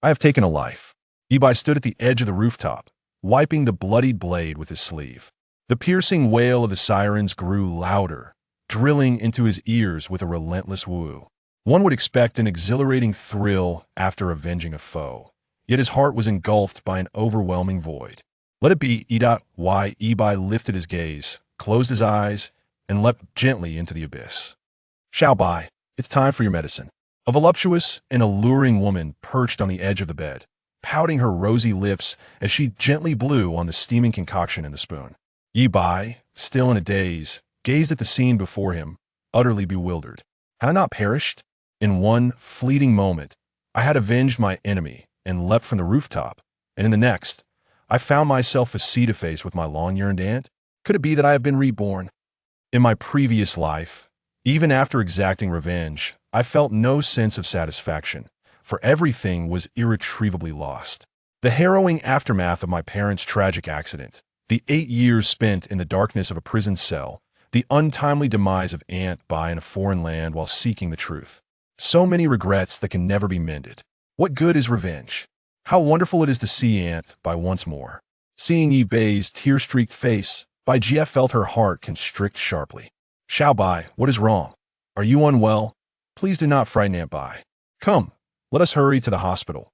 I have taken a life. Ibai stood at the edge of the rooftop, wiping the bloodied blade with his sleeve. The piercing wail of the sirens grew louder, drilling into his ears with a relentless woo. One would expect an exhilarating thrill after avenging a foe, yet his heart was engulfed by an overwhelming void. Let it be, E.Y. Ibai lifted his gaze, closed his eyes, and leapt gently into the abyss. Shao Bai, it's time for your medicine. A voluptuous and alluring woman perched on the edge of the bed, pouting her rosy lips as she gently blew on the steaming concoction in the spoon. Yi Bai, still in a daze, gazed at the scene before him, utterly bewildered. Had I not perished? In one fleeting moment, I had avenged my enemy and leapt from the rooftop, and in the next, I found myself face-to-face with my long-yearned aunt. Could it be that I have been reborn? In my previous life, even after exacting revenge, I felt no sense of satisfaction, for everything was irretrievably lost. The harrowing aftermath of my parents' tragic accident, the 8 years spent in the darkness of a prison cell, the untimely demise of Aunt Bai in a foreign land while seeking the truth. So many regrets that can never be mended. What good is revenge? How wonderful it is to see Aunt Bai once more. Seeing Yi Bei's tear-streaked face, Bai Jie felt her heart constrict sharply. Shao Bai, what is wrong? Are you unwell? Please do not frighten Aunt Bai. Come, let us hurry to the hospital.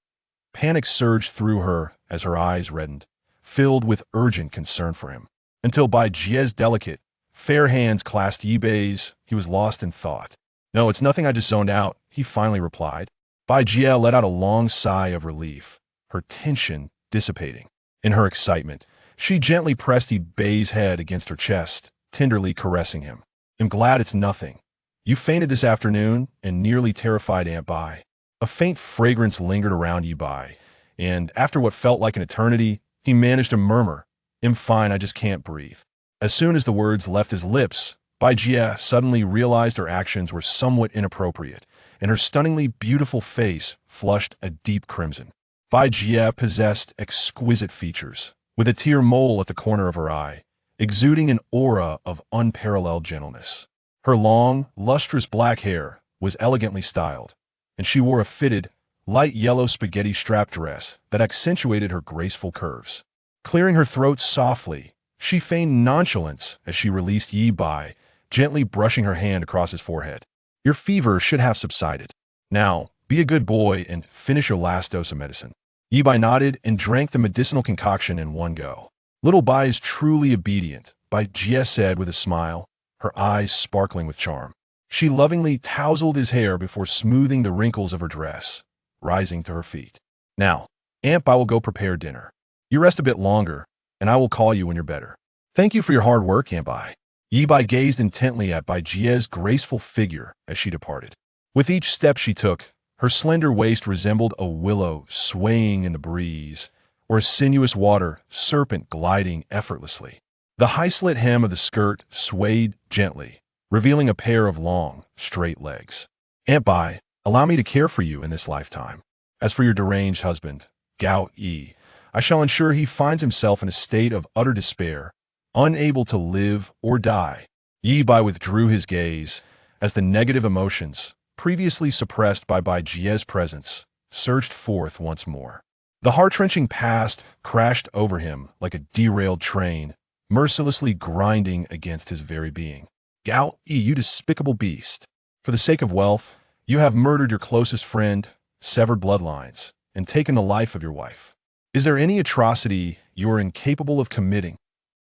Panic surged through her as her eyes reddened, filled with urgent concern for him. Until Bai Jie's delicate, fair hands clasped Yi Bei's, he was lost in thought. No, it's nothing, I just zoned out, he finally replied. Bai Jie let out a long sigh of relief, her tension dissipating. In her excitement, she gently pressed Yi Bei's head against her chest, tenderly caressing him. I'm glad it's nothing. You fainted this afternoon and nearly terrified Aunt Bai. A faint fragrance lingered around Yi Bai, and after what felt like an eternity, he managed to murmur, I'm fine, I just can't breathe. As soon as the words left his lips, Bai Jie suddenly realized her actions were somewhat inappropriate, and her stunningly beautiful face flushed a deep crimson. Bai Jie possessed exquisite features, with a tear mole at the corner of her eye, exuding an aura of unparalleled gentleness. Her long, lustrous black hair was elegantly styled, and she wore a fitted, light yellow spaghetti strap dress that accentuated her graceful curves. Clearing her throat softly, she feigned nonchalance as she released Yi Bai, gently brushing her hand across his forehead. Your fever should have subsided. Now, be a good boy and finish your last dose of medicine. Yi Bai nodded and drank the medicinal concoction in one go. Little Bai is truly obedient, Bai Jie said with a smile, her eyes sparkling with charm. She lovingly tousled his hair before smoothing the wrinkles of her dress, rising to her feet. Now, Aunt Bai will go prepare dinner. You rest a bit longer, and I will call you when you're better. Thank you for your hard work, Aunt Bai. Yi Bai gazed intently at Bai Jie's graceful figure as she departed. With each step she took, her slender waist resembled a willow swaying in the breeze, or a sinuous water serpent gliding effortlessly. The high-slit hem of the skirt swayed gently, revealing a pair of long, straight legs. Aunt Bai, allow me to care for you in this lifetime. As for your deranged husband, Gao Yi, I shall ensure he finds himself in a state of utter despair, unable to live or die. Yi Bai withdrew his gaze as the negative emotions, previously suppressed by Bai Jie's presence, surged forth once more. The heart-wrenching past crashed over him like a derailed train, mercilessly grinding against his very being. Gao Yi, you despicable beast. For the sake of wealth, you have murdered your closest friend, severed bloodlines, and taken the life of your wife. Is there any atrocity you are incapable of committing?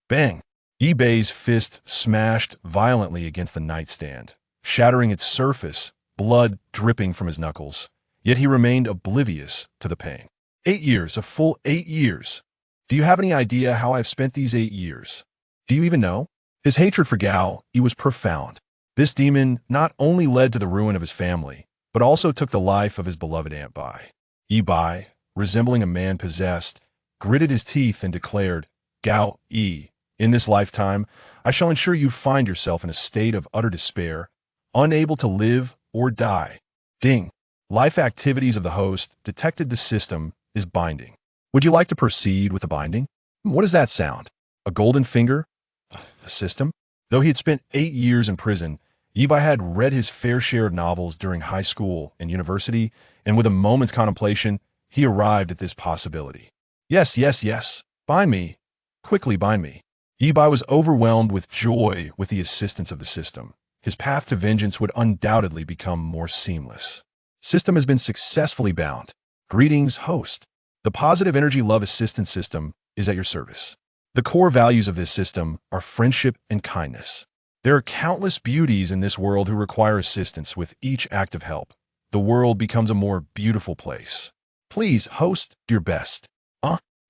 Bang! Yi Bei's fist smashed violently against the nightstand, shattering its surface, blood dripping from his knuckles, yet he remained oblivious to the pain. 8 years, a full 8 years. Do you have any idea how I've spent these 8 years? Do you even know? His hatred for Gao Yi was profound. This demon not only led to the ruin of his family, but also took the life of his beloved Aunt Bai. Yi Bai, resembling a man possessed, gritted his teeth and declared, Gao Yi, in this lifetime, I shall ensure you find yourself in a state of utter despair, unable to live or die. Ding. Life activities of the host detected the system is binding. Would you like to proceed with the binding? What does that sound? A golden finger? A system? Though he had spent 8 years in prison, Yi Bai had read his fair share of novels during high school and university, and with a moment's contemplation, he arrived at this possibility. Yes, yes, yes. Bind me. Quickly bind me. Yibai was overwhelmed with joy with the assistance of the system. His path to vengeance would undoubtedly become more seamless. System has been successfully bound. Greetings, host. The Positive Energy Love Assistance System is at your service. The core values of this system are friendship and kindness. There are countless beauties in this world who require assistance with each act of help. The world becomes a more beautiful place. Please, host, do your best.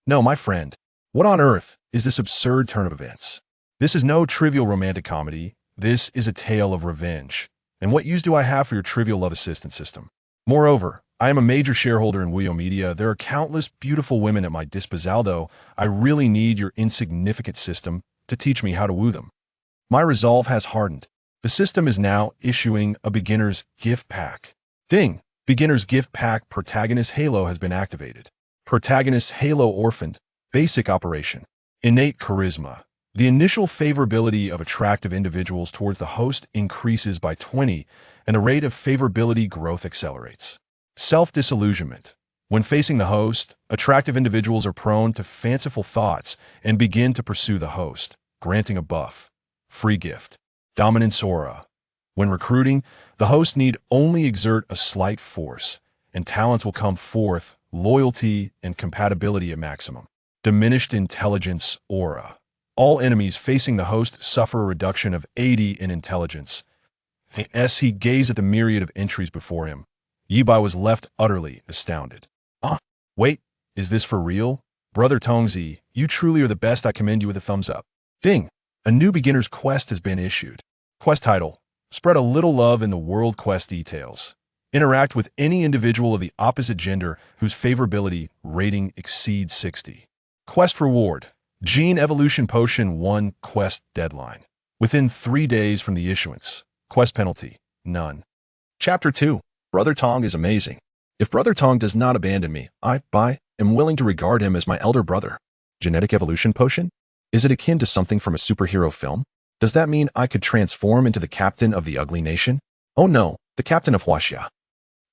No, my friend. What on earth is this absurd turn of events? This is no trivial romantic comedy. This is a tale of revenge. And what use do I have for your trivial love assistance system? Moreover, I am a major shareholder in Wuyo Media. There are countless beautiful women at my disposal, though. I really need your insignificant system to teach me how to woo them. My resolve has hardened. The system is now issuing a beginner's gift pack. Ding! Beginner's gift pack Protagonist Halo has been activated. Protagonist Halo Orphaned. Basic operation. Innate charisma. The initial favorability of attractive individuals towards the host increases by 20, and the rate of favorability growth accelerates. Self-disillusionment. When facing the host, attractive individuals are prone to fanciful thoughts and begin to pursue the host, granting a buff. Free gift. Dominance aura. When recruiting, the host need only exert a slight force, and talents will come forth, loyalty and compatibility at maximum. Diminished intelligence aura. All enemies facing the host suffer a reduction of 80 in intelligence. As he gazed at the myriad of entries before him, Yibai was left utterly astounded. Wait, is this for real? Brother Tongzi, you truly are the best. I commend you with a thumbs up. Ding! A new beginner's quest has been issued. Quest title: Spread a little love in the world. Quest details: Interact with any individual of the opposite gender whose favorability rating exceeds 60. Quest reward: Gene Evolution Potion 1. Quest deadline: within 3 days from the issuance. Quest penalty: none. Chapter 2. Brother Tong is amazing. If Brother Tong does not abandon me, I am willing to regard him as my elder brother. Genetic Evolution Potion? Is it akin to something from a superhero film? Does that mean I could transform into the captain of the ugly nation? Oh no, the captain of Huaxia.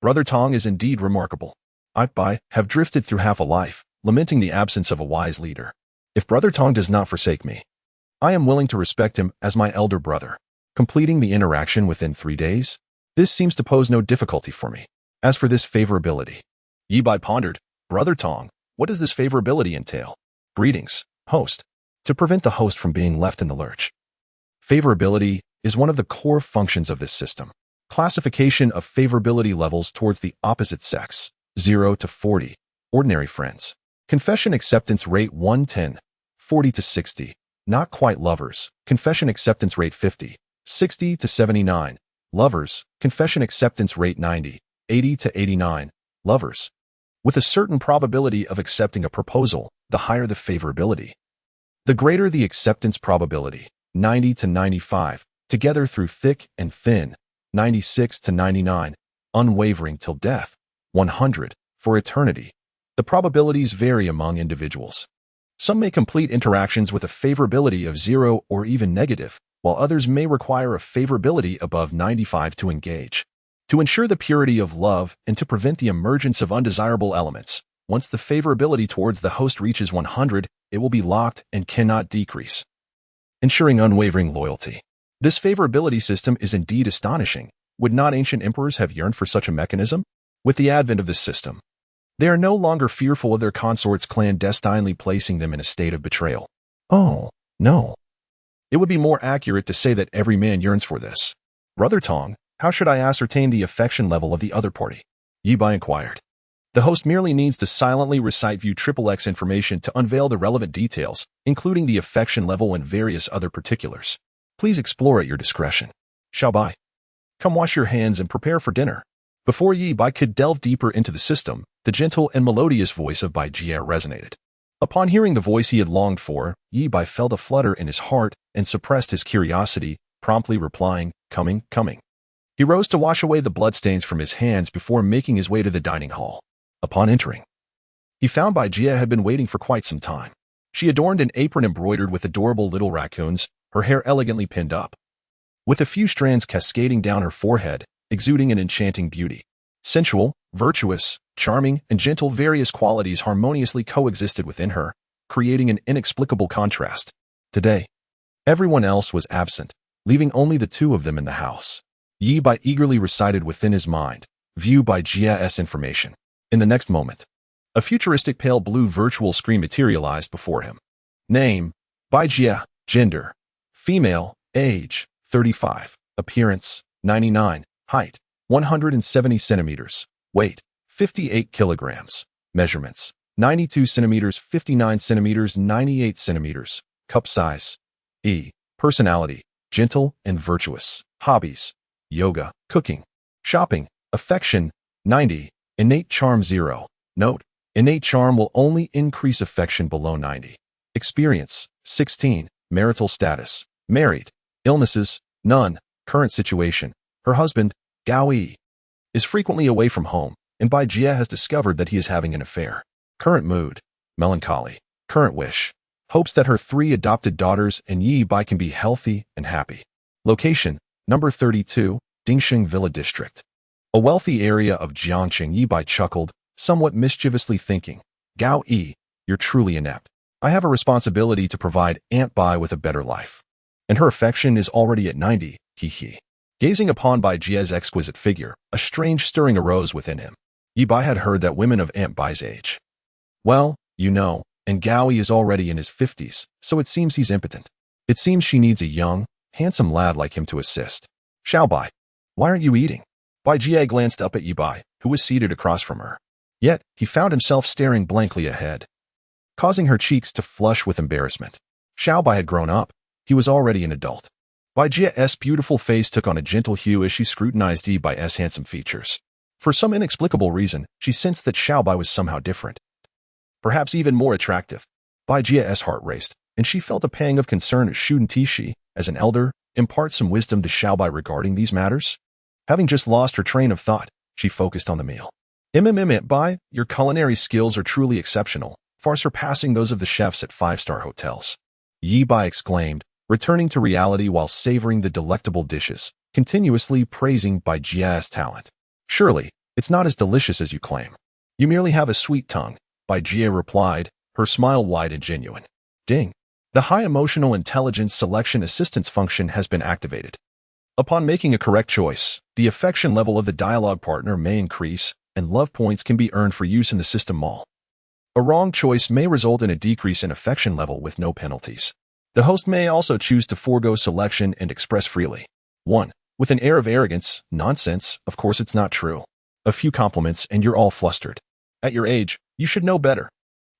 Brother Tong is indeed remarkable. I have drifted through half a life, lamenting the absence of a wise leader. If Brother Tong does not forsake me, I am willing to respect him as my elder brother. Completing the interaction within 3 days? This seems to pose no difficulty for me. As for this favorability, Yibai pondered, Brother Tong, what does this favorability entail? Greetings, host. To prevent the host from being left in the lurch. Favorability is one of the core functions of this system. Classification of favorability levels towards the opposite sex, 0 to 40, ordinary friends. Confession acceptance rate 110, 40 to 60, not quite lovers. Confession acceptance rate 50, 60 to 79, lovers. Confession acceptance rate 90, 80 to 89, lovers. With a certain probability of accepting a proposal, the higher the favorability, the greater the acceptance probability, 90 to 95, together through thick and thin, 96 to 99, unwavering till death, 100, for eternity. The probabilities vary among individuals. Some may complete interactions with a favorability of 0 or even negative, while others may require a favorability above 95 to engage. To ensure the purity of love and to prevent the emergence of undesirable elements, once the favorability towards the host reaches 100, it will be locked and cannot decrease, ensuring unwavering loyalty. This favorability system is indeed astonishing. Would not ancient emperors have yearned for such a mechanism? With the advent of this system, they are no longer fearful of their consorts clandestinely placing them in a state of betrayal. Oh, no. It would be more accurate to say that every man yearns for this. Brother Tong, how should I ascertain the affection level of the other party? Yibai inquired. The host merely needs to silently recite View XXX information to unveil the relevant details, including the affection level and various other particulars. Please explore at your discretion. Xiaobai, come wash your hands and prepare for dinner. Before Yibai could delve deeper into the system, the gentle and melodious voice of Bai Jie resonated. Upon hearing the voice he had longed for, Yibai felt a flutter in his heart and suppressed his curiosity, promptly replying, coming. He rose to wash away the bloodstains from his hands before making his way to the dining hall. Upon entering, he found Bai Jie had been waiting for quite some time. She adorned an apron embroidered with adorable little raccoons, her hair elegantly pinned up, with a few strands cascading down her forehead, exuding an enchanting beauty. Sensual, virtuous, charming, and gentle, various qualities harmoniously coexisted within her, creating an inexplicable contrast. Today, everyone else was absent, leaving only the two of them in the house. Yi Bai eagerly recited within his mind, "View by Jia's information." In the next moment, a futuristic pale blue virtual screen materialized before him. Name, Bai Jia. Gender, female. Age, 35. Appearance, 99. Height, 170 centimeters. Weight, 58 kilograms. Measurements, 92 centimeters, 59 centimeters, 98 centimeters. Cup size, E. Personality, gentle and virtuous. Hobbies, yoga, cooking, shopping. Affection, 90. Innate charm, 0. Note, innate charm will only increase affection below 90. Experience, 16. Marital status, married. Illnesses, none. Current situation, her husband, Gao Yi, is frequently away from home, and Bai Jia has discovered that he is having an affair. Current mood, melancholy. Current wish, hopes that her 3 adopted daughters and Yi Bai can be healthy and happy. Location, number 32, Dingxing Villa District. A wealthy area of Jiangqing. Yi Bai chuckled, somewhat mischievously thinking, "Gao Yi, you're truly inept. I have a responsibility to provide Aunt Bai with a better life. And her affection is already at 90, he. Gazing upon Bai Jia's exquisite figure, a strange stirring arose within him. Yi Bai had heard that women of Aunt Bai's age, well, you know, and Gao Yi is already in his 50s, so it seems he's impotent. It seems she needs a young, handsome lad like him to assist. Xiao Bai, why aren't you eating?" Bai Jia glanced up at Yi Bai, who was seated across from her. Yet, he found himself staring blankly ahead, causing her cheeks to flush with embarrassment. Xiao Bai had grown up. He was already an adult. Bai Jia's beautiful face took on a gentle hue as she scrutinized Yi Bai's handsome features. For some inexplicable reason, she sensed that Xiao Bai was somehow different, perhaps even more attractive. Bai Jia's heart raced, and she felt a pang of concern as shouldn't she, as an elder, impart some wisdom to Xiao Bai regarding these matters? Having just lost her train of thought, she focused on the meal. Aunt Bai, your culinary skills are truly exceptional, far surpassing those of the chefs at 5-star hotels. Yi Bai exclaimed, returning to reality while savoring the delectable dishes, continuously praising Bai Jia's talent. Surely, it's not as delicious as you claim. You merely have a sweet tongue, Bai Jia replied, her smile wide and genuine. Ding. The high emotional intelligence selection assistance function has been activated. Upon making a correct choice, the affection level of the dialogue partner may increase, and love points can be earned for use in the system mall. A wrong choice may result in a decrease in affection level with no penalties. The host may also choose to forego selection and express freely. 1. With an air of arrogance, nonsense, of course it's not true. A few compliments and you're all flustered. At your age, you should know better.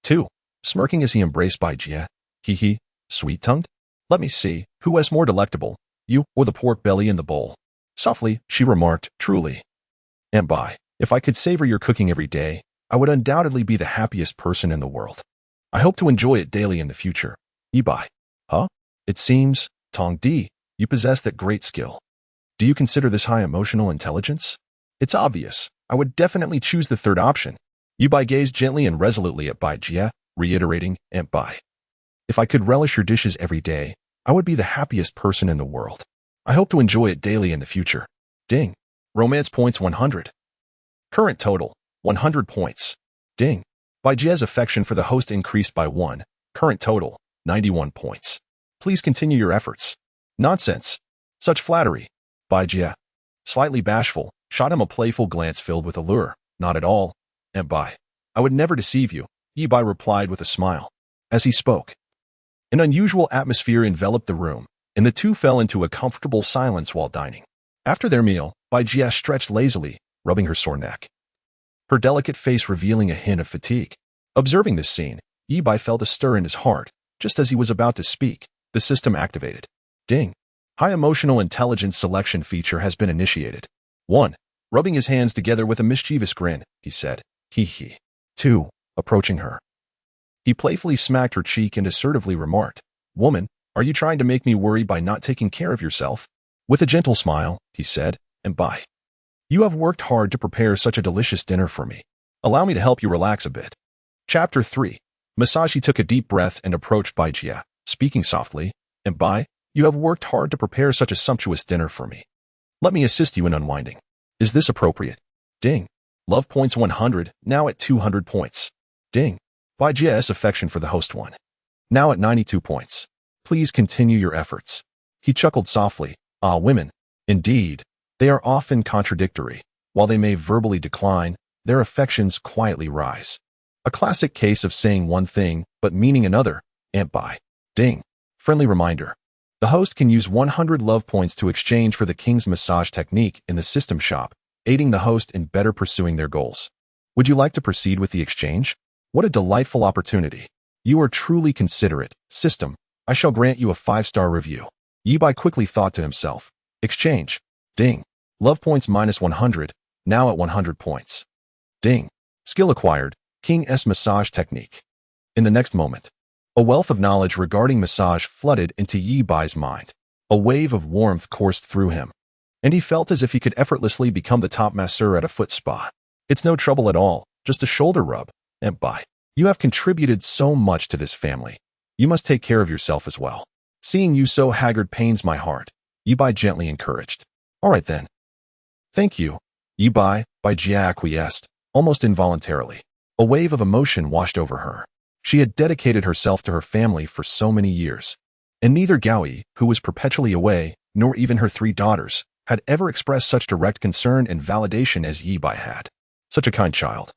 2. Smirking as he embraced Bai Jia. He, sweet-tongued? Let me see, who has more delectable, you or the pork belly in the bowl? Softly, she remarked, truly. Aunt Bai, if I could savor your cooking every day, I would undoubtedly be the happiest person in the world. I hope to enjoy it daily in the future. Yi Bai. Huh? It seems, Tong Di, you possess that great skill. Do you consider this high emotional intelligence? It's obvious. I would definitely choose the third option. Yi Bai gazed gently and resolutely at Bai Jia, reiterating, Aunt Bai. If I could relish your dishes every day, I would be the happiest person in the world. I hope to enjoy it daily in the future. Ding. Romance points 100. Current total, 100 points. Ding. Bai Jia's affection for the host increased by 1. Current total, 91 points. Please continue your efforts. Nonsense. Such flattery. Bai Jia, slightly bashful, shot him a playful glance filled with allure. Not at all. Aunt Bai, I would never deceive you, Yi Bai replied with a smile. As he spoke, an unusual atmosphere enveloped the room, and the two fell into a comfortable silence while dining. After their meal, Bai Jia stretched lazily, rubbing her sore neck, her delicate face revealing a hint of fatigue. Observing this scene, Yi Bai felt a stir in his heart. Just as he was about to speak, the system activated. Ding. High emotional intelligence selection feature has been initiated. 1. Rubbing his hands together with a mischievous grin, he said, he. 2. Approaching her, he playfully smacked her cheek and assertively remarked, Woman, are you trying to make me worry by not taking care of yourself? With a gentle smile, he said, Aunt Bai, you have worked hard to prepare such a delicious dinner for me. Allow me to help you relax a bit. Chapter 3. Masashi took a deep breath and approached Bai Jia, speaking softly, Aunt Bai, you have worked hard to prepare such a sumptuous dinner for me. Let me assist you in unwinding. Is this appropriate? Ding. Love points 100, now at 200 points. Ding. By Jia affection for the host one. Now at 92 points. Please continue your efforts. He chuckled softly. Ah, women. Indeed. They are often contradictory. While they may verbally decline, their affections quietly rise. A classic case of saying one thing, but meaning another. By. Ding. Friendly reminder. The host can use 100 love points to exchange for the king's massage technique in the system shop, aiding the host in better pursuing their goals. Would you like to proceed with the exchange? What a delightful opportunity. You are truly considerate. System. I shall grant you a 5-star review. Yibai quickly thought to himself. Exchange. Ding. Love points minus 100, now at 100 points. Ding. Skill acquired. King S massage technique. In the next moment, a wealth of knowledge regarding massage flooded into Yibai's mind. A wave of warmth coursed through him, and he felt as if he could effortlessly become the top masseur at a foot spa. It's no trouble at all, just a shoulder rub. By. You have contributed so much to this family. You must take care of yourself as well. Seeing you so haggard pains my heart. Yibai gently encouraged. All right then. Thank you. Yibai, by Jia acquiesced, almost involuntarily. A wave of emotion washed over her. She had dedicated herself to her family for so many years, and neither Gaoi, who was perpetually away, nor even her 3 daughters, had ever expressed such direct concern and validation as Yibai had. Such a kind child.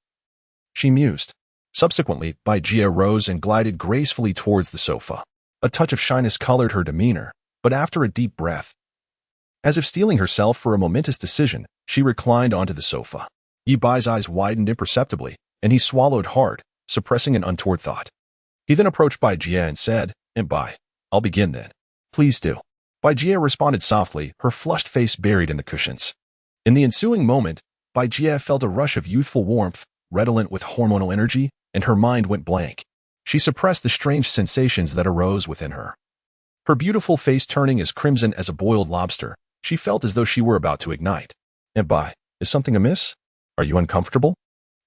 She mused. Subsequently, Bai Jia rose and glided gracefully towards the sofa. A touch of shyness colored her demeanor, but after a deep breath, as if steeling herself for a momentous decision, she reclined onto the sofa. Yibai's eyes widened imperceptibly, and he swallowed hard, suppressing an untoward thought. He then approached Bai Jia and said, Bai, I'll begin then. Please do. Bai Jia responded softly, her flushed face buried in the cushions. In the ensuing moment, Bai Jia felt a rush of youthful warmth, redolent with hormonal energy, and her mind went blank. She suppressed the strange sensations that arose within her. Her beautiful face turning as crimson as a boiled lobster, she felt as though she were about to ignite. Bai, is something amiss? Are you uncomfortable?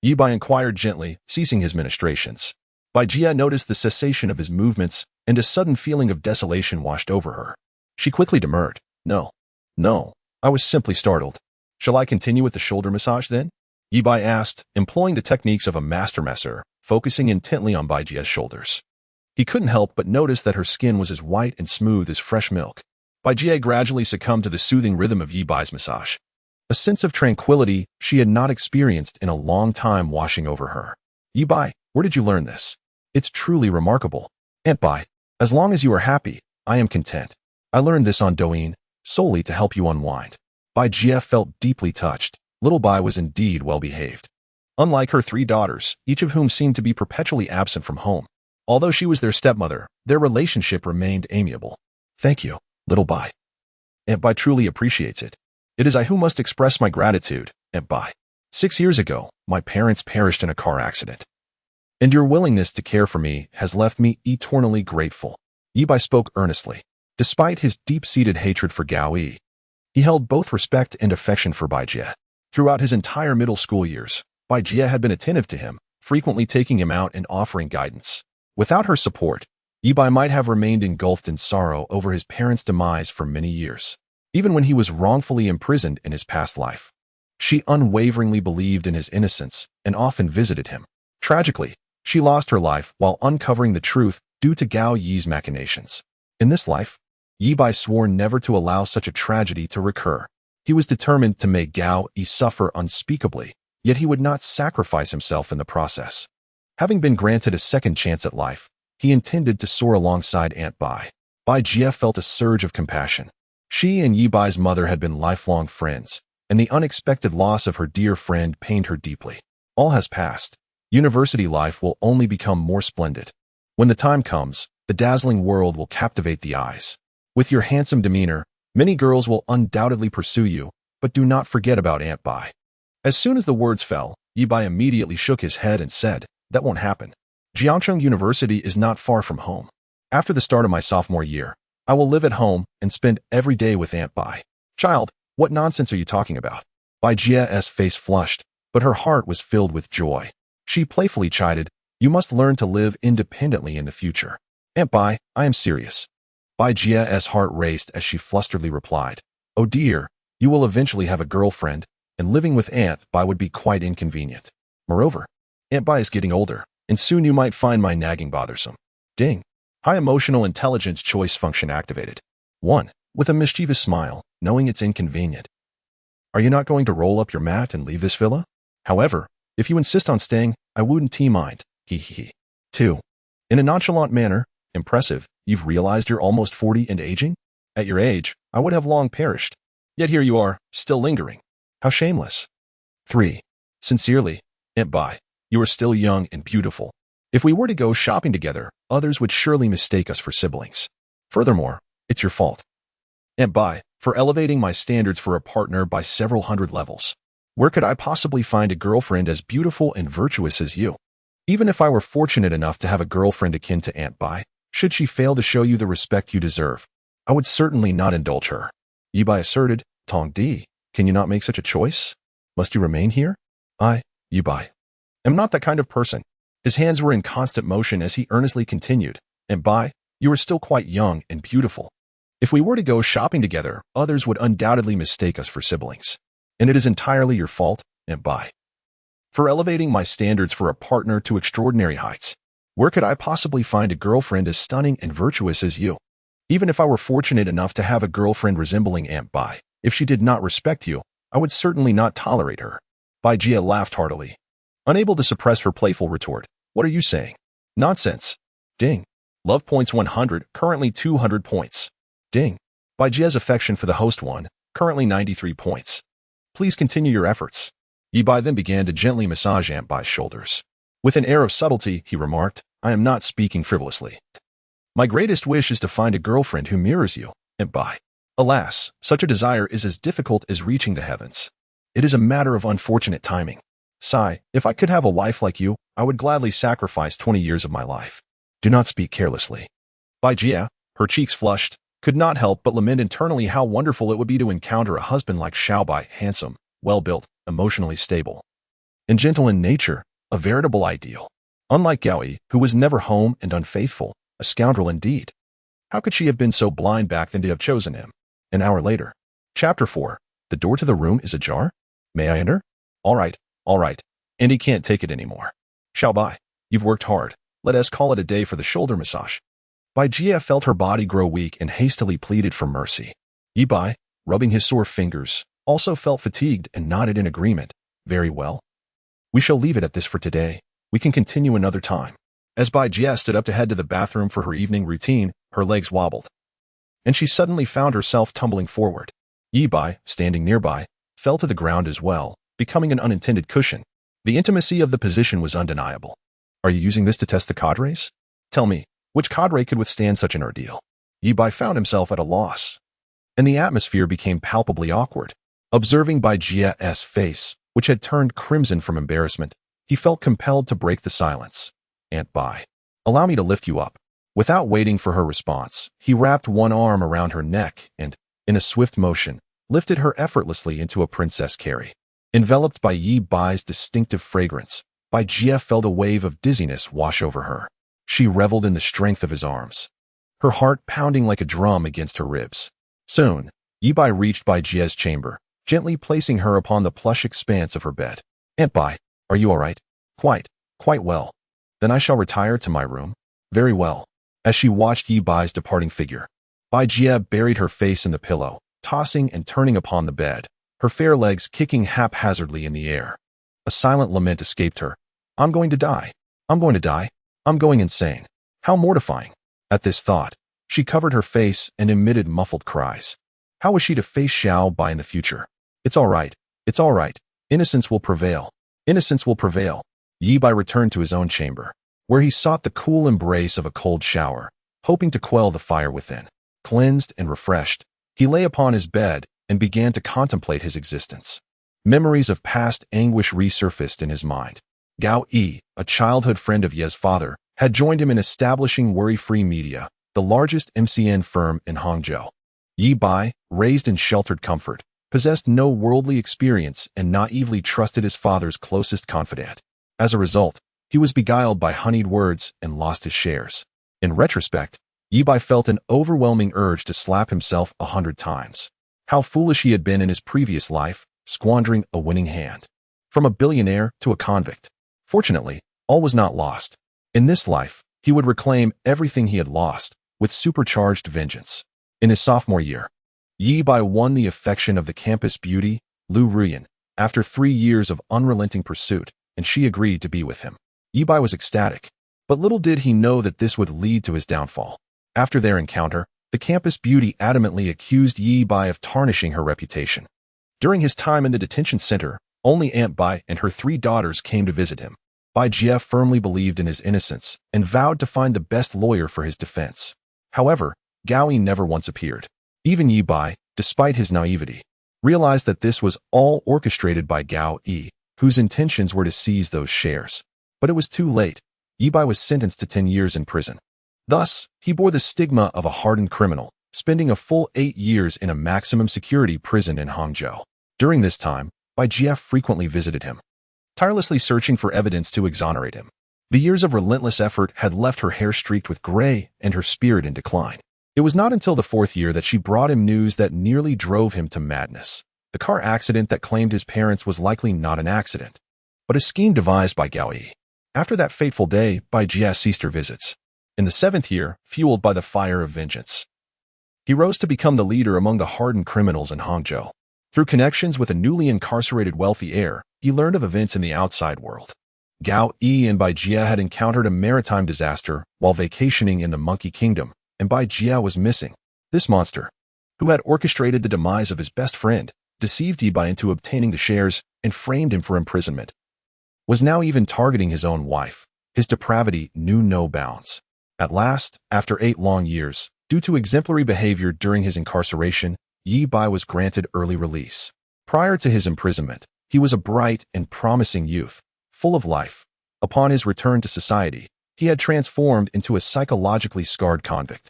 Yibai inquired gently, ceasing his ministrations. Bai Jia noticed the cessation of his movements, and a sudden feeling of desolation washed over her. She quickly demurred. No, I was simply startled. Shall I continue with the shoulder massage then? Yibai asked, employing the techniques of a master masseur, focusing intently on Bai Jia's shoulders. He couldn't help but notice that her skin was as white and smooth as fresh milk. Bai Jia gradually succumbed to the soothing rhythm of Yibai's massage. A sense of tranquility she had not experienced in a long time washing over her. Yibai, where did you learn this? It's truly remarkable. Bai, as long as you are happy, I am content. I learned this on Douyin, solely to help you unwind. Bai Jia felt deeply touched. Little Bai was indeed well behaved. Unlike her 3 daughters, each of whom seemed to be perpetually absent from home. Although she was their stepmother, their relationship remained amiable. Thank you, little Bai. Bai truly appreciates it. It is I who must express my gratitude. Bai. 6 years ago, my parents perished in a car accident. And your willingness to care for me has left me eternally grateful. Yibai spoke earnestly. Despite his deep-seated hatred for Gaoi, he held both respect and affection for Bai Jia. Throughout his entire middle school years, Bai Jia had been attentive to him, frequently taking him out and offering guidance. Without her support, Yibai might have remained engulfed in sorrow over his parents' demise for many years. Even when he was wrongfully imprisoned in his past life, she unwaveringly believed in his innocence and often visited him. Tragically, she lost her life while uncovering the truth due to Gao Yi's machinations. In this life, Yibai swore never to allow such a tragedy to recur. He was determined to make Gao Yi suffer unspeakably, yet he would not sacrifice himself in the process. Having been granted a second chance at life, he intended to soar alongside Aunt Bai. Bai Jia felt a surge of compassion. She and Yibai's mother had been lifelong friends, and the unexpected loss of her dear friend pained her deeply. All has passed. University life will only become more splendid. When the time comes, the dazzling world will captivate the eyes. With your handsome demeanor, many girls will undoubtedly pursue you, but do not forget about Aunt Bai. As soon as the words fell, Yibai immediately shook his head and said, that won't happen. Jiangcheng University is not far from home. After the start of my sophomore year, I will live at home and spend every day with Aunt Bai. Child, what nonsense are you talking about? Bai Jia's face flushed, but her heart was filled with joy. She playfully chided, you must learn to live independently in the future. Aunt Bai, I am serious. Bai Jia's heart raced as she flusteredly replied, oh dear, you will eventually have a girlfriend, and living with Aunt Bai would be quite inconvenient. Moreover, Aunt Bai is getting older, and soon you might find my nagging bothersome. Ding. High emotional intelligence choice function activated. 1. With a mischievous smile, knowing it's inconvenient. Are you not going to roll up your mat and leave this villa? However, if you insist on staying, I wouldn't mind. Hee hee. 2. In a nonchalant manner, impressive, you've realized you're almost 40 and aging? At your age, I would have long perished. Yet here you are, still lingering. How shameless. 3. Sincerely, Aunt Bai, you are still young and beautiful. If we were to go shopping together, others would surely mistake us for siblings. Furthermore, it's your fault, Aunt Bai, for elevating my standards for a partner by several hundred levels. Where could I possibly find a girlfriend as beautiful and virtuous as you? Even if I were fortunate enough to have a girlfriend akin to Aunt Bai, should she fail to show you the respect you deserve, I would certainly not indulge her. Yi Bai asserted. Tong Di, can you not make such a choice? Must you remain here? Yi Bai, am not that kind of person. His hands were in constant motion as he earnestly continued. Aunt Bai, you are still quite young and beautiful. If we were to go shopping together, others would undoubtedly mistake us for siblings. And it is entirely your fault, Aunt Bai, for elevating my standards for a partner to extraordinary heights. Where could I possibly find a girlfriend as stunning and virtuous as you? Even if I were fortunate enough to have a girlfriend resembling Aunt Bai, if she did not respect you, I would certainly not tolerate her. Bai Jia laughed heartily, unable to suppress her playful retort. What are you saying? Nonsense. Ding. Love points 100, currently 200 points. Ding. Bai Jia's affection for the host won, currently 93 points. Please continue your efforts. Yi Bai then began to gently massage Aunt Bai's shoulders. With an air of subtlety, he remarked, I am not speaking frivolously. My greatest wish is to find a girlfriend who mirrors you, Aunt Bai. Alas, such a desire is as difficult as reaching the heavens. It is a matter of unfortunate timing. Sigh, if I could have a wife like you, I would gladly sacrifice 20 years of my life. Do not speak carelessly. Bai Jia, her cheeks flushed, could not help but lament internally how wonderful it would be to encounter a husband like Xiao Bai, handsome, well-built, emotionally stable, and gentle in nature, a veritable ideal. Unlike Gao Yi, who was never home and unfaithful, a scoundrel indeed. How could she have been so blind back then to have chosen him? An hour later. Chapter 4. The door to the room is ajar? May I enter? All right. Andy can't take it anymore. Xiao Bai, you've worked hard. Let us call it a day for the shoulder massage. Bai Jia felt her body grow weak and hastily pleaded for mercy. Yi Bai, rubbing his sore fingers, also felt fatigued and nodded in agreement. Very well. We shall leave it at this for today. We can continue another time. As Bai Jia stood up to head to the bathroom for her evening routine, her legs wobbled, and she suddenly found herself tumbling forward. Yi Bai, standing nearby, fell to the ground as well, becoming an unintended cushion. The intimacy of the position was undeniable. Are you using this to test the cadres? Tell me, which cadre could withstand such an ordeal? Yi Bai found himself at a loss, and the atmosphere became palpably awkward. Observing Bai Jia's face, which had turned crimson from embarrassment, he felt compelled to break the silence. Aunt Bai, allow me to lift you up. Without waiting for her response, he wrapped one arm around her neck and, in a swift motion, lifted her effortlessly into a princess carry. Enveloped by Yi Bai's distinctive fragrance, Bai Jia felt a wave of dizziness wash over her. She reveled in the strength of his arms, her heart pounding like a drum against her ribs. Soon, Yi Bai reached Bai Jia's chamber, gently placing her upon the plush expanse of her bed. Aunt Bai, are you all right? Quite well. Then I shall retire to my room. Very well. As she watched Yi Bai's departing figure, Bai Jia buried her face in the pillow, tossing and turning upon the bed, her fair legs kicking haphazardly in the air. A silent lament escaped her. I'm going to die. I'm going to die. I'm going insane. How mortifying. At this thought, she covered her face and emitted muffled cries. How was she to face Xiao Bai in the future? It's all right. It's all right. Innocence will prevail. Innocence will prevail. Yi Bai returned to his own chamber, where he sought the cool embrace of a cold shower, hoping to quell the fire within. Cleansed and refreshed, he lay upon his bed and began to contemplate his existence. Memories of past anguish resurfaced in his mind. Gao Yi, a childhood friend of Ye's father, had joined him in establishing Worry-Free Media, the largest MCN firm in Hangzhou. Yi Bai, raised in sheltered comfort, possessed no worldly experience and naively trusted his father's closest confidant. As a result, he was beguiled by honeyed words and lost his shares. In retrospect, Yi Bai felt an overwhelming urge to slap himself 100 times. How foolish he had been in his previous life, squandering a winning hand. From a billionaire to a convict. Fortunately, all was not lost. In this life, he would reclaim everything he had lost, with supercharged vengeance. In his sophomore year, Yi Bai won the affection of the campus beauty, Lu Ruyan, after 3 years of unrelenting pursuit, and she agreed to be with him. Yi Bai was ecstatic, but little did he know that this would lead to his downfall. After their encounter, the campus beauty adamantly accused Yi Bai of tarnishing her reputation. During his time in the detention center, only Aunt Bai and her 3 daughters came to visit him. Bai Jie firmly believed in his innocence and vowed to find the best lawyer for his defense. However, Gao Yi never once appeared. Even Yi Bai, despite his naivety, realized that this was all orchestrated by Gao Yi, whose intentions were to seize those shares. But it was too late. Yi Bai was sentenced to 10 years in prison. Thus, he bore the stigma of a hardened criminal, spending a full 8 years in a maximum security prison in Hangzhou. During this time, Bai Jie frequently visited him, tirelessly searching for evidence to exonerate him. The years of relentless effort had left her hair streaked with gray and her spirit in decline. It was not until the 4th year that she brought him news that nearly drove him to madness. The car accident that claimed his parents was likely not an accident, but a scheme devised by Gao Yi. After that fateful day, Bai Jie ceased her visits. In the 7th year, fueled by the fire of vengeance, he rose to become the leader among the hardened criminals in Hangzhou. Through connections with a newly incarcerated wealthy heir, he learned of events in the outside world. Gao Yi and Bai Jie had encountered a maritime disaster while vacationing in the Monkey Kingdom, and Bai Jie was missing. This monster, who had orchestrated the demise of his best friend, deceived Yi Bai into obtaining the shares, and framed him for imprisonment, was now even targeting his own wife. His depravity knew no bounds. At last, after 8 long years, due to exemplary behavior during his incarceration, Yi Bai was granted early release. Prior to his imprisonment, he was a bright and promising youth, full of life. Upon his return to society, he had transformed into a psychologically scarred convict,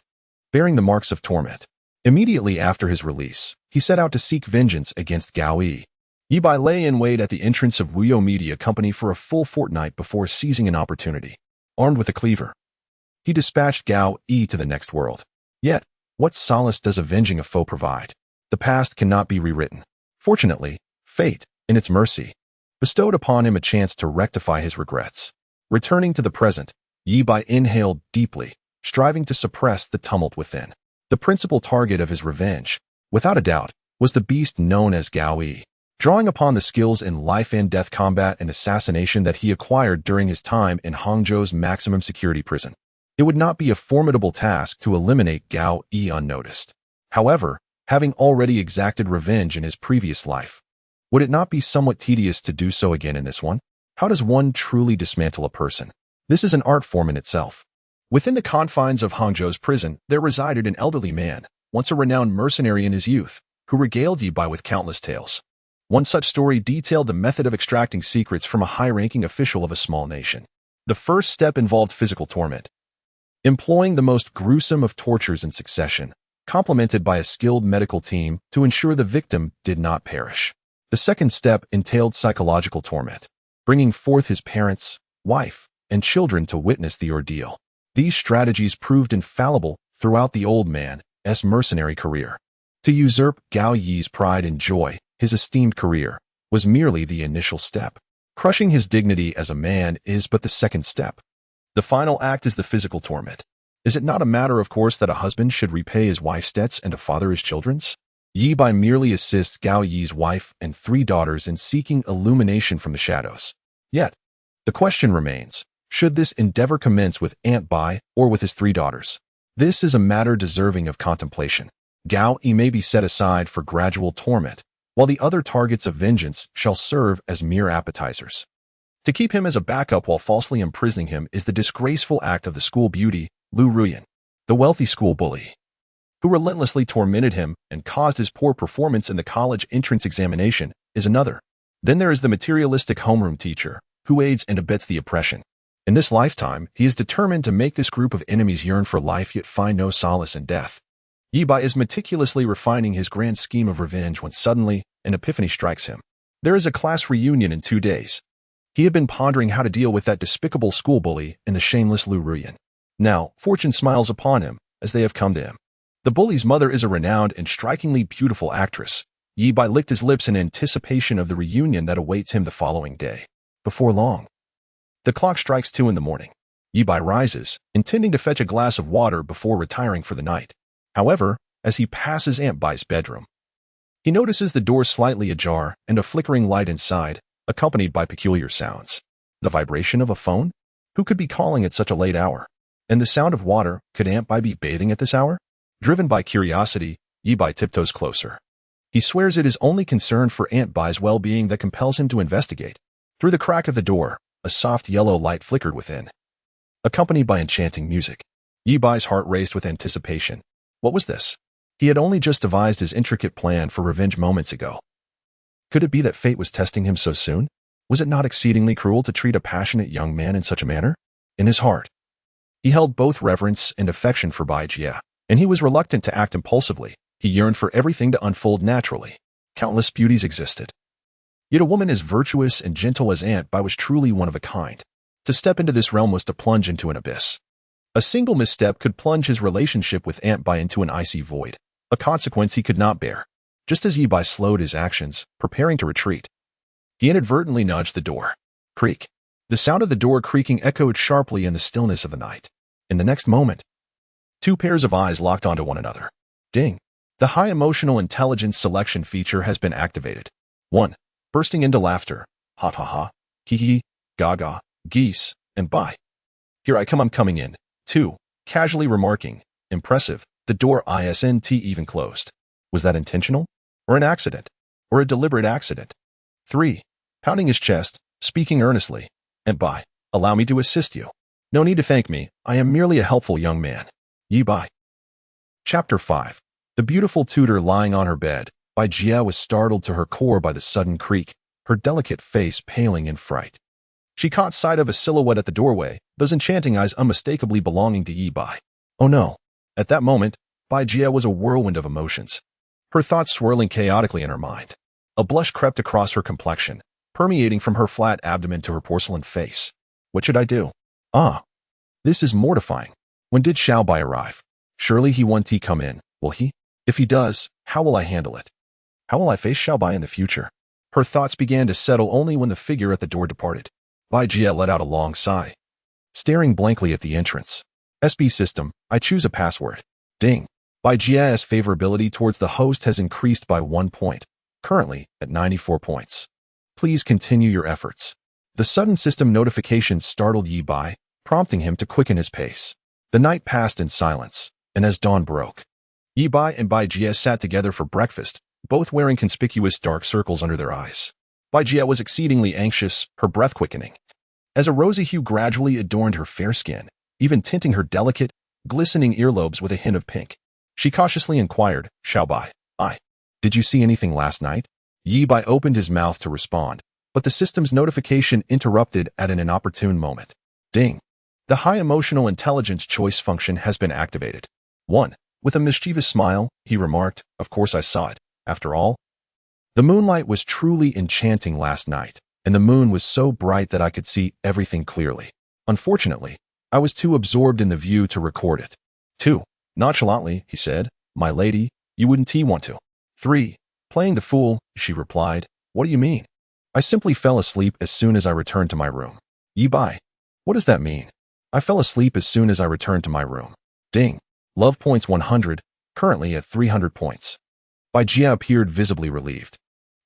bearing the marks of torment. Immediately after his release, he set out to seek vengeance against Gao Yi. Yi Bai lay in wait at the entrance of Wuyo Media Company for a full fortnight before seizing an opportunity. Armed with a cleaver, he dispatched Gao Yi to the next world. Yet, what solace does avenging a foe provide? The past cannot be rewritten. Fortunately, fate, in its mercy, bestowed upon him a chance to rectify his regrets. Returning to the present, Yi Bai inhaled deeply, striving to suppress the tumult within. The principal target of his revenge, without a doubt, was the beast known as Gao Yi. Drawing upon the skills in life-and-death combat and assassination that he acquired during his time in Hangzhou's maximum security prison, it would not be a formidable task to eliminate Gao Yi unnoticed. However, having already exacted revenge in his previous life, would it not be somewhat tedious to do so again in this one? How does one truly dismantle a person? This is an art form in itself. Within the confines of Hangzhou's prison, there resided an elderly man, once a renowned mercenary in his youth, who regaled Yi Bai with countless tales. One such story detailed the method of extracting secrets from a high-ranking official of a small nation. The first step involved physical torment, employing the most gruesome of tortures in succession, complemented by a skilled medical team to ensure the victim did not perish. The second step entailed psychological torment, bringing forth his parents, wife, and children to witness the ordeal. These strategies proved infallible throughout the old man's mercenary career. To usurp Gao Yi's pride and joy, his esteemed career, was merely the initial step. Crushing his dignity as a man is but the second step. The final act is the physical torment. Is it not a matter of course that a husband should repay his wife's debts and a father his children's? Yi Bai merely assists Gao Yi's wife and 3 daughters in seeking illumination from the shadows. Yet, the question remains, should this endeavor commence with Aunt Bai or with his 3 daughters? This is a matter deserving of contemplation. Gao Yi may be set aside for gradual torment, while the other targets of vengeance shall serve as mere appetizers. To keep him as a backup while falsely imprisoning him is the disgraceful act of the school beauty, Lu Ruyan, the wealthy school bully, who relentlessly tormented him and caused his poor performance in the college entrance examination, is another. Then there is the materialistic homeroom teacher, who aids and abets the oppression. In this lifetime, he is determined to make this group of enemies yearn for life yet find no solace in death. Yi Bai is meticulously refining his grand scheme of revenge when suddenly an epiphany strikes him. There is a class reunion in 2 days. He had been pondering how to deal with that despicable school bully and the shameless Lu Ruyan. Now, fortune smiles upon him, as they have come to him. The bully's mother is a renowned and strikingly beautiful actress. Yi Bai licked his lips in anticipation of the reunion that awaits him the following day. Before long, the clock strikes 2 in the morning. Yi Bai rises, intending to fetch a glass of water before retiring for the night. However, as he passes Aunt Bai's bedroom, he notices the door slightly ajar and a flickering light inside, accompanied by peculiar sounds. The vibration of a phone? Who could be calling at such a late hour? And the sound of water? Could Aunt Bai be bathing at this hour? Driven by curiosity, Yi Bai tiptoes closer. He swears it is only concern for Aunt Bai's well-being that compels him to investigate. Through the crack of the door, a soft yellow light flickered within, accompanied by enchanting music. Yi Bai's heart raced with anticipation. What was this? He had only just devised his intricate plan for revenge moments ago. Could it be that fate was testing him so soon? Was it not exceedingly cruel to treat a passionate young man in such a manner? In his heart, he held both reverence and affection for Bai Jie, and he was reluctant to act impulsively. He yearned for everything to unfold naturally. Countless beauties existed, yet a woman as virtuous and gentle as Aunt Bai was truly one of a kind. To step into this realm was to plunge into an abyss. A single misstep could plunge his relationship with Aunt Bai into an icy void, a consequence he could not bear. Just as Yi Bai slowed his actions, preparing to retreat, he inadvertently nudged the door. Creak. The sound of the door creaking echoed sharply in the stillness of the night. In the next moment, 2 pairs of eyes locked onto one another. Ding. The high emotional intelligence selection feature has been activated. 1. Bursting into laughter. Ha ha ha. Hee hee. Gaga. Geese. And bye. Here I come, I'm coming in. 2. Casually remarking. Impressive. The door isn't even closed. Was that intentional? Or an accident? Or a deliberate accident? 3. Pounding his chest, speaking earnestly. And bye. Allow me to assist you. No need to thank me. I am merely a helpful young man. Yi Bai. Chapter 5. The beautiful tutor lying on her bed. Bai Jie was startled to her core by the sudden creak, her delicate face paling in fright. She caught sight of a silhouette at the doorway, those enchanting eyes unmistakably belonging to Yi Bai. Oh no. At that moment, Bai Jie was a whirlwind of emotions, her thoughts swirling chaotically in her mind. A blush crept across her complexion, permeating from her flat abdomen to her porcelain face. What should I do? Ah. This is mortifying. When did Xiao Bai arrive? Surely he won't come in, will he? If he does, how will I handle it? How will I face Xiao Bai in the future? Her thoughts began to settle only when the figure at the door departed. Bai Jie let out a long sigh, staring blankly at the entrance. SB system, I choose a password. Ding. Bai Jie's favorability towards the host has increased by 1 point, currently at 94 points. Please continue your efforts. The sudden system notification startled Yi Bai, prompting him to quicken his pace. The night passed in silence, and as dawn broke, Yi Bai and Bai Jie sat together for breakfast, both wearing conspicuous dark circles under their eyes. Bai Jie was exceedingly anxious, her breath quickening, as a rosy hue gradually adorned her fair skin, even tinting her delicate, glistening earlobes with a hint of pink. She cautiously inquired, Xiao Bai, did you see anything last night? Yi Bai opened his mouth to respond, but the system's notification interrupted at an inopportune moment. Ding. The high emotional intelligence choice function has been activated. 1. With a mischievous smile, he remarked, of course I saw it. After all, the moonlight was truly enchanting last night, and the moon was so bright that I could see everything clearly. Unfortunately, I was too absorbed in the view to record it. 2. Nonchalantly, he said, my lady, you wouldn't want to. 3. Playing the fool, she replied, what do you mean? I simply fell asleep as soon as I returned to my room. Yi Bai. What does that mean? I fell asleep as soon as I returned to my room. Ding. Love points 100, currently at 300 points. Bai Jie appeared visibly relieved,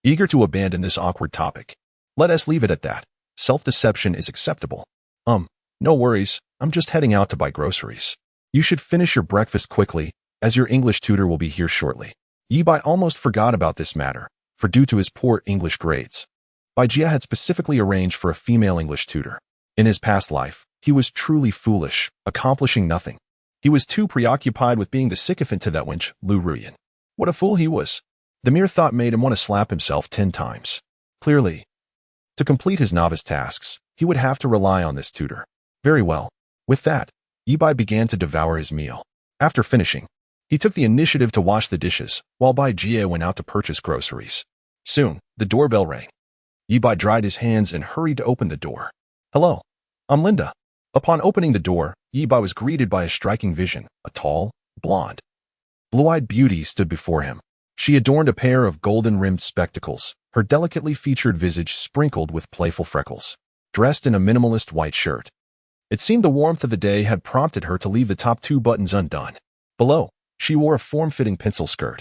eager to abandon this awkward topic. Let us leave it at that. Self-deception is acceptable. No worries, I'm just heading out to buy groceries. You should finish your breakfast quickly, as your English tutor will be here shortly. Yi Bai almost forgot about this matter, for due to his poor English grades, Bai Jie had specifically arranged for a female English tutor. In his past life, he was truly foolish, accomplishing nothing. He was too preoccupied with being the sycophant to that wench, Lu Ruyan. What a fool he was. The mere thought made him want to slap himself 10 times. Clearly, to complete his novice tasks, he would have to rely on this tutor. Very well. With that, Yi Bai began to devour his meal. After finishing, he took the initiative to wash the dishes, while Bai Jie went out to purchase groceries. Soon, the doorbell rang. Yi Bai dried his hands and hurried to open the door. Hello, I'm Linda. Upon opening the door, Yi Bai was greeted by a striking vision. A tall, blonde, blue-eyed beauty stood before him. She adorned a pair of golden-rimmed spectacles, her delicately featured visage sprinkled with playful freckles. Dressed in a minimalist white shirt, it seemed the warmth of the day had prompted her to leave the top 2 buttons undone. Below, she wore a form-fitting pencil skirt,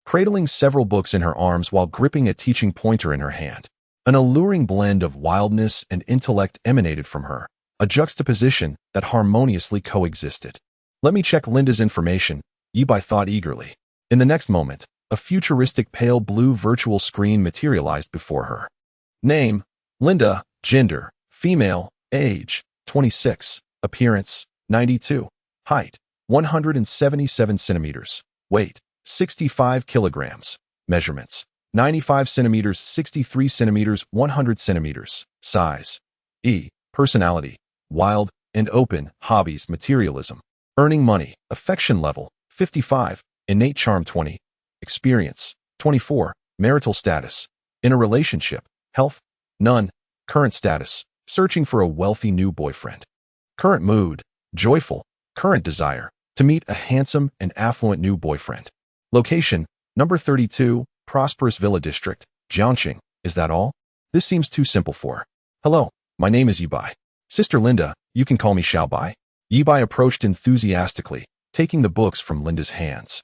cradling several books in her arms while gripping a teaching pointer in her hand. An alluring blend of wildness and intellect emanated from her, a juxtaposition that harmoniously coexisted. Let me check Linda's information, Yibai thought eagerly. In the next moment, a futuristic pale blue virtual screen materialized before her. Name, Linda. Gender, female. Age, 26. Appearance, 92. Height, 177 centimeters. Weight, 65 kilograms. Measurements, 95 centimeters, 63 centimeters, 100 centimeters. Size. E. Personality, wild and open. Hobbies, materialism. Earning money, affection level, 55. Innate charm, 20. Experience, 24. Marital status, in a relationship. Health, none. Current status, searching for a wealthy new boyfriend. Current mood, joyful. Current desire, to meet a handsome and affluent new boyfriend. Location, number 32, prosperous villa district, Jiangxing. Is that all? This seems too simple for. Hello, my name is Yibai. Sister Linda, you can call me Xiaobai. Yibai approached enthusiastically, taking the books from Linda's hands.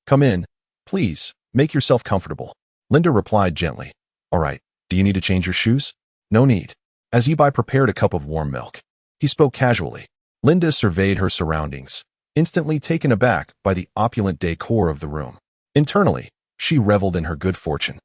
Come in, please, make yourself comfortable. Linda replied gently. All right, do you need to change your shoes? No need. As Yibai prepared a cup of warm milk, he spoke casually. Linda surveyed her surroundings, instantly taken aback by the opulent decor of the room. Internally, she reveled in her good fortune,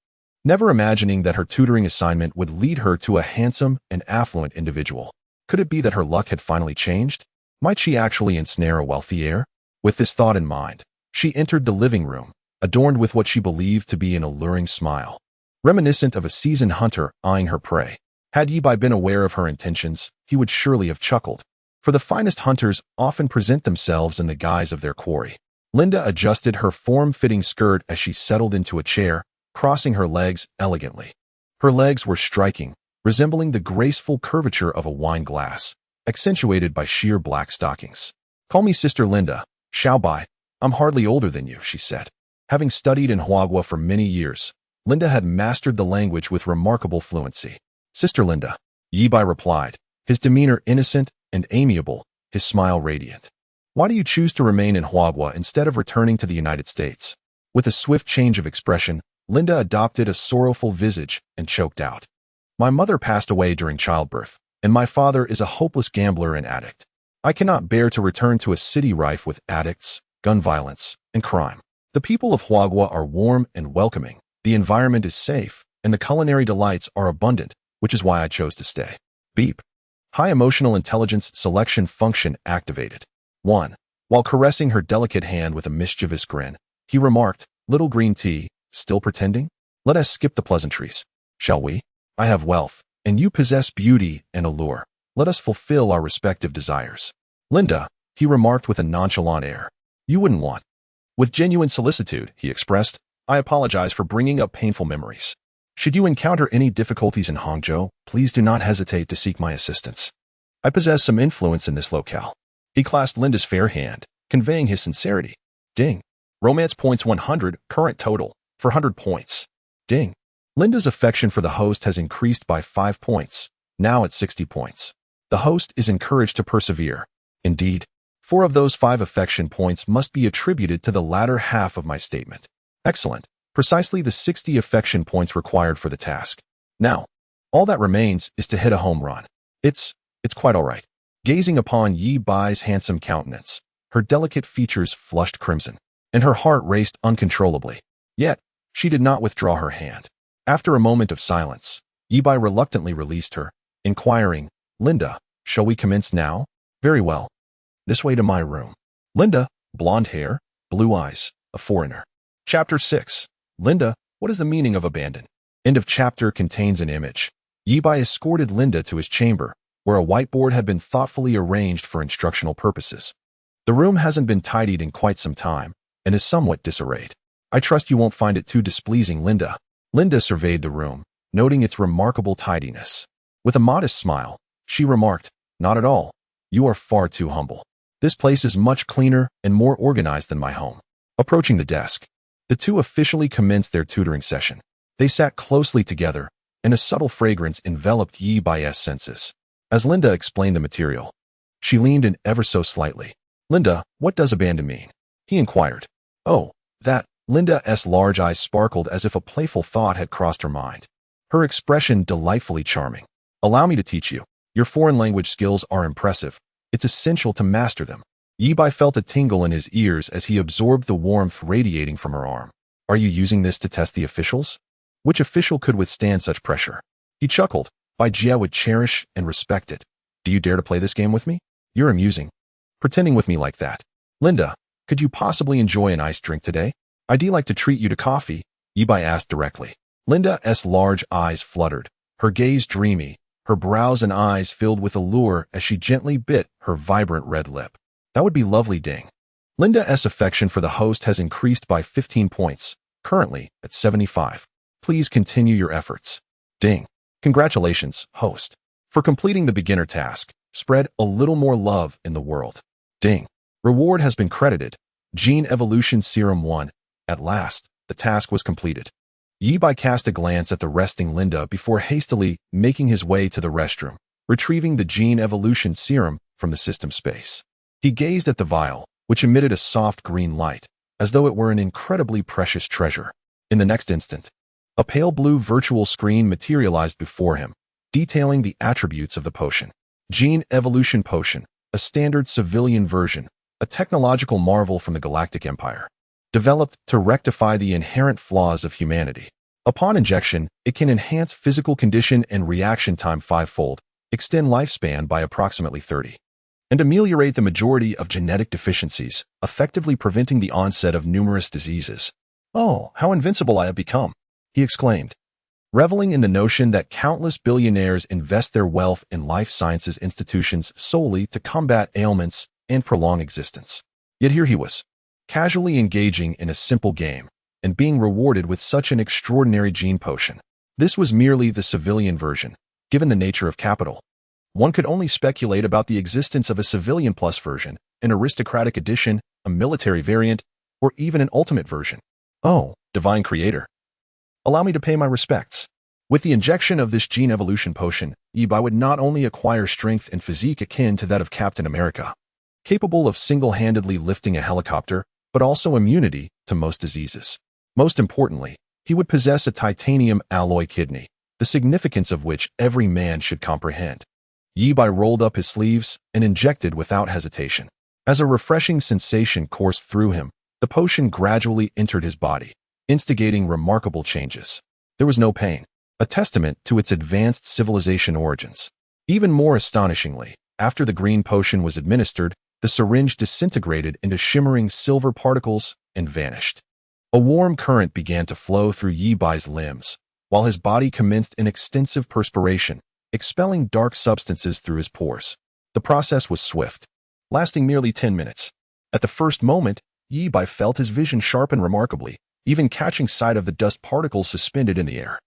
never imagining that her tutoring assignment would lead her to a handsome and affluent individual. Could it be that her luck had finally changed? Might she actually ensnare a wealthy heir? With this thought in mind, she entered the living room, adorned with what she believed to be an alluring smile, reminiscent of a seasoned hunter eyeing her prey. Had Yibai been aware of her intentions, he would surely have chuckled, for the finest hunters often present themselves in the guise of their quarry. Linda adjusted her form-fitting skirt as she settled into a chair, crossing her legs elegantly. Her legs were striking, resembling the graceful curvature of a wine glass, accentuated by sheer black stockings. Call me Sister Linda, Xiaobai. I'm hardly older than you, she said. Having studied in Huagua for many years, Linda had mastered the language with remarkable fluency. Sister Linda, Yibai replied, his demeanor innocent and amiable, his smile radiant. Why do you choose to remain in Huagua instead of returning to the United States? With a swift change of expression, Linda adopted a sorrowful visage and choked out. My mother passed away during childbirth, and my father is a hopeless gambler and addict. I cannot bear to return to a city rife with addicts, gun violence, and crime. The people of Huagua are warm and welcoming, the environment is safe, and the culinary delights are abundant, which is why I chose to stay. Beep. High emotional intelligence selection function activated. 1. While caressing her delicate hand with a mischievous grin, he remarked, Little green tea, still pretending? Let us skip the pleasantries, shall we? I have wealth, and you possess beauty and allure. Let us fulfill our respective desires. Linda, he remarked with a nonchalant air. You wouldn't want. With genuine solicitude, he expressed, I apologize for bringing up painful memories. Should you encounter any difficulties in Hangzhou, please do not hesitate to seek my assistance. I possess some influence in this locale. He clasped Linda's fair hand, conveying his sincerity. Ding. Romance points 100, current total, 400 points. Ding. Linda's affection for the host has increased by 5 points, now at 60 points. The host is encouraged to persevere. Indeed, 4 of those 5 affection points must be attributed to the latter half of my statement. Excellent. Precisely the 60 affection points required for the task. Now, all that remains is to hit a home run. It's quite all right. Gazing upon Yibai's handsome countenance, her delicate features flushed crimson, and her heart raced uncontrollably. Yet, she did not withdraw her hand. After a moment of silence, Yibai reluctantly released her, inquiring, Linda, shall we commence now? Very well. This way to my room. Linda, blonde hair, blue eyes, a foreigner. Chapter 6. Linda, what is the meaning of abandon? End of chapter contains an image. Yibai escorted Linda to his chamber, where a whiteboard had been thoughtfully arranged for instructional purposes. The room hasn't been tidied in quite some time, and is somewhat disarrayed. I trust you won't find it too displeasing, Linda. Linda surveyed the room, noting its remarkable tidiness. With a modest smile, she remarked, Not at all. You are far too humble. This place is much cleaner and more organized than my home. Approaching the desk, The two officially commenced their tutoring session. They sat closely together, and a subtle fragrance enveloped Yi Bai's senses. As Linda explained the material, she leaned in ever so slightly. "Linda, what does abandon mean?" he inquired. "Oh, that." Linda's large eyes sparkled as if a playful thought had crossed her mind. Her expression delightfully charming. "Allow me to teach you. Your foreign language skills are impressive. It's essential to master them." Yi Bai felt a tingle in his ears as he absorbed the warmth radiating from her arm. "Are you using this to test the officials? Which official could withstand such pressure?" He chuckled. "Bai Jia would cherish and respect it. Do you dare to play this game with me? You're amusing. Pretending with me like that. Linda, could you possibly enjoy an iced drink today? I'd like to treat you to coffee," Yi Bai asked directly. Linda's large eyes fluttered, her gaze dreamy, her brows and eyes filled with allure as she gently bit her vibrant red lip. "That would be lovely, Ding." Linda's affection for the host has increased by 15 points, currently at 75. "Please continue your efforts." Ding. "Congratulations, host, for completing the beginner task. Spread a little more love in the world." Ding. "Reward has been credited. Gene Evolution Serum 1. At last, the task was completed." Yi Bai cast a glance at the resting Linda before hastily making his way to the restroom, retrieving the Gene Evolution Serum from the system space. He gazed at the vial, which emitted a soft green light, as though it were an incredibly precious treasure. In the next instant, a pale blue virtual screen materialized before him, detailing the attributes of the potion. Gene Evolution Potion, a standard civilian version, a technological marvel from the Galactic Empire. Developed to rectify the inherent flaws of humanity. Upon injection, it can enhance physical condition and reaction time fivefold, extend lifespan by approximately 30, and ameliorate the majority of genetic deficiencies, effectively preventing the onset of numerous diseases. "Oh, how invincible I have become," he exclaimed, reveling in the notion that countless billionaires invest their wealth in life sciences institutions solely to combat ailments and prolong existence. Yet here he was, casually engaging in a simple game, and being rewarded with such an extraordinary gene potion. This was merely the civilian version, given the nature of capital. One could only speculate about the existence of a civilian plus version, an aristocratic edition, a military variant, or even an ultimate version. "Oh, divine creator. Allow me to pay my respects." With the injection of this gene evolution potion, Yi Bai would not only acquire strength and physique akin to that of Captain America, capable of single-handedly lifting a helicopter, but also immunity to most diseases. Most importantly, he would possess a titanium alloy kidney, the significance of which every man should comprehend. Yi Bai rolled up his sleeves and injected without hesitation. As a refreshing sensation coursed through him, the potion gradually entered his body, instigating remarkable changes. There was no pain, a testament to its advanced civilization origins. Even more astonishingly, after the green potion was administered, the syringe disintegrated into shimmering silver particles and vanished. A warm current began to flow through Yi Bai's limbs, while his body commenced an extensive perspiration, expelling dark substances through his pores. The process was swift, lasting merely 10 minutes. At the first moment, Yi Bai felt his vision sharpen remarkably, even catching sight of the dust particles suspended in the air.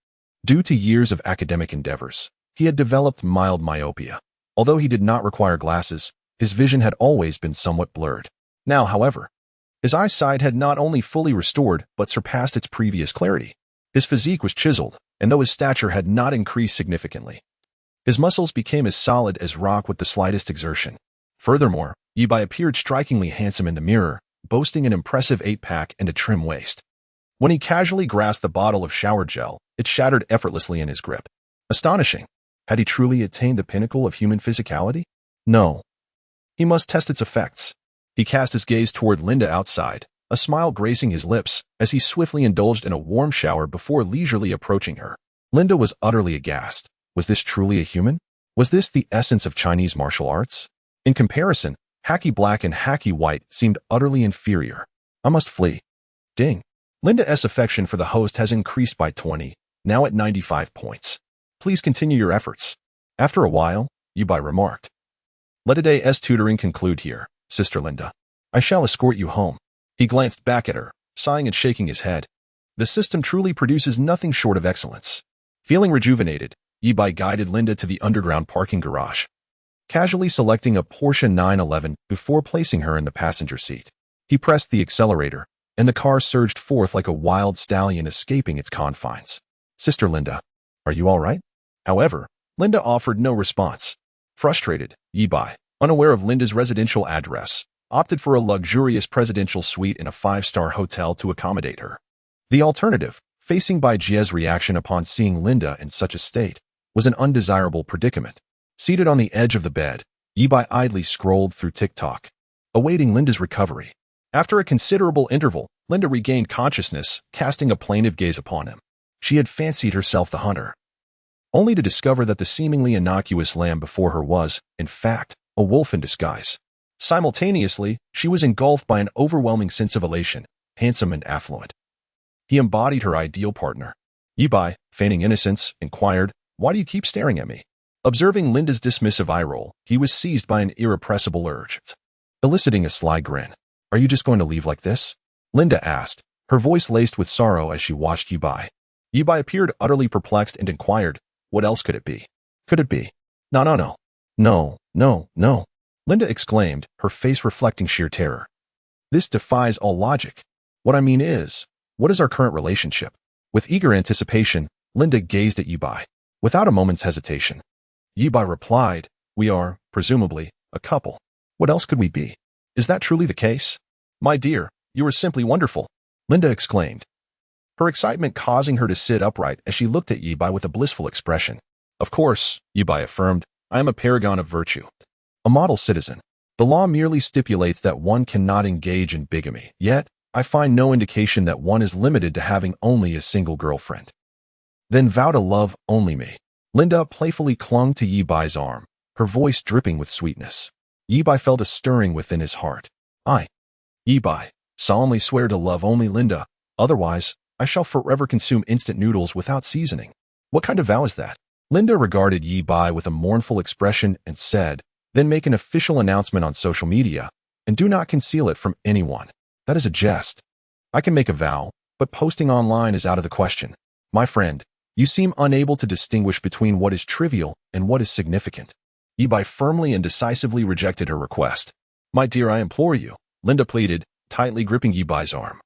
Due to years of academic endeavors, he had developed mild myopia. Although he did not require glasses, his vision had always been somewhat blurred. Now, however, his eyesight had not only fully restored, but surpassed its previous clarity. His physique was chiseled, and though his stature had not increased significantly, his muscles became as solid as rock with the slightest exertion. Furthermore, Yi Bai appeared strikingly handsome in the mirror, boasting an impressive 8-pack and a trim waist. When he casually grasped the bottle of shower gel, it shattered effortlessly in his grip. Astonishing. Had he truly attained the pinnacle of human physicality? No. He must test its effects. He cast his gaze toward Linda outside, a smile gracing his lips as he swiftly indulged in a warm shower before leisurely approaching her. Linda was utterly aghast. Was this truly a human? Was this the essence of Chinese martial arts? In comparison, Hacky Black and Hacky White seemed utterly inferior. I must flee. Ding. Linda's affection for the host has increased by 20, now at 95 points. Please continue your efforts. After a while, Yi Bai remarked. Let today's tutoring conclude here, Sister Linda. I shall escort you home. He glanced back at her, sighing and shaking his head. The system truly produces nothing short of excellence. Feeling rejuvenated, Yi Bai guided Linda to the underground parking garage, casually selecting a Porsche 911 before placing her in the passenger seat. He pressed the accelerator, and the car surged forth like a wild stallion escaping its confines. "Sister Linda, are you all right?" However, Linda offered no response. Frustrated, Yi-bai, unaware of Linda's residential address, opted for a luxurious presidential suite in a five-star hotel to accommodate her. The alternative, facing Bai Jie's reaction upon seeing Linda in such a state, was an undesirable predicament. Seated on the edge of the bed, Yi-bai idly scrolled through TikTok, awaiting Linda's recovery. After a considerable interval, Linda regained consciousness, casting a plaintive gaze upon him. She had fancied herself the hunter, only to discover that the seemingly innocuous lamb before her was, in fact, a wolf in disguise. Simultaneously, she was engulfed by an overwhelming sense of elation, handsome and affluent. He embodied her ideal partner. Yi-bai, feigning innocence, inquired, "Why do you keep staring at me?" Observing Linda's dismissive eye roll, he was seized by an irrepressible urge, eliciting a sly grin. "Are you just going to leave like this?" Linda asked, her voice laced with sorrow as she watched Yi-bai. Yi-bai appeared utterly perplexed and inquired, "What else could it be? Could it be?" No. Linda exclaimed, her face reflecting sheer terror. "This defies all logic. What I mean is, what is our current relationship?" With eager anticipation, Linda gazed at Yi-bai. Without a moment's hesitation, Yi-bai replied, "We are, presumably, a couple. What else could we be? Is that truly the case?" "My dear, you are simply wonderful," Linda exclaimed, her excitement causing her to sit upright as she looked at Yi-bai with a blissful expression. "Of course," Yi-bai affirmed, "I am a paragon of virtue. A model citizen. The law merely stipulates that one cannot engage in bigamy, yet I find no indication that one is limited to having only a single girlfriend." "Then vow to love only me." Linda playfully clung to Yi-bai's arm, her voice dripping with sweetness. Yi-bai felt a stirring within his heart. Yi-bai, solemnly swear to love only Linda, otherwise I shall forever consume instant noodles without seasoning." "What kind of vow is that?" Linda regarded Yi-bai with a mournful expression and said, "Then make an official announcement on social media, and do not conceal it from anyone. That is a jest. I can make a vow, but posting online is out of the question. My friend, you seem unable to distinguish between what is trivial and what is significant." Yi-bai firmly and decisively rejected her request. "My dear, I implore you," Linda pleaded, tightly gripping Yi-bai's arm.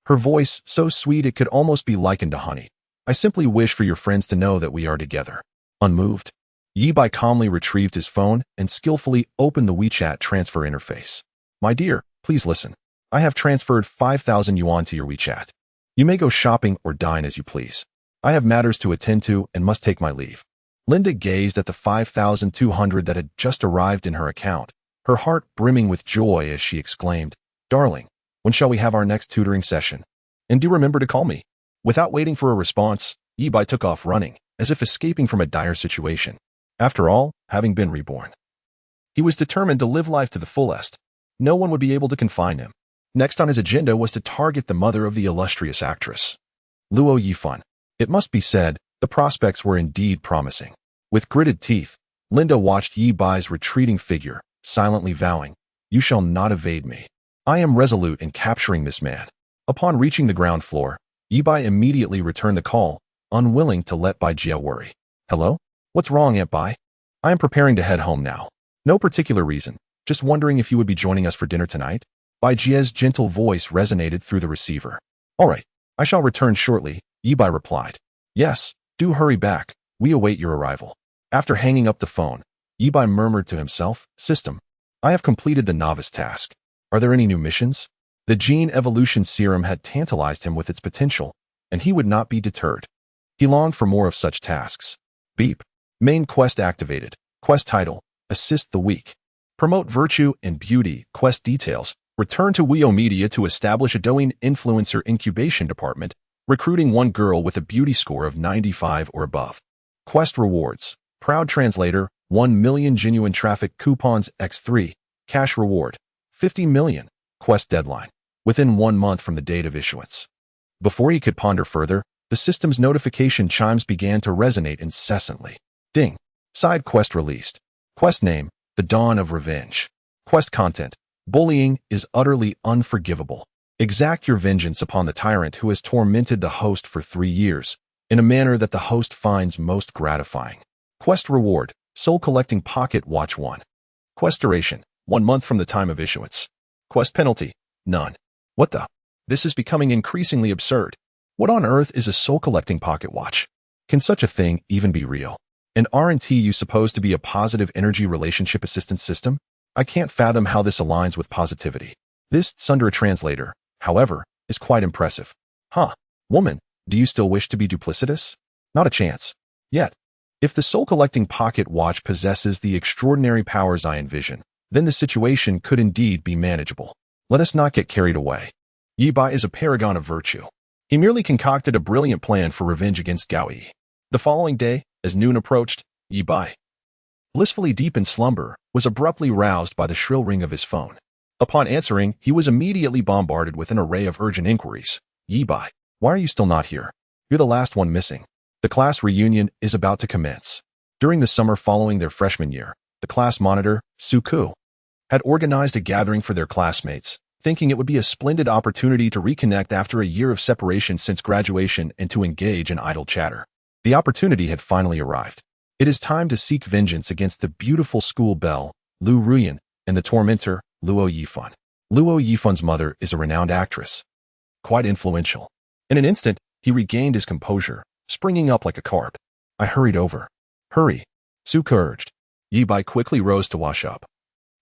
Her voice, so sweet it could almost be likened to honey. "I simply wish for your friends to know that we are together." Unmoved, Yi-bai calmly retrieved his phone and skillfully opened the WeChat transfer interface. "My dear, please listen. I have transferred 5,000 yuan to your WeChat. You may go shopping or dine as you please. I have matters to attend to and must take my leave." Linda gazed at the 5,200 that had just arrived in her account, her heart brimming with joy as she exclaimed, "Darling, when shall we have our next tutoring session? And do remember to call me." Without waiting for a response, Yi-bai took off running, as if escaping from a dire situation. After all, having been reborn, he was determined to live life to the fullest. No one would be able to confine him. Next on his agenda was to target the mother of the illustrious actress, Luo Yifan. It must be said, the prospects were indeed promising. With gritted teeth, Linda watched Yi-bai's retreating figure, silently vowing, "You shall not evade me. I am resolute in capturing this man." Upon reaching the ground floor, Yi-bai immediately returned the call, unwilling to let Bai Jie worry. "Hello? What's wrong, Aunt Bai? I am preparing to head home now. No particular reason, just wondering if you would be joining us for dinner tonight." Bai Jie's gentle voice resonated through the receiver. "All right, I shall return shortly," Yi-bai replied. "Yes, do hurry back. We await your arrival." After hanging up the phone, Yi-bai murmured to himself, "System, I have completed the novice task. Are there any new missions?" The gene evolution serum had tantalized him with its potential, and he would not be deterred. He longed for more of such tasks. Beep. Main quest activated. Quest title, Assist the Weak. Promote Virtue and Beauty. Quest details. Return to Weo Media to establish a Douyin influencer incubation department, recruiting one girl with a beauty score of 95 or above. Quest rewards. Proud translator, 1 million genuine traffic coupons x3. Cash reward, 50 million. Quest deadline, within 1 month from the date of issuance. Before he could ponder further, the system's notification chimes began to resonate incessantly. Ding. Side quest released. Quest name, The Dawn of Revenge. Quest content, bullying is utterly unforgivable. Exact your vengeance upon the tyrant who has tormented the host for 3 years, in a manner that the host finds most gratifying. Quest reward, soul collecting pocket watch 1. Quest duration, 1 month from the time of issuance. Quest penalty, none. What the? This is becoming increasingly absurd. What on earth is a soul-collecting pocket watch? Can such a thing even be real? And aren't you supposed to be a positive energy relationship assistance system? I can't fathom how this aligns with positivity. This, under a translator, however, is quite impressive. Huh. Woman, do you still wish to be duplicitous? Not a chance. Yet. If the soul-collecting pocket watch possesses the extraordinary powers I envision, then the situation could indeed be manageable. Let us not get carried away. Yi Bai is a paragon of virtue. He merely concocted a brilliant plan for revenge against Gao Yi. The following day, as noon approached, Yi Bai, blissfully deep in slumber, was abruptly roused by the shrill ring of his phone. Upon answering, he was immediately bombarded with an array of urgent inquiries. Yi Bai, why are you still not here? You're the last one missing. The class reunion is about to commence. During the summer following their freshman year, the class monitor, Su Ku, had organized a gathering for their classmates, thinking it would be a splendid opportunity to reconnect after a year of separation since graduation and to engage in idle chatter. The opportunity had finally arrived. It is time to seek vengeance against the beautiful school belle, Lu Ruyan, and the tormentor, Luo Yifan. Luo Yifan's mother is a renowned actress, quite influential. In an instant, he regained his composure, springing up like a carp. I hurried over. Hurry, Su Ke urged. Yi Bai quickly rose to wash up.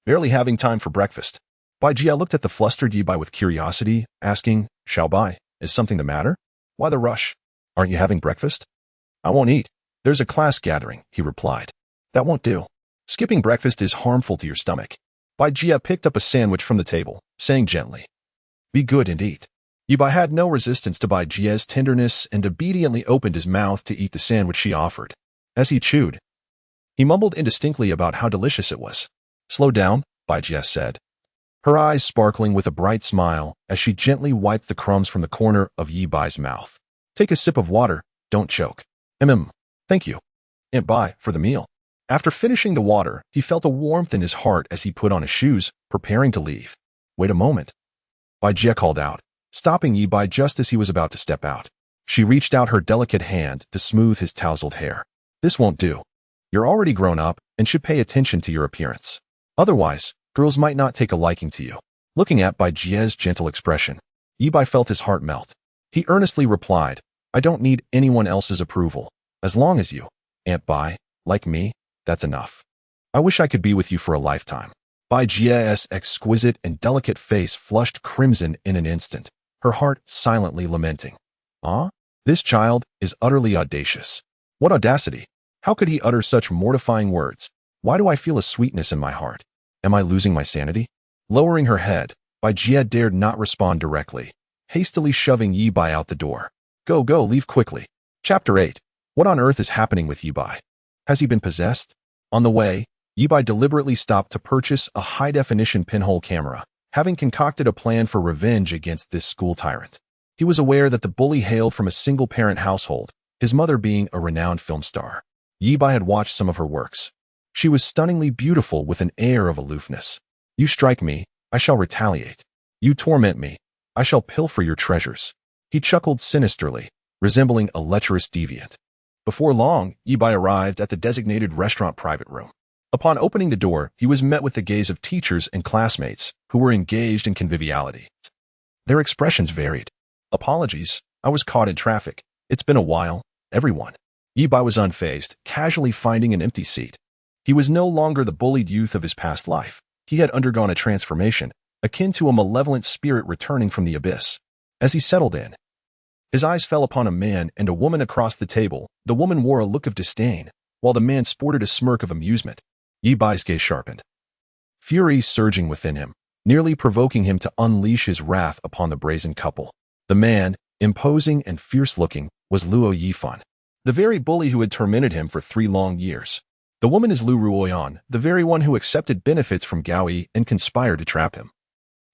Barely having time for breakfast. Bai Jia looked at the flustered Yi Bai with curiosity, asking, Xiao Bai, is something the matter? Why the rush? Aren't you having breakfast? I won't eat. There's a class gathering, he replied. That won't do. Skipping breakfast is harmful to your stomach. Bai Jia picked up a sandwich from the table, saying gently, Be good and eat. Yi Bai had no resistance to Bai Jia's tenderness and obediently opened his mouth to eat the sandwich she offered. As he chewed, he mumbled indistinctly about how delicious it was. Slow down, Bai Jia said, her eyes sparkling with a bright smile as she gently wiped the crumbs from the corner of Yi Bai's mouth. Take a sip of water, don't choke. Thank you. Aunt Bai, for the meal. After finishing the water, he felt a warmth in his heart as he put on his shoes, preparing to leave. Wait a moment. Bai Jia called out, stopping Yi Bai just as he was about to step out. She reached out her delicate hand to smooth his tousled hair. This won't do. You're already grown up and should pay attention to your appearance. Otherwise, girls might not take a liking to you. Looking at Bai Jia's gentle expression, Yi Bai felt his heart melt. He earnestly replied, I don't need anyone else's approval. As long as you, Aunt Bai, like me, that's enough. I wish I could be with you for a lifetime. Bai Jia's exquisite and delicate face flushed crimson in an instant, her heart silently lamenting. Ah? This child is utterly audacious. What audacity! How could he utter such mortifying words? Why do I feel a sweetness in my heart? Am I losing my sanity? Lowering her head, Bai Jia dared not respond directly, hastily shoving Yi Bai out the door. Go, leave quickly. Chapter 8. What on earth is happening with Yi Bai? Has he been possessed? On the way, Yi Bai deliberately stopped to purchase a high-definition pinhole camera, having concocted a plan for revenge against this school tyrant. He was aware that the bully hailed from a single-parent household, his mother being a renowned film star. Yi Bai had watched some of her works. She was stunningly beautiful with an air of aloofness. You strike me, I shall retaliate. You torment me, I shall pilfer your treasures. He chuckled sinisterly, resembling a lecherous deviant. Before long, Yi Bai arrived at the designated restaurant private room. Upon opening the door, he was met with the gaze of teachers and classmates who were engaged in conviviality. Their expressions varied. Apologies, I was caught in traffic. It's been a while, everyone. Yi Bai was unfazed, casually finding an empty seat. He was no longer the bullied youth of his past life. He had undergone a transformation, akin to a malevolent spirit returning from the abyss. As he settled in, his eyes fell upon a man and a woman across the table. The woman wore a look of disdain, while the man sported a smirk of amusement. Yi Bai's gaze sharpened, fury surging within him, nearly provoking him to unleash his wrath upon the brazen couple. The man, imposing and fierce-looking, was Luo Yifan, the very bully who had tormented him for 3 long years. The woman is Lu Ruoyan, the very one who accepted benefits from Gao Yi and conspired to trap him,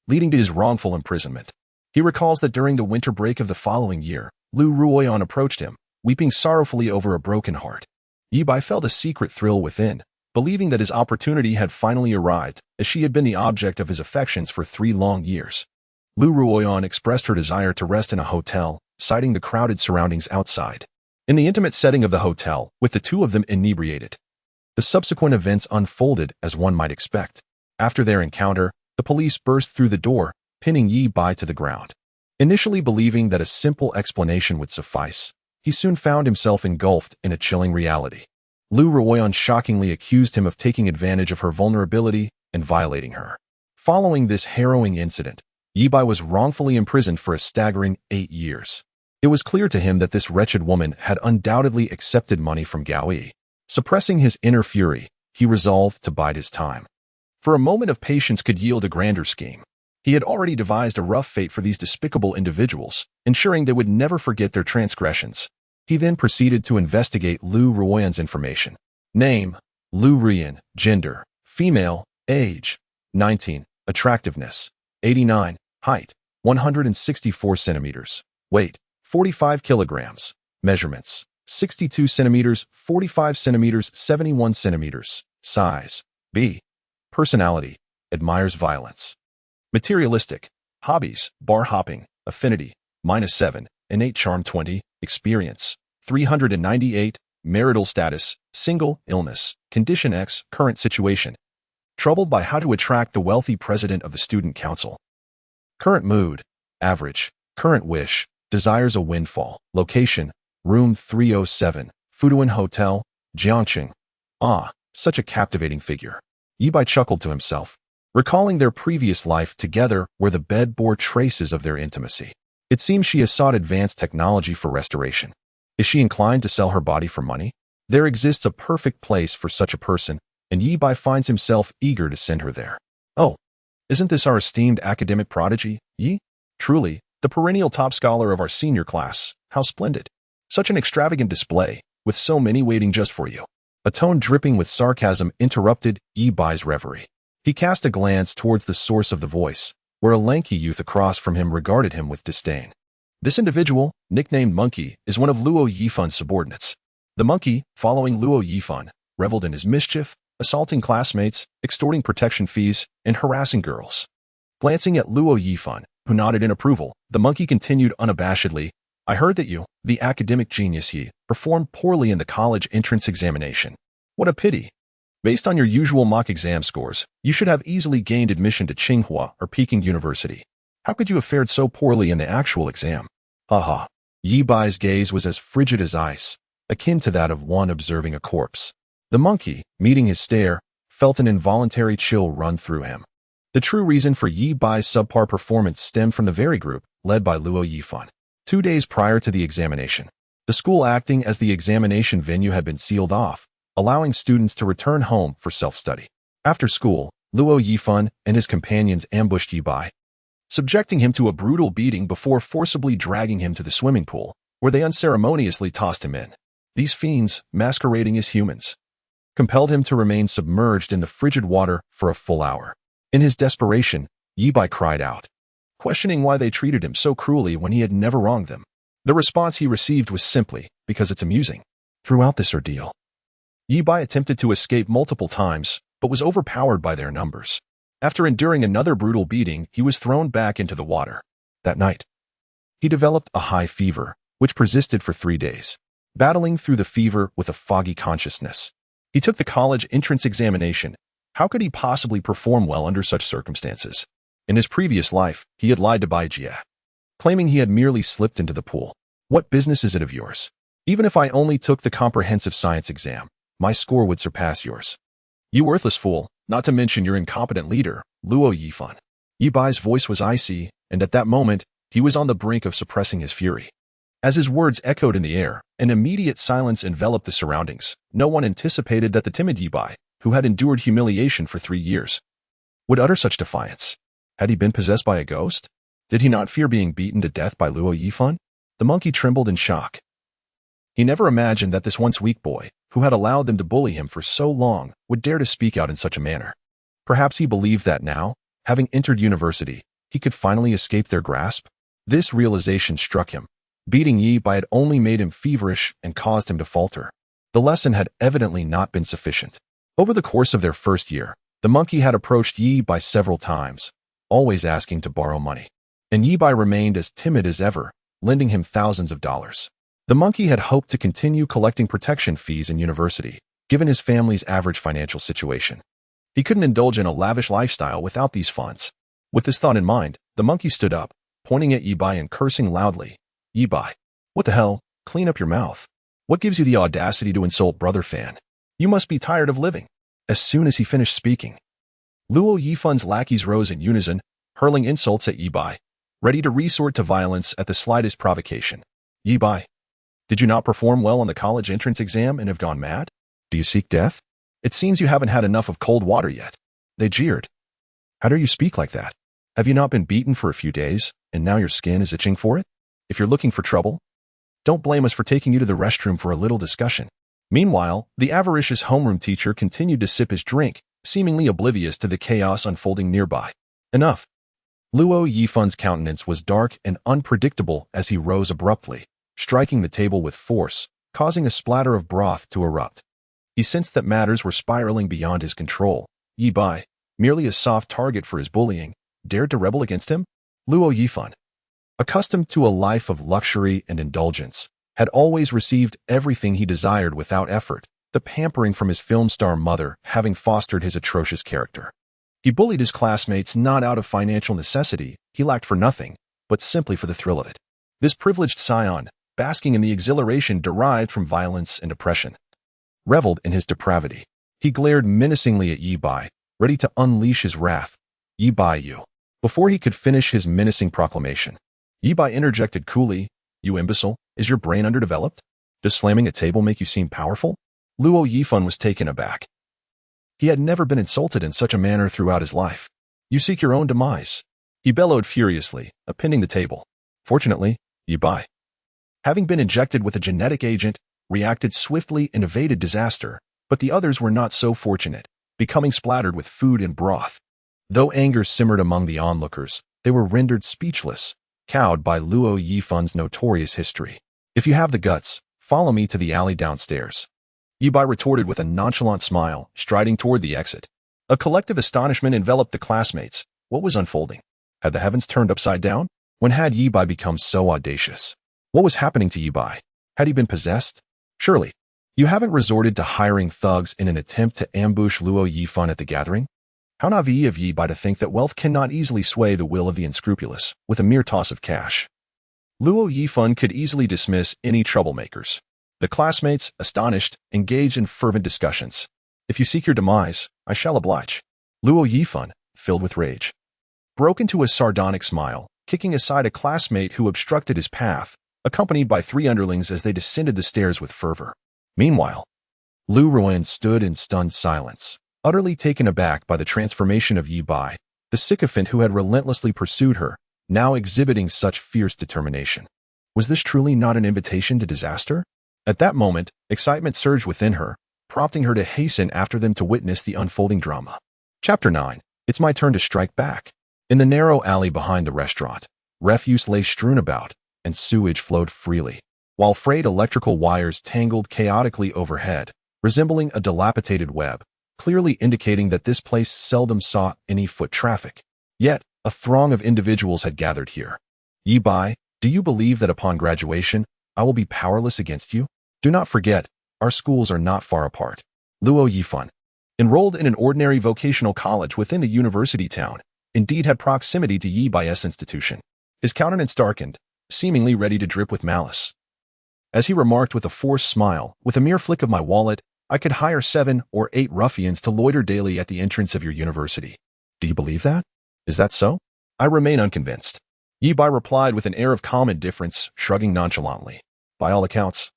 leading to his wrongful imprisonment. He recalls that during the winter break of the following year, Lu Ruoyan approached him, weeping sorrowfully over a broken heart. Yi Bai felt a secret thrill within, believing that his opportunity had finally arrived, as she had been the object of his affections for 3 long years. Lu Ruoyan expressed her desire to rest in a hotel, citing the crowded surroundings outside. In the intimate setting of the hotel, with the two of them inebriated, the subsequent events unfolded as one might expect. After their encounter, the police burst through the door, pinning Yi Bai to the ground. Initially believing that a simple explanation would suffice, he soon found himself engulfed in a chilling reality. Lu Ruoyan shockingly accused him of taking advantage of her vulnerability and violating her. Following this harrowing incident, Yibai was wrongfully imprisoned for a staggering 8 years. It was clear to him that this wretched woman had undoubtedly accepted money from Gao Yi. Suppressing his inner fury, he resolved to bide his time. For a moment of patience could yield a grander scheme. He had already devised a rough fate for these despicable individuals, ensuring they would never forget their transgressions. He then proceeded to investigate Lu Ruoyan's information. Name: Lu Ruoyan. Gender: female. Age: 19. Attractiveness: 89. Height: 164 centimeters. Weight: 45 kilograms. Measurements: 62 centimeters, 45 centimeters, 71 centimeters. Size: B. Personality: admires violence. Materialistic: hobbies, bar hopping. Affinity: -7. Innate charm 20. Experience: 398. Marital status: single. Illness: condition X. Current situation: troubled by how to attract the wealthy president of the student council. Current mood: average. Current wish: desires a windfall. Location: room 307, Fuduan Hotel, Jiangqing. Ah, such a captivating figure. Yibai chuckled to himself, recalling their previous life together where the bed bore traces of their intimacy. It seems she has sought advanced technology for restoration. Is she inclined to sell her body for money? There exists a perfect place for such a person, and Yibai finds himself eager to send her there. Oh, isn't this our esteemed academic prodigy, Yi? Truly, the perennial top scholar of our senior class. How splendid. Such an extravagant display, with so many waiting just for you. A tone dripping with sarcasm interrupted Yibai's reverie. He cast a glance towards the source of the voice, where a lanky youth across from him regarded him with disdain. This individual, nicknamed Monkey, is one of Luo Yifan's subordinates. The monkey, following Luo Yifan, reveled in his mischief, assaulting classmates, extorting protection fees, and harassing girls. Glancing at Luo Yifan, who nodded in approval, the monkey continued unabashedly, I heard that you, the academic genius Yi, performed poorly in the college entrance examination. What a pity. Based on your usual mock exam scores, you should have easily gained admission to Tsinghua or Peking University. How could you have fared so poorly in the actual exam? Haha. Yibai's gaze was as frigid as ice, akin to that of one observing a corpse. The monkey, meeting his stare, felt an involuntary chill run through him. The true reason for Yibai's subpar performance stemmed from the very group, led by Luo Yifan. 2 days prior to the examination, the school acting as the examination venue had been sealed off, allowing students to return home for self-study. After school, Luo Yifan and his companions ambushed Yibai, subjecting him to a brutal beating before forcibly dragging him to the swimming pool, where they unceremoniously tossed him in. These fiends, masquerading as humans, compelled him to remain submerged in the frigid water for a full hour. In his desperation, Yibai cried out, questioning why they treated him so cruelly when he had never wronged them. The response he received was simply, because it's amusing. Throughout this ordeal, Yibai attempted to escape multiple times, but was overpowered by their numbers. After enduring another brutal beating, he was thrown back into the water. That night, he developed a high fever, which persisted for 3 days. Battling through the fever with a foggy consciousness, he took the college entrance examination. How could he possibly perform well under such circumstances? In his previous life, he had lied to Bai Jie, claiming he had merely slipped into the pool. What business is it of yours? Even if I only took the comprehensive science exam, my score would surpass yours. You worthless fool, not to mention your incompetent leader, Luo Yifan. Yibai's voice was icy, and at that moment, he was on the brink of suppressing his fury. As his words echoed in the air, an immediate silence enveloped the surroundings. No one anticipated that the timid Yibai, who had endured humiliation for 3 years, would utter such defiance. Had he been possessed by a ghost? Did he not fear being beaten to death by Luo Yifan? The monkey trembled in shock. He never imagined that this once weak boy, who had allowed them to bully him for so long, would dare to speak out in such a manner. Perhaps he believed that now, having entered university, he could finally escape their grasp. This realization struck him. Beating Yibai had only made him feverish and caused him to falter. The lesson had evidently not been sufficient. Over the course of their first year, the monkey had approached Yibai several times, always asking to borrow money. And Yibai remained as timid as ever, lending him thousands of dollars. The monkey had hoped to continue collecting protection fees in university, given his family's average financial situation. He couldn't indulge in a lavish lifestyle without these funds. With this thought in mind, the monkey stood up, pointing at Yi Bai and cursing loudly. Yi Bai, what the hell? Clean up your mouth. What gives you the audacity to insult Brother Fan? You must be tired of living. As soon as he finished speaking, Luo Yifun's lackeys rose in unison, hurling insults at Yi Bai, ready to resort to violence at the slightest provocation. Yi Bai, did you not perform well on the college entrance exam and have gone mad? Do you seek death? It seems you haven't had enough of cold water yet. They jeered. How dare you speak like that? Have you not been beaten for a few days, and now your skin is itching for it? If you're looking for trouble, don't blame us for taking you to the restroom for a little discussion. Meanwhile, the avaricious homeroom teacher continued to sip his drink, seemingly oblivious to the chaos unfolding nearby. Enough. Luo Yifun's countenance was dark and unpredictable as he rose abruptly, striking the table with force, causing a splatter of broth to erupt. He sensed that matters were spiraling beyond his control. Yi Bai, merely a soft target for his bullying, dared to rebel against him? Luo Yifun, accustomed to a life of luxury and indulgence, had always received everything he desired without effort, the pampering from his film star mother having fostered his atrocious character. He bullied his classmates not out of financial necessity, he lacked for nothing, but simply for the thrill of it. This privileged scion, basking in the exhilaration derived from violence and oppression, reveled in his depravity. He glared menacingly at Yi Bai, ready to unleash his wrath. Yi Bai, you. Before he could finish his menacing proclamation, Yi Bai interjected coolly, You imbecile, is your brain underdeveloped? Does slamming a table make you seem powerful? Luo Yifun was taken aback. He had never been insulted in such a manner throughout his life. You seek your own demise. He bellowed furiously, appending the table. Fortunately, Yi Bai, having been injected with a genetic agent, reacted swiftly and evaded disaster, but the others were not so fortunate, becoming splattered with food and broth. Though anger simmered among the onlookers, they were rendered speechless, cowed by Luo Yifun's notorious history. If you have the guts, follow me to the alley downstairs. Yi Bai retorted with a nonchalant smile, striding toward the exit. A collective astonishment enveloped the classmates. What was unfolding? Had the heavens turned upside down? When had Yi Bai become so audacious? What was happening to Yi Bai? Had he been possessed? Surely, you haven't resorted to hiring thugs in an attempt to ambush Luo Yifun at the gathering? How naive of Yi Bai to think that wealth cannot easily sway the will of the unscrupulous with a mere toss of cash. Luo Yifun could easily dismiss any troublemakers. The classmates, astonished, engaged in fervent discussions. If you seek your demise, I shall oblige. Luo Yifun, filled with rage, broke into a sardonic smile, kicking aside a classmate who obstructed his path, accompanied by 3 underlings as they descended the stairs with fervor. Meanwhile, Lu Ruan stood in stunned silence, utterly taken aback by the transformation of Yi Bai, the sycophant who had relentlessly pursued her, now exhibiting such fierce determination. Was this truly not an invitation to disaster? At that moment, excitement surged within her, prompting her to hasten after them to witness the unfolding drama. Chapter 9. It's my turn to strike back. In the narrow alley behind the restaurant, refuse lay strewn about, and sewage flowed freely, while frayed electrical wires tangled chaotically overhead, resembling a dilapidated web, clearly indicating that this place seldom saw any foot traffic. Yet, a throng of individuals had gathered here. Yi Bai, do you believe that upon graduation, I will be powerless against you? Do not forget, our schools are not far apart. Luo Yifun, enrolled in an ordinary vocational college within the university town, indeed had proximity to Yi Bai's institution. His countenance darkened, seemingly ready to drip with malice, as he remarked with a forced smile, with a mere flick of my wallet, I could hire 7 or 8 ruffians to loiter daily at the entrance of your university. Do you believe that? Is that so? I remain unconvinced. Yi Bai replied with an air of calm indifference, shrugging nonchalantly. By all accounts,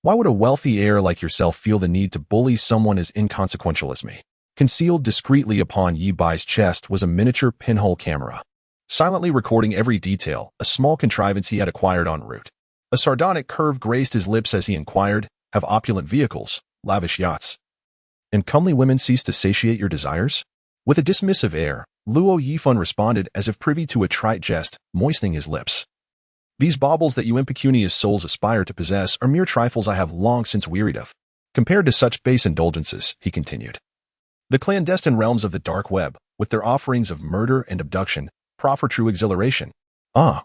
why would a wealthy heir like yourself feel the need to bully someone as inconsequential as me? Concealed discreetly upon Yi Bai's chest was a miniature pinhole camera, silently recording every detail, a small contrivance he had acquired en route. A sardonic curve graced his lips as he inquired, have opulent vehicles, lavish yachts, and comely women cease to satiate your desires? With a dismissive air, Luo Yifun responded as if privy to a trite jest, moistening his lips. These baubles that you impecunious souls aspire to possess are mere trifles I have long since wearied of. Compared to such base indulgences, he continued, the clandestine realms of the dark web, with their offerings of murder and abduction, proffer true exhilaration. Ah.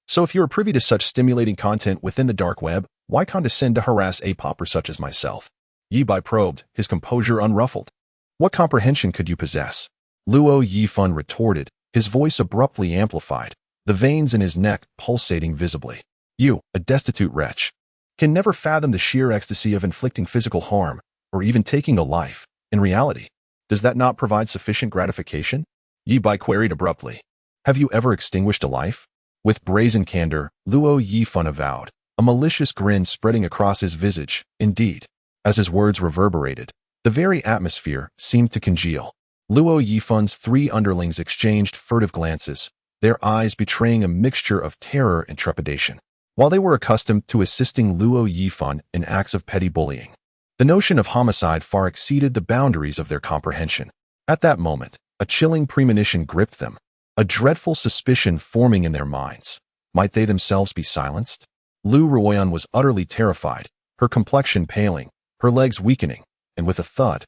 So if you are privy to such stimulating content within the dark web, why condescend to harass a pauper such as myself? Yi Bai probed, his composure unruffled. What comprehension could you possess? Luo Yifun retorted, his voice abruptly amplified. the veins in his neck pulsating visibly. You, a destitute wretch, can never fathom the sheer ecstasy of inflicting physical harm, or even taking a life. In reality, does that not provide sufficient gratification? Yi Bai queried abruptly. Have you ever extinguished a life? With brazen candor, Luo Yifan avowed, a malicious grin spreading across his visage. Indeed, as his words reverberated, the very atmosphere seemed to congeal. Luo Yifan's three underlings exchanged furtive glances, their eyes betraying a mixture of terror and trepidation. While they were accustomed to assisting Luo Yifan in acts of petty bullying, the notion of homicide far exceeded the boundaries of their comprehension. At that moment, a chilling premonition gripped them, a dreadful suspicion forming in their minds. Might they themselves be silenced? Lu Ruoyan was utterly terrified, her complexion paling, her legs weakening, and with a thud,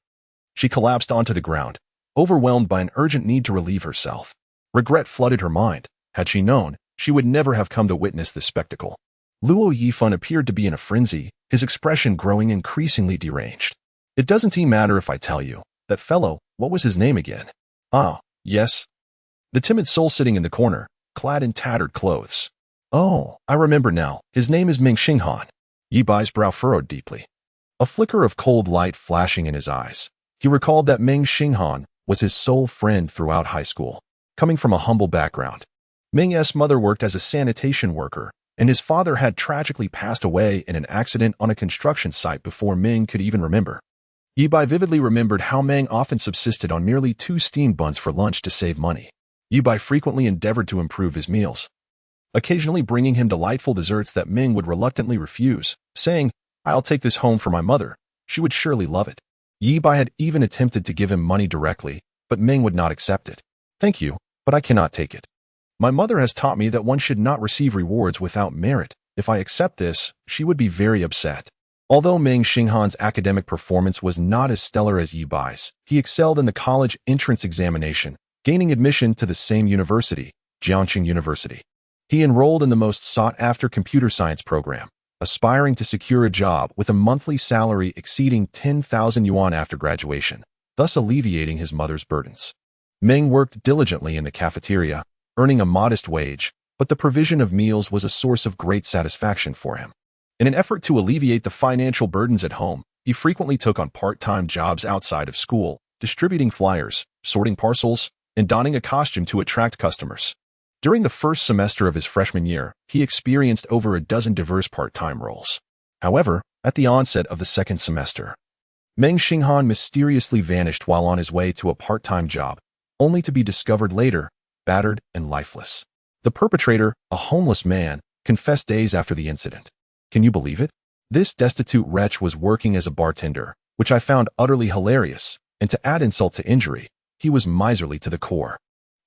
she collapsed onto the ground, overwhelmed by an urgent need to relieve herself. Regret flooded her mind. Had she known, she would never have come to witness this spectacle. Luo Yifan appeared to be in a frenzy, his expression growing increasingly deranged. It doesn't even matter if I tell you. That fellow, what was his name again? Ah, yes. The timid soul sitting in the corner, clad in tattered clothes. Oh, I remember now. His name is Ming Xinghan. Yi Bai's brow furrowed deeply, a flicker of cold light flashing in his eyes. He recalled that Ming Xinghan was his sole friend throughout high school. Coming from a humble background, Ming's mother worked as a sanitation worker, and his father had tragically passed away in an accident on a construction site before Ming could even remember. Yi Bai vividly remembered how Ming often subsisted on merely 2 steamed buns for lunch to save money. Yi Bai frequently endeavored to improve his meals, occasionally bringing him delightful desserts that Ming would reluctantly refuse, saying, "I'll take this home for my mother. She would surely love it." Yi Bai had even attempted to give him money directly, but Ming would not accept it. "Thank you, but I cannot take it. My mother has taught me that one should not receive rewards without merit. If I accept this, she would be very upset." Although Ming Xinghan's academic performance was not as stellar as Yi Bai's, he excelled in the college entrance examination, gaining admission to the same university, Jiangqing University. He enrolled in the most sought-after computer science program, aspiring to secure a job with a monthly salary exceeding 10,000 yuan after graduation, thus alleviating his mother's burdens. Ming worked diligently in the cafeteria, earning a modest wage, but the provision of meals was a source of great satisfaction for him. In an effort to alleviate the financial burdens at home, he frequently took on part-time jobs outside of school, distributing flyers, sorting parcels, and donning a costume to attract customers. During the first semester of his freshman year, he experienced over a dozen diverse part-time roles. However, at the onset of the second semester, Meng Xinghan mysteriously vanished while on his way to a part-time job, only to be discovered later, battered and lifeless. The perpetrator, a homeless man, confessed days after the incident. Can you believe it? This destitute wretch was working as a bartender, which I found utterly hilarious, and to add insult to injury, he was miserly to the core.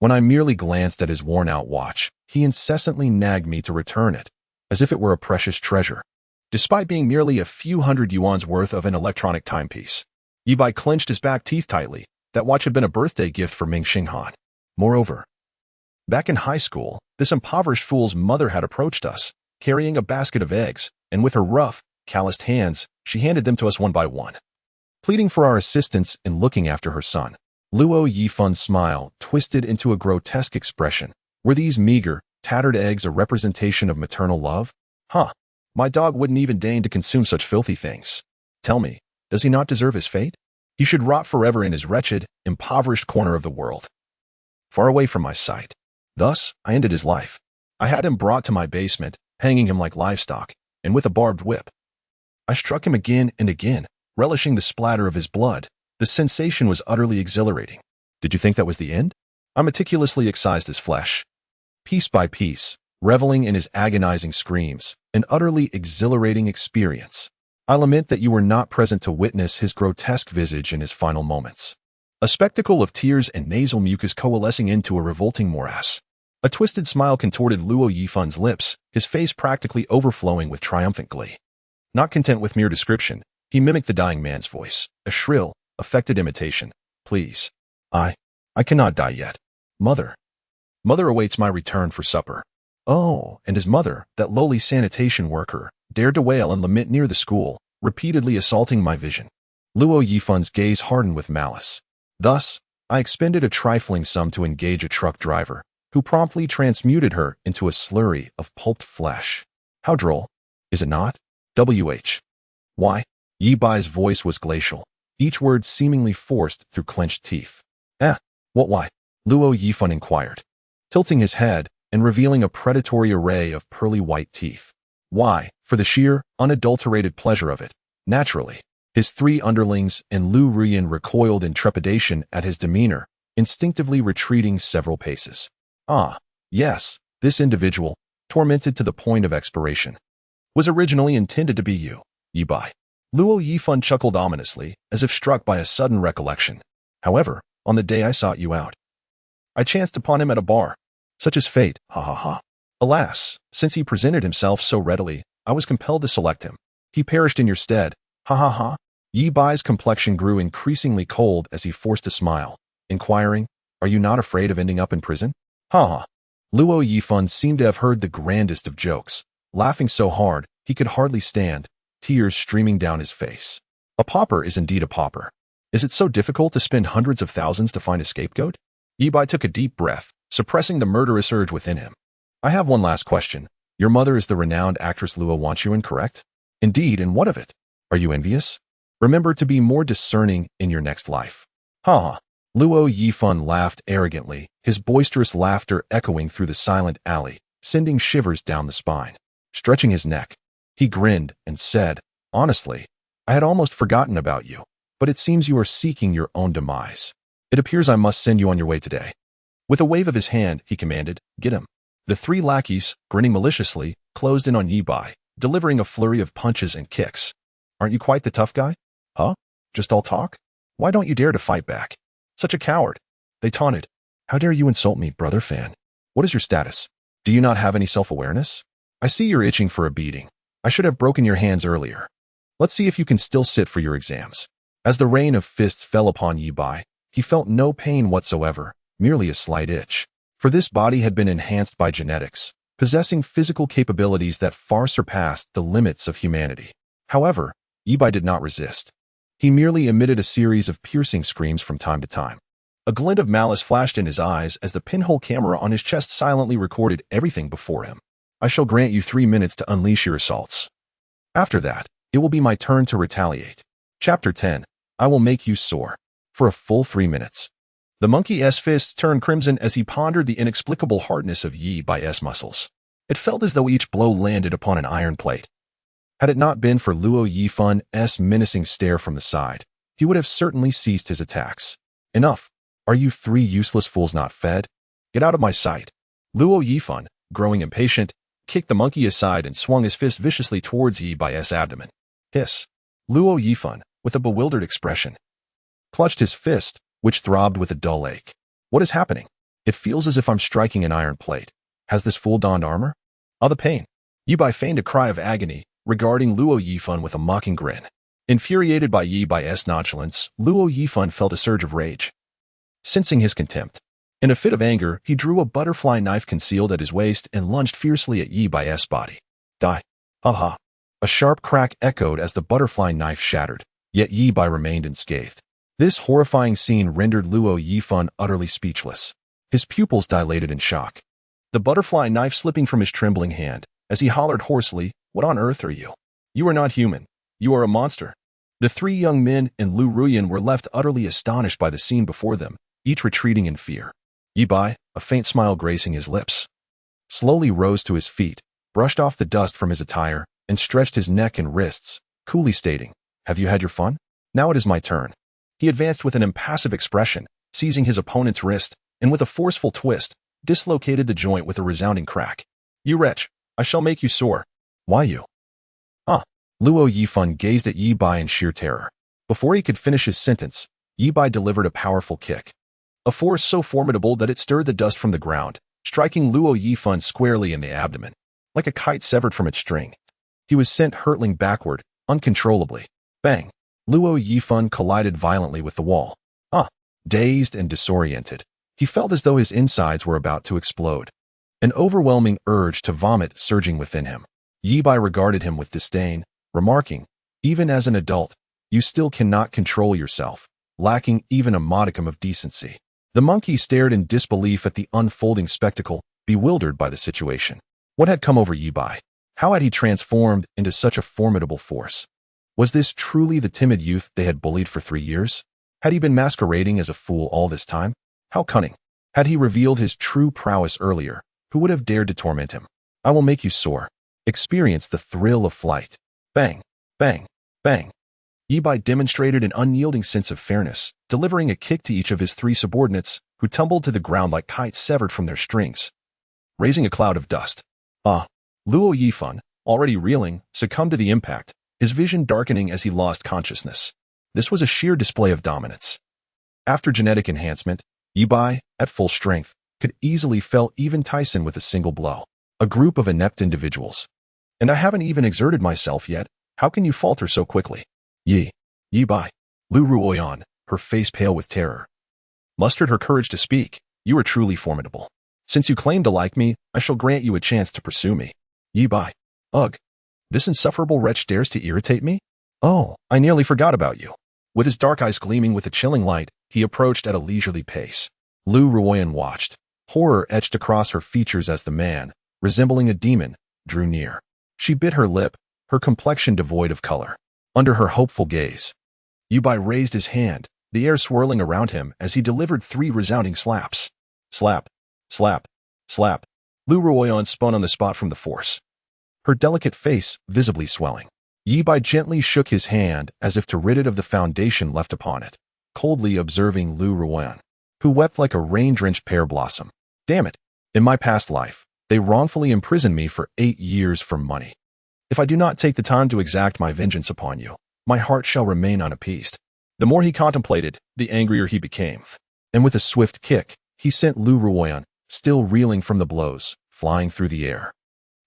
When I merely glanced at his worn-out watch, he incessantly nagged me to return it, as if it were a precious treasure. Despite being merely a few hundred yuan's worth of an electronic timepiece, Yi Bai clenched his back teeth tightly. That watch had been a birthday gift for Ming Xinghan. Moreover, back in high school, this impoverished fool's mother had approached us, carrying a basket of eggs, and with her rough, calloused hands, she handed them to us one by one, pleading for our assistance in looking after her son. Luo Yifan's smile twisted into a grotesque expression. Were these meager, tattered eggs a representation of maternal love? Huh. My dog wouldn't even deign to consume such filthy things. Tell me, does he not deserve his fate? He should rot forever in his wretched, impoverished corner of the world, far away from my sight. Thus, I ended his life. I had him brought to my basement, hanging him like livestock, and with a barbed whip. I struck him again and again, relishing the splatter of his blood. The sensation was utterly exhilarating. Did you think that was the end? I meticulously excised his flesh, piece by piece, reveling in his agonizing screams, an utterly exhilarating experience. I lament that you were not present to witness his grotesque visage in his final moments. A spectacle of tears and nasal mucus coalescing into a revolting morass. A twisted smile contorted Luo Yifan's lips, his face practically overflowing with triumphant glee. Not content with mere description, he mimicked the dying man's voice, a shrill, affected imitation. Please. I cannot die yet. Mother. Mother awaits my return for supper. Oh, and his mother, that lowly sanitation worker, dared to wail and lament near the school, repeatedly assaulting my vision. Luo Yifan's gaze hardened with malice. Thus, I expended a trifling sum to engage a truck driver, who promptly transmuted her into a slurry of pulped flesh. How droll, is it not? Why? Yi Bai's voice was glacial, each word seemingly forced through clenched teeth. What why? Luo Yifan inquired, tilting his head and revealing a predatory array of pearly white teeth. Why? For the sheer, unadulterated pleasure of it, naturally. His three underlings and Lu Ruyan recoiled in trepidation at his demeanor, instinctively retreating several paces. Yes, this individual, tormented to the point of expiration, was originally intended to be you, Yi Bai. Luo Yifan chuckled ominously, as if struck by a sudden recollection. However, on the day I sought you out, I chanced upon him at a bar. Such is fate, ha ha ha. Alas, since he presented himself so readily, I was compelled to select him. He perished in your stead, ha ha ha. Yi Bai's complexion grew increasingly cold as he forced a smile, inquiring, are you not afraid of ending up in prison? Ha ha. Luo Yifan seemed to have heard the grandest of jokes, laughing so hard he could hardly stand, tears streaming down his face. A pauper is indeed a pauper. Is it so difficult to spend hundreds of thousands to find a scapegoat? Yi Bai took a deep breath, suppressing the murderous urge within him. I have one last question. Your mother is the renowned actress Luo wants you in, correct? Indeed, and what of it? Are you envious? Remember to be more discerning in your next life. Ha ha. Luo Yifan laughed arrogantly, his boisterous laughter echoing through the silent alley, sending shivers down the spine. Stretching his neck, he grinned and said, honestly, I had almost forgotten about you, but it seems you are seeking your own demise. It appears I must send you on your way today. With a wave of his hand, he commanded, get him. The three lackeys, grinning maliciously, closed in on Yi Bai, delivering a flurry of punches and kicks. Aren't you quite the tough guy? Huh? Just all talk? Why don't you dare to fight back? Such a coward. They taunted. How dare you insult me, brother Fan? What is your status? Do you not have any self-awareness? I see you're itching for a beating. I should have broken your hands earlier. Let's see if you can still sit for your exams. As the rain of fists fell upon Yi Bai, he felt no pain whatsoever, merely a slight itch. For this body had been enhanced by genetics, possessing physical capabilities that far surpassed the limits of humanity. However, Yi Bai did not resist. He merely emitted a series of piercing screams from time to time. A glint of malice flashed in his eyes as the pinhole camera on his chest silently recorded everything before him. I shall grant you 3 minutes to unleash your assaults. After that, it will be my turn to retaliate. Chapter 10. I will make you sore. For a full 3 minutes. The monkey's fists turned crimson as he pondered the inexplicable hardness of Yi Bai's muscles. It felt as though each blow landed upon an iron plate. Had it not been for Luo Yifan's menacing stare from the side, he would have certainly ceased his attacks. Enough. Are you three useless fools not fed? Get out of my sight. Luo Yifan, growing impatient, kicked the monkey aside and swung his fist viciously towards Yi Bai's abdomen. Hiss. Luo Yifan, with a bewildered expression, clutched his fist, which throbbed with a dull ache. What is happening? It feels as if I'm striking an iron plate. Has this fool donned armor? The pain. Yi Bai feigned a cry of agony, regarding Luo Yifan with a mocking grin. Infuriated by Yi Bai's nonchalance, Luo Yifan felt a surge of rage. Sensing his contempt, in a fit of anger, he drew a butterfly knife concealed at his waist and lunged fiercely at Yi Bai's body. Die. Ha ha. A sharp crack echoed as the butterfly knife shattered, yet Yi Bai remained unscathed. This horrifying scene rendered Luo Yifan utterly speechless. His pupils dilated in shock. The butterfly knife slipping from his trembling hand, as he hollered hoarsely, what on earth are you? You are not human. You are a monster. The three young men and Lu Ruyan were left utterly astonished by the scene before them, each retreating in fear. Yi Bai, a faint smile gracing his lips, slowly rose to his feet, brushed off the dust from his attire, and stretched his neck and wrists, coolly stating, have you had your fun? Now it is my turn. He advanced with an impassive expression, seizing his opponent's wrist, and with a forceful twist, dislocated the joint with a resounding crack. You wretch, I shall make you sore. Why you? Luo Yifan gazed at Yi Bai in sheer terror. Before he could finish his sentence, Yi Bai delivered a powerful kick. A force so formidable that it stirred the dust from the ground, striking Luo Yifan squarely in the abdomen. Like a kite severed from its string, he was sent hurtling backward, uncontrollably. Bang! Luo Yifan collided violently with the wall. Dazed and disoriented, he felt as though his insides were about to explode. An overwhelming urge to vomit surging within him. Yi Bai regarded him with disdain, remarking, even as an adult, you still cannot control yourself, lacking even a modicum of decency. The monkey stared in disbelief at the unfolding spectacle, bewildered by the situation. What had come over Yi Bai? How had he transformed into such a formidable force? Was this truly the timid youth they had bullied for 3 years? Had he been masquerading as a fool all this time? How cunning! Had he revealed his true prowess earlier, who would have dared to torment him? I will make you soar. Experience the thrill of flight. Bang, bang, bang. Yi Bai demonstrated an unyielding sense of fairness, delivering a kick to each of his 3 subordinates, who tumbled to the ground like kites severed from their strings, raising a cloud of dust. Luo Yifan, already reeling, succumbed to the impact, his vision darkening as he lost consciousness. This was a sheer display of dominance. After genetic enhancement, Yi Bai, at full strength, could easily fell even Tyson with a single blow. A group of inept individuals. And I haven't even exerted myself yet. How can you falter so quickly? Yi Bai. Lu Ruoyan, her face pale with terror, mustered her courage to speak. You are truly formidable. Since you claim to like me, I shall grant you a chance to pursue me. Yi Bai. Ugh. This insufferable wretch dares to irritate me? Oh, I nearly forgot about you. With his dark eyes gleaming with a chilling light, he approached at a leisurely pace. Lu Ruoyan watched. Horror etched across her features as the man, resembling a demon, drew near. She bit her lip, her complexion devoid of color. Under her hopeful gaze, Yi Bai raised his hand, the air swirling around him as he delivered 3 resounding slaps. Slap, slap, slap. Lu Ruoyan spun on the spot from the force, her delicate face visibly swelling. Yi Bai gently shook his hand as if to rid it of the foundation left upon it, coldly observing Lu Ruoyan, who wept like a rain-drenched pear blossom. Damn it! In my past life, they wrongfully imprisoned me for 8 years for money. If I do not take the time to exact my vengeance upon you, my heart shall remain unappeased. The more he contemplated, the angrier he became, and with a swift kick, he sent Lu Ruoyan, still reeling from the blows, flying through the air.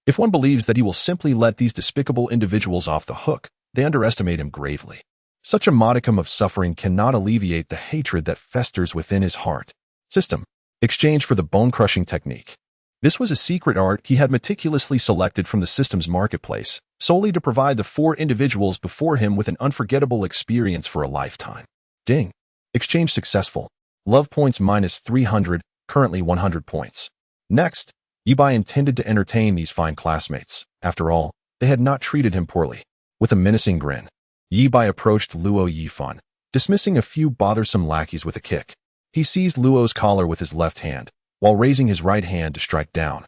If one believes that he will simply let these despicable individuals off the hook, they underestimate him gravely. Such a modicum of suffering cannot alleviate the hatred that festers within his heart. System. Exchange for the bone-crushing technique. This was a secret art he had meticulously selected from the system's marketplace, solely to provide the 4 individuals before him with an unforgettable experience for a lifetime. Ding. Exchange successful. Love points minus 300, currently 100 points. Next, Yi Bai intended to entertain these fine classmates. After all, they had not treated him poorly. With a menacing grin, Yi Bai approached Luo Yifan, dismissing a few bothersome lackeys with a kick. He seized Luo's collar with his left hand, while raising his right hand to strike down,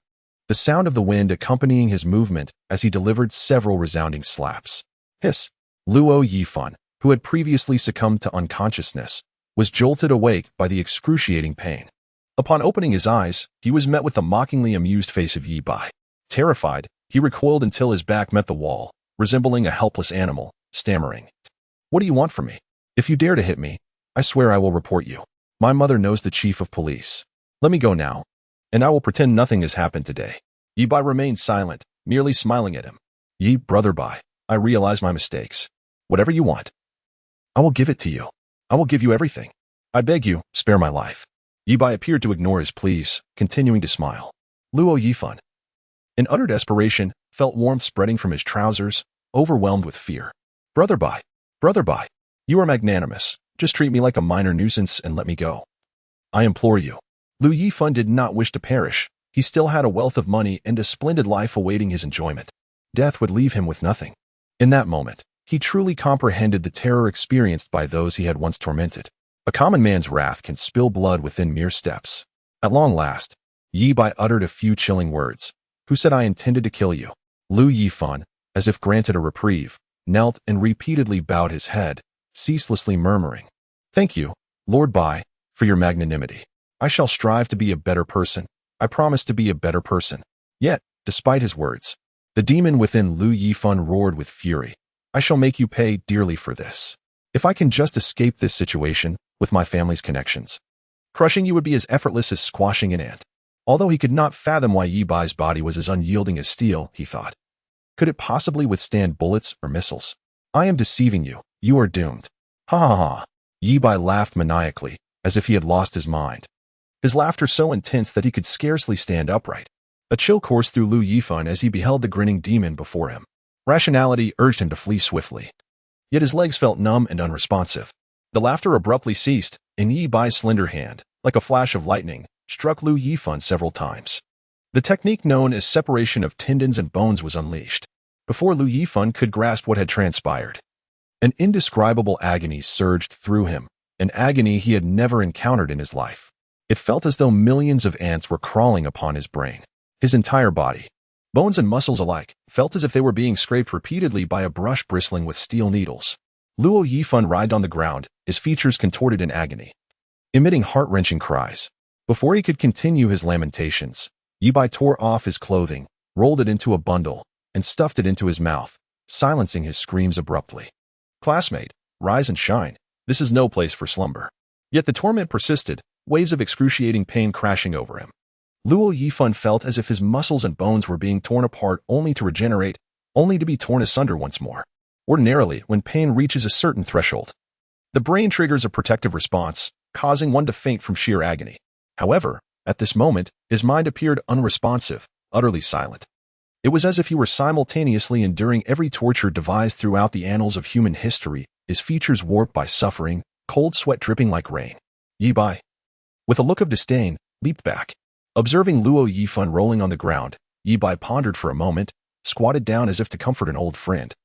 the sound of the wind accompanying his movement as he delivered several resounding slaps. Hiss! Luo Yifan, who had previously succumbed to unconsciousness, was jolted awake by the excruciating pain. Upon opening his eyes, he was met with the mockingly amused face of Yi Bai. Terrified, he recoiled until his back met the wall, resembling a helpless animal, stammering. What do you want from me? If you dare to hit me, I swear I will report you. My mother knows the chief of police. Let me go now, and I will pretend nothing has happened today. Yi Bai remained silent, merely smiling at him. Yi, brother Bai, I realize my mistakes. Whatever you want, I will give it to you. I will give you everything. I beg you, spare my life. Yi Bai appeared to ignore his pleas, continuing to smile. Luo Yifan, in utter desperation, felt warmth spreading from his trousers, overwhelmed with fear. Brother Bai, you are magnanimous. Just treat me like a minor nuisance and let me go. I implore you. Lu Yifan did not wish to perish. He still had a wealth of money and a splendid life awaiting his enjoyment. Death would leave him with nothing. In that moment, he truly comprehended the terror experienced by those he had once tormented. A common man's wrath can spill blood within mere steps. At long last, Yi Bai uttered a few chilling words. Who said I intended to kill you? Lu Yifan, as if granted a reprieve, knelt and repeatedly bowed his head, ceaselessly murmuring, Thank you, Lord Bai, for your magnanimity. I shall strive to be a better person. I promise to be a better person. Yet, despite his words, the demon within Lu Yifan roared with fury. I shall make you pay dearly for this. If I can just escape this situation with my family's connections, crushing you would be as effortless as squashing an ant. Although he could not fathom why Yi Bai's body was as unyielding as steel, he thought. Could it possibly withstand bullets or missiles? I am deceiving you. You are doomed. Ha ha ha. Yi Bai laughed maniacally, as if he had lost his mind. His laughter so intense that he could scarcely stand upright. A chill coursed through Lu Yifan as he beheld the grinning demon before him. Rationality urged him to flee swiftly. Yet his legs felt numb and unresponsive. The laughter abruptly ceased, and Yi Bai's slender hand, like a flash of lightning, struck Lu Yifan several times. The technique known as separation of tendons and bones was unleashed. Before Lu Yifan could grasp what had transpired, an indescribable agony surged through him, an agony he had never encountered in his life. It felt as though millions of ants were crawling upon his brain. His entire body, bones and muscles alike, felt as if they were being scraped repeatedly by a brush bristling with steel needles. Luo Yifan writhed on the ground, his features contorted in agony, emitting heart-wrenching cries. Before he could continue his lamentations, Yibai tore off his clothing, rolled it into a bundle, and stuffed it into his mouth, silencing his screams abruptly. "Classmate, rise and shine. This is no place for slumber." Yet the torment persisted, waves of excruciating pain crashing over him. Luo Yifan felt as if his muscles and bones were being torn apart only to regenerate, only to be torn asunder once more. Ordinarily, when pain reaches a certain threshold, the brain triggers a protective response, causing one to faint from sheer agony. However, at this moment, his mind appeared unresponsive, utterly silent. It was as if he were simultaneously enduring every torture devised throughout the annals of human history, his features warped by suffering, cold sweat dripping like rain. Yibai, with a look of disdain, leaped back. Observing Luo Yifan rolling on the ground, Yibai pondered for a moment, squatted down as if to comfort an old friend,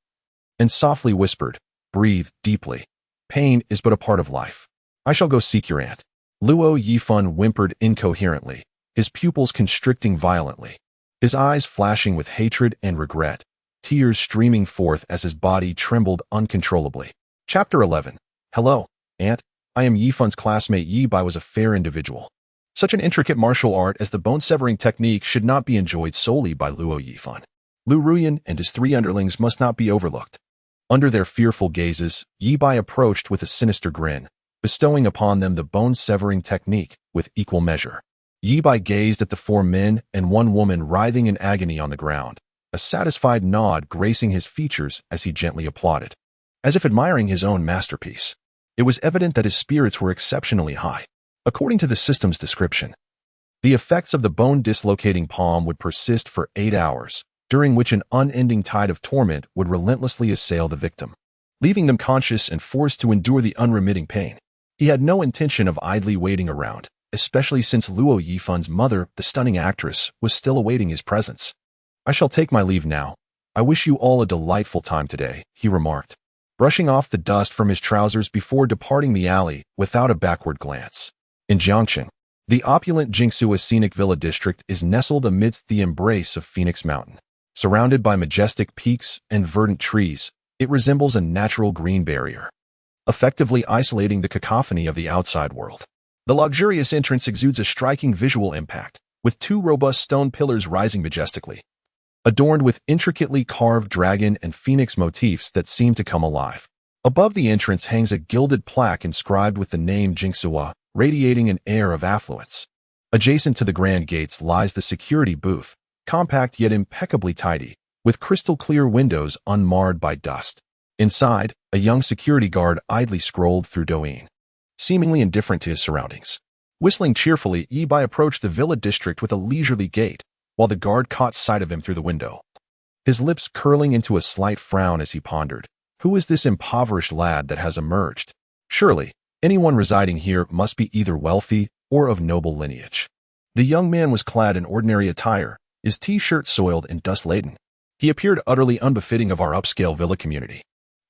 and softly whispered, "Breathe deeply. Pain is but a part of life. I shall go seek your aunt." Luo Yifan whimpered incoherently, his pupils constricting violently, his eyes flashing with hatred and regret, tears streaming forth as his body trembled uncontrollably. Chapter 11. Hello, Aunt. I am Yifan's classmate. Yibai was a fair individual. Such an intricate martial art as the bone-severing technique should not be enjoyed solely by Luo Yifan. Lu Ruyan and his three underlings must not be overlooked. Under their fearful gazes, Yibai approached with a sinister grin, bestowing upon them the bone-severing technique with equal measure. Yibai gazed at the four men and one woman writhing in agony on the ground, a satisfied nod gracing his features as he gently applauded, as if admiring his own masterpiece. It was evident that his spirits were exceptionally high. According to the system's description, the effects of the bone-dislocating palm would persist for 8 hours, during which an unending tide of torment would relentlessly assail the victim, leaving them conscious and forced to endure the unremitting pain. He had no intention of idly waiting around, especially since Luo Yifan's mother, the stunning actress, was still awaiting his presence. "I shall take my leave now. I wish you all a delightful time today," he remarked, brushing off the dust from his trousers before departing the alley without a backward glance. In Jiangcheng, the opulent Jingsua Scenic Villa district is nestled amidst the embrace of Phoenix Mountain. Surrounded by majestic peaks and verdant trees, it resembles a natural green barrier, effectively isolating the cacophony of the outside world. The luxurious entrance exudes a striking visual impact, with 2 robust stone pillars rising majestically, adorned with intricately carved dragon and phoenix motifs that seem to come alive. Above the entrance hangs a gilded plaque inscribed with the name Jingsua, radiating an air of affluence. Adjacent to the grand gates lies the security booth, compact yet impeccably tidy, with crystal-clear windows unmarred by dust. Inside, a young security guard idly scrolled through Douyin, seemingly indifferent to his surroundings. Whistling cheerfully, Yibai approached the villa district with a leisurely gait, while the guard caught sight of him through the window, his lips curling into a slight frown as he pondered, "Who is this impoverished lad that has emerged? Surely, anyone residing here must be either wealthy or of noble lineage." The young man was clad in ordinary attire, his t-shirt soiled and dust-laden. He appeared utterly unbefitting of our upscale villa community.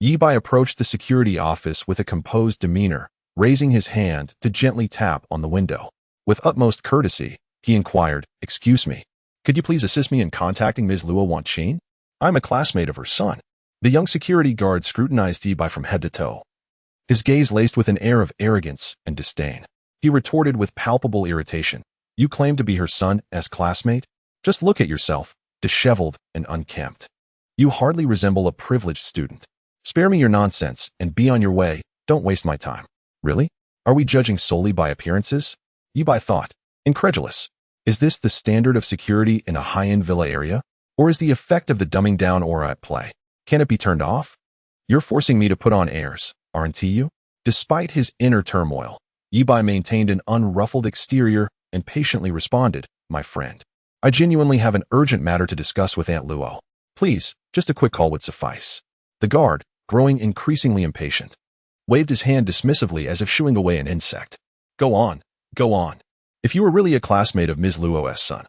Yibai approached the security office with a composed demeanor, raising his hand to gently tap on the window. With utmost courtesy, he inquired, "Excuse me, could you please assist me in contacting Ms. Luo Wanqin? I'm a classmate of her son." The young security guard scrutinized Yibai from head to toe, his gaze laced with an air of arrogance and disdain. He retorted with palpable irritation, "You claim to be her son's classmate? Just look at yourself, disheveled and unkempt. You hardly resemble a privileged student. Spare me your nonsense and be on your way. Don't waste my time." "Really? Are we judging solely by appearances?" Yibai thought, incredulous. Is this the standard of security in a high-end villa area? Or is the effect of the dumbing down aura at play? Can it be turned off? "You're forcing me to put on airs, aren't you?" Despite his inner turmoil, Yibai maintained an unruffled exterior and patiently responded, "My friend, I genuinely have an urgent matter to discuss with Aunt Luo. Please, just a quick call would suffice." The guard, growing increasingly impatient, waved his hand dismissively as if shooing away an insect. "Go on, Go on. If you were really a classmate of Ms. Luo's son,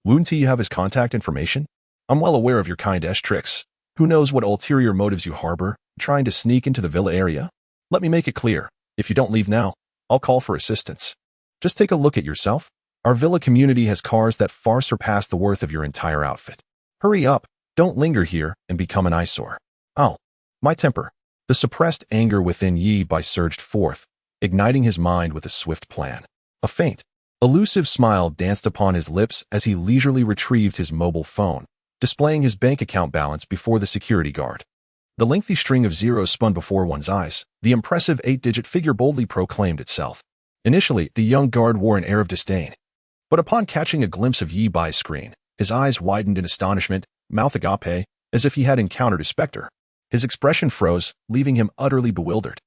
wouldn't you have his contact information? I'm well aware of your kind-esh tricks. Who knows what ulterior motives you harbor, trying to sneak into the villa area? Let me make it clear. If you don't leave now, I'll call for assistance. Just take a look at yourself. Our villa community has cars that far surpass the worth of your entire outfit. Hurry up. Don't linger here and become an eyesore. Oh, my temper. The suppressed anger within Yi Bai surged forth, igniting his mind with a swift plan. A faint, elusive smile danced upon his lips as he leisurely retrieved his mobile phone, displaying his bank account balance before the security guard. The lengthy string of zeros spun before one's eyes. The impressive 8-digit figure boldly proclaimed itself. Initially, the young guard wore an air of disdain. But upon catching a glimpse of Yi Bai's screen, his eyes widened in astonishment, mouth agape, as if he had encountered a specter. His expression froze, leaving him utterly bewildered.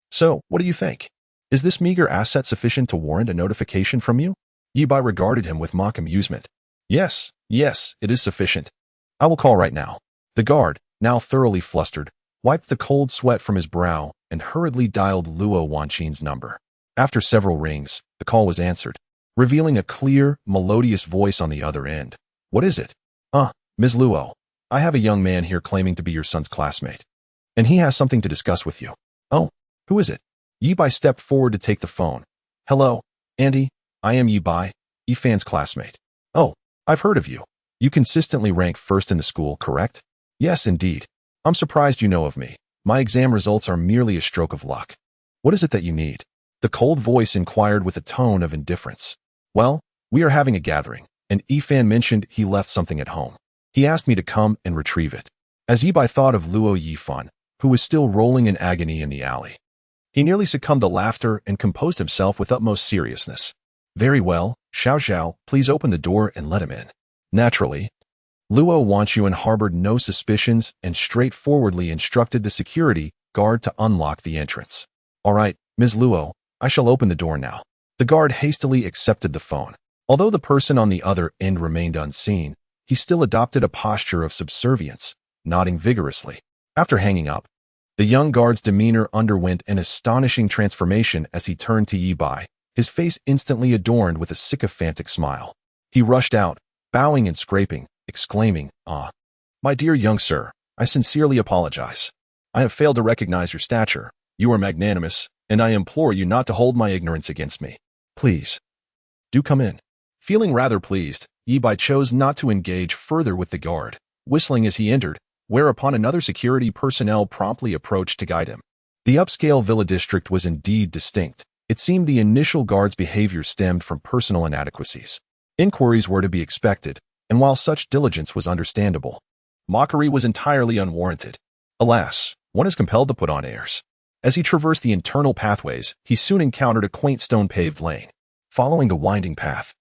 So, what do you think? Is this meager asset sufficient to warrant a notification from you? Yi Bai regarded him with mock amusement. Yes, it is sufficient. I will call right now. The guard, now thoroughly flustered, wiped the cold sweat from his brow and hurriedly dialed Luo Wanqin's number. After several rings, the call was answered, revealing a clear, melodious voice on the other end. What is it? Ms. Luo, I have a young man here claiming to be your son's classmate, and he has something to discuss with you. Oh, who is it? Yi Bai stepped forward to take the phone. Hello, Auntie, I am Yi Bai, Yifan's classmate. Oh, I've heard of you. You consistently rank first in the school, correct? Yes, indeed. I'm surprised you know of me. My exam results are merely a stroke of luck. What is it that you need? The cold voice inquired with a tone of indifference. Well, we are having a gathering, and Yifan mentioned he left something at home. He asked me to come and retrieve it. As Yi Bai thought of Luo Yifan, who was still rolling in agony in the alley, he nearly succumbed to laughter and composed himself with utmost seriousness. Very well, Xiao Xiao, please open the door and let him in. Naturally, Luo Wanquan harbored no suspicions and straightforwardly instructed the security guard to unlock the entrance. All right, Ms. Luo, I shall open the door now. The guard hastily accepted the phone. Although the person on the other end remained unseen, he still adopted a posture of subservience, nodding vigorously. After hanging up, the young guard's demeanor underwent an astonishing transformation as he turned to Yi Bai, his face instantly adorned with a sycophantic smile. He rushed out, bowing and scraping, exclaiming, My dear young sir, I sincerely apologize. I have failed to recognize your stature. You are magnanimous, and I implore you not to hold my ignorance against me. Please, do come in. Feeling rather pleased, Yi Bai chose not to engage further with the guard, whistling as he entered, whereupon another security personnel promptly approached to guide him. The upscale villa district was indeed distinct. It seemed the initial guard's behavior stemmed from personal inadequacies. Inquiries were to be expected, and while such diligence was understandable, mockery was entirely unwarranted. Alas, one is compelled to put on airs. As he traversed the internal pathways, he soon encountered a quaint stone-paved lane. Following the winding path,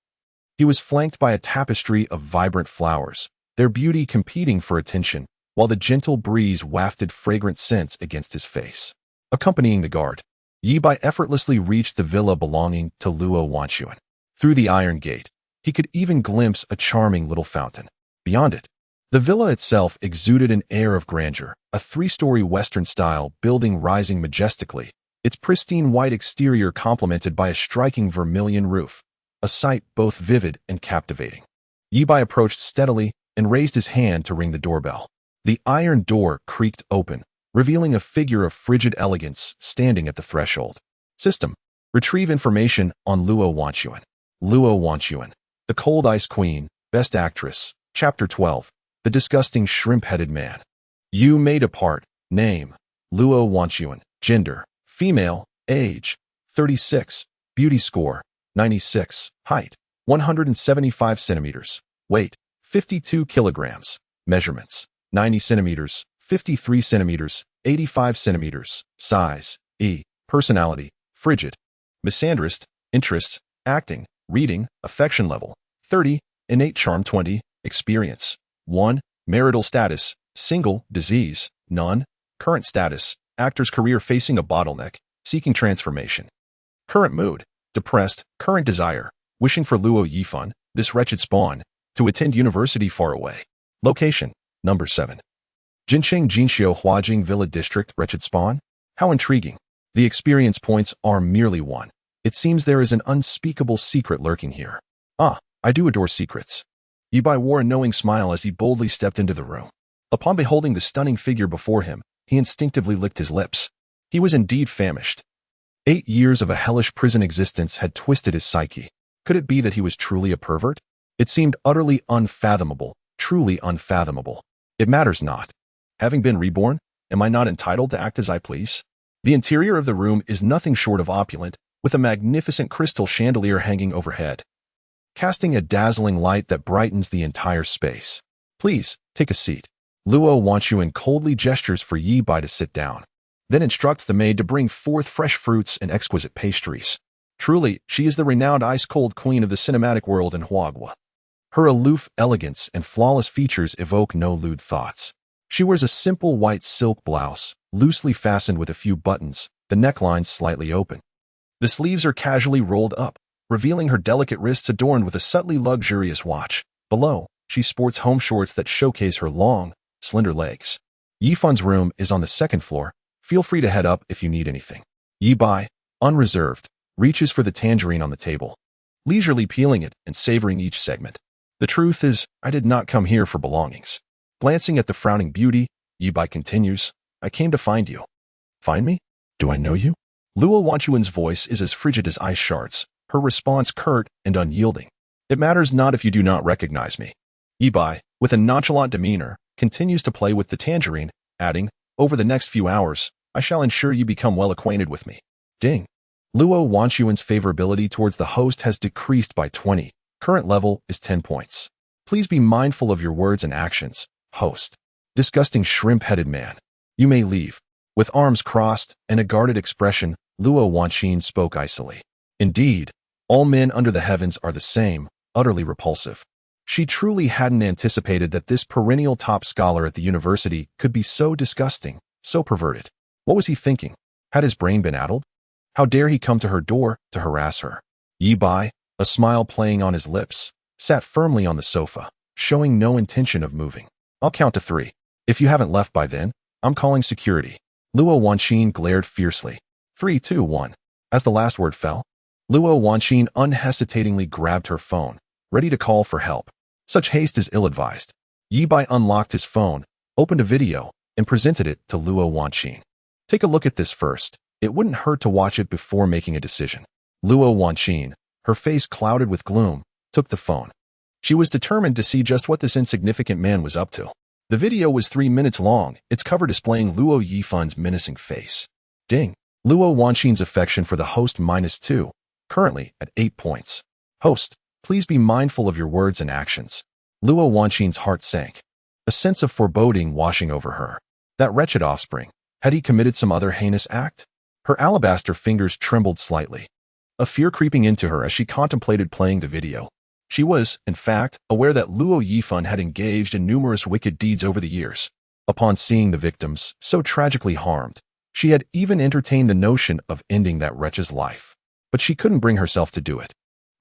he was flanked by a tapestry of vibrant flowers, their beauty competing for attention, while the gentle breeze wafted fragrant scents against his face. Accompanying the guard, Yi Bai effortlessly reached the villa belonging to Luo Wanquan. Through the iron gate, he could even glimpse a charming little fountain. Beyond it, the villa itself exuded an air of grandeur, a 3-story Western-style building rising majestically, its pristine white exterior complemented by a striking vermilion roof, a sight both vivid and captivating. Yi Bai approached steadily and raised his hand to ring the doorbell. The iron door creaked open, revealing a figure of frigid elegance standing at the threshold. System: retrieve information on Luo Wanquan. Luo Wanquan, the Cold Ice Queen, Best Actress, Chapter 12, The Disgusting Shrimp-Headed Man. You may depart. Name: Luo Wanquan. Gender: female. Age: 36. Beauty score: 96. Height: 175 centimeters. Weight: 52 kilograms. Measurements: 90 centimeters, 53 centimeters, 85 centimeters. Size: E. Personality: frigid. Misandrist. Interests: acting, reading. Affection level: 30. Innate charm: 20. Experience: 1. Marital status: single. Disease: none. Current status: actor's career facing a bottleneck, seeking transformation. Current mood: depressed. Current desire: wishing for Luo Yifan, this wretched spawn, to attend university far away. Location: Number 7. Jinsheng Jinxiu Huajing Villa District. Wretched spawn? How intriguing. The experience points are merely 1. It seems there is an unspeakable secret lurking here. Ah, I do adore secrets. Yibai wore a knowing smile as he boldly stepped into the room. Upon beholding the stunning figure before him, he instinctively licked his lips. He was indeed famished. 8 years of a hellish prison existence had twisted his psyche. Could it be that he was truly a pervert? It seemed utterly unfathomable, truly unfathomable. It matters not. Having been reborn, am I not entitled to act as I please? The interior of the room is nothing short of opulent, with a magnificent crystal chandelier hanging overhead, casting a dazzling light that brightens the entire space. Please, take a seat. Luo Wanchuan coldly gestures for Yibai to sit down, then instructs the maid to bring forth fresh fruits and exquisite pastries. Truly, she is the renowned ice-cold queen of the cinematic world in Huagua. Her aloof elegance and flawless features evoke no lewd thoughts. She wears a simple white silk blouse, loosely fastened with a few buttons, the neckline slightly open. The sleeves are casually rolled up, revealing her delicate wrists adorned with a subtly luxurious watch. Below, she sports home shorts that showcase her long, slender legs. Yifan's room is on the second floor. Feel free to head up if you need anything. Yibai, unreserved, reaches for the tangerine on the table, leisurely peeling it and savoring each segment. The truth is, I did not come here for belongings. Glancing at the frowning beauty, Yibai continues, I came to find you. Find me? Do I know you? Luo Wanchuan's voice is as frigid as ice shards, her response curt and unyielding. It matters not if you do not recognize me. Yibai, with a nonchalant demeanor, continues to play with the tangerine, adding, over the next few hours, I shall ensure you become well acquainted with me. Ding. Luo Wanchuan's favorability towards the host has decreased by 20. Current level is 10 points. Please be mindful of your words and actions, host. Disgusting shrimp-headed man. You may leave. With arms crossed and a guarded expression, Luo Wanchuan spoke icily. Indeed, all men under the heavens are the same, utterly repulsive. She truly hadn't anticipated that this perennial top scholar at the university could be so disgusting, so perverted. What was he thinking? Had his brain been addled? How dare he come to her door to harass her? Yibai, a smile playing on his lips, sat firmly on the sofa, showing no intention of moving. I'll count to 3. If you haven't left by then, I'm calling security. Luo Wanchuan glared fiercely. 3, 2, 1. As the last word fell, Luo Wanchuan unhesitatingly grabbed her phone, ready to call for help. Such haste is ill-advised. Yibai unlocked his phone, opened a video, and presented it to Luo Wanchuan. Take a look at this first. It wouldn't hurt to watch it before making a decision. Luo Wanchuan, her face clouded with gloom, took the phone. She was determined to see just what this insignificant man was up to. The video was 3 minutes long, its cover displaying Luo Yifan's menacing face. Ding. Luo Wanchuan's affection for the host -2, currently at 8 points. Host, please be mindful of your words and actions. Luo Wanchuan's heart sank, a sense of foreboding washing over her. That wretched offspring, had he committed some other heinous act? Her alabaster fingers trembled slightly, a fear creeping into her as she contemplated playing the video. She was, in fact, aware that Luo Yifan had engaged in numerous wicked deeds over the years. Upon seeing the victims so tragically harmed, she had even entertained the notion of ending that wretch's life. But she couldn't bring herself to do it.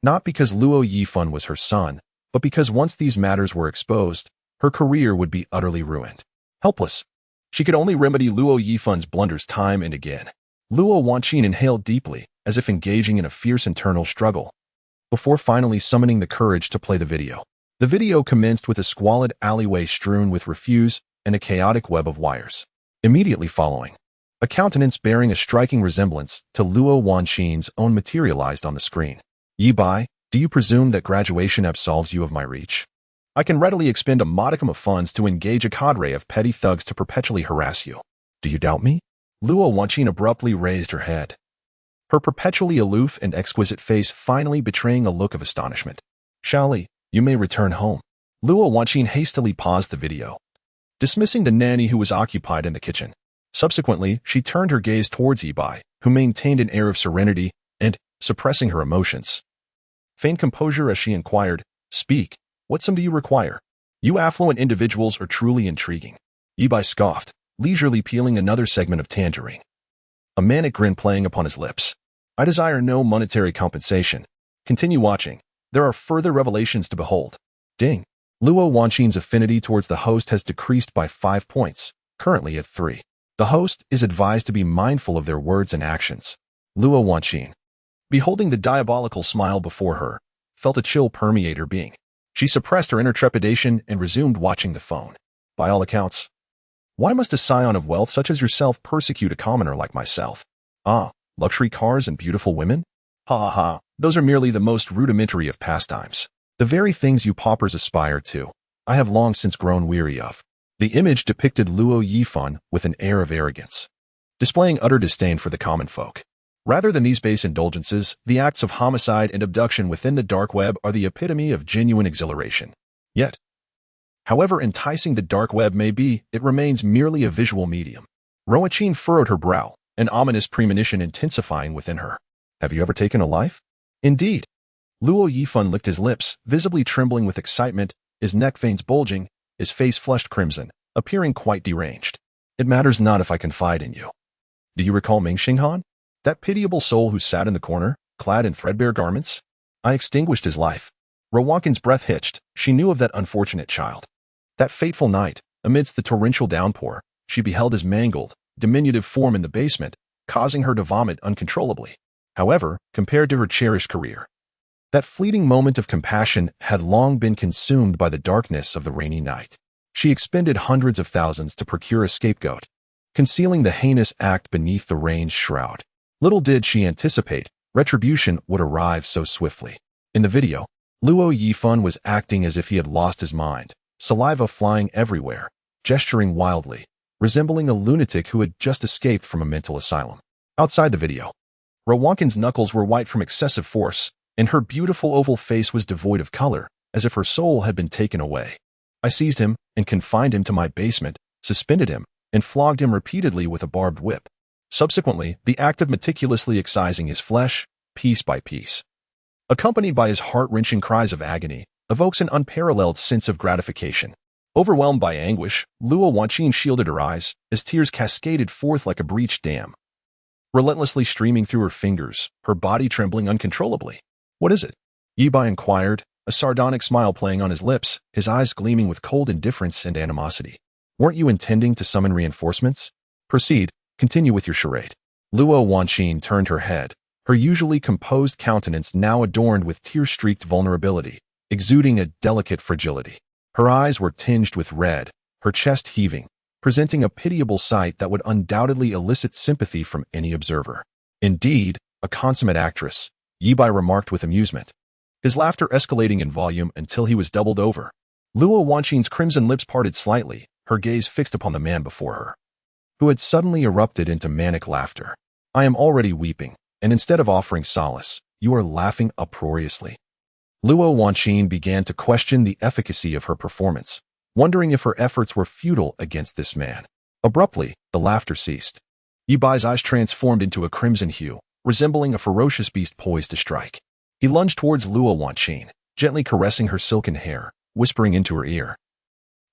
Not because Luo Yifan was her son, but because once these matters were exposed, her career would be utterly ruined. Helpless, she could only remedy Luo Yifan's blunders time and again. Luo Wanchuan inhaled deeply, as if engaging in a fierce internal struggle, before finally summoning the courage to play the video. The video commenced with a squalid alleyway strewn with refuse and a chaotic web of wires. Immediately following, a countenance bearing a striking resemblance to Luo Wanchuan's own materialized on the screen. Yibai, do you presume that graduation absolves you of my reach? I can readily expend a modicum of funds to engage a cadre of petty thugs to perpetually harass you. Do you doubt me? Luo Wanchuan abruptly raised her head, her perpetually aloof and exquisite face finally betraying a look of astonishment. Shaoli, you may return home. Luo Wanchuan hastily paused the video, dismissing the nanny who was occupied in the kitchen. Subsequently, she turned her gaze towards Yibai, who maintained an air of serenity and, suppressing her emotions, feigned composure as she inquired, Speak, what sum do you require? You affluent individuals are truly intriguing. Yibai scoffed, leisurely peeling another segment of tangerine, a manic grin playing upon his lips. I desire no monetary compensation. Continue watching. There are further revelations to behold. Ding. Luo Wanchuan's affinity towards the host has decreased by 5 points, currently at 3. The host is advised to be mindful of their words and actions. Luo Wanchuan. beholding the diabolical smile before her, felt a chill permeate her being. She suppressed her inner trepidation and resumed watching the phone. By all accounts, why must a scion of wealth such as yourself persecute a commoner like myself? Ah, luxury cars and beautiful women? Ha ha ha, those are merely the most rudimentary of pastimes. The very things you paupers aspire to, I have long since grown weary of. The image depicted Luo Yifan with an air of arrogance, displaying utter disdain for the common folk. Rather than these base indulgences, the acts of homicide and abduction within the dark web are the epitome of genuine exhilaration. Yet, however enticing the dark web may be, it remains merely a visual medium. Roachin furrowed her brow, an ominous premonition intensifying within her. Have you ever taken a life? Indeed. Luo Yifan licked his lips, visibly trembling with excitement, his neck veins bulging, his face flushed crimson, appearing quite deranged. It matters not if I confide in you. Do you recall Ming Xinghan? That pitiable soul who sat in the corner, clad in threadbare garments? I extinguished his life. Rowankin's breath hitched. She knew of that unfortunate child. That fateful night, amidst the torrential downpour, she beheld his mangled, diminutive form in the basement, causing her to vomit uncontrollably. However, compared to her cherished career, that fleeting moment of compassion had long been consumed by the darkness of the rainy night. She expended hundreds of thousands to procure a scapegoat, concealing the heinous act beneath the rain's shroud. Little did she anticipate, retribution would arrive so swiftly. In the video, Luo Yifan was acting as if he had lost his mind, saliva flying everywhere, gesturing wildly, resembling a lunatic who had just escaped from a mental asylum. Outside the video, Rowankin's knuckles were white from excessive force, and her beautiful oval face was devoid of color, as if her soul had been taken away. I seized him and confined him to my basement, suspended him, and flogged him repeatedly with a barbed whip. Subsequently, the act of meticulously excising his flesh, piece by piece, accompanied by his heart-wrenching cries of agony, evokes an unparalleled sense of gratification. Overwhelmed by anguish, Luo Wanqin shielded her eyes as tears cascaded forth like a breached dam, relentlessly streaming through her fingers, her body trembling uncontrollably. What is it? Yibai inquired, a sardonic smile playing on his lips, his eyes gleaming with cold indifference and animosity. Weren't you intending to summon reinforcements? Proceed, continue with your charade. Luo Wanqin turned her head, her usually composed countenance now adorned with tear-streaked vulnerability, exuding a delicate fragility. Her eyes were tinged with red, her chest heaving, presenting a pitiable sight that would undoubtedly elicit sympathy from any observer. Indeed, a consummate actress, Yibai remarked with amusement, his laughter escalating in volume until he was doubled over. Luo Wanqin's crimson lips parted slightly, her gaze fixed upon the man before her, who had suddenly erupted into manic laughter. I am already weeping, and instead of offering solace, you are laughing uproariously. Luo Wanqin began to question the efficacy of her performance, wondering if her efforts were futile against this man. Abruptly, the laughter ceased. Yibai's eyes transformed into a crimson hue, resembling a ferocious beast poised to strike. He lunged towards Luo Wanqin, gently caressing her silken hair, whispering into her ear,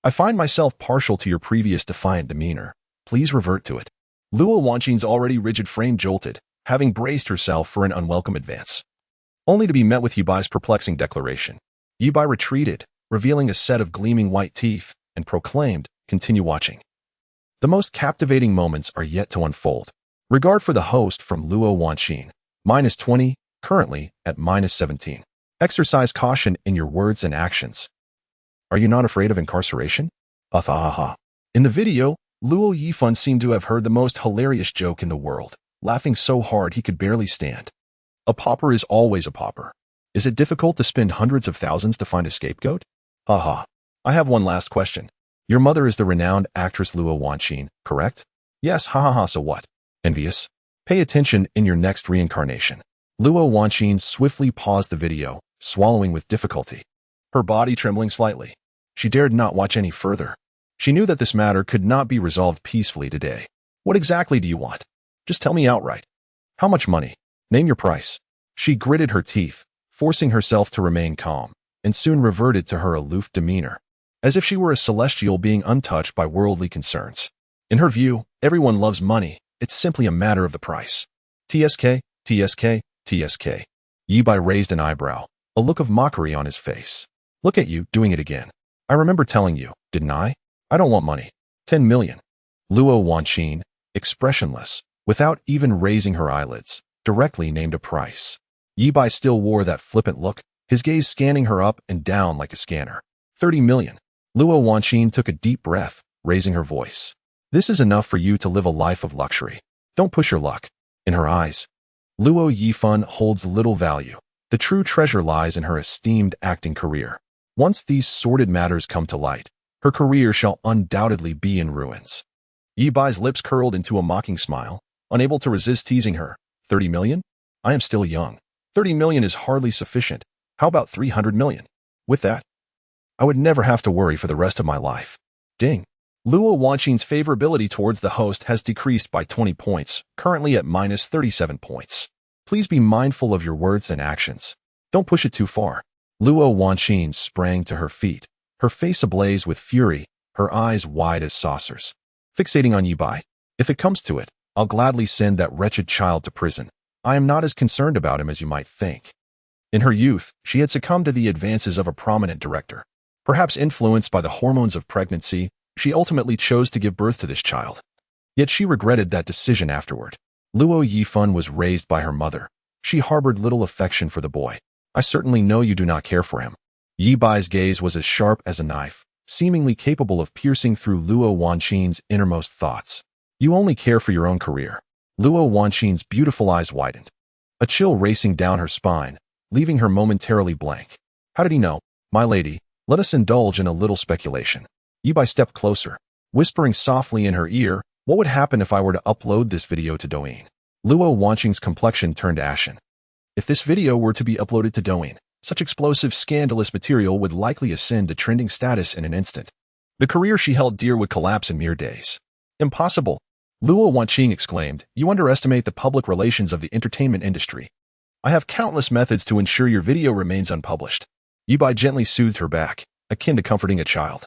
I find myself partial to your previous defiant demeanor. Please revert to it. Luo Wanqin's already rigid frame jolted, having braced herself for an unwelcome advance, only to be met with Yibai's perplexing declaration. Yibai retreated, revealing a set of gleaming white teeth, and proclaimed, continue watching. The most captivating moments are yet to unfold. Regard for the host from Luo Wanqin. -20, currently at -17. Exercise caution in your words and actions. Are you not afraid of incarceration? Athahaha. In the video, Luo Yifan seemed to have heard the most hilarious joke in the world, laughing so hard he could barely stand. A pauper is always a pauper. Is it difficult to spend hundreds of thousands to find a scapegoat? Haha. I have one last question. Your mother is the renowned actress Luo Wanqin, correct? Yes, ha, so what? Envious? Pay attention in your next reincarnation. Luo Wanqin swiftly paused the video, swallowing with difficulty, her body trembling slightly. She dared not watch any further. She knew that this matter could not be resolved peacefully today. What exactly do you want? Just tell me outright. How much money? Name your price. She gritted her teeth, forcing herself to remain calm, and soon reverted to her aloof demeanor, as if she were a celestial being untouched by worldly concerns. In her view, everyone loves money. It's simply a matter of the price. TSK, TSK, TSK. Yibai raised an eyebrow, a look of mockery on his face. Look at you, doing it again. I remember telling you, didn't I? I don't want money. 10 million. Luo Wanqin, expressionless, without even raising her eyelids, directly named a price. Yi Bai still wore that flippant look, his gaze scanning her up and down like a scanner. 30 million. Luo Wanqin took a deep breath, raising her voice. This is enough for you to live a life of luxury. Don't push your luck. In her eyes, Luo Yifan holds little value. The true treasure lies in her esteemed acting career. Once these sordid matters come to light, her career shall undoubtedly be in ruins. Yi Bai's lips curled into a mocking smile, unable to resist teasing her. 30 million? I am still young. 30 million is hardly sufficient. How about 300 million? With that, I would never have to worry for the rest of my life. Ding. Luo Wanqin's favorability towards the host has decreased by 20 points, currently at minus 37 points. Please be mindful of your words and actions. Don't push it too far. Luo Wanqin sprang to her feet, her face ablaze with fury, her eyes wide as saucers. Fixating on Yi Bai. If it comes to it, I'll gladly send that wretched child to prison. I am not as concerned about him as you might think. In her youth, she had succumbed to the advances of a prominent director. Perhaps influenced by the hormones of pregnancy, she ultimately chose to give birth to this child. Yet she regretted that decision afterward. Luo Yifan was raised by her mother. She harbored little affection for the boy. I certainly know you do not care for him. Yi Bai's gaze was as sharp as a knife, seemingly capable of piercing through Luo Wanqin's innermost thoughts. You only care for your own career. Luo Wanqin's beautiful eyes widened, a chill racing down her spine, leaving her momentarily blank. How did he know? My lady, let us indulge in a little speculation. Yi Bai stepped closer, whispering softly in her ear, what would happen if I were to upload this video to Douyin? Luo Wanqin's complexion turned ashen. If this video were to be uploaded to Douyin, such explosive, scandalous material would likely ascend to trending status in an instant. The career she held dear would collapse in mere days. Impossible. Luo Wanqin exclaimed, you underestimate the public relations of the entertainment industry. I have countless methods to ensure your video remains unpublished. Yi Bai gently soothed her back, akin to comforting a child.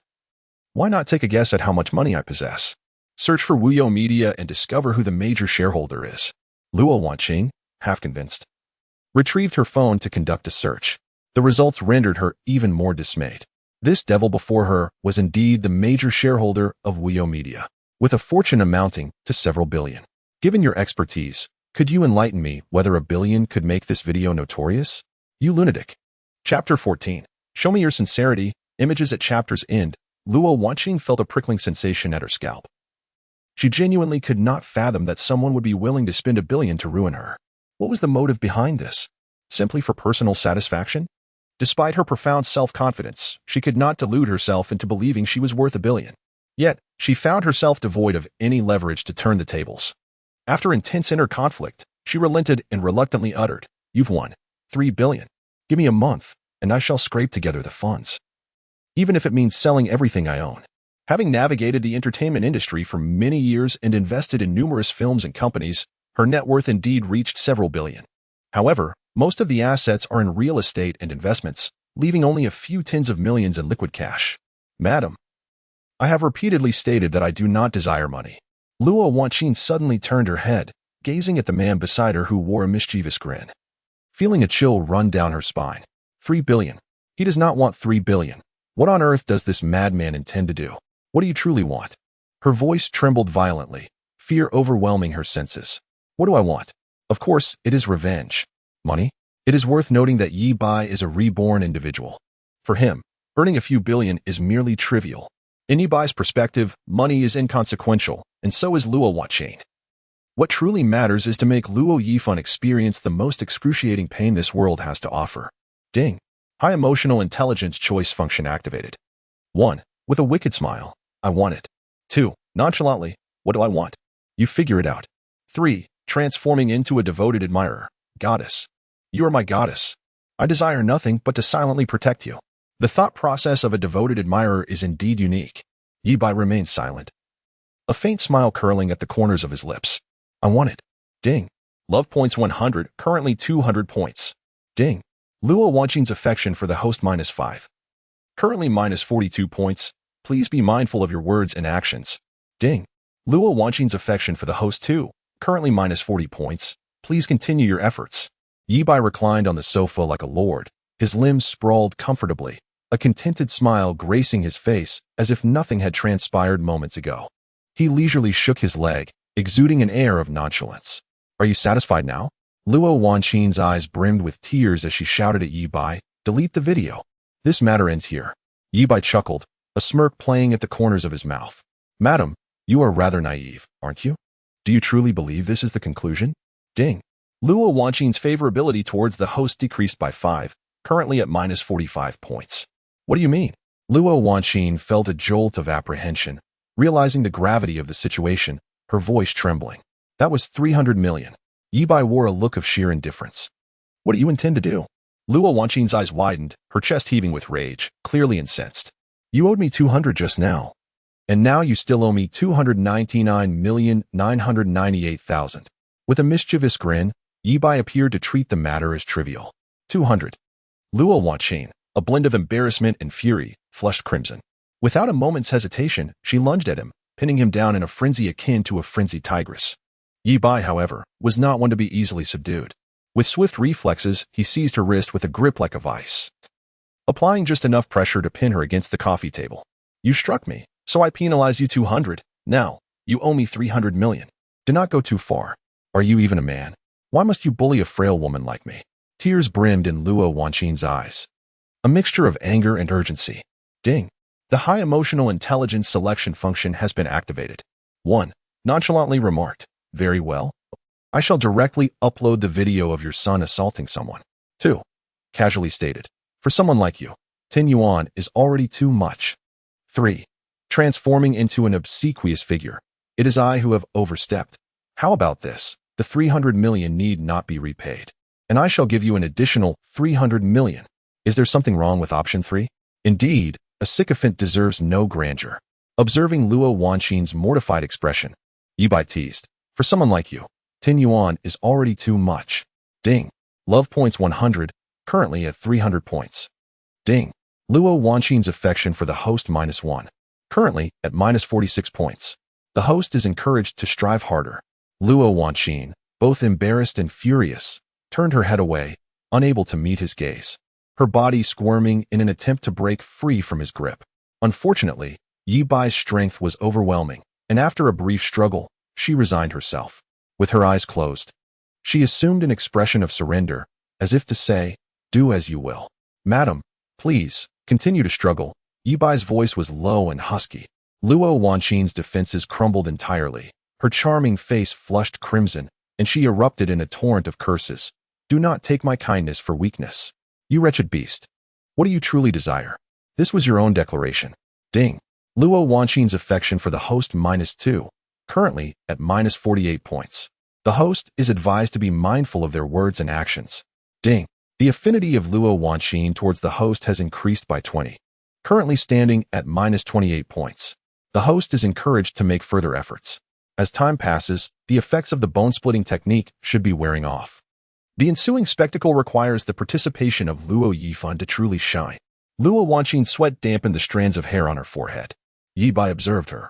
Why not take a guess at how much money I possess? Search for Wuyo Media and discover who the major shareholder is. Luo Wanqin, half convinced, retrieved her phone to conduct a search. The results rendered her even more dismayed. This devil before her was indeed the major shareholder of Wuyo Media, with a fortune amounting to several billion. Given your expertise, could you enlighten me whether a billion could make this video notorious? You lunatic. Chapter 14. Show me your sincerity. Images at chapter's end. Luo Wanqin felt a prickling sensation at her scalp. She genuinely could not fathom that someone would be willing to spend $1 billion to ruin her. What was the motive behind this? Simply for personal satisfaction? Despite her profound self-confidence, she could not delude herself into believing she was worth $1 billion. Yet, she found herself devoid of any leverage to turn the tables. After intense inner conflict, she relented and reluctantly uttered, You've won $3 billion. Give me a month, and I shall scrape together the funds. Even if it means selling everything I own. Having navigated the entertainment industry for many years and invested in numerous films and companies, her net worth indeed reached several billion. However, most of the assets are in real estate and investments, leaving only a few tens of millions in liquid cash. Madam, I have repeatedly stated that I do not desire money. Luo Wanqin suddenly turned her head, gazing at the man beside her who wore a mischievous grin. Feeling a chill run down her spine. $3 billion. He does not want $3 billion. What on earth does this madman intend to do? What do you truly want? Her voice trembled violently, fear overwhelming her senses. What do I want? Of course, it is revenge. Money? It is worth noting that Yi Bai is a reborn individual. For him, earning a few billion is merely trivial. In Yi Bai's perspective, money is inconsequential, and so is Luo Wanqin. What truly matters is to make Luo Yifan experience the most excruciating pain this world has to offer. Ding. High emotional intelligence choice function activated. 1. With a wicked smile, I want it. 2. Nonchalantly, what do I want? You figure it out. 3. Transforming into a devoted admirer. Goddess. You are my goddess. I desire nothing but to silently protect you. The thought process of a devoted admirer is indeed unique. Yi Bai remained silent, a faint smile curling at the corners of his lips. I want it. Ding. Love points 100, currently 200 points. Ding. Luo Wanqin's affection for the host -5. Currently -42 points. Please be mindful of your words and actions. Ding. Luo Wanqin's affection for the host too. Currently -40 points. Please continue your efforts. Yi Bai reclined on the sofa like a lord, his limbs sprawled comfortably, a contented smile gracing his face as if nothing had transpired moments ago. He leisurely shook his leg, exuding an air of nonchalance. Are you satisfied now? Luo Wanqin's eyes brimmed with tears as she shouted at Yi Bai, "Delete the video. This matter ends here." Yi Bai chuckled, a smirk playing at the corners of his mouth. "Madam, you are rather naive, aren't you? Do you truly believe this is the conclusion?" Ding. Luo Wanqin's favorability towards the host decreased by 5, currently at minus 45 points. "What do you mean?" Luo Wanqin felt a jolt of apprehension, realizing the gravity of the situation, her voice trembling. "That was 300 million. Yi Bai wore a look of sheer indifference. "What do you intend to do?" Luo Wanqin's eyes widened, her chest heaving with rage, clearly incensed. "You owed me 200 just now. And now you still owe me 299,998,000. With a mischievous grin, Yi Bai appeared to treat the matter as trivial. 200. Luo Wanqin, a blend of embarrassment and fury, flushed crimson. Without a moment's hesitation, she lunged at him, pinning him down in a frenzy akin to a frenzied tigress. Yi Bai, however, was not one to be easily subdued. With swift reflexes, he seized her wrist with a grip like a vice, applying just enough pressure to pin her against the coffee table. "You struck me, so I penalize you 200. Now, you owe me 300 million. Do not go too far. Are you even a man? Why must you bully a frail woman like me?" Tears brimmed in Luo Wanqin's eyes. A mixture of anger and urgency. Ding. The high emotional intelligence selection function has been activated. 1. Nonchalantly remarked, "Very well. I shall directly upload the video of your son assaulting someone." 2. Casually stated, "For someone like you, 10 yuan is already too much." 3. Transforming into an obsequious figure, "It is I who have overstepped. How about this? The 300 million need not be repaid. And I shall give you an additional 300 million. Is there something wrong with option 3? Indeed, a sycophant deserves no grandeur." Observing Luo Wanqin's mortified expression, Yi Bai teased, "For someone like you, 10 yuan is already too much." Ding. Love points 100, currently at 300 points. Ding. Luo Wanqin's affection for the host -1, currently at minus 46 points. The host is encouraged to strive harder. Luo Wanqin, both embarrassed and furious, turned her head away, unable to meet his gaze, her body squirming in an attempt to break free from his grip. Unfortunately, Yi Bai's strength was overwhelming, and after a brief struggle, she resigned herself. With her eyes closed, she assumed an expression of surrender, as if to say, "Do as you will." "Madam, please, continue to struggle." Yi Bai's voice was low and husky. Luo Wanqin's defenses crumbled entirely. Her charming face flushed crimson, and she erupted in a torrent of curses. "Do not take my kindness for weakness. You wretched beast. What do you truly desire? This was your own declaration." Ding. Luo Wanqin's affection for the host -2, currently at minus 48 points. The host is advised to be mindful of their words and actions. Ding. The affinity of Luo Wanqin towards the host has increased by 20, currently standing at minus 28 points. The host is encouraged to make further efforts. As time passes, the effects of the bone-splitting technique should be wearing off. The ensuing spectacle requires the participation of Luo Yifan to truly shine. Luo Wanqin's sweat dampened the strands of hair on her forehead. Yi Bai observed her,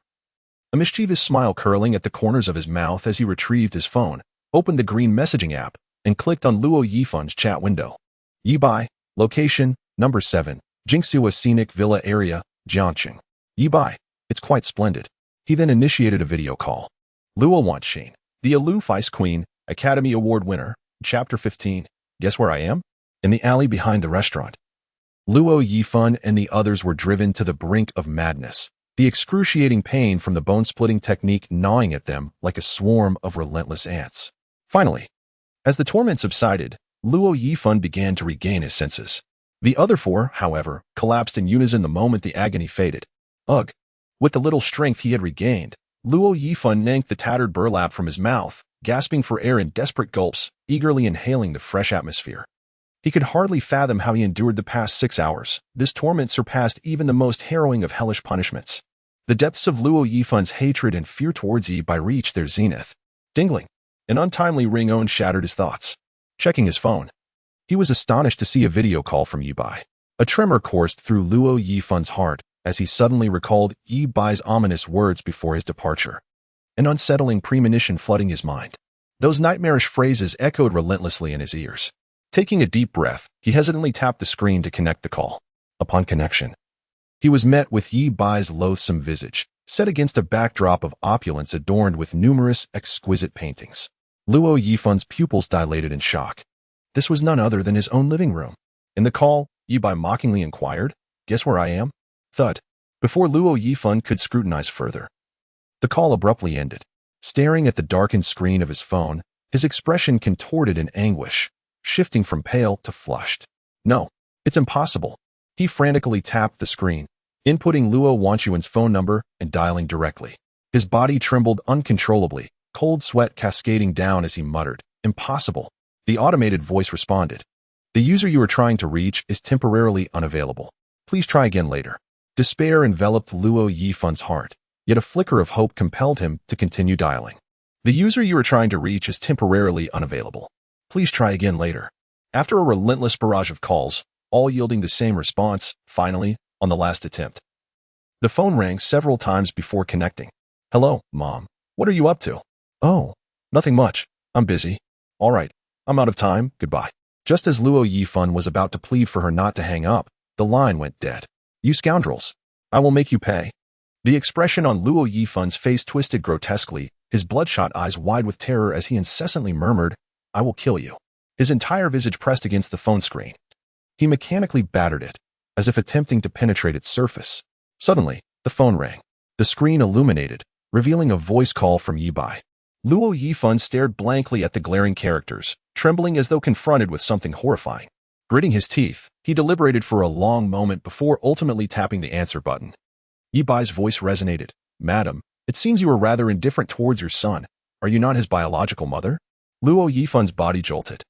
a mischievous smile curling at the corners of his mouth as he retrieved his phone, opened the green messaging app, and clicked on Luo Yifan's chat window. Yi Bai, location, number 7, Jingsua Scenic Villa Area, Jiangqing. Yi Bai, it's quite splendid. He then initiated a video call. Luo Wanqin, the aloof Ice Queen, Academy Award winner, Chapter 15. Guess where I am? In the alley behind the restaurant. Luo Yifan and the others were driven to the brink of madness, the excruciating pain from the bone-splitting technique gnawing at them like a swarm of relentless ants. Finally, as the torment subsided, Luo Yifan began to regain his senses. The other four, however, collapsed in unison the moment the agony faded. Ugh! With the little strength he had regained, Luo Yifan yanked the tattered burlap from his mouth, gasping for air in desperate gulps, eagerly inhaling the fresh atmosphere. He could hardly fathom how he endured the past 6 hours. This torment surpassed even the most harrowing of hellish punishments. The depths of Luo Yifan's hatred and fear towards Yi Bai reached their zenith. Dingling. An untimely ring-on shattered his thoughts. Checking his phone, he was astonished to see a video call from Yi Bai. A tremor coursed through Luo Yifan's heart as he suddenly recalled Yi Bai's ominous words before his departure. An unsettling premonition flooding his mind. Those nightmarish phrases echoed relentlessly in his ears. Taking a deep breath, he hesitantly tapped the screen to connect the call. Upon connection, he was met with Yi Bai's loathsome visage, set against a backdrop of opulence adorned with numerous exquisite paintings. Luo Yifun's pupils dilated in shock. This was none other than his own living room. In the call, Yibai mockingly inquired, "Guess where I am?" Thud. Before Luo Yifun could scrutinize further, the call abruptly ended. Staring at the darkened screen of his phone, his expression contorted in anguish, shifting from pale to flushed. "No, it's impossible." He frantically tapped the screen, inputting Luo Wanchuan's phone number and dialing directly. His body trembled uncontrollably, cold sweat cascading down as he muttered, "Impossible." The automated voice responded, "The user you are trying to reach is temporarily unavailable. Please try again later." Despair enveloped Luo Yifun's heart, yet a flicker of hope compelled him to continue dialing. "The user you are trying to reach is temporarily unavailable. Please try again later." After a relentless barrage of calls, all yielding the same response, finally, on the last attempt, the phone rang several times before connecting. "Hello, Mom. What are you up to?" "Oh, nothing much. I'm busy." "All right. I'm out of time. Goodbye." Just as Luo Yifun was about to plead for her not to hang up, the line went dead. "You scoundrels. I will make you pay." The expression on Luo Yifun's face twisted grotesquely, his bloodshot eyes wide with terror as he incessantly murmured, "I will kill you." His entire visage pressed against the phone screen. He mechanically battered it, as if attempting to penetrate its surface. Suddenly, the phone rang. The screen illuminated, revealing a voice call from Yibai. Luo Yifun stared blankly at the glaring characters, trembling as though confronted with something horrifying. Gritting his teeth, he deliberated for a long moment before ultimately tapping the answer button. Yibai's voice resonated. "Madam, it seems you are rather indifferent towards your son. Are you not his biological mother?" Luo Yifun's body jolted.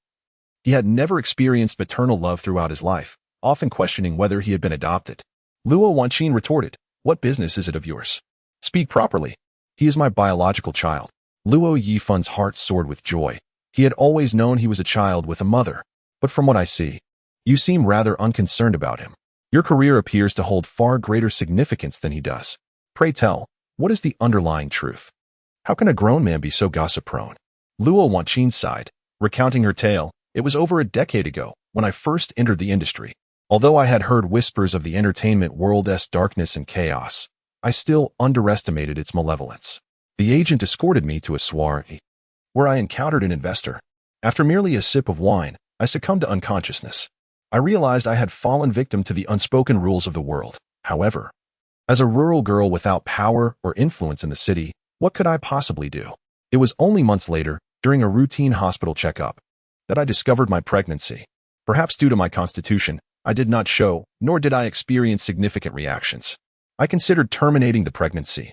He had never experienced maternal love throughout his life, often questioning whether he had been adopted. Luo Wanqin retorted, "What business is it of yours? Speak properly." "He is my biological child." Luo Yifun's heart soared with joy. He had always known he was a child with a mother. "But from what I see, you seem rather unconcerned about him. Your career appears to hold far greater significance than he does. Pray tell, what is the underlying truth? How can a grown man be so gossip-prone?" Luo Wanqin sighed, recounting her tale. "It was over a decade ago, when I first entered the industry. Although I had heard whispers of the entertainment world's darkness and chaos, I still underestimated its malevolence. The agent escorted me to a soiree, where I encountered an investor. After merely a sip of wine, I succumbed to unconsciousness. I realized I had fallen victim to the unspoken rules of the world. However, as a rural girl without power or influence in the city, what could I possibly do? It was only months later, during a routine hospital checkup, that I discovered my pregnancy. Perhaps due to my constitution, I did not show, nor did I experience significant reactions. I considered terminating the pregnancy,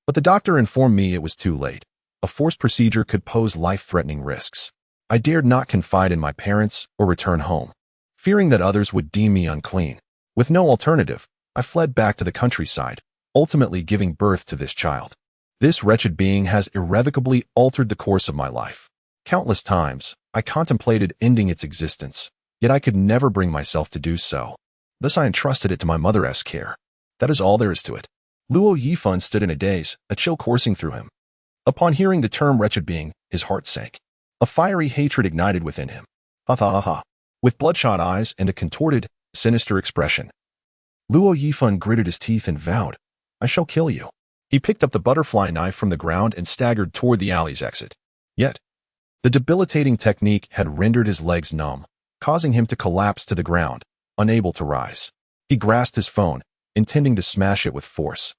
but the doctor informed me it was too late. A forced procedure could pose life-threatening risks. I dared not confide in my parents or return home, fearing that others would deem me unclean. With no alternative, I fled back to the countryside, ultimately giving birth to this child. This wretched being has irrevocably altered the course of my life. Countless times, I contemplated ending its existence, yet I could never bring myself to do so. Thus I entrusted it to my mother's care. That is all there is to it." Luo Yifun stood in a daze, a chill coursing through him. Upon hearing the term wretched being, his heart sank. A fiery hatred ignited within him. Ha ha ha ha. With bloodshot eyes and a contorted, sinister expression, Luo Yifun gritted his teeth and vowed, "I shall kill you." He picked up the butterfly knife from the ground and staggered toward the alley's exit. Yet, the debilitating technique had rendered his legs numb, causing him to collapse to the ground, unable to rise. He grasped his phone, intending to smash it with force.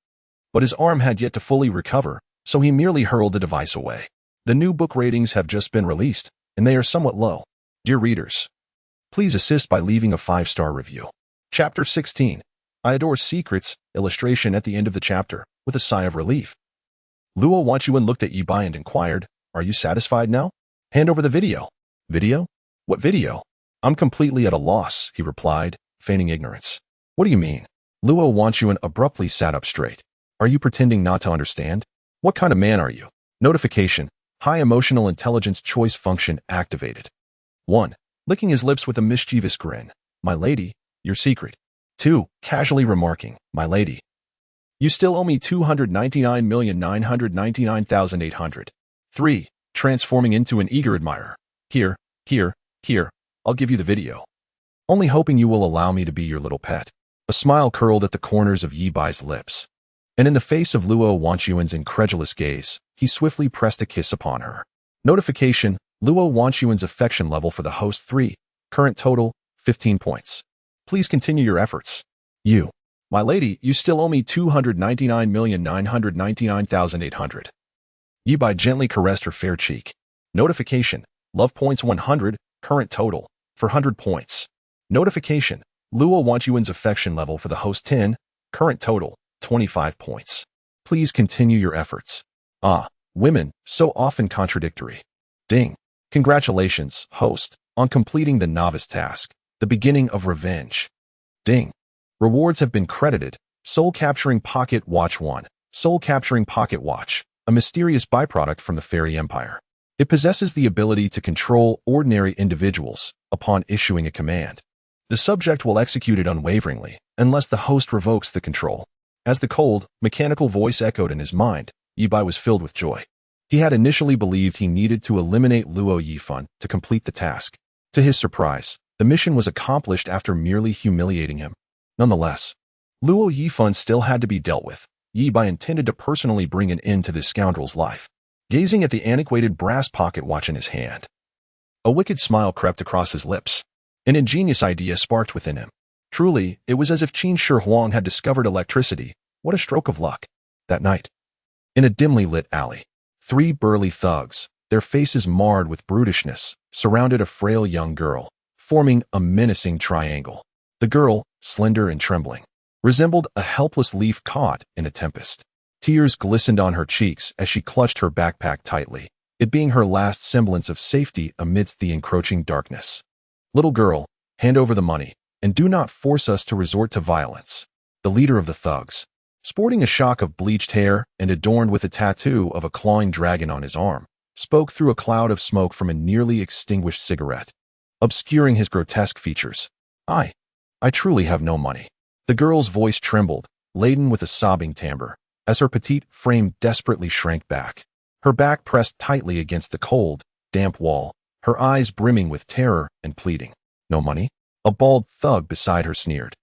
But his arm had yet to fully recover, so he merely hurled the device away. The new book ratings have just been released, and they are somewhat low. Dear readers, please assist by leaving a 5-star review. Chapter 16. I Adore Secrets, illustration at the end of the chapter, with a sigh of relief. Luo Wanchuan looked at Yibai and inquired, "Are you satisfied now? Hand over the video." "Video? What video?" "I'm completely at a loss," he replied, feigning ignorance. "What do you mean?" Luo Wanchuan abruptly sat up straight. "Are you pretending not to understand? What kind of man are you?" Notification. High Emotional Intelligence Choice Function activated. 1. Licking his lips with a mischievous grin. "My lady, your secret." 2. Casually remarking, "My lady, you still owe me 299,999,800. 3. Transforming into an eager admirer. Here, I'll give you the video. Only hoping you will allow me to be your little pet." A smile curled at the corners of Yibai's lips, and in the face of Luo Wanchuan's incredulous gaze, he swiftly pressed a kiss upon her. Notification: Luo Wanshuan's affection level for the host 3. Current total: 15 points. Please continue your efforts. You. My lady, you still owe me 299,999,800. Yi Bai gently caressed her fair cheek. Notification: Love points 100, current total: 400 points. Notification: Luo Wanshuan's affection level for the host 10, current total: 25 points. Please continue your efforts. Ah, women, so often contradictory. Ding. Congratulations, host, on completing the novice task, the beginning of revenge. Ding. Rewards have been credited. Soul Capturing Pocket Watch 1. Soul Capturing Pocket Watch, a mysterious byproduct from the Fairy Empire. It possesses the ability to control ordinary individuals upon issuing a command. The subject will execute it unwaveringly, unless the host revokes the control. As the cold, mechanical voice echoed in his mind, Yi Bai was filled with joy. He had initially believed he needed to eliminate Luo Yifan to complete the task. To his surprise, the mission was accomplished after merely humiliating him. Nonetheless, Luo Yifan still had to be dealt with. Yi Bai intended to personally bring an end to this scoundrel's life. Gazing at the antiquated brass pocket watch in his hand, a wicked smile crept across his lips. An ingenious idea sparked within him. Truly, it was as if Qin Shi Huang had discovered electricity. What a stroke of luck. That night, in a dimly lit alley, 3 burly thugs, their faces marred with brutishness, surrounded a frail young girl, forming a menacing triangle. The girl, slender and trembling, resembled a helpless leaf caught in a tempest. Tears glistened on her cheeks as she clutched her backpack tightly, it being her last semblance of safety amidst the encroaching darkness. Little girl, hand over the money, and do not force us to resort to violence. The leader of the thugs, sporting a shock of bleached hair and adorned with a tattoo of a clawing dragon on his arm, spoke through a cloud of smoke from a nearly extinguished cigarette, obscuring his grotesque features. I truly have no money. The girl's voice trembled, laden with a sobbing timbre, as her petite frame desperately shrank back. Her back pressed tightly against the cold, damp wall, her eyes brimming with terror and pleading. No money? A bald thug beside her sneered,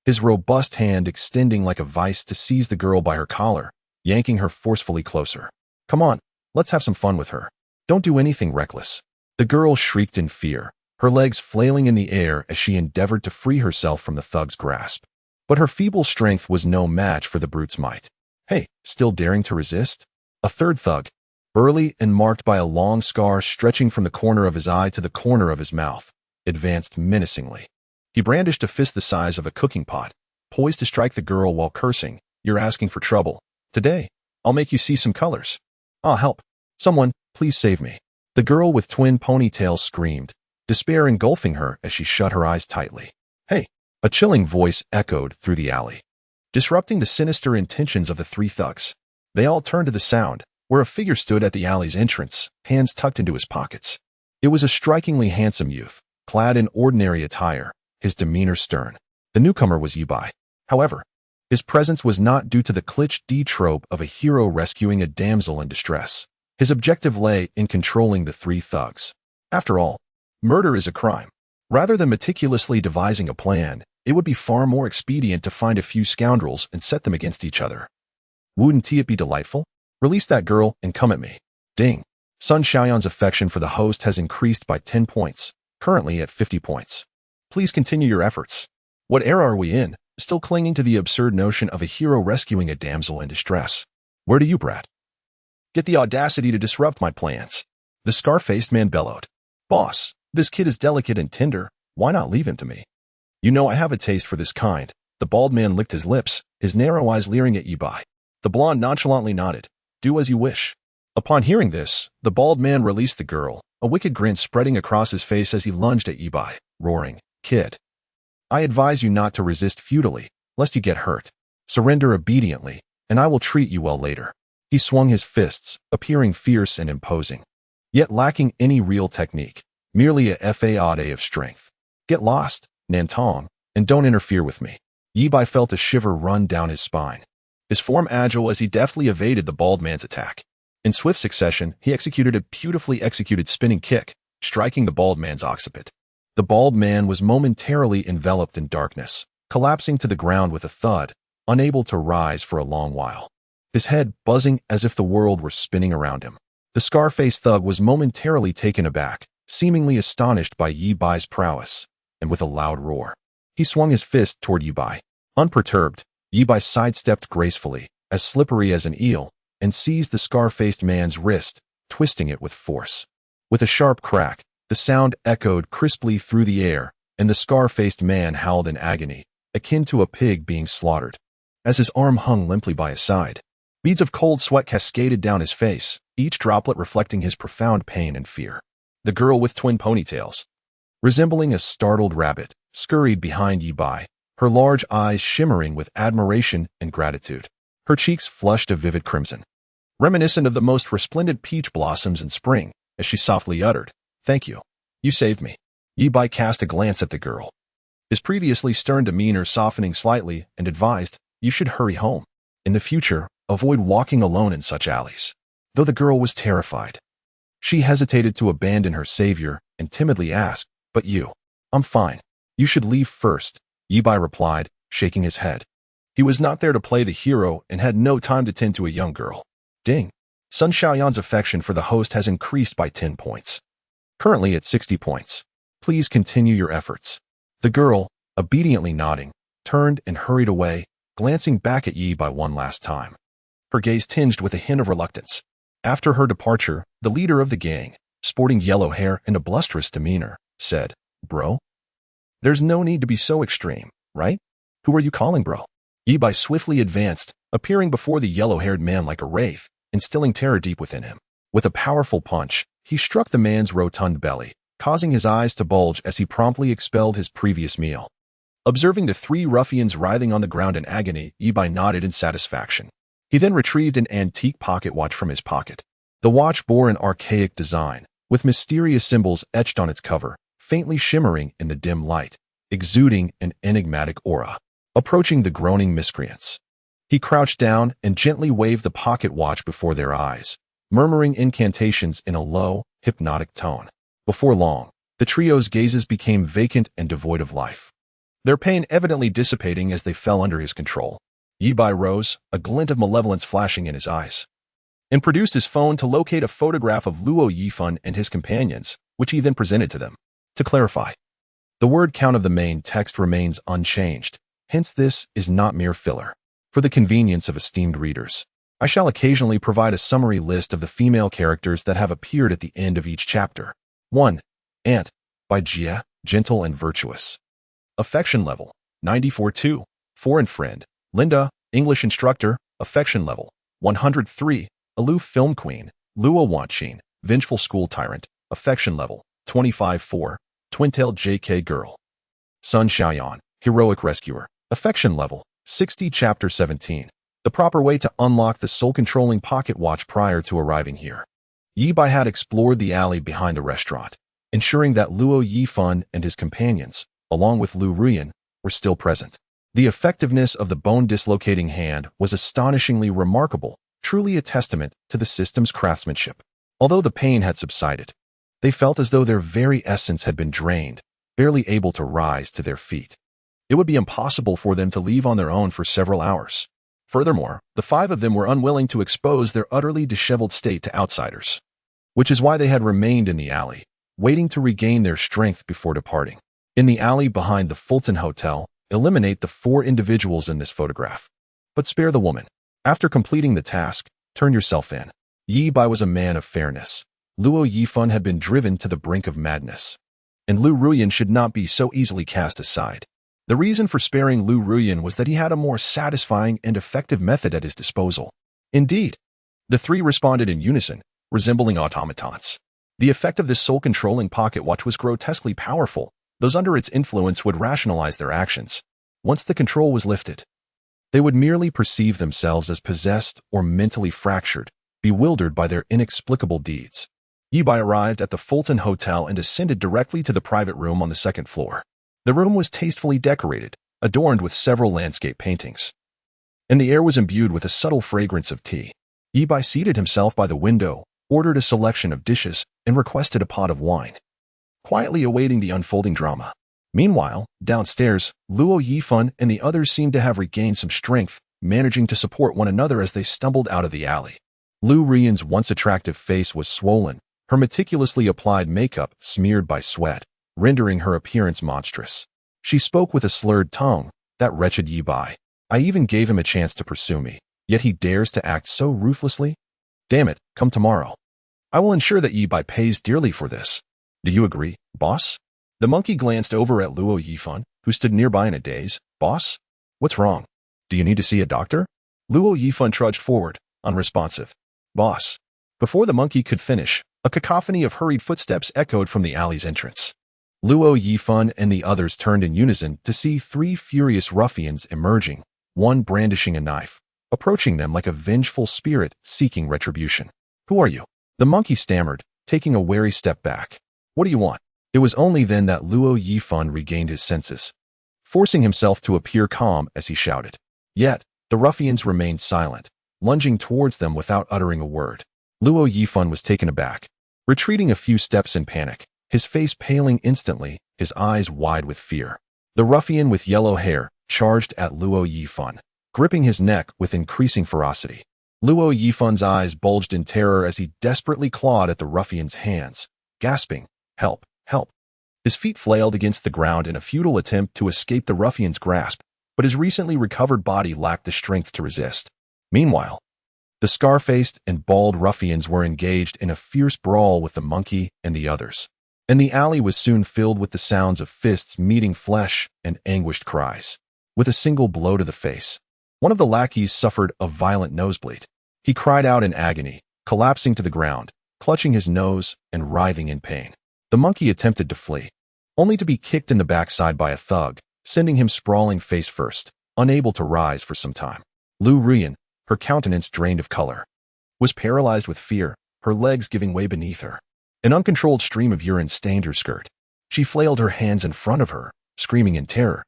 his robust hand extending like a vice to seize the girl by her collar, yanking her forcefully closer. Come on, let's have some fun with her. Don't do anything reckless. The girl shrieked in fear, her legs flailing in the air as she endeavored to free herself from the thug's grasp. But her feeble strength was no match for the brute's might. Hey, still daring to resist? A third thug, burly and marked by a long scar stretching from the corner of his eye to the corner of his mouth, advanced menacingly. He brandished a fist the size of a cooking pot, poised to strike the girl while cursing, "You're asking for trouble. Today, I'll make you see some colors. Ah, help. Someone, please save me." The girl with twin ponytails screamed, despair engulfing her as she shut her eyes tightly. Hey, a chilling voice echoed through the alley, disrupting the sinister intentions of the 3 thugs. They all turned to the sound, where a figure stood at the alley's entrance, hands tucked into his pockets. It was a strikingly handsome youth, clad in ordinary attire, his demeanor stern. The newcomer was Yi Bai. However, his presence was not due to the cliché D trope of a hero rescuing a damsel in distress. His objective lay in controlling the 3 thugs. After all, murder is a crime. Rather than meticulously devising a plan, it would be far more expedient to find a few scoundrels and set them against each other. Wouldn't it be delightful? Release that girl and come at me. Ding. Sun Xiaoyan's affection for the host has increased by 10 points, currently at 50 points. Please continue your efforts. What era are we in, still clinging to the absurd notion of a hero rescuing a damsel in distress? Where do you, brat? Get the audacity to disrupt my plans. The scar-faced man bellowed. Boss, this kid is delicate and tender, why not leave him to me? You know I have a taste for this kind. The bald man licked his lips, his narrow eyes leering at Yi Bai. The blonde nonchalantly nodded. Do as you wish. Upon hearing this, the bald man released the girl, a wicked grin spreading across his face as he lunged at Yi Bai, roaring, Kid, I advise you not to resist futilely, lest you get hurt. Surrender obediently, and I will treat you well later. He swung his fists, appearing fierce and imposing, yet lacking any real technique, merely a fade of strength. Get lost, Nantong, and don't interfere with me. Yi Bai felt a shiver run down his spine, his form agile as he deftly evaded the bald man's attack. In swift succession, he executed a beautifully executed spinning kick, striking the bald man's occiput. The bald man was momentarily enveloped in darkness, collapsing to the ground with a thud, unable to rise for a long while, his head buzzing as if the world were spinning around him. The scar-faced thug was momentarily taken aback, seemingly astonished by Yi Bai's prowess, and with a loud roar, he swung his fist toward Yi Bai. Unperturbed, Yi Bai sidestepped gracefully, as slippery as an eel, and seized the scar-faced man's wrist, twisting it with force. With a sharp crack, the sound echoed crisply through the air, and the scar-faced man howled in agony, akin to a pig being slaughtered. As his arm hung limply by his side, beads of cold sweat cascaded down his face, each droplet reflecting his profound pain and fear. The girl with twin ponytails, resembling a startled rabbit, scurried behind Yi Bai, her large eyes shimmering with admiration and gratitude. Her cheeks flushed a vivid crimson, reminiscent of the most resplendent peach blossoms in spring, as she softly uttered, "Thank you. You saved me." Yi Bai cast a glance at the girl, his previously stern demeanor softening slightly, and advised, "You should hurry home. In the future, avoid walking alone in such alleys." Though the girl was terrified, she hesitated to abandon her savior and timidly asked, "But you?" "I'm fine. You should leave first," Yi Bai replied, shaking his head. He was not there to play the hero and had no time to tend to a young girl. Ding. Sun Xiaoyan's affection for the host has increased by 10 points. Currently at 60 points. Please continue your efforts. The girl, obediently nodding, turned and hurried away, glancing back at Yi Bai one last time. Her gaze tinged with a hint of reluctance. After her departure, the leader of the gang, sporting yellow hair and a blusterous demeanor, said, "Bro? There's no need to be so extreme, right? Who are you calling bro?" Yi Bai swiftly advanced, appearing before the yellow-haired man like a wraith, instilling terror deep within him. With a powerful punch, he struck the man's rotund belly, causing his eyes to bulge as he promptly expelled his previous meal. Observing the three ruffians writhing on the ground in agony, Yi Bai nodded in satisfaction. He then retrieved an antique pocket watch from his pocket. The watch bore an archaic design, with mysterious symbols etched on its cover, faintly shimmering in the dim light, exuding an enigmatic aura. Approaching the groaning miscreants, he crouched down and gently waved the pocket watch before their eyes, murmuring incantations in a low, hypnotic tone. Before long, the trio's gazes became vacant and devoid of life, their pain evidently dissipating as they fell under his control. Yi Bai rose, a glint of malevolence flashing in his eyes, and produced his phone to locate a photograph of Luo Yifan and his companions, which he then presented to them. To clarify, the word count of the main text remains unchanged, hence this is not mere filler. For the convenience of esteemed readers, I shall occasionally provide a summary list of the female characters that have appeared at the end of each chapter. 1. Aunt, by Jia, gentle and virtuous. Affection level, 94-2. Foreign friend, Linda, English instructor, affection level, 103. Aloof film queen, Luo Wanqin, vengeful school tyrant, affection level, 25-4. Twin-tailed JK girl. Sun Xiaoyan, heroic rescuer, affection level, 60. Chapter 17. The proper way to unlock the soul-controlling pocket watch prior to arriving here. Yi Bai had explored the alley behind the restaurant, ensuring that Luo Yifan and his companions, along with Lu Ruyan, were still present. The effectiveness of the bone-dislocating hand was astonishingly remarkable, truly a testament to the system's craftsmanship. Although the pain had subsided, they felt as though their very essence had been drained, barely able to rise to their feet. It would be impossible for them to leave on their own for several hours. Furthermore, the 5 of them were unwilling to expose their utterly disheveled state to outsiders, which is why they had remained in the alley, waiting to regain their strength before departing. In the alley behind the Fulton Hotel, eliminate the 4 individuals in this photograph, but spare the woman. After completing the task, turn yourself in. Yi Bai was a man of fairness. Luo Yifan had been driven to the brink of madness, and Lu Ruyan should not be so easily cast aside. The reason for sparing Lu Ruyan was that he had a more satisfying and effective method at his disposal. Indeed, the 3 responded in unison, resembling automatons. The effect of this soul-controlling pocket watch was grotesquely powerful. Those under its influence would rationalize their actions. Once the control was lifted, they would merely perceive themselves as possessed or mentally fractured, bewildered by their inexplicable deeds. Yi Bai arrived at the Fulton Hotel and ascended directly to the private room on the 2nd floor. The room was tastefully decorated, adorned with several landscape paintings, and the air was imbued with a subtle fragrance of tea. Yi Bai seated himself by the window, ordered a selection of dishes, and requested a pot of wine, quietly awaiting the unfolding drama. Meanwhile, downstairs, Luo Yifan and the others seemed to have regained some strength, managing to support one another as they stumbled out of the alley. Lu Rian's once attractive face was swollen, her meticulously applied makeup smeared by sweat, rendering her appearance monstrous. She spoke with a slurred tongue, "That wretched Yi Bai. I even gave him a chance to pursue me, yet he dares to act so ruthlessly? Damn it, come tomorrow. I will ensure that Yi Bai pays dearly for this. Do you agree, boss?" The monkey glanced over at Luo Yifan, who stood nearby in a daze. "Boss? What's wrong? Do you need to see a doctor?" Luo Yifan trudged forward, unresponsive. "Boss." Before the monkey could finish, a cacophony of hurried footsteps echoed from the alley's entrance. Luo Yifan and the others turned in unison to see three furious ruffians emerging, one brandishing a knife, approaching them like a vengeful spirit seeking retribution. "Who are you?" The monkey stammered, taking a wary step back. "What do you want?" It was only then that Luo Yifan regained his senses, forcing himself to appear calm as he shouted. Yet, the ruffians remained silent, lunging towards them without uttering a word. Luo Yifan was taken aback, retreating a few steps in panic, his face paling instantly, his eyes wide with fear. The ruffian with yellow hair charged at Luo Yifan, gripping his neck with increasing ferocity. Luo Yifan's eyes bulged in terror as he desperately clawed at the ruffian's hands, gasping, "Help, help." His feet flailed against the ground in a futile attempt to escape the ruffian's grasp, but his recently recovered body lacked the strength to resist. Meanwhile, the scar-faced and bald ruffians were engaged in a fierce brawl with the monkey and the others, and the alley was soon filled with the sounds of fists meeting flesh and anguished cries. With a single blow to the face, one of the lackeys suffered a violent nosebleed. He cried out in agony, collapsing to the ground, clutching his nose and writhing in pain. The monkey attempted to flee, only to be kicked in the backside by a thug, sending him sprawling face first, unable to rise for some time. Lu Rian, her countenance drained of color, was paralyzed with fear, her legs giving way beneath her. An uncontrolled stream of urine stained her skirt. She flailed her hands in front of her, screaming in terror.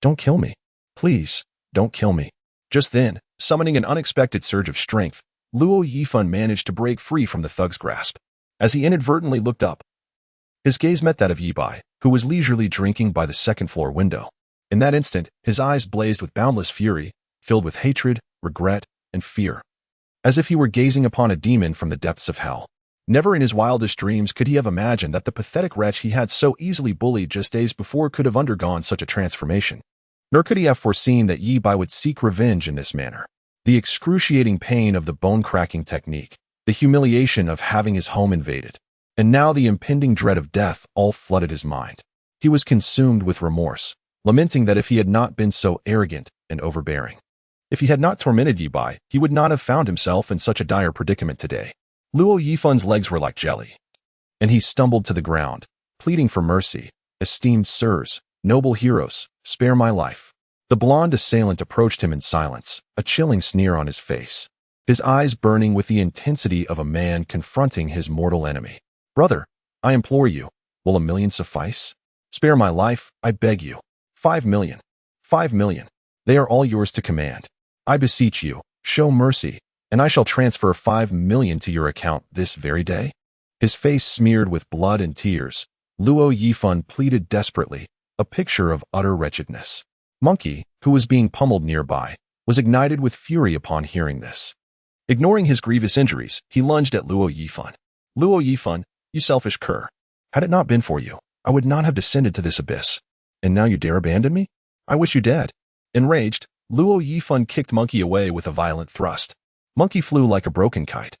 "Don't kill me. Please, don't kill me." Just then, summoning an unexpected surge of strength, Luo Yifan managed to break free from the thug's grasp. As he inadvertently looked up, his gaze met that of Yi Bai, who was leisurely drinking by the second-floor window. In that instant, his eyes blazed with boundless fury, filled with hatred, regret, and fear, as if he were gazing upon a demon from the depths of hell. Never in his wildest dreams could he have imagined that the pathetic wretch he had so easily bullied just days before could have undergone such a transformation. Nor could he have foreseen that Yi Bai would seek revenge in this manner. The excruciating pain of the bone-cracking technique, the humiliation of having his home invaded, and now the impending dread of death all flooded his mind. He was consumed with remorse, lamenting that if he had not been so arrogant and overbearing, if he had not tormented Yi Bai, he would not have found himself in such a dire predicament today. Luo Yifan's legs were like jelly, and he stumbled to the ground, pleading for mercy. "Esteemed sirs, noble heroes, spare my life." The blonde assailant approached him in silence, a chilling sneer on his face, his eyes burning with the intensity of a man confronting his mortal enemy. "Brother, I implore you, will 1,000,000 suffice? Spare my life, I beg you. 5,000,000. 5,000,000. They are all yours to command. I beseech you, show mercy, and I shall transfer 5,000,000 to your account this very day." His face smeared with blood and tears, Luo Yifan pleaded desperately, a picture of utter wretchedness. Monkey, who was being pummeled nearby, was ignited with fury upon hearing this. Ignoring his grievous injuries, he lunged at Luo Yifan. "Luo Yifan, you selfish cur. Had it not been for you, I would not have descended to this abyss. And now you dare abandon me? I wish you dead." Enraged, Luo Yifan kicked Monkey away with a violent thrust. Monkey flew like a broken kite,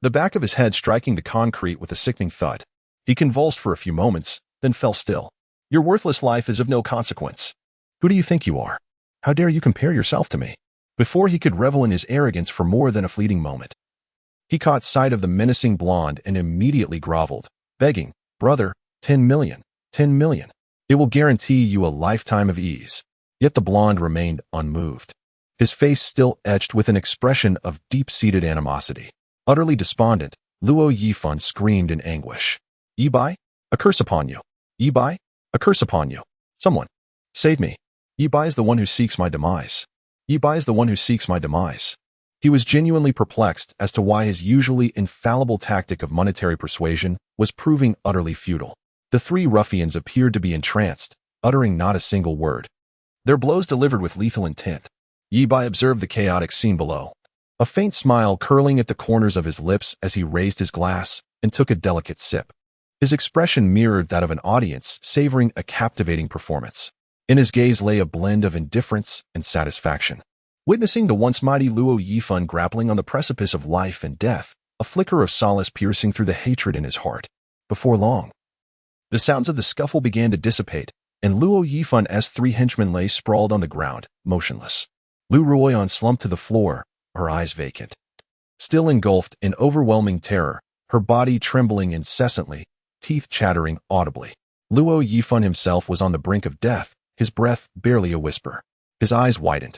the back of his head striking the concrete with a sickening thud. He convulsed for a few moments, then fell still. "Your worthless life is of no consequence. Who do you think you are? How dare you compare yourself to me?" Before he could revel in his arrogance for more than a fleeting moment, he caught sight of the menacing blonde and immediately groveled, begging, "Brother, 10,000,000, 10,000,000. It will guarantee you a lifetime of ease." Yet the blonde remained unmoved, his face still etched with an expression of deep-seated animosity. Utterly despondent, Luo Yifan screamed in anguish. "Yi Bai, a curse upon you! Yi Bai, a curse upon you! Someone, save me! Yi Bai is the one who seeks my demise. Yi Bai is the one who seeks my demise." He was genuinely perplexed as to why his usually infallible tactic of monetary persuasion was proving utterly futile. The three ruffians appeared to be entranced, uttering not a single word, their blows delivered with lethal intent. Yi Bai observed the chaotic scene below. a faint smile curling at the corners of his lips as he raised his glass and took a delicate sip. His expression mirrored that of an audience savoring a captivating performance. In his gaze lay a blend of indifference and satisfaction. Witnessing the once mighty Luo Yifan grappling on the precipice of life and death, a flicker of solace piercing through the hatred in his heart. Before long, the sounds of the scuffle began to dissipate, and Luo Yifan's three henchmen lay sprawled on the ground, motionless. Lu Ruoyan slumped to the floor, her eyes vacant. Still engulfed in overwhelming terror, her body trembling incessantly, teeth chattering audibly. Luo Yifan himself was on the brink of death, his breath barely a whisper. His eyes widened,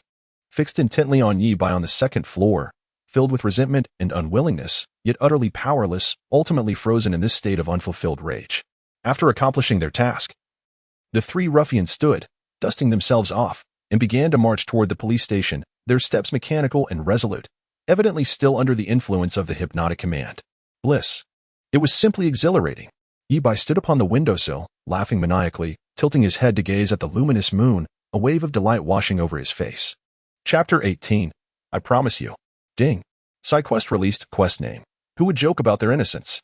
fixed intently on Yi Bai on the second floor, filled with resentment and unwillingness, yet utterly powerless, ultimately frozen in this state of unfulfilled rage. After accomplishing their task, the three ruffians stood, dusting themselves off, and began to march toward the police station, their steps mechanical and resolute, evidently still under the influence of the hypnotic command. Bliss. It was simply exhilarating. Yi Bai stood upon the windowsill, laughing maniacally, tilting his head to gaze at the luminous moon, a wave of delight washing over his face. Chapter 18. I Promise You. Ding. SideQuest released quest name. Who would joke about their innocence?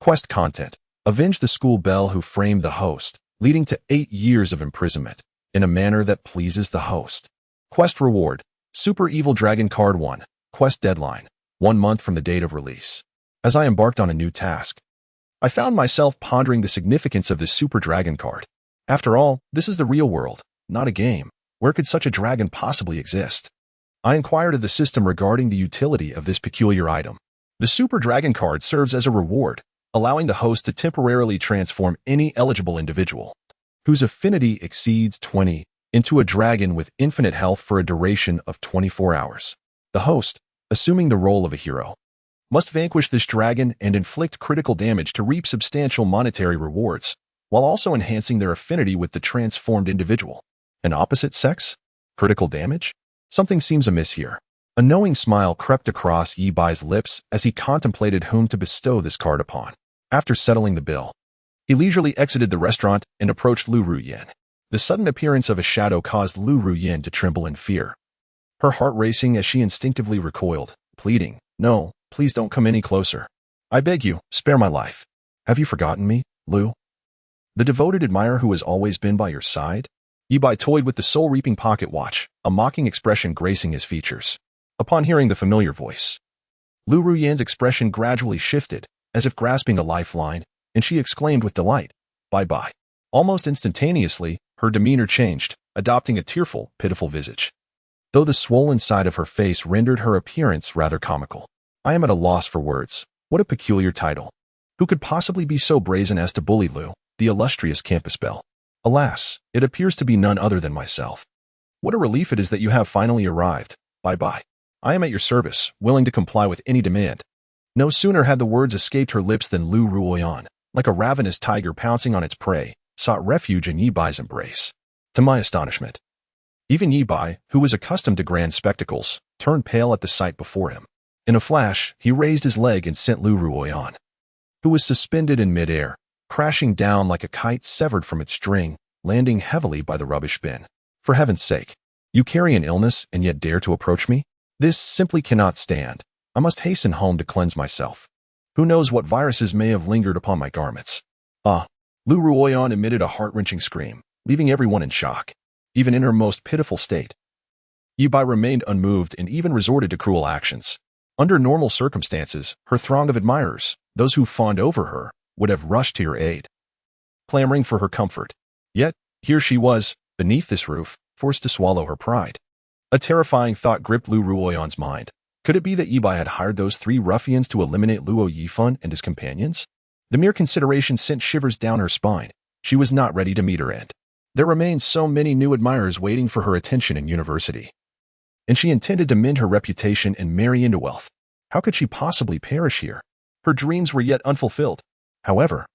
Quest content. Avenge the school belle who framed the host, leading to 8 years of imprisonment, in a manner that pleases the host. Quest reward. Super Evil Dragon Card 1. Quest deadline. 1 month from the date of release. As I embarked on a new task, I found myself pondering the significance of this Super Dragon card. After all, this is the real world, not a game. Where could such a dragon possibly exist? I inquired of the system regarding the utility of this peculiar item. The Super Dragon card serves as a reward, allowing the host to temporarily transform any eligible individual whose affinity exceeds 20 into a dragon with infinite health for a duration of 24 hours. The host, assuming the role of a hero, must vanquish this dragon and inflict critical damage to reap substantial monetary rewards, while also enhancing their affinity with the transformed individual. An opposite sex? Critical damage? Something seems amiss here. A knowing smile crept across Yi Bai's lips as he contemplated whom to bestow this card upon. After settling the bill, he leisurely exited the restaurant and approached Lu Ruyan. The sudden appearance of a shadow caused Lu Ruyan to tremble in fear, her heart racing as she instinctively recoiled, pleading, "No, please don't come any closer. I beg you, spare my life. Have you forgotten me, Lu? The devoted admirer who has always been by your side?" Yi Bai toyed with the soul-reaping pocket watch, a mocking expression gracing his features. Upon hearing the familiar voice, Lu Ruyan's expression gradually shifted, as if grasping a lifeline, and she exclaimed with delight, "Bye-bye." Almost instantaneously, her demeanor changed, adopting a tearful, pitiful visage, though the swollen side of her face rendered her appearance rather comical. I am at a loss for words. What a peculiar title. Who could possibly be so brazen as to bully Lu, the illustrious campus belle? Alas, it appears to be none other than myself. What a relief it is that you have finally arrived. Bye-bye. I am at your service, willing to comply with any demand. No sooner had the words escaped her lips than Lu Ruoyan, like a ravenous tiger pouncing on its prey, sought refuge in Yi Bai's embrace. To my astonishment, even Yi Bai, who was accustomed to grand spectacles, turned pale at the sight before him. In a flash, he raised his leg and sent Lu Ruoyan, who was suspended in midair, crashing down like a kite severed from its string, landing heavily by the rubbish bin. For heaven's sake, you carry an illness and yet dare to approach me? This simply cannot stand. I must hasten home to cleanse myself. Who knows what viruses may have lingered upon my garments? Ah! Lu Ruoyan emitted a heart-wrenching scream, leaving everyone in shock. Even in her most pitiful state, Yi Bai remained unmoved and even resorted to cruel actions. Under normal circumstances, her throng of admirers, those who fawned over her, would have rushed to her aid, clamoring for her comfort. Yet, here she was, beneath this roof, forced to swallow her pride. A terrifying thought gripped Lu Ruoyan's mind. Could it be that Yi Bai had hired those 3 ruffians to eliminate Luo Yifan and his companions? The mere consideration sent shivers down her spine. She was not ready to meet her end. There remained so many new admirers waiting for her attention in university, and she intended to mend her reputation and marry into wealth. How could she possibly perish here? Her dreams were yet unfulfilled. However,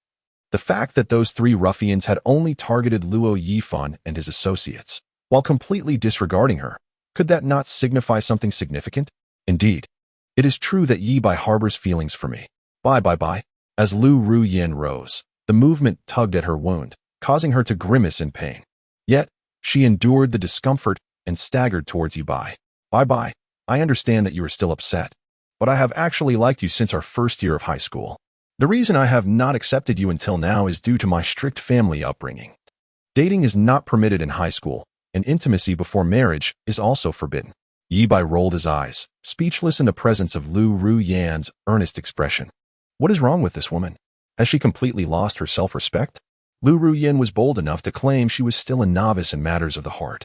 the fact that those 3 ruffians had only targeted Luo Yifan and his associates, while completely disregarding her, could that not signify something significant? Indeed, it is true that Yi Bai harbors feelings for me. Bye. As Lu Ruyan rose, the movement tugged at her wound, causing her to grimace in pain. Yet, she endured the discomfort and staggered towards Yi Bai. Bye. I understand that you are still upset, but I have actually liked you since our first year of high school. The reason I have not accepted you until now is due to my strict family upbringing. Dating is not permitted in high school, and intimacy before marriage is also forbidden. Yi Bai rolled his eyes, speechless in the presence of Lu Ruyan's earnest expression. What is wrong with this woman? Has she completely lost her self-respect? Lu Ruyan was bold enough to claim she was still a novice in matters of the heart,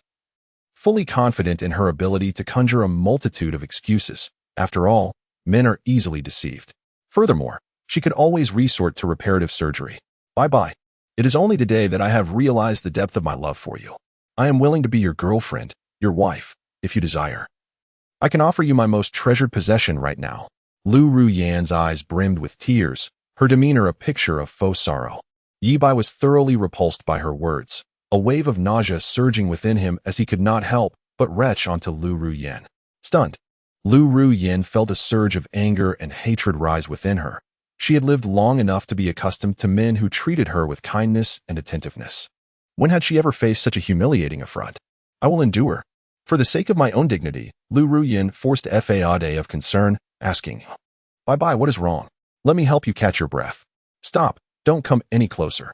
fully confident in her ability to conjure a multitude of excuses. After all, men are easily deceived. Furthermore, she could always resort to reparative surgery. Bye-bye. It is only today that I have realized the depth of my love for you. I am willing to be your girlfriend, your wife, if you desire. I can offer you my most treasured possession right now. Lu Ruyan's eyes brimmed with tears, her demeanor a picture of faux sorrow. Yi Bai was thoroughly repulsed by her words, a wave of nausea surging within him as he could not help but retch onto Lu Ruyan. Stunned, Lu Ruyan felt a surge of anger and hatred rise within her. She had lived long enough to be accustomed to men who treated her with kindness and attentiveness. When had she ever faced such a humiliating affront? I will endure. For the sake of my own dignity, Lu Ruyan forced a faade of concern, asking, Bye-bye, what is wrong? Let me help you catch your breath. Stop, don't come any closer.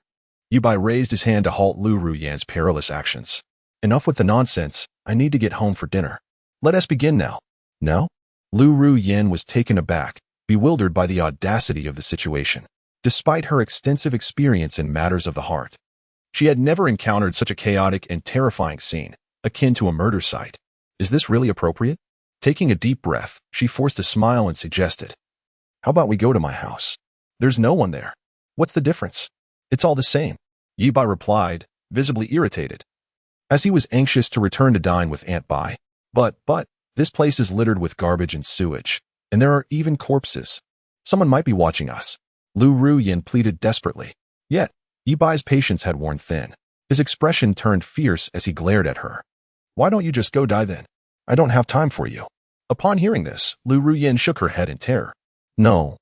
Yi Bai raised his hand to halt Lu Ruyan's perilous actions. Enough with the nonsense, I need to get home for dinner. Let us begin now. No? Lu Ruyan was taken aback, bewildered by the audacity of the situation. Despite her extensive experience in matters of the heart, she had never encountered such a chaotic and terrifying scene, akin to a murder site. Is this really appropriate? Taking a deep breath, she forced a smile and suggested, How about we go to my house? There's no one there. What's the difference? It's all the same, Yi Bai replied, visibly irritated, as he was anxious to return to dine with Aunt Bai. But, this place is littered with garbage and sewage, and there are even corpses. Someone might be watching us. Lu Ruyan pleaded desperately. Yet, Yi Bai's patience had worn thin. His expression turned fierce as he glared at her. Why don't you just go die then? I don't have time for you. Upon hearing this, Lu Ruyan shook her head in terror. No.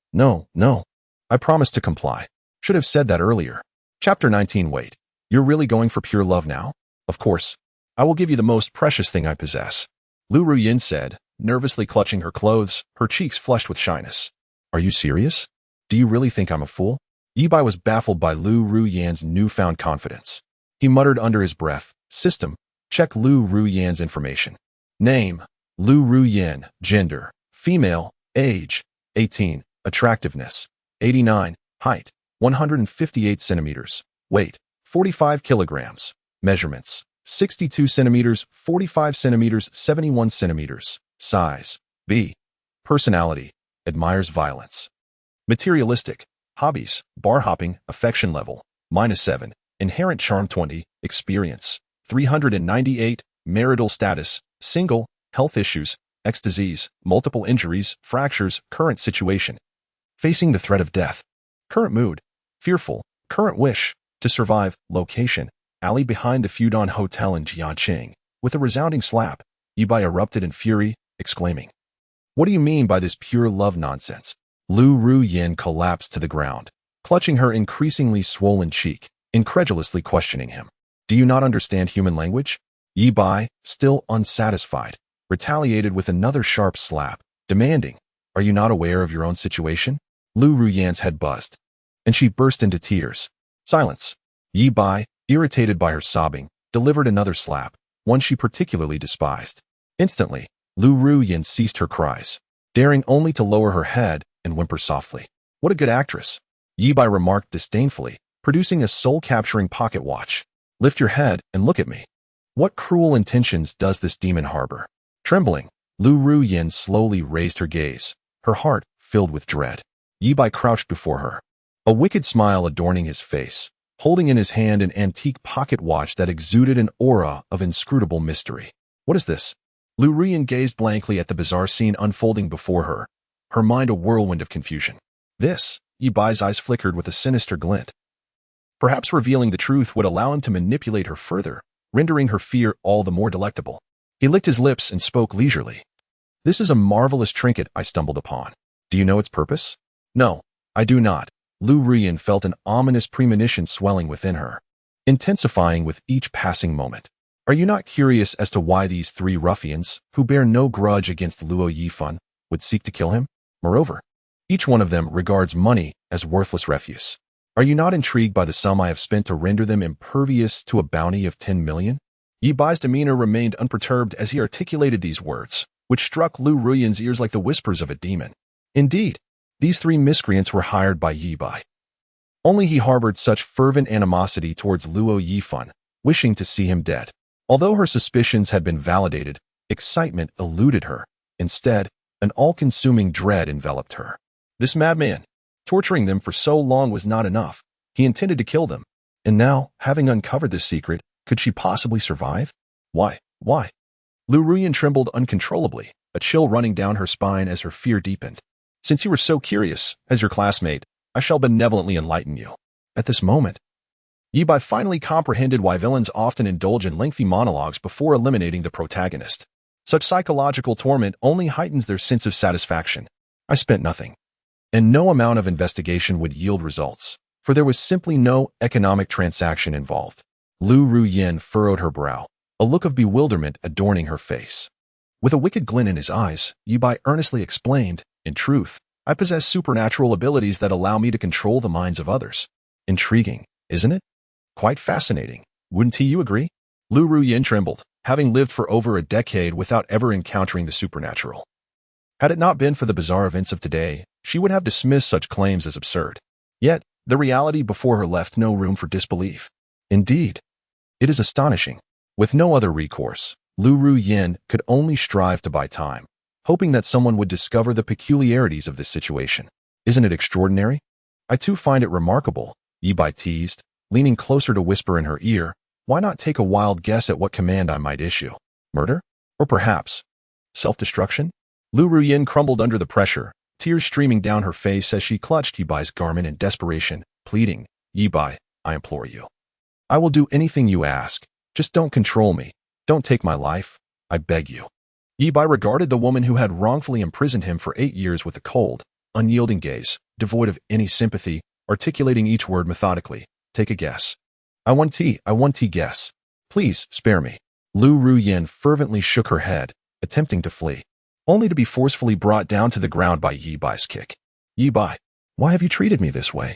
I promised to comply. Should have said that earlier. Chapter 19. Wait, you're really going for pure love now? Of course. I will give you the most precious thing I possess. Lu Ruyan said, nervously clutching her clothes, her cheeks flushed with shyness. Are you serious? Do you really think I'm a fool? Yi Bai was baffled by Lu Ruyan's newfound confidence. He muttered under his breath, System, check Lu Ruyan's information. Name, Lu Ruyan. Gender, female. Age, 18. Attractiveness, 89. Height, 158 centimeters. Weight, 45 kilograms. Measurements, 62 centimeters, 45 centimeters, 71 centimeters. Size, B. Personality, admires violence. Materialistic, hobbies, bar hopping, affection level, -7. Inherent charm 20, experience, 398, marital status, single, health issues, X disease, multiple injuries, fractures, current situation. Facing the threat of death. Current mood, fearful, current wish, to survive, location, alley behind the Fudon Hotel in Jiaqing. With a resounding slap, Yi Bai erupted in fury, exclaiming, What do you mean by this pure love nonsense? Lu Ruyan collapsed to the ground, clutching her increasingly swollen cheek, incredulously questioning him. Do you not understand human language? Yi Bai, still unsatisfied, retaliated with another sharp slap, demanding, Are you not aware of your own situation? Lu Ruyan's head buzzed, and she burst into tears. Silence. Yi Bai, irritated by her sobbing, delivered another slap, one she particularly despised. Instantly, Lu Ruyan ceased her cries, daring only to lower her head and whimper softly. What a good actress, Yi Bai remarked disdainfully, producing a soul-capturing pocket watch. Lift your head and look at me. What cruel intentions does this demon harbor? Trembling, Lu Ruyan slowly raised her gaze, her heart filled with dread. Yi Bai crouched before her, a wicked smile adorning his face, holding in his hand an antique pocket watch that exuded an aura of inscrutable mystery. What is this? Lu Ruyan gazed blankly at the bizarre scene unfolding before her, her mind a whirlwind of confusion. This, Yi Bai's eyes flickered with a sinister glint. Perhaps revealing the truth would allow him to manipulate her further, rendering her fear all the more delectable. He licked his lips and spoke leisurely. This is a marvelous trinket I stumbled upon. Do you know its purpose? No, I do not. Lu Ruyan felt an ominous premonition swelling within her, intensifying with each passing moment. Are you not curious as to why these three ruffians, who bear no grudge against Luo Yifan, would seek to kill him? Moreover, each one of them regards money as worthless refuse. Are you not intrigued by the sum I have spent to render them impervious to a bounty of 10 million? Yi Bai's demeanor remained unperturbed as he articulated these words, which struck Lu Ruyan's ears like the whispers of a demon. Indeed, these three miscreants were hired by Yi Bai. Only he harbored such fervent animosity towards Luo Yifan, wishing to see him dead. Although her suspicions had been validated, excitement eluded her. Instead, an all-consuming dread enveloped her. This madman, torturing them for so long was not enough. He intended to kill them. And now, having uncovered this secret, could she possibly survive? Why? Lu Ruyan trembled uncontrollably, a chill running down her spine as her fear deepened. Since you were so curious, as your classmate, I shall benevolently enlighten you. At this moment, Yi Bai finally comprehended why villains often indulge in lengthy monologues before eliminating the protagonist. Such psychological torment only heightens their sense of satisfaction. I spent nothing. And no amount of investigation would yield results, for there was simply no economic transaction involved. Lu Ruyan furrowed her brow, a look of bewilderment adorning her face. With a wicked glint in his eyes, Yi Bai earnestly explained, in truth, I possess supernatural abilities that allow me to control the minds of others. Intriguing, isn't it? Quite fascinating, wouldn't you agree? Lu Ruyan trembled, having lived for over a decade without ever encountering the supernatural. Had it not been for the bizarre events of today, she would have dismissed such claims as absurd. Yet, the reality before her left no room for disbelief. Indeed, it is astonishing. With no other recourse, Lu Ruyan could only strive to buy time, hoping that someone would discover the peculiarities of this situation. Isn't it extraordinary? I too find it remarkable, Yi Bai teased, leaning closer to whisper in her ear, why not take a wild guess at what command I might issue? Murder? Or perhaps self-destruction? Lu Ruyan crumbled under the pressure, tears streaming down her face as she clutched Yi Bai's garment in desperation, pleading, Yi Bai, I implore you. I will do anything you ask. Just don't control me. Don't take my life. I beg you. Yi Bai regarded the woman who had wrongfully imprisoned him for 8 years with a cold, unyielding gaze, devoid of any sympathy, articulating each word methodically. Take a guess. I want tea, guess. Please, spare me. Lu Ruyan fervently shook her head, attempting to flee, only to be forcefully brought down to the ground by Yi Bai's kick. Yi Bai, why have you treated me this way?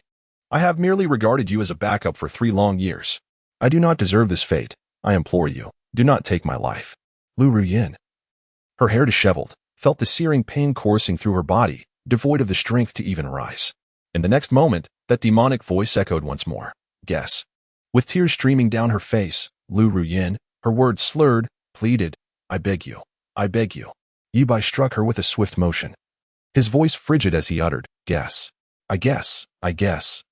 I have merely regarded you as a backup for 3 long years. I do not deserve this fate. I implore you, do not take my life. Lu Ruyan. Her hair disheveled, felt the searing pain coursing through her body, devoid of the strength to even rise. In the next moment, that demonic voice echoed once more. Guess. With tears streaming down her face, Lu Ruyan, her words slurred, pleaded, I beg you. I beg you. Yi Bai struck her with a swift motion. His voice frigid as he uttered, guess. I guess.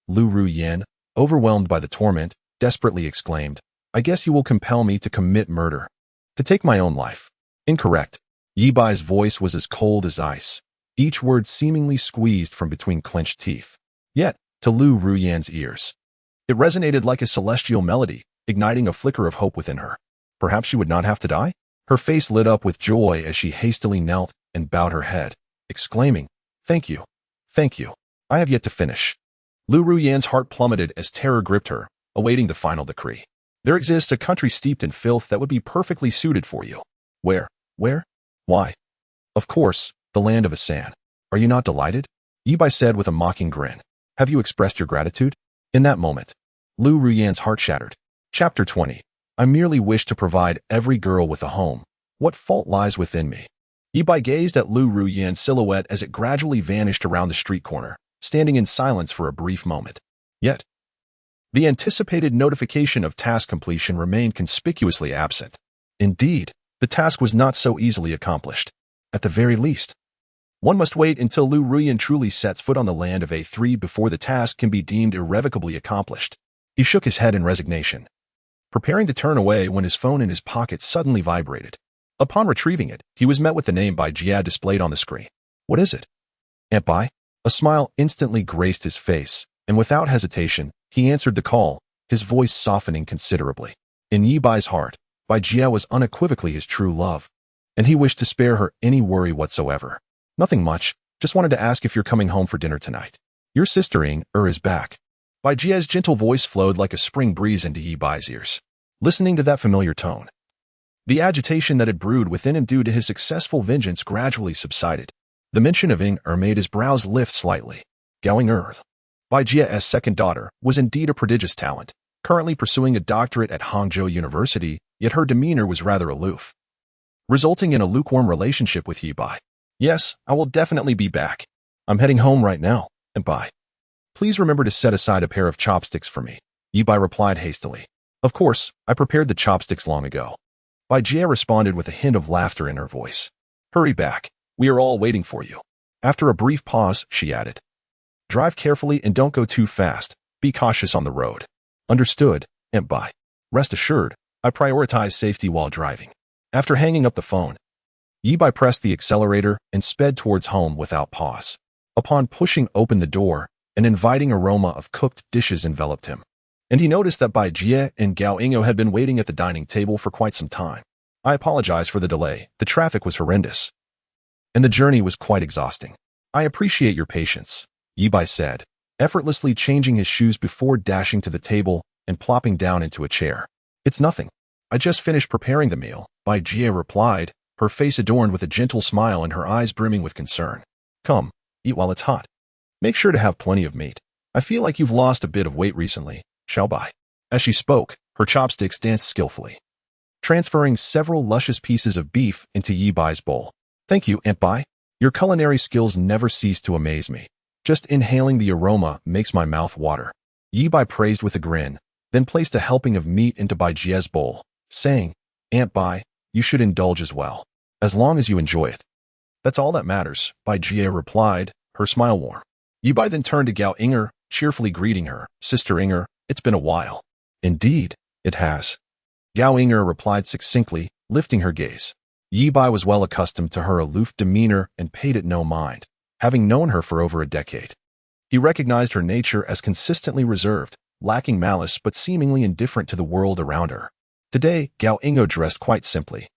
Lu Ruyan, overwhelmed by the torment, desperately exclaimed, I guess you will compel me to commit murder. To take my own life. Incorrect. Yi Bai's voice was as cold as ice, each word seemingly squeezed from between clenched teeth. Yet, to Lu Ruyan's ears, it resonated like a celestial melody, igniting a flicker of hope within her. Perhaps she would not have to die? Her face lit up with joy as she hastily knelt and bowed her head, exclaiming, Thank you. I have yet to finish. Lu Ruyan's heart plummeted as terror gripped her, awaiting the final decree. There exists a country steeped in filth that would be perfectly suited for you. Where? Why? Of course, the land of Asan. Are you not delighted? Yi Bai said with a mocking grin. Have you expressed your gratitude? In that moment, Lu Ruyan's heart shattered. Chapter 20. I merely wish to provide every girl with a home. What fault lies within me? Yi Bai gazed at Lu Ruyan's silhouette as it gradually vanished around the street corner, standing in silence for a brief moment. Yet, the anticipated notification of task completion remained conspicuously absent. Indeed, the task was not so easily accomplished. At the very least, one must wait until Lu Ruyan truly sets foot on the land of A3 before the task can be deemed irrevocably accomplished. He shook his head in resignation, preparing to turn away when his phone in his pocket suddenly vibrated. Upon retrieving it, he was met with the name by Jia displayed on the screen. What is it? Aunt Bai? A smile instantly graced his face, and without hesitation, he answered the call, his voice softening considerably. In Yi Bai's heart, Bai Jia was unequivocally his true love, and he wished to spare her any worry whatsoever. Nothing much, just wanted to ask if you're coming home for dinner tonight. Your sister is back. Bai Jia's gentle voice flowed like a spring breeze into Yi Bai's ears. Listening to that familiar tone, The agitation that had brewed within him due to his successful vengeance gradually subsided. The mention of Ing made his brows lift slightly. Gao Ing Bai Jia's second daughter, was indeed a prodigious talent, currently pursuing a doctorate at Hangzhou University, yet her demeanor was rather aloof, resulting in a lukewarm relationship with Yi Bai. Yes, I will definitely be back. I'm heading home right now, and Bai. Please remember to set aside a pair of chopsticks for me, Yi Bai replied hastily. Of course, I prepared the chopsticks long ago. Bai Jia responded with a hint of laughter in her voice. Hurry back, we are all waiting for you. After a brief pause, she added. Drive carefully and don't go too fast. Be cautious on the road. Understood, Aunt Bai. Rest assured, I prioritize safety while driving. After hanging up the phone, Yi Bai pressed the accelerator and sped towards home without pause. Upon pushing open the door, an inviting aroma of cooked dishes enveloped him, and he noticed that Bai Jie and Gao Ingo had been waiting at the dining table for quite some time. I apologize for the delay. The traffic was horrendous, and the journey was quite exhausting. I appreciate your patience, Yi Bai said, effortlessly changing his shoes before dashing to the table and plopping down into a chair. It's nothing. I just finished preparing the meal, Bai Jie replied, her face adorned with a gentle smile and her eyes brimming with concern. Come, eat while it's hot. Make sure to have plenty of meat. I feel like you've lost a bit of weight recently, Xiao Bai. As she spoke, her chopsticks danced skillfully, transferring several luscious pieces of beef into Yi Bai's bowl. Thank you, Aunt Bai. Your culinary skills never cease to amaze me. Just inhaling the aroma makes my mouth water. Yi Bai praised with a grin, then placed a helping of meat into Bai Jie's bowl, saying, Aunt Bai, you should indulge as well, as long as you enjoy it. That's all that matters, Bai Jie replied, her smile warm. Yi Bai then turned to Gao Inger, cheerfully greeting her. Sister Inger, it's been a while. Indeed, it has. Gao Inger replied succinctly, lifting her gaze. Yi Bai was well accustomed to her aloof demeanor and paid it no mind, having known her for over a decade. He recognized her nature as consistently reserved, lacking malice but seemingly indifferent to the world around her. Today, Gao Ingo dressed quite simply,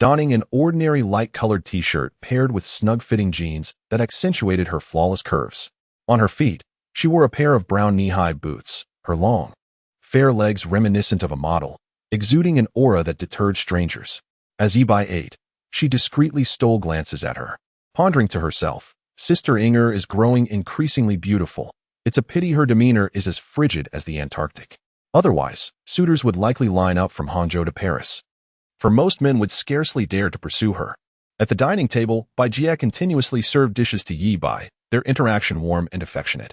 donning an ordinary light-colored t-shirt paired with snug-fitting jeans that accentuated her flawless curves. On her feet, she wore a pair of brown knee-high boots, her long, fair legs reminiscent of a model, exuding an aura that deterred strangers. As Yi Bai ate, she discreetly stole glances at her, pondering to herself, Sister Inger is growing increasingly beautiful. It's a pity her demeanor is as frigid as the Antarctic. Otherwise, suitors would likely line up from Hangzhou to Paris, for most men would scarcely dare to pursue her. At the dining table, Bai Jie continuously served dishes to Yi Bai, their interaction warm and affectionate,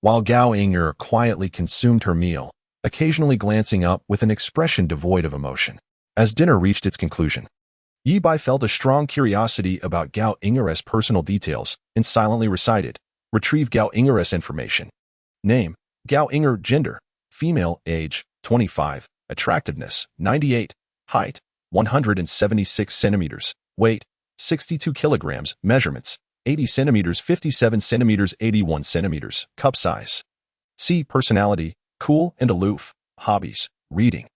while Gao Inger quietly consumed her meal, occasionally glancing up with an expression devoid of emotion. As dinner reached its conclusion, Yi Bai felt a strong curiosity about Gao Inger's personal details and silently recited, retrieve Gao Inger's information. Name, Gao Inger. Gender, female. Age, 25. Attractiveness, 98. Height, 176 centimeters. Weight, 62 kilograms. Measurements, 80 centimeters, 57 centimeters, 81 centimeters. Cup size. C. Personality, cool and aloof. Hobbies, reading,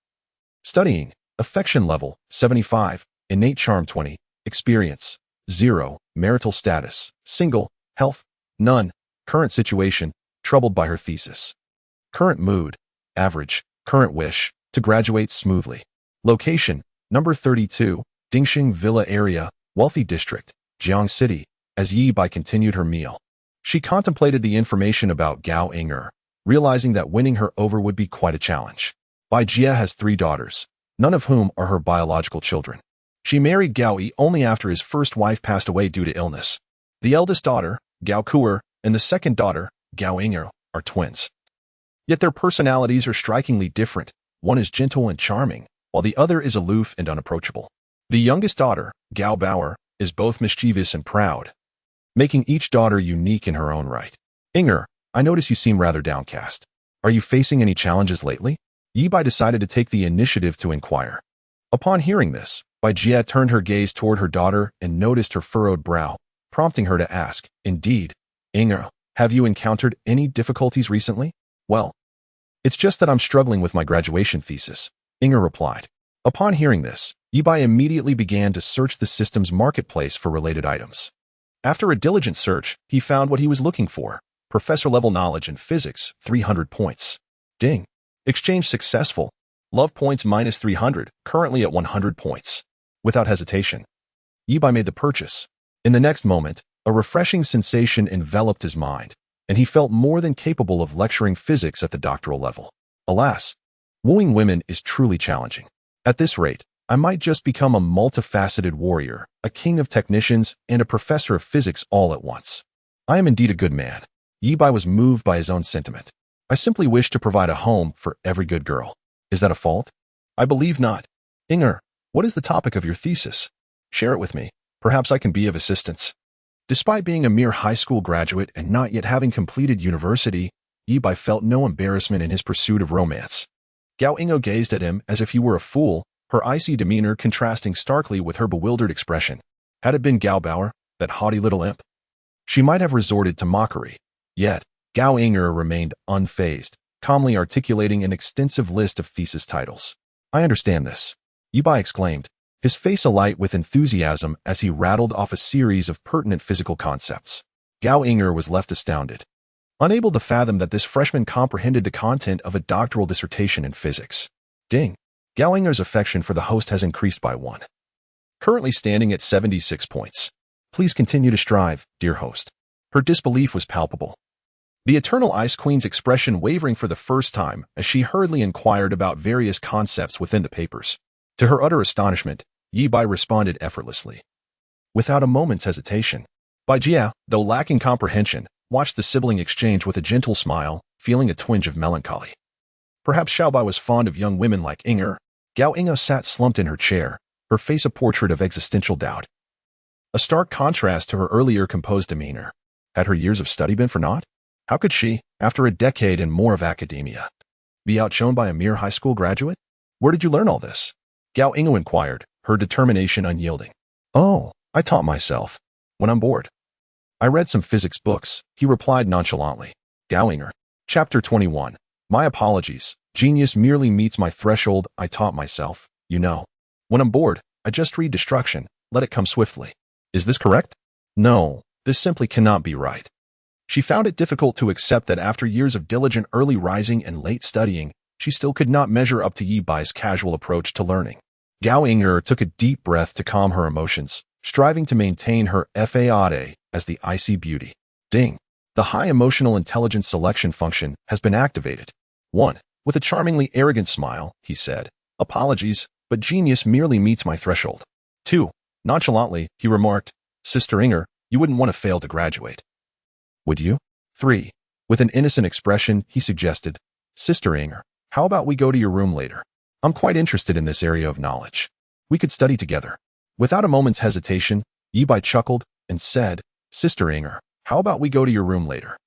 studying. Affection level, 75. Innate charm, 20. Experience, 0. Marital status, single. Health, none. Current situation, troubled by her thesis. Current mood, average. Current wish, to graduate smoothly. Location, number 32, Dingxing Villa area, wealthy district, Jiang City. As Yi Bai continued her meal, she contemplated the information about Gao Inger, realizing that winning her over would be quite a challenge. Bai Jie has 3 daughters, none of whom are her biological children. She married Gao Yi only after his first wife passed away due to illness. The eldest daughter, Gao Kuer, and the second daughter, Gao Inger, are twins. Yet their personalities are strikingly different. One is gentle and charming, while the other is aloof and unapproachable. The youngest daughter, Gao Bauer, is both mischievous and proud, making each daughter unique in her own right. Inger, I notice you seem rather downcast. Are you facing any challenges lately? Yi Bai decided to take the initiative to inquire. Upon hearing this, Bai Jie turned her gaze toward her daughter and noticed her furrowed brow, prompting her to ask, Indeed, Inger, have you encountered any difficulties recently? Well, it's just that I'm struggling with my graduation thesis, Inger replied. Upon hearing this, Yi Bai immediately began to search the system's marketplace for related items. After a diligent search, he found what he was looking for, professor-level knowledge in physics, 300 points. Ding. Exchange successful. Love points minus 300, currently at 100 points. Without hesitation, Yi-Bai made the purchase. In the next moment, a refreshing sensation enveloped his mind, and he felt more than capable of lecturing physics at the doctoral level. Alas, wooing women is truly challenging. At this rate, I might just become a multifaceted warrior, a king of technicians, and a professor of physics all at once. I am indeed a good man. Yi-Bai was moved by his own sentiment. I simply wish to provide a home for every good girl. Is that a fault? I believe not. Inger, what is the topic of your thesis? Share it with me. Perhaps I can be of assistance. Despite being a mere high school graduate and not yet having completed university, Yi-Bai felt no embarrassment in his pursuit of romance. Gao Ingo gazed at him as if he were a fool, her icy demeanor contrasting starkly with her bewildered expression. Had it been Gao Bauer, that haughty little imp? She might have resorted to mockery. Yet, Gao Inger remained unfazed, calmly articulating an extensive list of thesis titles. I understand this, Yi-Bai exclaimed, his face alight with enthusiasm as he rattled off a series of pertinent physical concepts. Gao Inger was left astounded, unable to fathom that this freshman comprehended the content of a doctoral dissertation in physics. Ding. Gao Inger's affection for the host has increased by 1. Currently standing at 76 points. Please continue to strive, dear host. Her disbelief was palpable. The Eternal Ice Queen's expression wavering for the first time as she hurriedly inquired about various concepts within the papers. To her utter astonishment, Yi-Bai responded effortlessly. Without a moment's hesitation. Bai Jia, though lacking comprehension, watched the sibling exchange with a gentle smile, feeling a twinge of melancholy. Perhaps Xiaobai was fond of young women like Inger. Gao Inge sat slumped in her chair, her face a portrait of existential doubt. A stark contrast to her earlier composed demeanor. Had her years of study been for naught? How could she, after a decade and more of academia, be outshone by a mere high school graduate? Where did you learn all this? Gao Inge inquired, her determination unyielding. Oh, I taught myself. When I'm bored. I read some physics books, he replied nonchalantly. Gao Inge. Chapter 21. My apologies. Genius merely meets my threshold. I taught myself, you know. When I'm bored, I just read destruction, let it come swiftly. Is this correct? No, this simply cannot be right. She found it difficult to accept that after years of diligent early rising and late studying, she still could not measure up to Yi-Bai's casual approach to learning. Gao Inger took a deep breath to calm her emotions, striving to maintain her fade as the icy beauty. Ding. The high emotional intelligence selection function has been activated. 1. With a charmingly arrogant smile, he said, apologies, but genius merely meets my threshold. 2. Nonchalantly, he remarked, Sister Inger, you wouldn't want to fail to graduate. Would you? 3. With an innocent expression, he suggested, Sister Inger, how about we go to your room later? I'm quite interested in this area of knowledge. We could study together. Without a moment's hesitation, Yi-Bai chuckled and said, Sister Inger, how about we go to your room later?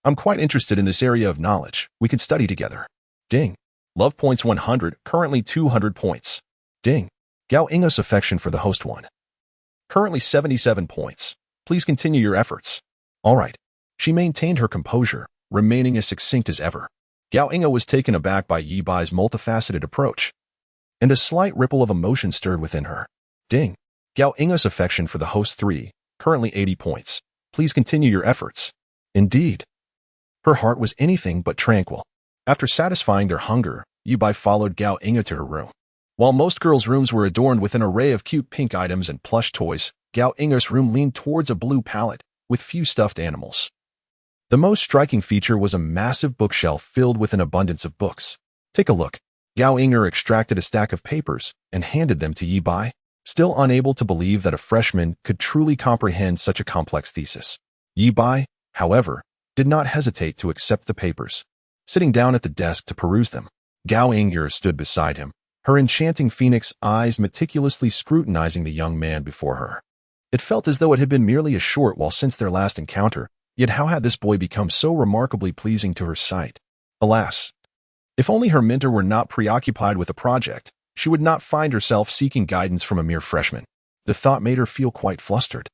I'm quite interested in this area of knowledge. We could study together. Ding. Love points 100, currently 200 points. Ding. Gao Inge's affection for the host 1. Currently 77 points. Please continue your efforts. All right. She maintained her composure, remaining as succinct as ever. Gao Inge was taken aback by Yi-Bai's multifaceted approach, and a slight ripple of emotion stirred within her. Ding. Gao Inge's affection for the host 3, currently 80 points. Please continue your efforts. Indeed. Her heart was anything but tranquil. After satisfying their hunger, Yi-Bai followed Gao Inge to her room. While most girls' rooms were adorned with an array of cute pink items and plush toys, Gao Inge's room leaned towards a blue palette with few stuffed animals. The most striking feature was a massive bookshelf filled with an abundance of books. Take a look. Gao Inger extracted a stack of papers and handed them to Yi-Bai, still unable to believe that a freshman could truly comprehend such a complex thesis. Yi-Bai, however, did not hesitate to accept the papers. Sitting down at the desk to peruse them, Gao Inger stood beside him, her enchanting phoenix eyes meticulously scrutinizing the young man before her. It felt as though it had been merely a short while since their last encounter, yet how had this boy become so remarkably pleasing to her sight? Alas! If only her mentor were not preoccupied with a project, she would not find herself seeking guidance from a mere freshman. The thought made her feel quite flustered.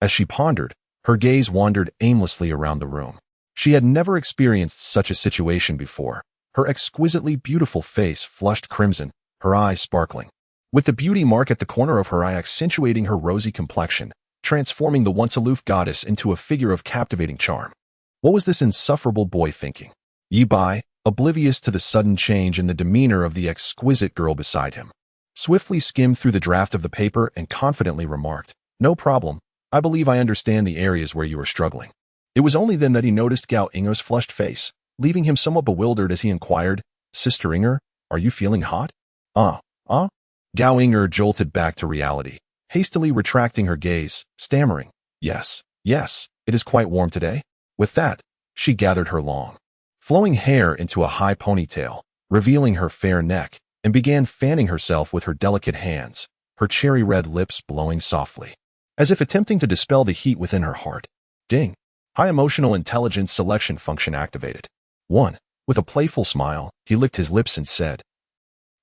As she pondered, her gaze wandered aimlessly around the room. She had never experienced such a situation before. Her exquisitely beautiful face flushed crimson, her eyes sparkling, with the beauty mark at the corner of her eye accentuating her rosy complexion, transforming the once aloof goddess into a figure of captivating charm. What was this insufferable boy thinking? Yi-Bai, oblivious to the sudden change in the demeanor of the exquisite girl beside him, swiftly skimmed through the draft of the paper and confidently remarked, "No problem. I believe I understand the areas where you are struggling." It was only then that he noticed Gao Ingo's flushed face, leaving him somewhat bewildered as he inquired, "Sister Inger, are you feeling hot?" "Ah, ah?" Gao Inger jolted back to reality, hastily retracting her gaze, stammering, "Yes, yes, it is quite warm today." With that, she gathered her long, flowing hair into a high ponytail, revealing her fair neck, and began fanning herself with her delicate hands, her cherry-red lips blowing softly, as if attempting to dispel the heat within her heart. Ding! High emotional intelligence selection function activated. 1. With a playful smile, he licked his lips and said,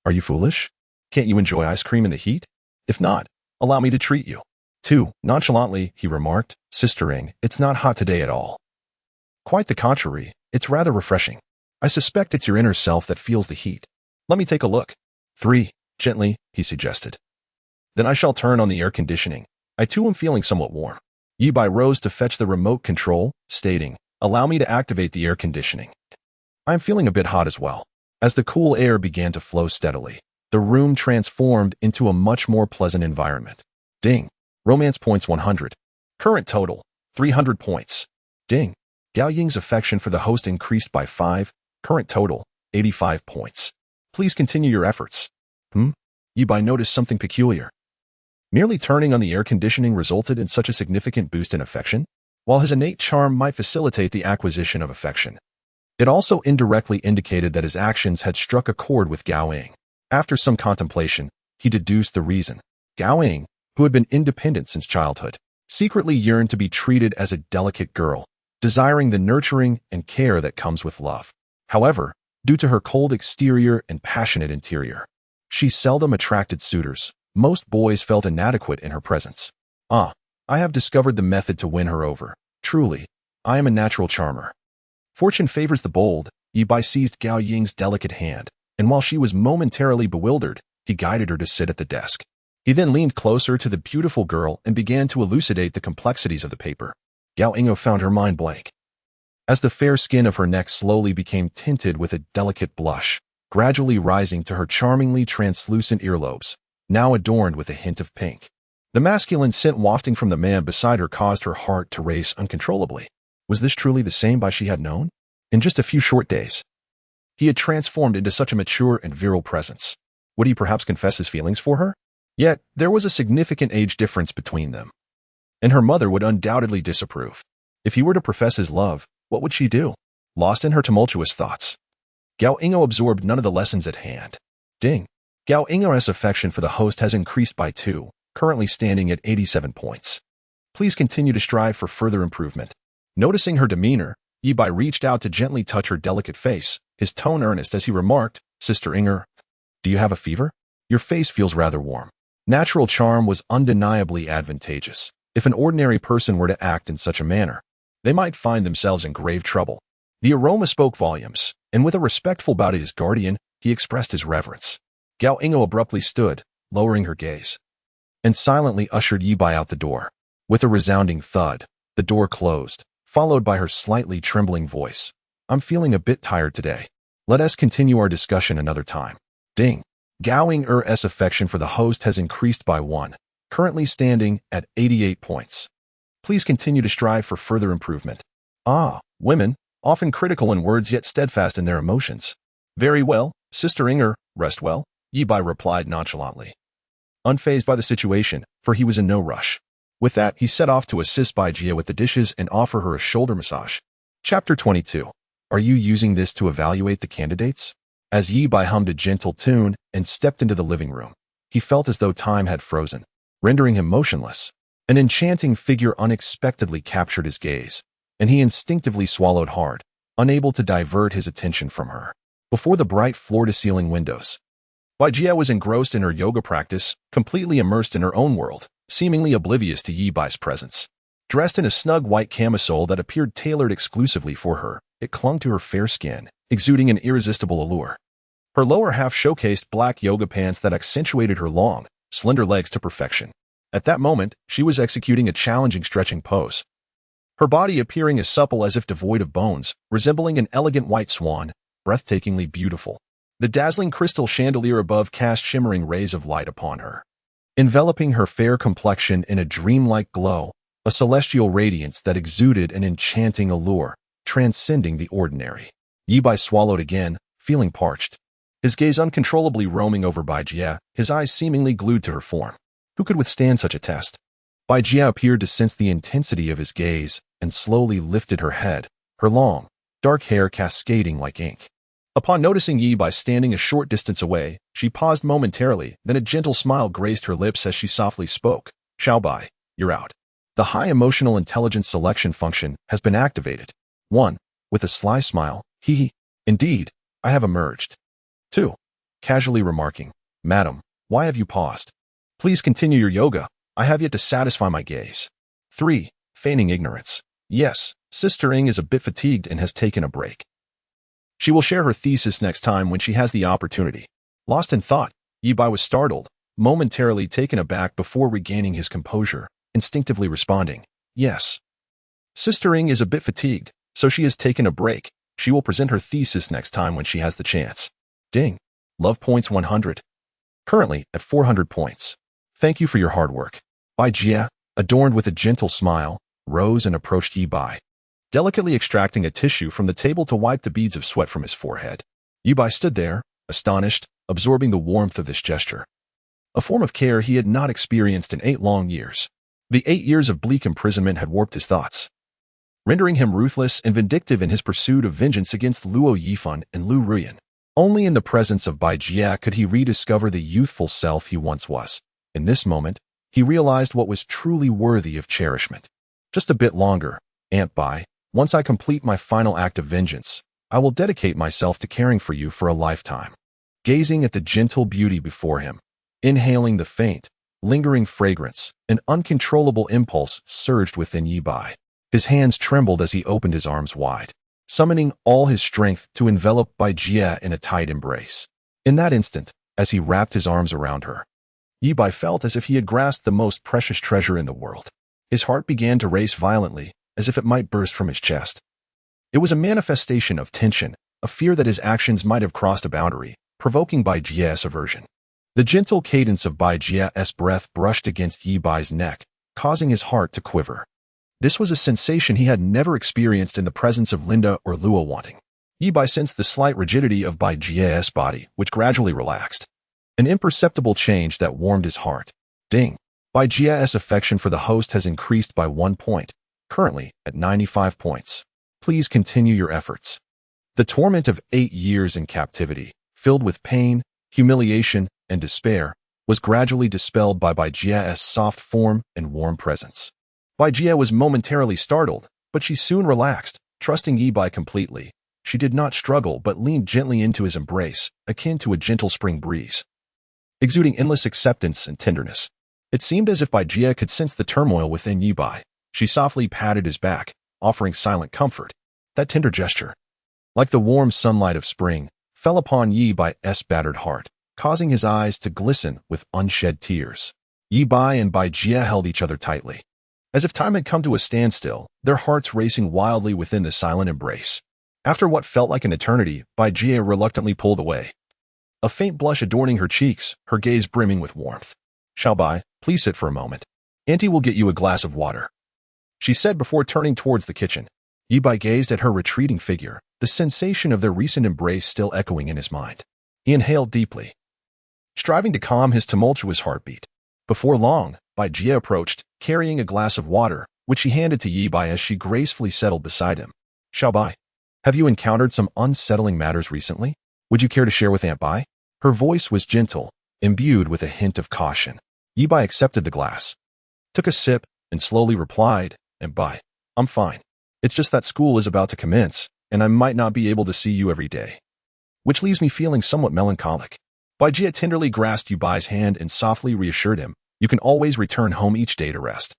"Are you foolish? Can't you enjoy ice cream in the heat? If not, allow me to treat you." 2. Nonchalantly, he remarked, "Sister Ing, it's not hot today at all. Quite the contrary, it's rather refreshing. I suspect it's your inner self that feels the heat. Let me take a look." 3. Gently, he suggested, "Then I shall turn on the air conditioning. I too am feeling somewhat warm." Yibai rose to fetch the remote control, stating, "Allow me to activate the air conditioning. I am feeling a bit hot as well." As the cool air began to flow steadily, the room transformed into a much more pleasant environment. Ding! Romance points 100. Current total, 300 points. Ding! Gao Ying's affection for the host increased by 5. Current total, 85 points. Please continue your efforts. Yibai noticed something peculiar. Merely turning on the air conditioning resulted in such a significant boost in affection? While his innate charm might facilitate the acquisition of affection, it also indirectly indicated that his actions had struck a chord with Gao Ying. After some contemplation, he deduced the reason. Gao Ying, who had been independent since childhood, secretly yearned to be treated as a delicate girl, desiring the nurturing and care that comes with love. However, due to her cold exterior and passionate interior, she seldom attracted suitors. Most boys felt inadequate in her presence. I have discovered the method to win her over. Truly, I am a natural charmer. Fortune favors the bold. Yibai seized Gao Ying's delicate hand, and while she was momentarily bewildered, he guided her to sit at the desk. He then leaned closer to the beautiful girl and began to elucidate the complexities of the paper. Gao Ingo found her mind blank. As the fair skin of her neck slowly became tinted with a delicate blush, gradually rising to her charmingly translucent earlobes, now adorned with a hint of pink. The masculine scent wafting from the man beside her caused her heart to race uncontrollably. Was this truly the same boy she had known? In just a few short days, he had transformed into such a mature and virile presence. Would he perhaps confess his feelings for her? Yet, there was a significant age difference between them, and her mother would undoubtedly disapprove. If he were to profess his love, what would she do? Lost in her tumultuous thoughts, Gao Ingo absorbed none of the lessons at hand. Ding! Gao Ingo's affection for the host has increased by 2, currently standing at 87 points. Please continue to strive for further improvement. Noticing her demeanor, Yibai reached out to gently touch her delicate face, his tone earnest as he remarked, "Sister Inger, do you have a fever? Your face feels rather warm." Natural charm was undeniably advantageous. If an ordinary person were to act in such a manner, they might find themselves in grave trouble. The aroma spoke volumes, and with a respectful bow to his guardian, he expressed his reverence. Gao Ingo abruptly stood, lowering her gaze, and silently ushered Yibai out the door. With a resounding thud, the door closed, followed by her slightly trembling voice. "I'm feeling a bit tired today. Let us continue our discussion another time." Ding! Gao Ing's affection for the host has increased by 1, currently standing at 88 points. Please continue to strive for further improvement. Women, often critical in words yet steadfast in their emotions. Very well, Sister Inger, rest well, Yibai replied nonchalantly, unfazed by the situation, for he was in no rush. With that, he set off to assist Bai Jia with the dishes and offer her a shoulder massage. Chapter 22. Are you using this to evaluate the candidates? As Yibai hummed a gentle tune and stepped into the living room, he felt as though time had frozen, rendering him motionless. An enchanting figure unexpectedly captured his gaze, and he instinctively swallowed hard, unable to divert his attention from her. Before the bright floor-to-ceiling windows, Bai Jia was engrossed in her yoga practice, completely immersed in her own world, seemingly oblivious to Yibai's presence. Dressed in a snug white camisole that appeared tailored exclusively for her, it clung to her fair skin, exuding an irresistible allure. Her lower half showcased black yoga pants that accentuated her long, slender legs to perfection. At that moment, she was executing a challenging stretching pose, her body appearing as supple as if devoid of bones, resembling an elegant white swan, breathtakingly beautiful. The dazzling crystal chandelier above cast shimmering rays of light upon her, enveloping her fair complexion in a dreamlike glow, a celestial radiance that exuded an enchanting allure, transcending the ordinary. Yi Bai swallowed again, feeling parched, his gaze uncontrollably roaming over Bai Jie, his eyes seemingly glued to her form. Who could withstand such a test? Bai Jie appeared to sense the intensity of his gaze and slowly lifted her head, her long, dark hair cascading like ink. Upon noticing Yi Bai standing a short distance away, she paused momentarily, then a gentle smile graced her lips as she softly spoke. Xiao Bai, you're out. The high emotional intelligence selection function has been activated. 1. With a sly smile, he, indeed, I have emerged. 2. Casually remarking, Madam, why have you paused? Please continue your yoga. I have yet to satisfy my gaze. 3. Feigning ignorance. Yes, Sister Ing is a bit fatigued and has taken a break. She will share her thesis next time when she has the opportunity. Lost in thought, Yi Bai was startled, momentarily taken aback before regaining his composure, instinctively responding, Yes. Sister Ing is a bit fatigued, so she has taken a break. She will present her thesis next time when she has the chance. Ding. Love points 100. Currently at 400 points. Thank you for your hard work. Bai Jie, adorned with a gentle smile, rose and approached Yi Bai, delicately extracting a tissue from the table to wipe the beads of sweat from his forehead. Yi Bai stood there, astonished, absorbing the warmth of this gesture. A form of care he had not experienced in 8 long years. The 8 years of bleak imprisonment had warped his thoughts, rendering him ruthless and vindictive in his pursuit of vengeance against Luo Yifan and Lu Ruyan. Only in the presence of Bai Jie could he rediscover the youthful self he once was. In this moment, he realized what was truly worthy of cherishment. Just a bit longer, Aunt Bai. Once I complete my final act of vengeance, I will dedicate myself to caring for you for a lifetime. Gazing at the gentle beauty before him, inhaling the faint, lingering fragrance, an uncontrollable impulse surged within Yi Bai. His hands trembled as he opened his arms wide, summoning all his strength to envelop Bai Jie in a tight embrace. In that instant, as he wrapped his arms around her, Yi Bai felt as if he had grasped the most precious treasure in the world. His heart began to race violently, as if it might burst from his chest. It was a manifestation of tension, a fear that his actions might have crossed a boundary, provoking Bai Jie's aversion. The gentle cadence of Bai Jie's breath brushed against Yi Bai's neck, causing his heart to quiver. This was a sensation he had never experienced in the presence of Linda or Luo Wanting. Yi Bai sensed the slight rigidity of Bai Jie's body, which gradually relaxed. An imperceptible change that warmed his heart. Ding. Bai Jie's affection for the host has increased by 1 point, currently at 95 points. Please continue your efforts. The torment of 8 years in captivity, filled with pain, humiliation, and despair, was gradually dispelled by Bai Jie's soft form and warm presence. Bai Jie was momentarily startled, but she soon relaxed, trusting Yi Bai completely. She did not struggle but leaned gently into his embrace, akin to a gentle spring breeze, exuding endless acceptance and tenderness. It seemed as if Bai Jie could sense the turmoil within Yi Bai. She softly patted his back, offering silent comfort. That tender gesture, like the warm sunlight of spring, fell upon Yi Bai's battered heart, causing his eyes to glisten with unshed tears. Yi Bai and Bai Jie held each other tightly, as if time had come to a standstill, their hearts racing wildly within the silent embrace. After what felt like an eternity, Bai Jie reluctantly pulled away, a faint blush adorning her cheeks, her gaze brimming with warmth. Xiao Bai, please sit for a moment. Auntie will get you a glass of water, she said before turning towards the kitchen. Yi Bai gazed at her retreating figure, the sensation of their recent embrace still echoing in his mind. He inhaled deeply, striving to calm his tumultuous heartbeat. Before long, Bai Jie approached, carrying a glass of water, which she handed to Yi Bai as she gracefully settled beside him. Xiao Bai, have you encountered some unsettling matters recently? Would you care to share with Aunt Bai? Her voice was gentle, imbued with a hint of caution. Yi Bai accepted the glass, took a sip, and slowly replied, Aunt Bai, I'm fine. It's just that school is about to commence, and I might not be able to see you every day, which leaves me feeling somewhat melancholic. Bai Jie tenderly grasped Yi Bai's hand and softly reassured him, you can always return home each day to rest.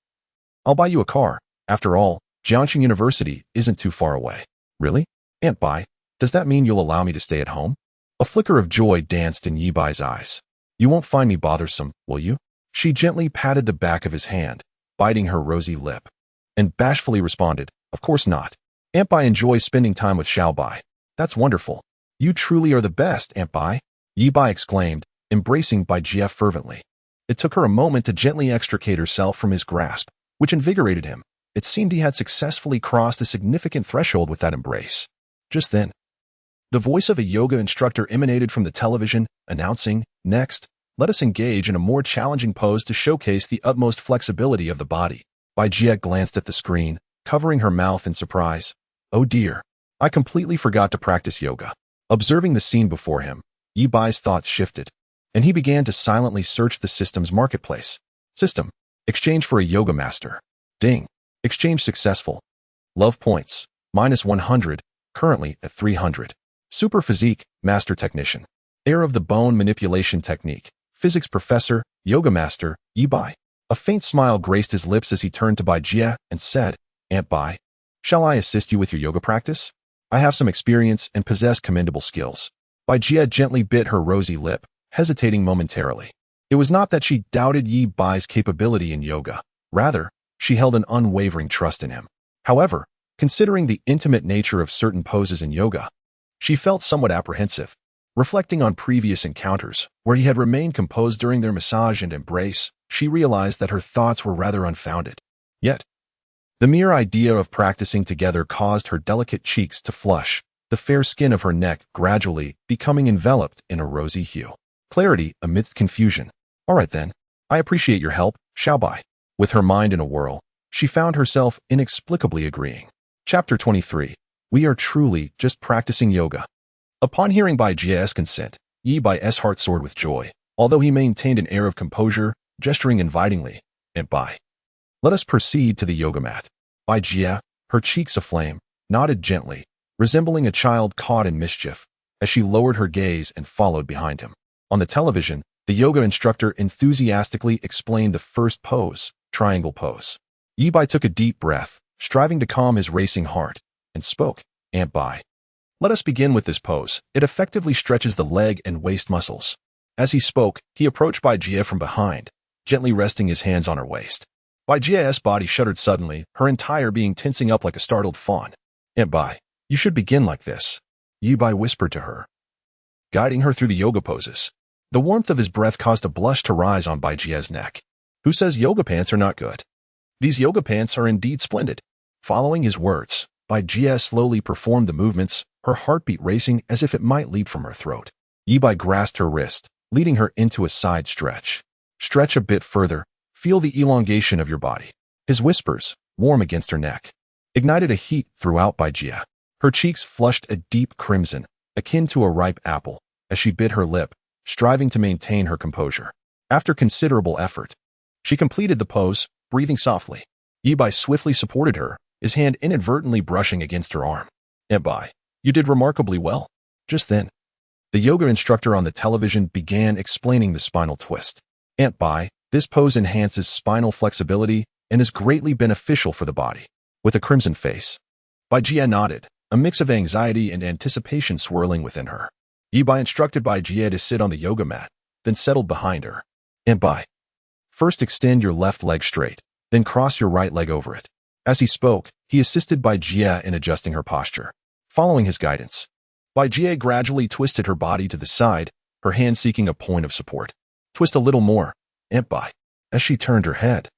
I'll buy you a car. After all, Jiangxing University isn't too far away. Really? Aunt Bai, does that mean you'll allow me to stay at home? A flicker of joy danced in Yi Bai's eyes. You won't find me bothersome, will you? She gently patted the back of his hand, biting her rosy lip, and bashfully responded, of course not. Aunt Bai enjoys spending time with Xiao Bai. That's wonderful. You truly are the best, Auntie, Yi Bai exclaimed, embracing Bai Jie fervently. It took her a moment to gently extricate herself from his grasp, which invigorated him. It seemed he had successfully crossed a significant threshold with that embrace. Just then, the voice of a yoga instructor emanated from the television, announcing, "Next, let us engage in a more challenging pose to showcase the utmost flexibility of the body." Bai Jie glanced at the screen, covering her mouth in surprise. Oh dear, I completely forgot to practice yoga. Observing the scene before him, Yi Bai's thoughts shifted, and he began to silently search the system's marketplace. System. Exchange for a yoga master. Ding. Exchange successful. Love points. -100, currently at 300. Super physique, master technician. Heir of the bone manipulation technique. Physics professor, yoga master, Yi Bai. A faint smile graced his lips as he turned to Bai Jie and said, "Aunt Bai, shall I assist you with your yoga practice? I have some experience and possess commendable skills." Bai Jie gently bit her rosy lip, hesitating momentarily. It was not that she doubted Yi Bai's capability in yoga. Rather, she held an unwavering trust in him. However, considering the intimate nature of certain poses in yoga, she felt somewhat apprehensive. Reflecting on previous encounters, where he had remained composed during their massage and embrace, she realized that her thoughts were rather unfounded. Yet, the mere idea of practicing together caused her delicate cheeks to flush, the fair skin of her neck gradually becoming enveloped in a rosy hue. Clarity amidst confusion. All right then, I appreciate your help, Xiao Bai. With her mind in a whirl, she found herself inexplicably agreeing. Chapter 23. We are truly just practicing yoga. Upon hearing Bai Jie's consent, Yi Bai's heart soared with joy, although he maintained an air of composure, gesturing invitingly. "Aunt Bai, let us proceed to the yoga mat." Bai Jie, her cheeks aflame, nodded gently, resembling a child caught in mischief, as she lowered her gaze and followed behind him. On the television, the yoga instructor enthusiastically explained the first pose, triangle pose. Yi Bai took a deep breath, striving to calm his racing heart, and spoke, "Aunt Bai, let us begin with this pose. It effectively stretches the leg and waist muscles." As he spoke, he approached Bai Jie from behind, gently resting his hands on her waist. Bai Jie's body shuddered suddenly, her entire being tensing up like a startled fawn. "Aunt Bai, you should begin like this," Yi Bai whispered to her, guiding her through the yoga poses. The warmth of his breath caused a blush to rise on Bai Jie's neck. "Who says yoga pants are not good? These yoga pants are indeed splendid." Following his words, Bai Jie slowly performed the movements, her heartbeat racing as if it might leap from her throat. Yi Bai grasped her wrist, leading her into a side stretch. "Stretch a bit further. Feel the elongation of your body." His whispers, warm against her neck, ignited a heat throughout Bai Jie. Her cheeks flushed a deep crimson, akin to a ripe apple, as she bit her lip, striving to maintain her composure. After considerable effort, she completed the pose, breathing softly. Yi Bai swiftly supported her, his hand inadvertently brushing against her arm. "Aunt Bai, you did remarkably well." Just then, the yoga instructor on the television began explaining the spinal twist. "Aunt Bai, this pose enhances spinal flexibility and is greatly beneficial for the body." With a crimson face, Bai Jie nodded, a mix of anxiety and anticipation swirling within her. Yi Bai instructed Bai Jie to sit on the yoga mat, then settled behind her. "Aunt Bai, first extend your left leg straight, then cross your right leg over it." As he spoke, he assisted Bai Jie in adjusting her posture. Following his guidance, Bai Jie gradually twisted her body to the side, her hand seeking a point of support. "Twist a little more, Aunt Bai." As she turned her head,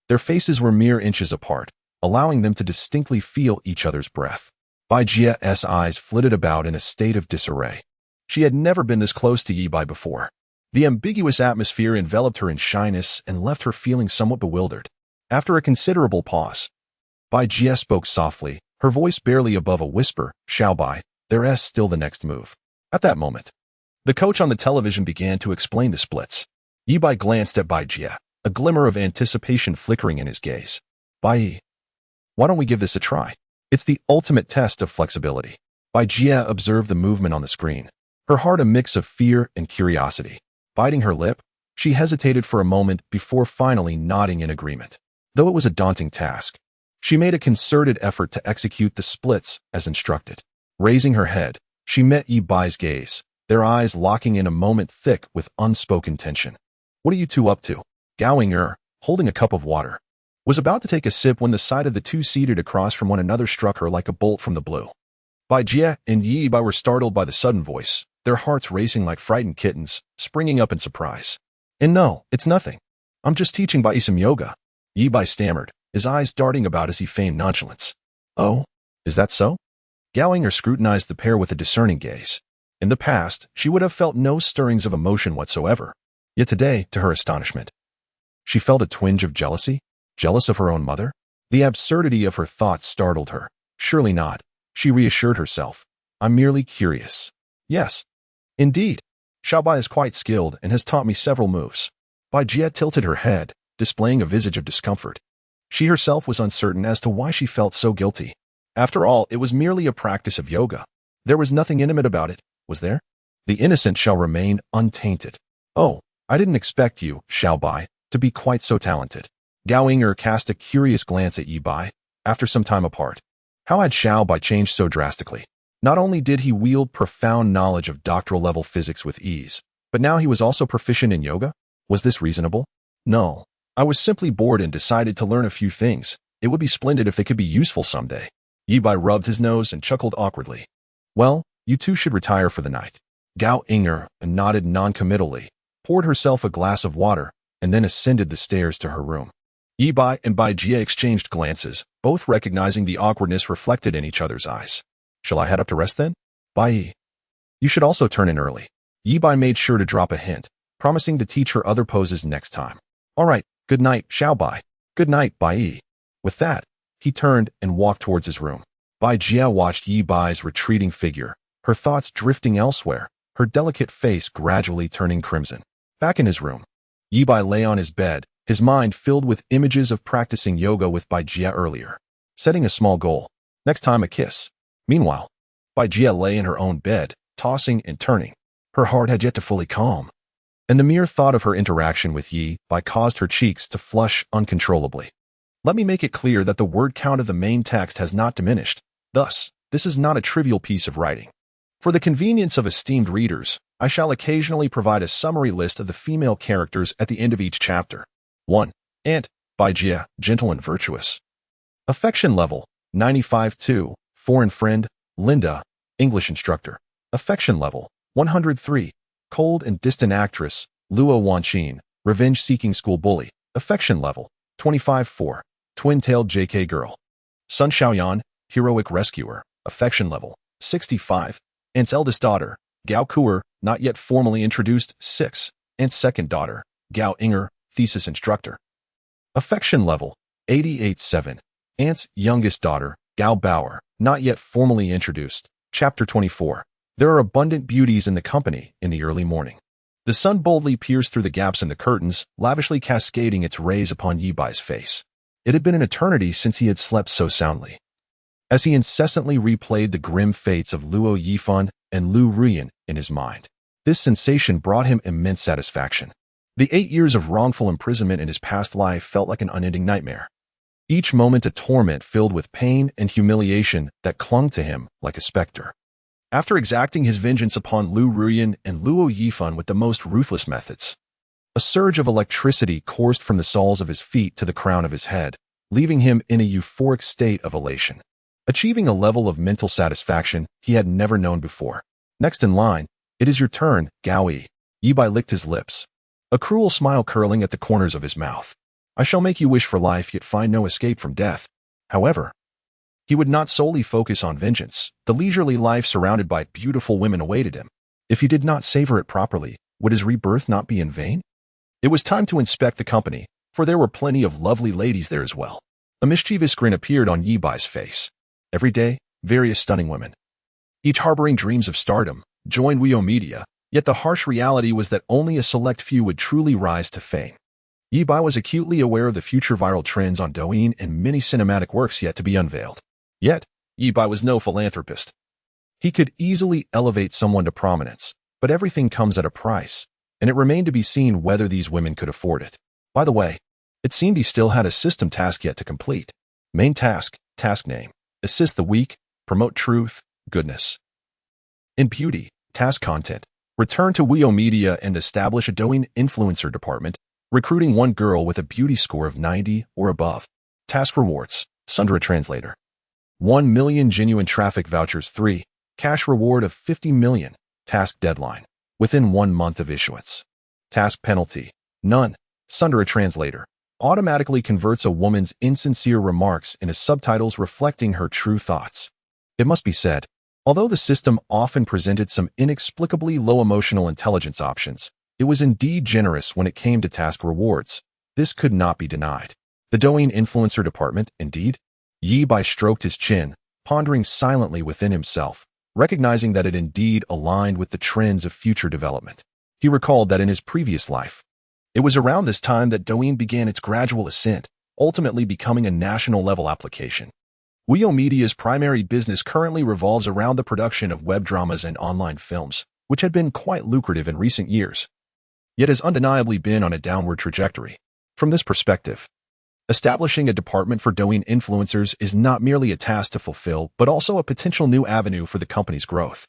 their faces were mere inches apart, allowing them to distinctly feel each other's breath. Bai Jie's eyes flitted about in a state of disarray. She had never been this close to Yi Bai before. The ambiguous atmosphere enveloped her in shyness and left her feeling somewhat bewildered. After a considerable pause, Bai Jie spoke softly, her voice barely above a whisper, "Xiao Bai, there's still the next move." At that moment, the coach on the television began to explain the splits. Yi Bai glanced at Bai Jie, a glimmer of anticipation flickering in his gaze. "Bai, why don't we give this a try? It's the ultimate test of flexibility." Bai Jie observed the movement on the screen, her heart a mix of fear and curiosity. Biting her lip, she hesitated for a moment before finally nodding in agreement. Though it was a daunting task, she made a concerted effort to execute the splits as instructed. Raising her head, she met Yi Bai's gaze, their eyes locking in a moment thick with unspoken tension. "What are you two up to?" Gao Ying'er, holding a cup of water, was about to take a sip when the sight of the two seated across from one another struck her like a bolt from the blue. Bai Jie and Yi Bai were startled by the sudden voice, their hearts racing like frightened kittens, springing up in surprise. And no, it's nothing. I'm just teaching Bai some yoga. Yi Bai stammered, his eyes darting about as he feigned nonchalance. Oh, is that so? Gao Inger scrutinized the pair with a discerning gaze. In the past, she would have felt no stirrings of emotion whatsoever. Yet today, to her astonishment, she felt a twinge of jealousy, jealous of her own mother. The absurdity of her thoughts startled her. Surely not, she reassured herself. I'm merely curious. Yes, indeed. Xiaobai is quite skilled and has taught me several moves. Bai Jie tilted her head, displaying a visage of discomfort. She herself was uncertain as to why she felt so guilty. After all, it was merely a practice of yoga. There was nothing intimate about it, was there? The innocent shall remain untainted. Oh, I didn't expect you, Xiaobai, to be quite so talented. Gao Inger cast a curious glance at Yi Bai, after some time apart. How had Xiaobai changed so drastically? Not only did he wield profound knowledge of doctoral-level physics with ease, but now he was also proficient in yoga? Was this reasonable? No. I was simply bored and decided to learn a few things. It would be splendid if they could be useful someday. Yi Bai rubbed his nose and chuckled awkwardly. Well, you two should retire for the night. Gao Inger nodded noncommittally, poured herself a glass of water, and then ascended the stairs to her room. Yi Bai and Bai Jie exchanged glances, both recognizing the awkwardness reflected in each other's eyes. Shall I head up to rest then? Bai Yi. You should also turn in early. Yi Bai made sure to drop a hint, promising to teach her other poses next time. All right, good night, Xiaobai. Good night, Bai Yi. With that, he turned and walked towards his room. Bai Jie watched Yi Bai's retreating figure, her thoughts drifting elsewhere, her delicate face gradually turning crimson. Back in his room, Yi Bai lay on his bed, his mind filled with images of practicing yoga with Bai Jie earlier. Setting a small goal. Next time a kiss. Meanwhile, Bai Jie lay in her own bed, tossing and turning. Her heart had yet to fully calm. And the mere thought of her interaction with Yi Bai caused her cheeks to flush uncontrollably. Let me make it clear that the word count of the main text has not diminished. Thus, this is not a trivial piece of writing. For the convenience of esteemed readers, I shall occasionally provide a summary list of the female characters at the end of each chapter. 1. Aunt, Bai Jie, gentle and virtuous. Affection level, 95-2, foreign friend, Linda, English instructor. Affection level, 103, cold and distant actress, Luo Wanqin, revenge-seeking school bully. Affection level, 25-4, twin-tailed JK girl. Sun Xiaoyan, heroic rescuer. Affection level, 65. Aunt's eldest daughter, Gao Kuer, not yet formally introduced, 6. Aunt's second daughter, Gao Inger, thesis instructor. Affection level, 88-7. Aunt's youngest daughter, Gao Bauer, not yet formally introduced. Chapter 24. There are abundant beauties in the company in the early morning. The sun boldly pierced through the gaps in the curtains, lavishly cascading its rays upon Yi Bai's face. It had been an eternity since he had slept so soundly. As he incessantly replayed the grim fates of Luo Yifan and Lu Ruyan in his mind, this sensation brought him immense satisfaction. The 8 years of wrongful imprisonment in his past life felt like an unending nightmare. Each moment a torment filled with pain and humiliation that clung to him like a specter. After exacting his vengeance upon Lu Ruyan and Luo Yifan with the most ruthless methods, a surge of electricity coursed from the soles of his feet to the crown of his head, leaving him in a euphoric state of elation, achieving a level of mental satisfaction he had never known before. Next in line, it is your turn, Gao Yi. Yi Bai licked his lips, a cruel smile curling at the corners of his mouth. I shall make you wish for life yet find no escape from death. However, he would not solely focus on vengeance. The leisurely life surrounded by beautiful women awaited him. If he did not savor it properly, would his rebirth not be in vain? It was time to inspect the company, for there were plenty of lovely ladies there as well. A mischievous grin appeared on Yi Bai's face. Every day, various stunning women, each harboring dreams of stardom, joined Weo Media, yet the harsh reality was that only a select few would truly rise to fame. Yi Bai was acutely aware of the future viral trends on Douyin and many cinematic works yet to be unveiled. Yet, Yi Bai was no philanthropist. He could easily elevate someone to prominence, but everything comes at a price, and it remained to be seen whether these women could afford it. By the way, it seemed he still had a system task yet to complete. Main task, task name, assist the weak, promote truth, goodness. In beauty, task content, return to Weo Media and establish a Douyin influencer department, recruiting one girl with a beauty score of 90 or above. Task rewards, Sundra Translator. 1 million genuine traffic vouchers. 3. Cash reward of 50 million. Task deadline. Within 1 month of issuance. Task penalty. None. Sunder a translator. Automatically converts a woman's insincere remarks into subtitles reflecting her true thoughts. It must be said, although the system often presented some inexplicably low emotional intelligence options, it was indeed generous when it came to task rewards. This could not be denied. The Douyin influencer department, indeed? Yi Bai stroked his chin, pondering silently within himself, recognizing that it indeed aligned with the trends of future development. He recalled that in his previous life, it was around this time that Douyin began its gradual ascent, ultimately becoming a national-level application. Weibo Media's primary business currently revolves around the production of web dramas and online films, which had been quite lucrative in recent years, yet has undeniably been on a downward trajectory. From this perspective, establishing a department for Douyin influencers is not merely a task to fulfill, but also a potential new avenue for the company's growth.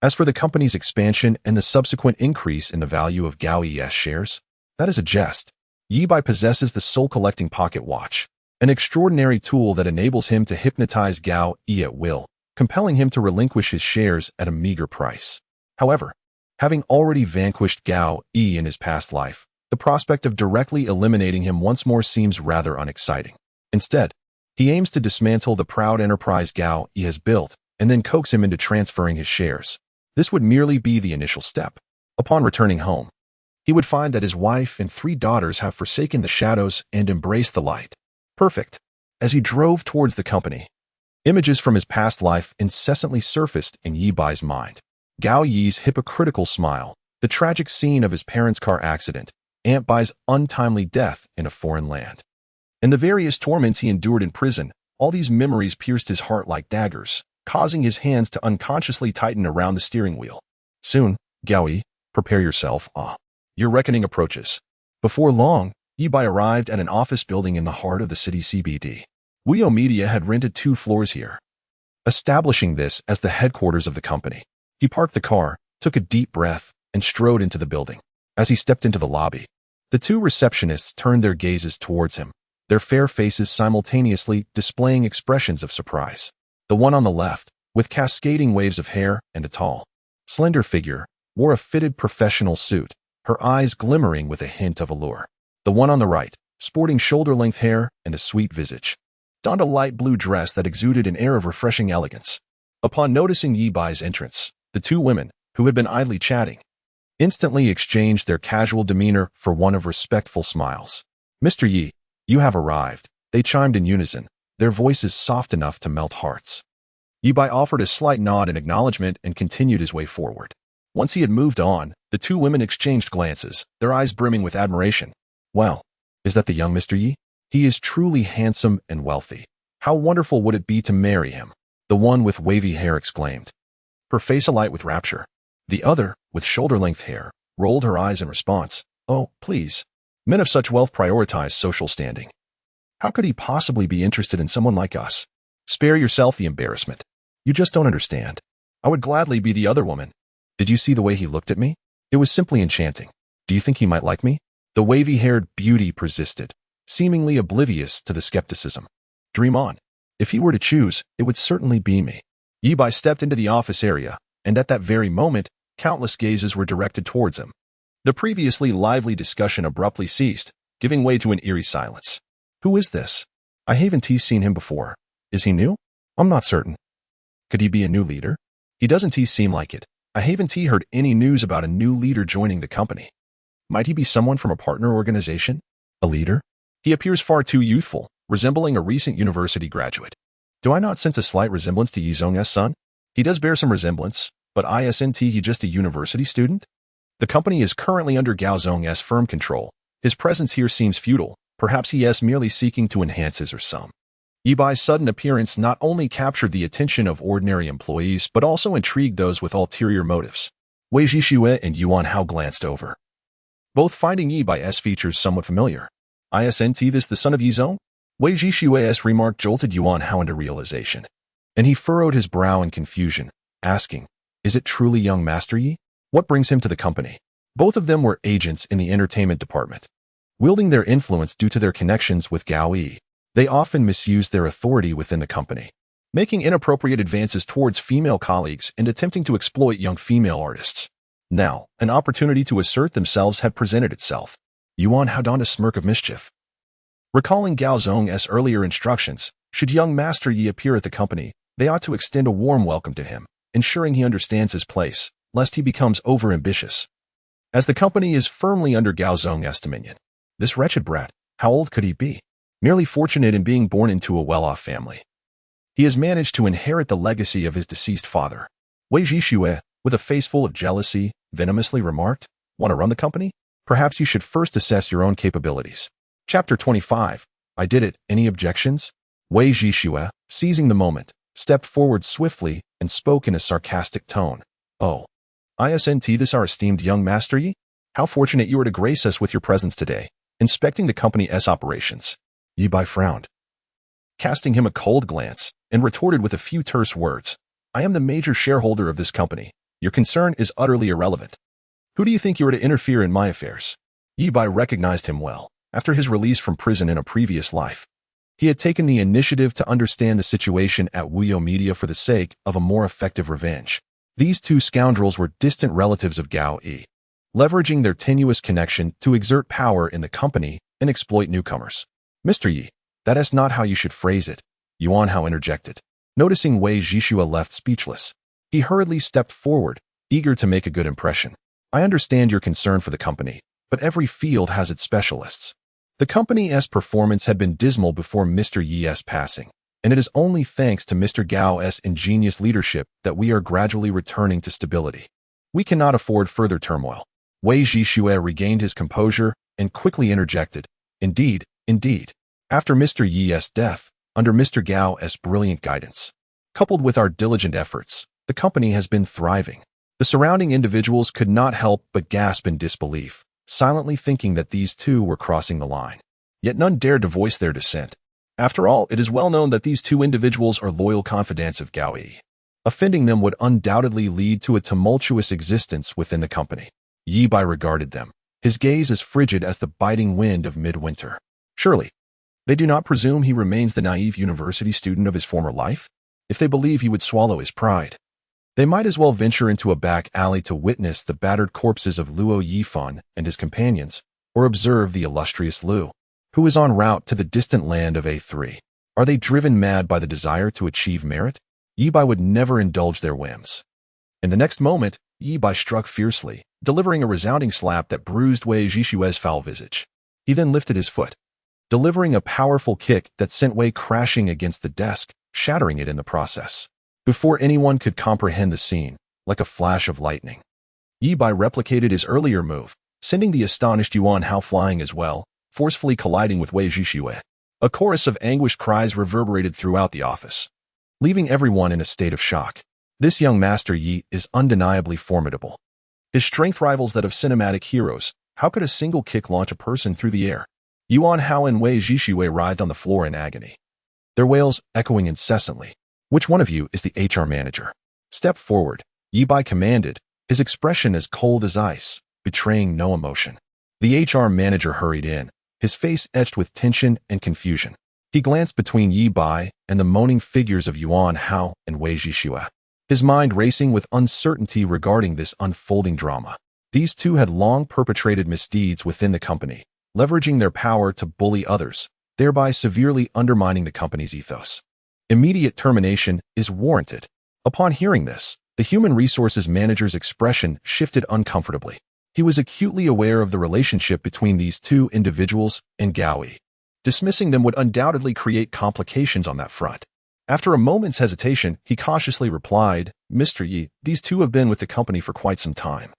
As for the company's expansion and the subsequent increase in the value of Gao's shares, that is a jest. Yi Bai possesses the soul-collecting pocket watch, an extraordinary tool that enables him to hypnotize Gao Yi at will, compelling him to relinquish his shares at a meager price. However, having already vanquished Gao Yi in his past life, the prospect of directly eliminating him once more seems rather unexciting. Instead, he aims to dismantle the proud enterprise Gao Yi has built and then coax him into transferring his shares. This would merely be the initial step. Upon returning home, he would find that his wife and 3 daughters have forsaken the shadows and embraced the light. Perfect. As he drove towards the company, images from his past life incessantly surfaced in Yi Bai's mind. Gao Yi's hypocritical smile, the tragic scene of his parents' car accident, Aunt Bai's untimely death in a foreign land, and the various torments he endured in prison, all these memories pierced his heart like daggers, causing his hands to unconsciously tighten around the steering wheel. Soon, Gao Yi, prepare yourself. Your reckoning approaches. Before long, Yi Bai arrived at an office building in the heart of the city CBD. Weibo Media had rented 2 floors here, establishing this as the headquarters of the company. He parked the car, took a deep breath, and strode into the building. As he stepped into the lobby, the 2 receptionists turned their gazes towards him, their fair faces simultaneously displaying expressions of surprise. The one on the left, with cascading waves of hair and a tall, slender figure, wore a fitted professional suit, her eyes glimmering with a hint of allure. The one on the right, sporting shoulder-length hair and a sweet visage, donned a light blue dress that exuded an air of refreshing elegance. Upon noticing Yi Bai's entrance, the 2 women, who had been idly chatting, instantly exchanged their casual demeanor for one of respectful smiles. "Mr. Yi, you have arrived," they chimed in unison, their voices soft enough to melt hearts. Yi Bai offered a slight nod in acknowledgement and continued his way forward. Once he had moved on, the 2 women exchanged glances, their eyes brimming with admiration. "Well, is that the young Mr. Yi? He is truly handsome and wealthy. How wonderful would it be to marry him?" The one with wavy hair exclaimed, her face alight with rapture. The other, with shoulder-length hair, rolled her eyes in response. "Oh, please. Men of such wealth prioritize social standing. How could he possibly be interested in someone like us? Spare yourself the embarrassment. You just don't understand. I would gladly be the other woman. Did you see the way he looked at me? It was simply enchanting. Do you think he might like me?" The wavy-haired beauty persisted, seemingly oblivious to the skepticism. "Dream on. If he were to choose, it would certainly be me." Yi Bai stepped into the office area, and at that very moment, countless gazes were directed towards him. The previously lively discussion abruptly ceased, giving way to an eerie silence. "Who is this? I haven't seen him before. Is he new? I'm not certain. Could he be a new leader? He doesn't seem like it. I haven't heard any news about a new leader joining the company. Might he be someone from a partner organization? A leader? He appears far too youthful, resembling a recent university graduate. Do I not sense a slight resemblance to Yizong's son? He does bear some resemblance, but isn't he just a university student? The company is currently under Gao Zong's firm control. His presence here seems futile. Perhaps he is merely seeking to enhance his or some." Yi Bai's sudden appearance not only captured the attention of ordinary employees, but also intrigued those with ulterior motives. Wei Jixue and Yuan Hao glanced over, both finding Yi Bai's features somewhat familiar. "Isn't this the son of Yizong?" Wei Jixue's remark jolted Yuan Hao into realization, and he furrowed his brow in confusion, asking, "Is it truly young Master Yi? What brings him to the company?" Both of them were agents in the entertainment department. Wielding their influence due to their connections with Gao Yi, they often misused their authority within the company. making inappropriate advances towards female colleagues and attempting to exploit young female artists. Now, an opportunity to assert themselves had presented itself. Yuan had donned a smirk of mischief. Recalling Gao Zhong's earlier instructions, should young Master Yi appear at the company, they ought to extend a warm welcome to him, ensuring he understands his place, lest he becomes overambitious. As the company is firmly under Gao Zhong's dominion, this wretched brat, how old could he be? Merely fortunate in being born into a well-off family. He has managed to inherit the legacy of his deceased father. Wei Zhixue, with a face full of jealousy, venomously remarked, "Want to run the company? Perhaps you should first assess your own capabilities." Chapter 25. I did it. Any objections? Wei Zhixue, seizing the moment, stepped forward swiftly and spoke in a sarcastic tone. "Oh. Isn't this our esteemed young Master Yi? How fortunate you are to grace us with your presence today, inspecting the company's operations." Yi Bai frowned, casting him a cold glance, and retorted with a few terse words. "I am the major shareholder of this company. Your concern is utterly irrelevant. Who do you think you are to interfere in my affairs?" Yi Bai recognized him well. After his release from prison in a previous life, he had taken the initiative to understand the situation at Wuyo Media for the sake of a more effective revenge. These two scoundrels were distant relatives of Gao Yi, leveraging their tenuous connection to exert power in the company and exploit newcomers. "Mr. Yi, that is not how you should phrase it," Yuan Hao interjected. Noticing Wei Zhixue left speechless, he hurriedly stepped forward, eager to make a good impression. "I understand your concern for the company, but every field has its specialists. The company's performance had been dismal before Mr. Yi's passing, and it is only thanks to Mr. Gao's ingenious leadership that we are gradually returning to stability. We cannot afford further turmoil." Wei Zhixue regained his composure and quickly interjected, Indeed. After Mr. Yi's death, under Mr. Gao's brilliant guidance, coupled with our diligent efforts, the company has been thriving." The surrounding individuals could not help but gasp in disbelief, silently thinking that these two were crossing the line. Yet none dared to voice their dissent. After all, it is well known that these two individuals are loyal confidants of Gao Yi. Offending them would undoubtedly lead to a tumultuous existence within the company. Yi Bai regarded them, his gaze as frigid as the biting wind of midwinter. Surely, they do not presume he remains the naive university student of his former life? If they believe he would swallow his pride, they might as well venture into a back alley to witness the battered corpses of Luo Yifan and his companions, or observe the illustrious Lu, who is en route to the distant land of A3. Are they driven mad by the desire to achieve merit? Yi Bai would never indulge their whims. In the next moment, Yi Bai struck fiercely, delivering a resounding slap that bruised Wei Zhixue's foul visage. He then lifted his foot, delivering a powerful kick that sent Wei crashing against the desk, shattering it in the process. Before anyone could comprehend the scene, like a flash of lightning, Yi Bai replicated his earlier move, sending the astonished Yuan Hao flying as well, forcefully colliding with Wei Zhixue. A chorus of anguished cries reverberated throughout the office, leaving everyone in a state of shock. This young Master Yi is undeniably formidable. His strength rivals that of cinematic heroes. How could a single kick launch a person through the air? Yuan Hao and Wei Zhixue writhed on the floor in agony, their wails echoing incessantly. "Which one of you is the HR manager? Step forward," Yi Bai commanded, his expression as cold as ice, betraying no emotion. The HR manager hurried in, his face etched with tension and confusion. He glanced between Yi Bai and the moaning figures of Yuan Hao and Wei Zhixue, his mind racing with uncertainty regarding this unfolding drama. These two had long perpetrated misdeeds within the company, leveraging their power to bully others, thereby severely undermining the company's ethos. Immediate termination is warranted. Upon hearing this, the human resources manager's expression shifted uncomfortably. He was acutely aware of the relationship between these two individuals and Gao Yi. Dismissing them would undoubtedly create complications on that front. After a moment's hesitation, he cautiously replied, "Mr. Yi, these two have been with the company for quite some time,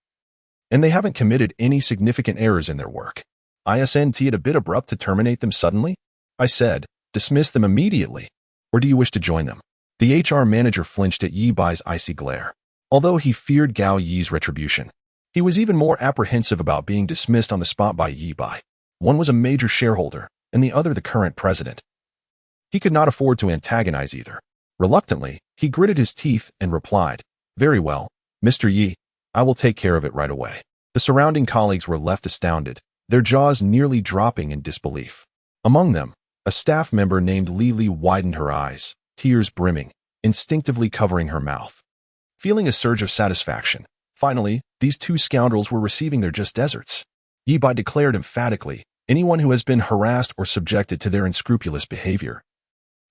and they haven't committed any significant errors in their work. Isn't it a bit abrupt to terminate them suddenly? I said, dismiss them immediately. Or do you wish to join them?" The HR manager flinched at Yi Bai's icy glare. Although he feared Gao Yi's retribution, he was even more apprehensive about being dismissed on the spot by Yi Bai. One was a major shareholder, and the other the current president. He could not afford to antagonize either. Reluctantly, he gritted his teeth and replied, "Very well, Mr. Yi, I will take care of it right away." The surrounding colleagues were left astounded, their jaws nearly dropping in disbelief. Among them, a staff member named Li Li widened her eyes, tears brimming, instinctively covering her mouth. Feeling a surge of satisfaction, finally, these two scoundrels were receiving their just desserts. Yi Bai declared emphatically, anyone who has been harassed or subjected to their unscrupulous behavior,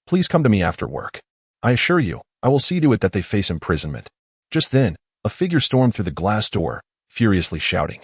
please come to me after work. I assure you, I will see to it that they face imprisonment. Just then, a figure stormed through the glass door, furiously shouting.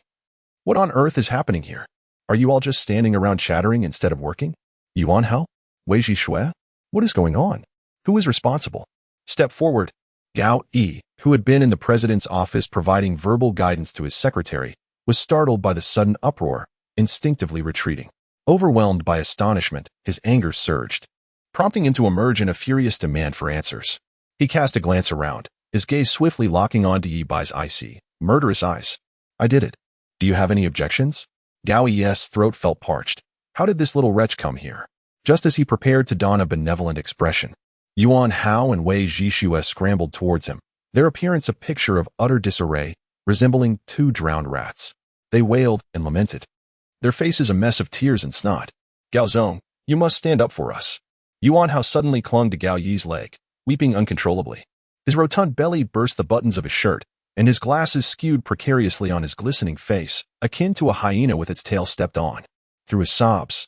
What on earth is happening here? Are you all just standing around chattering instead of working? Yuan Hao? Wei Jishui? What is going on? Who is responsible? Step forward. Gao Yi, who had been in the president's office providing verbal guidance to his secretary, was startled by the sudden uproar, instinctively retreating. Overwhelmed by astonishment, his anger surged, prompting him to emerge in a furious demand for answers. He cast a glance around, his gaze swiftly locking onto Yi Bai's icy, murderous eyes. I did it. Do you have any objections? Gao Yi's throat felt parched. How did this little wretch come here? Just as he prepared to don a benevolent expression, Yuan Hao and Wei Jishui scrambled towards him, their appearance a picture of utter disarray, resembling two drowned rats. They wailed and lamented, their faces a mess of tears and snot. Gao Zong, you must stand up for us. Yuan Hao suddenly clung to Gao Yi's leg, weeping uncontrollably. His rotund belly burst the buttons of his shirt, and his glasses skewed precariously on his glistening face, akin to a hyena with its tail stepped on. Through his sobs,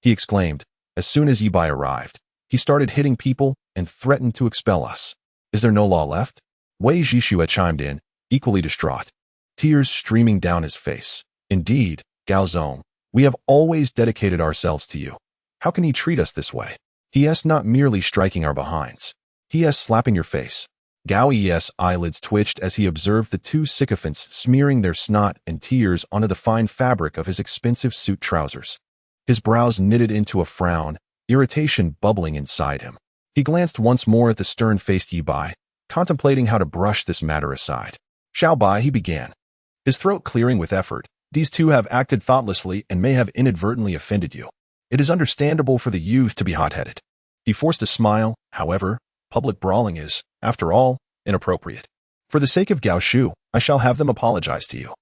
he exclaimed, as soon as Yi Bai arrived, he started hitting people and threatened to expel us. Is there no law left? Wei Jishui chimed in, equally distraught, tears streaming down his face. Indeed, Gao Zong, we have always dedicated ourselves to you. How can he treat us this way? He is not merely striking our behinds. He is slapping your face. Gao Yi's eyelids twitched as he observed the two sycophants smearing their snot and tears onto the fine fabric of his expensive suit trousers. His brows knitted into a frown, irritation bubbling inside him. He glanced once more at the stern-faced Yi Bai, contemplating how to brush this matter aside. Xiao Bai, he began, his throat clearing with effort. These two have acted thoughtlessly and may have inadvertently offended you. It is understandable for the youth to be hot-headed. He forced a smile, however, public brawling is, after all, inappropriate. For the sake of Gao Shu, I shall have them apologize to you.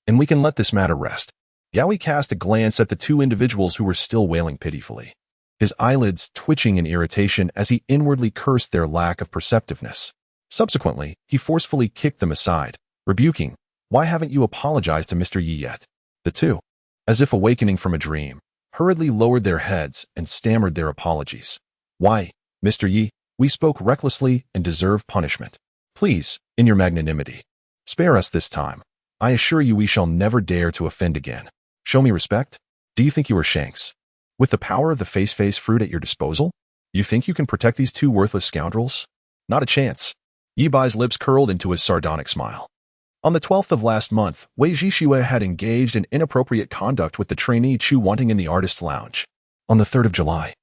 And we can let this matter rest. Gao Yi cast a glance at the two individuals who were still wailing pitifully, his eyelids twitching in irritation as he inwardly cursed their lack of perceptiveness. Subsequently, he forcefully kicked them aside, rebuking, why haven't you apologized to Mr. Yi yet? The two, as if awakening from a dream, hurriedly lowered their heads and stammered their apologies. Why, Mr. Yi, we spoke recklessly and deserve punishment. Please, in your magnanimity, spare us this time. I assure you we shall never dare to offend again. Show me respect? Do you think you are Shanks? With the power of the face fruit at your disposal? You think you can protect these two worthless scoundrels? Not a chance. Yi Bai's lips curled into a sardonic smile. On the 12th of last month, Wei Jishui had engaged in inappropriate conduct with the trainee Chu Wanting in the artist's lounge. On the 3rd of July,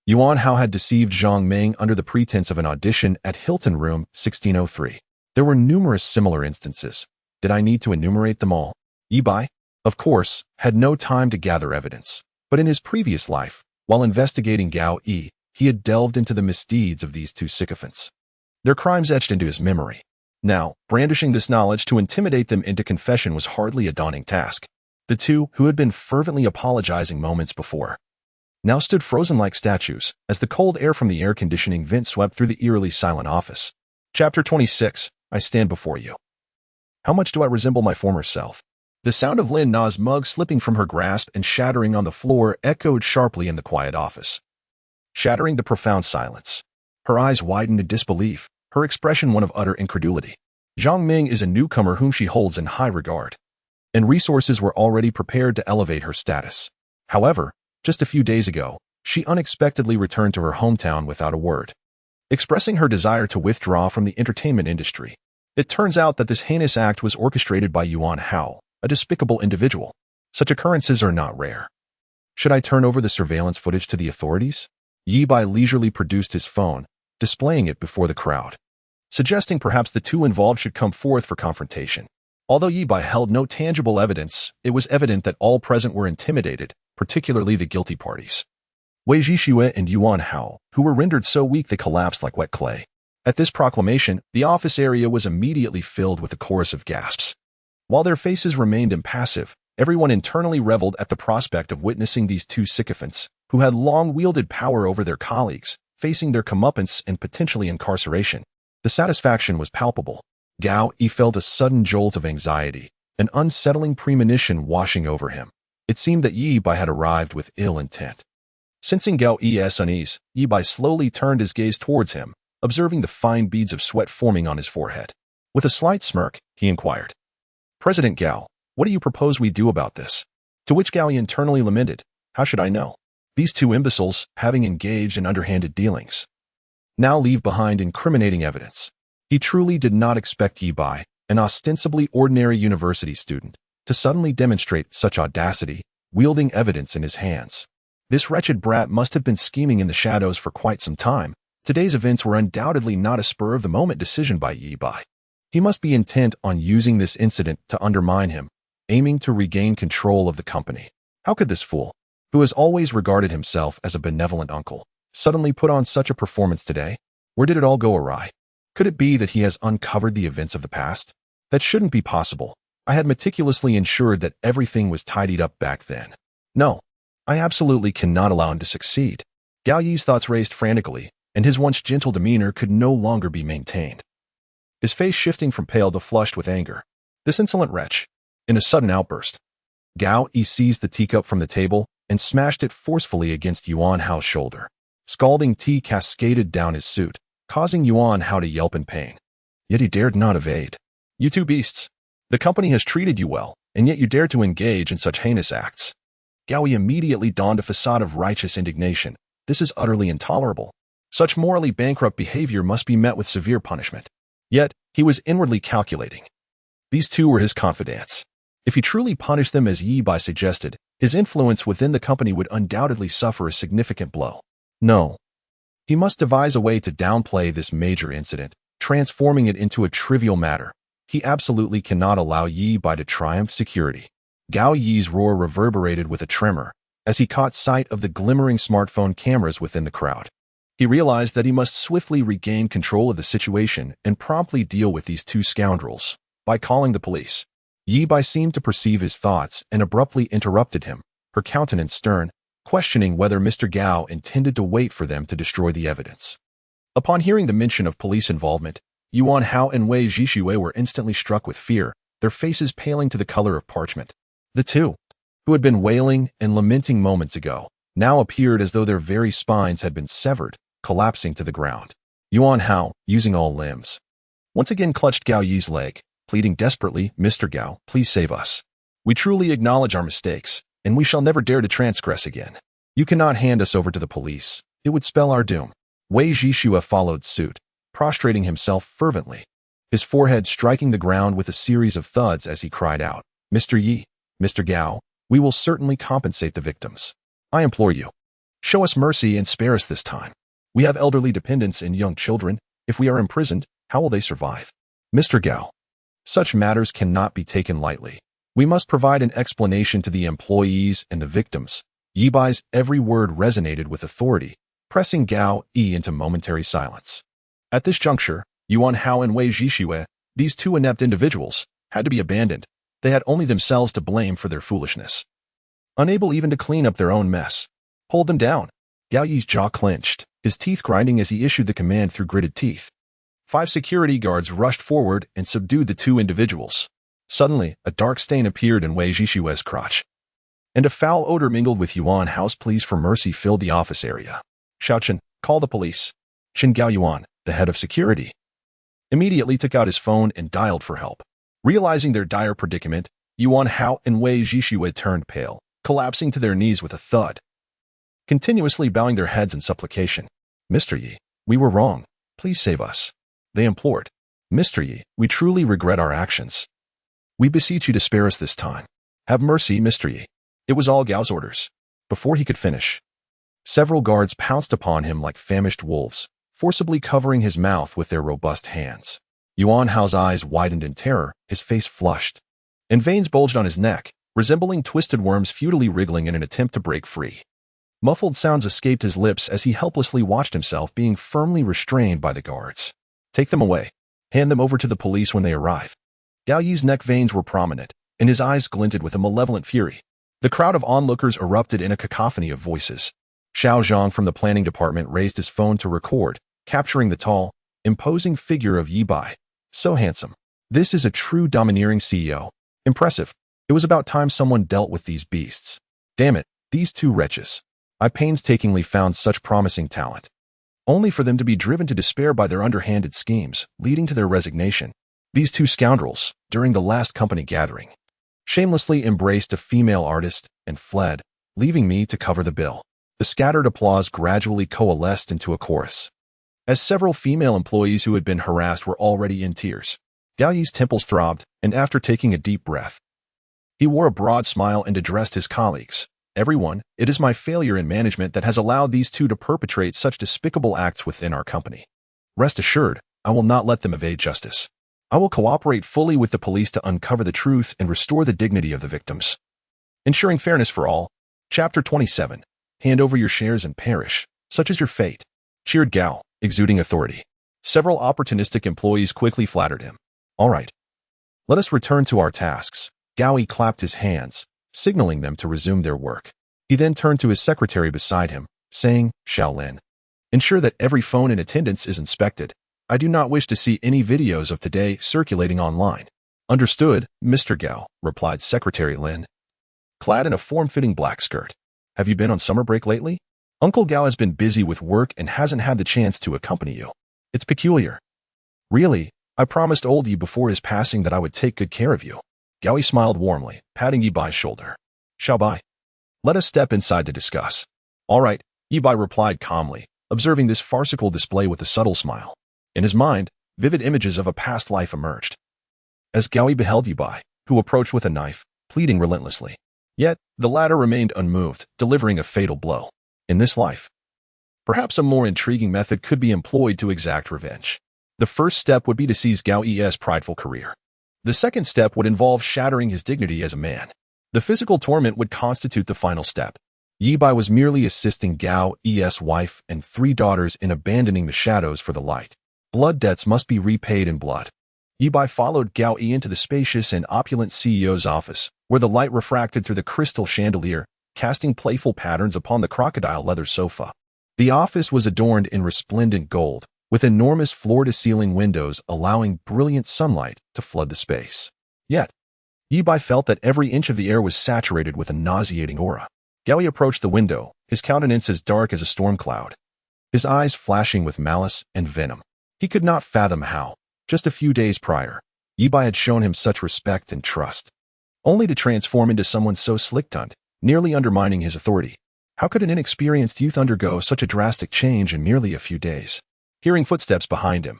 Yuan Hao had deceived Zhang Ming under the pretense of an audition at Hilton Room 1603. There were numerous similar instances. Did I need to enumerate them all? Yi Bai, of course, had no time to gather evidence. But in his previous life, while investigating Gao Yi, he had delved into the misdeeds of these two sycophants. Their crimes etched into his memory. Now, brandishing this knowledge to intimidate them into confession was hardly a daunting task. The two, who had been fervently apologizing moments before, now stood frozen like statues as the cold air from the air-conditioning vent swept through the eerily silent office. Chapter 26, I stand before you. How much do I resemble my former self? The sound of Lin Na's mug slipping from her grasp and shattering on the floor echoed sharply in the quiet office, shattering the profound silence. Her eyes widened in disbelief, her expression one of utter incredulity. Zhang Ming is a newcomer whom she holds in high regard, and resources were already prepared to elevate her status. However, just a few days ago, she unexpectedly returned to her hometown without a word, expressing her desire to withdraw from the entertainment industry. It turns out that this heinous act was orchestrated by Yuan Hao, a despicable individual. Such occurrences are not rare. Should I turn over the surveillance footage to the authorities? Yi Bai leisurely produced his phone, displaying it before the crowd, suggesting perhaps the two involved should come forth for confrontation. Although Yi Bai held no tangible evidence, it was evident that all present were intimidated, particularly the guilty parties. Wei Jishui and Yuan Hao, who were rendered so weak they collapsed like wet clay. At this proclamation, the office area was immediately filled with a chorus of gasps. While their faces remained impassive, everyone internally reveled at the prospect of witnessing these two sycophants, who had long wielded power over their colleagues, facing their comeuppance and potentially incarceration. The satisfaction was palpable. Gao Yi felt a sudden jolt of anxiety, an unsettling premonition washing over him. It seemed that Yi Bai had arrived with ill intent. Sensing Gao Yi's unease, Yi Bai slowly turned his gaze towards him, observing the fine beads of sweat forming on his forehead. With a slight smirk, he inquired, "President Gao, what do you propose we do about this?" To which Gao Yi internally lamented, "How should I know? These two imbeciles, having engaged in underhanded dealings, now leave behind incriminating evidence." He truly did not expect Yi Bai, an ostensibly ordinary university student, to suddenly demonstrate such audacity, wielding evidence in his hands. This wretched brat must have been scheming in the shadows for quite some time. Today's events were undoubtedly not a spur-of-the-moment decision by Yi Bai. He must be intent on using this incident to undermine him, aiming to regain control of the company. How could this fool, who has always regarded himself as a benevolent uncle, suddenly put on such a performance today? Where did it all go awry? Could it be that he has uncovered the events of the past? That shouldn't be possible. I had meticulously ensured that everything was tidied up back then. No, I absolutely cannot allow him to succeed. Gao Yi's thoughts raced frantically, and his once gentle demeanor could no longer be maintained. His face shifting from pale to flushed with anger. This insolent wretch. In a sudden outburst, Gao Yi seized the teacup from the table and smashed it forcefully against Yuan Hao's shoulder. Scalding tea cascaded down his suit, causing Yuan Hao to yelp in pain. Yet he dared not evade. "You two beasts! The company has treated you well, and yet you dare to engage in such heinous acts." Gao Yi immediately donned a facade of righteous indignation. This is utterly intolerable. Such morally bankrupt behavior must be met with severe punishment. Yet, he was inwardly calculating. These two were his confidants. If he truly punished them as Yi Bai suggested, his influence within the company would undoubtedly suffer a significant blow. No. He must devise a way to downplay this major incident, transforming it into a trivial matter. He absolutely cannot allow Yi Bai to triumph security. Gao Yi's roar reverberated with a tremor as he caught sight of the glimmering smartphone cameras within the crowd. He realized that he must swiftly regain control of the situation and promptly deal with these two scoundrels by calling the police. Yi Bai seemed to perceive his thoughts and abruptly interrupted him, her countenance stern, questioning whether Mr. Gao intended to wait for them to destroy the evidence. Upon hearing the mention of police involvement, Yuan Hao and Wei Zhixue were instantly struck with fear, their faces paling to the color of parchment. The two, who had been wailing and lamenting moments ago, now appeared as though their very spines had been severed, collapsing to the ground. Yuan Hao, using all limbs, once again clutched Gao Yi's leg, pleading desperately, "Mr. Gao, please save us. We truly acknowledge our mistakes, and we shall never dare to transgress again. You cannot hand us over to the police. It would spell our doom." Wei Zhixue followed suit, prostrating himself fervently, his forehead striking the ground with a series of thuds as he cried out, "Mr. Yi, Mr. Gao, we will certainly compensate the victims. I implore you, show us mercy and spare us this time. We have elderly dependents and young children. If we are imprisoned, how will they survive? Mr. Gao, such matters cannot be taken lightly. We must provide an explanation to the employees and the victims." Yi Bai's every word resonated with authority, pressing Gao Yi into momentary silence. At this juncture, Yuan Hao and Wei Zhixue, these two inept individuals, had to be abandoned. They had only themselves to blame for their foolishness. Unable even to clean up their own mess. "Hold them down." Gao Yi's jaw clenched, his teeth grinding as he issued the command through gritted teeth. 5 security guards rushed forward and subdued the two individuals. Suddenly, a dark stain appeared in Wei Zhixue's crotch, and a foul odor mingled with Yuan Hao's pleas for mercy filled the office area. "Xiaochen, call the police." Chen Gao Yuan, the head of security, immediately took out his phone and dialed for help. Realizing their dire predicament, Yuan Hao and Wei Zhixue turned pale, collapsing to their knees with a thud, continuously bowing their heads in supplication. "Mr. Yi, we were wrong. Please save us," they implored. "Mr. Yi, we truly regret our actions. We beseech you to spare us this time. Have mercy, Mr. Yi." It was all Gao's orders. Before he could finish, several guards pounced upon him like famished wolves, forcibly covering his mouth with their robust hands. Yuan Hao's eyes widened in terror, his face flushed, and veins bulged on his neck, resembling twisted worms futilely wriggling in an attempt to break free. Muffled sounds escaped his lips as he helplessly watched himself being firmly restrained by the guards. "Take them away. Hand them over to the police when they arrive." Gao Yi's neck veins were prominent, and his eyes glinted with a malevolent fury. The crowd of onlookers erupted in a cacophony of voices. Xiao Zhang from the planning department raised his phone to record, capturing the tall, imposing figure of Yi Bai. So handsome. This is a true domineering CEO. Impressive. It was about time someone dealt with these beasts. Damn it, these two wretches. I painstakingly found such promising talent, only for them to be driven to despair by their underhanded schemes, leading to their resignation. These two scoundrels, during the last company gathering, shamelessly embraced a female artist and fled, leaving me to cover the bill. The scattered applause gradually coalesced into a chorus, as several female employees who had been harassed were already in tears. Gao Yi's temples throbbed, and after taking a deep breath, he wore a broad smile and addressed his colleagues. Everyone, it is my failure in management that has allowed these two to perpetrate such despicable acts within our company. Rest assured, I will not let them evade justice. I will cooperate fully with the police to uncover the truth and restore the dignity of the victims. Ensuring fairness for all. Chapter 27. Hand over your shares and perish. Such is your fate. Cheered Gao, exuding authority. Several opportunistic employees quickly flattered him. All right. Let us return to our tasks. Gao Yi clapped his hands, signaling them to resume their work. He then turned to his secretary beside him, saying, Shaolin, ensure that every phone in attendance is inspected. I do not wish to see any videos of today circulating online. Understood, Mr. Gao, replied Secretary Lin, clad in a form-fitting black skirt. Have you been on summer break lately? Uncle Gao has been busy with work and hasn't had the chance to accompany you. It's peculiar. Really, I promised old Yi before his passing that I would take good care of you. Gao Yi smiled warmly, patting Yi Bai's shoulder. Xiao Bai, let us step inside to discuss. All right, Yi Bai replied calmly, observing this farcical display with a subtle smile. In his mind, vivid images of a past life emerged, as Gao Yi beheld Yi Bai, who approached with a knife, pleading relentlessly. Yet, the latter remained unmoved, delivering a fatal blow. In this life, perhaps a more intriguing method could be employed to exact revenge. The first step would be to seize Gao Yi's prideful career. The second step would involve shattering his dignity as a man. The physical torment would constitute the final step. Yi Bai was merely assisting Gao Yi's wife and 3 daughters in abandoning the shadows for the light. Blood debts must be repaid in blood. Yi Bai followed Gao Yi into the spacious and opulent CEO's office, where the light refracted through the crystal chandelier, casting playful patterns upon the crocodile leather sofa. The office was adorned in resplendent gold, with enormous floor-to-ceiling windows allowing brilliant sunlight to flood the space. Yet, Yi Bai felt that every inch of the air was saturated with a nauseating aura. Gao Yi approached the window, his countenance as dark as a storm cloud, his eyes flashing with malice and venom. He could not fathom how, just a few days prior, Yi Bai had shown him such respect and trust, only to transform into someone so slick-tongued, nearly undermining his authority. How could an inexperienced youth undergo such a drastic change in merely a few days? Hearing footsteps behind him,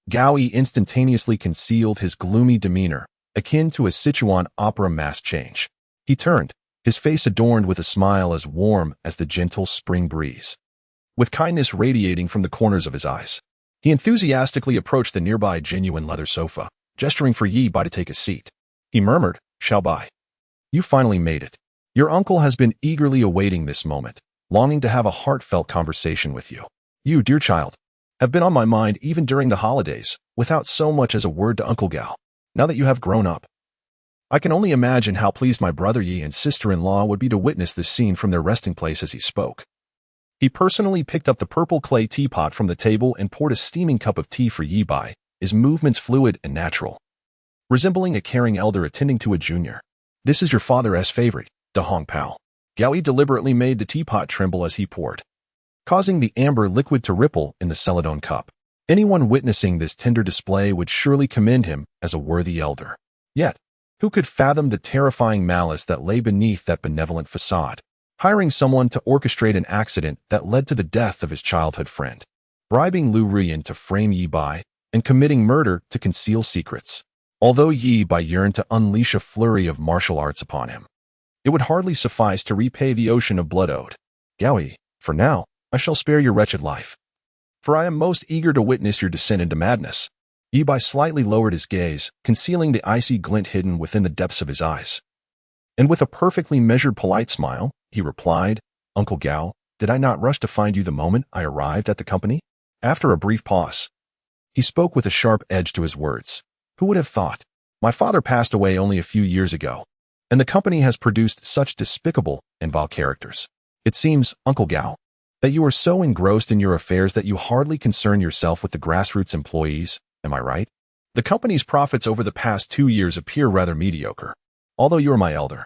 Gao Yi instantaneously concealed his gloomy demeanor, akin to a Sichuan opera mask change. He turned, his face adorned with a smile as warm as the gentle spring breeze, with kindness radiating from the corners of his eyes. He enthusiastically approached the nearby genuine leather sofa, gesturing for Yi Bai to take a seat. He murmured, Xiao Bai, you finally made it. Your uncle has been eagerly awaiting this moment, longing to have a heartfelt conversation with you. You, dear child, have been on my mind even during the holidays, without so much as a word to Uncle Gao. Now that you have grown up, I can only imagine how pleased my brother Yi and sister-in-law would be to witness this scene from their resting place as he spoke. He personally picked up the purple clay teapot from the table and poured a steaming cup of tea for Yi Bai, his movements fluid and natural, resembling a caring elder attending to a junior. This is your father's favorite, Da Hong Pao. Gao Yi deliberately made the teapot tremble as he poured, causing the amber liquid to ripple in the celadon cup. Anyone witnessing this tender display would surely commend him as a worthy elder. Yet, who could fathom the terrifying malice that lay beneath that benevolent facade? Hiring someone to orchestrate an accident that led to the death of his childhood friend, bribing Lu Ruyan to frame Yi Bai, and committing murder to conceal secrets. Although Yi Bai yearned to unleash a flurry of martial arts upon him, it would hardly suffice to repay the ocean of blood owed. Gao Yi, for now, I shall spare your wretched life, for I am most eager to witness your descent into madness. Yi Bai slightly lowered his gaze, concealing the icy glint hidden within the depths of his eyes. And with a perfectly measured polite smile, he replied, Uncle Gao, did I not rush to find you the moment I arrived at the company? After a brief pause, he spoke with a sharp edge to his words. Who would have thought? My father passed away only a few years ago, and the company has produced such despicable and vile characters. It seems, Uncle Gao, That you are so engrossed in your affairs that you hardly concern yourself with the grassroots employees, am I right? The company's profits over the past 2 years appear rather mediocre. Although you are my elder,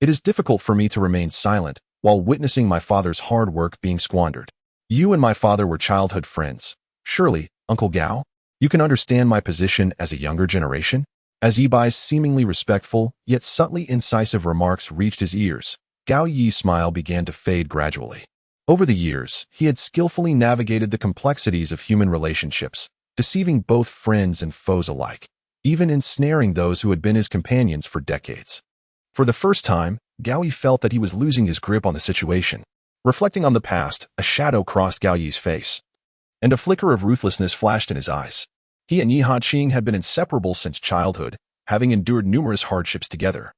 it is difficult for me to remain silent while witnessing my father's hard work being squandered. You and my father were childhood friends. Surely, Uncle Gao, you can understand my position as a younger generation? As Yibai's seemingly respectful, yet subtly incisive remarks reached his ears, Gao Yi's smile began to fade gradually. Over the years, he had skillfully navigated the complexities of human relationships, deceiving both friends and foes alike, even ensnaring those who had been his companions for decades. For the first time, Gao Yi felt that he was losing his grip on the situation. Reflecting on the past, a shadow crossed Gao Yi's face, and a flicker of ruthlessness flashed in his eyes. He and Yi Hanqing had been inseparable since childhood, having endured numerous hardships together,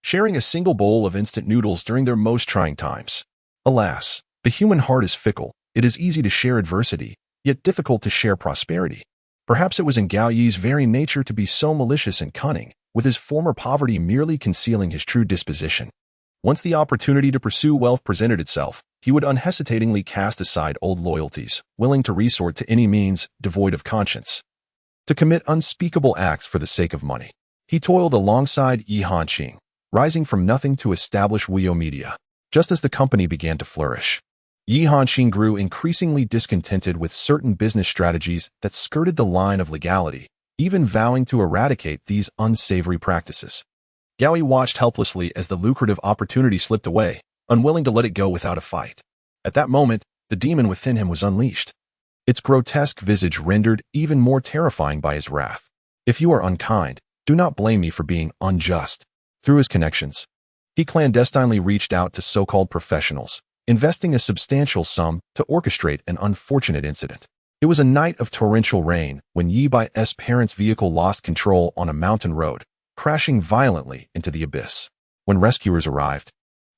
sharing a single bowl of instant noodles during their most trying times. Alas, the human heart is fickle. It is easy to share adversity, yet difficult to share prosperity. Perhaps it was in Gao Yi's very nature to be so malicious and cunning, with his former poverty merely concealing his true disposition. Once the opportunity to pursue wealth presented itself, he would unhesitatingly cast aside old loyalties, willing to resort to any means devoid of conscience, to commit unspeakable acts for the sake of money. He toiled alongside Yi Hanqing, rising from nothing to establish Weiyo Media. Just as the company began to flourish, Yi Hanqing grew increasingly discontented with certain business strategies that skirted the line of legality, even vowing to eradicate these unsavory practices. Gao Yi watched helplessly as the lucrative opportunity slipped away, unwilling to let it go without a fight. At that moment, the demon within him was unleashed, its grotesque visage rendered even more terrifying by his wrath. If you are unkind, do not blame me for being unjust. Through his connections, he clandestinely reached out to so-called professionals, investing a substantial sum to orchestrate an unfortunate incident. It was a night of torrential rain when Yi Bai's parents' vehicle lost control on a mountain road, crashing violently into the abyss. When rescuers arrived,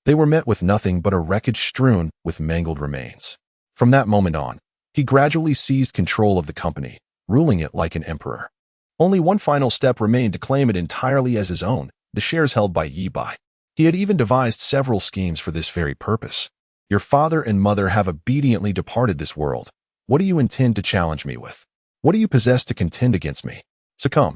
they were met with nothing but a wreckage strewn with mangled remains. From that moment on, he gradually seized control of the company, ruling it like an emperor. Only one final step remained to claim it entirely as his own, the shares held by Yi Bai. He had even devised several schemes for this very purpose. Your father and mother have obediently departed this world. What do you intend to challenge me with? What do you possess to contend against me? Succumb.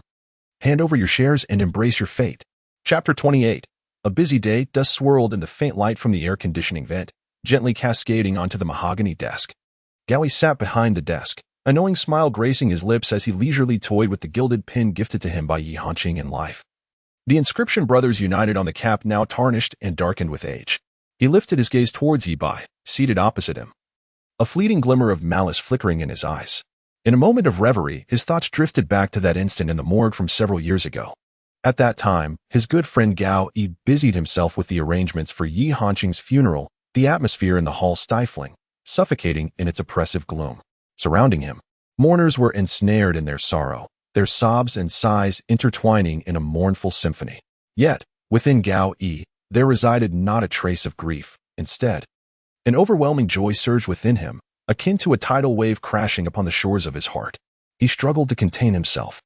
Hand over your shares and embrace your fate. Chapter 28. A busy day, dust swirled in the faint light from the air conditioning vent, gently cascading onto the mahogany desk. Gao Yi sat behind the desk, a knowing smile gracing his lips as he leisurely toyed with the gilded pin gifted to him by Yi Hanqing in life. The inscription Brothers United on the cap now tarnished and darkened with age. He lifted his gaze towards Yi Bai, seated opposite him, a fleeting glimmer of malice flickering in his eyes. In a moment of reverie, his thoughts drifted back to that instant in the morgue from several years ago. At that time, his good friend Gao Yi busied himself with the arrangements for Yi Hanqing's funeral, the atmosphere in the hall stifling, suffocating in its oppressive gloom. Surrounding him, mourners were ensnared in their sorrow, their sobs and sighs intertwining in a mournful symphony. Yet, within Gao Yi, there resided not a trace of grief. Instead, an overwhelming joy surged within him, akin to a tidal wave crashing upon the shores of his heart. He struggled to contain himself,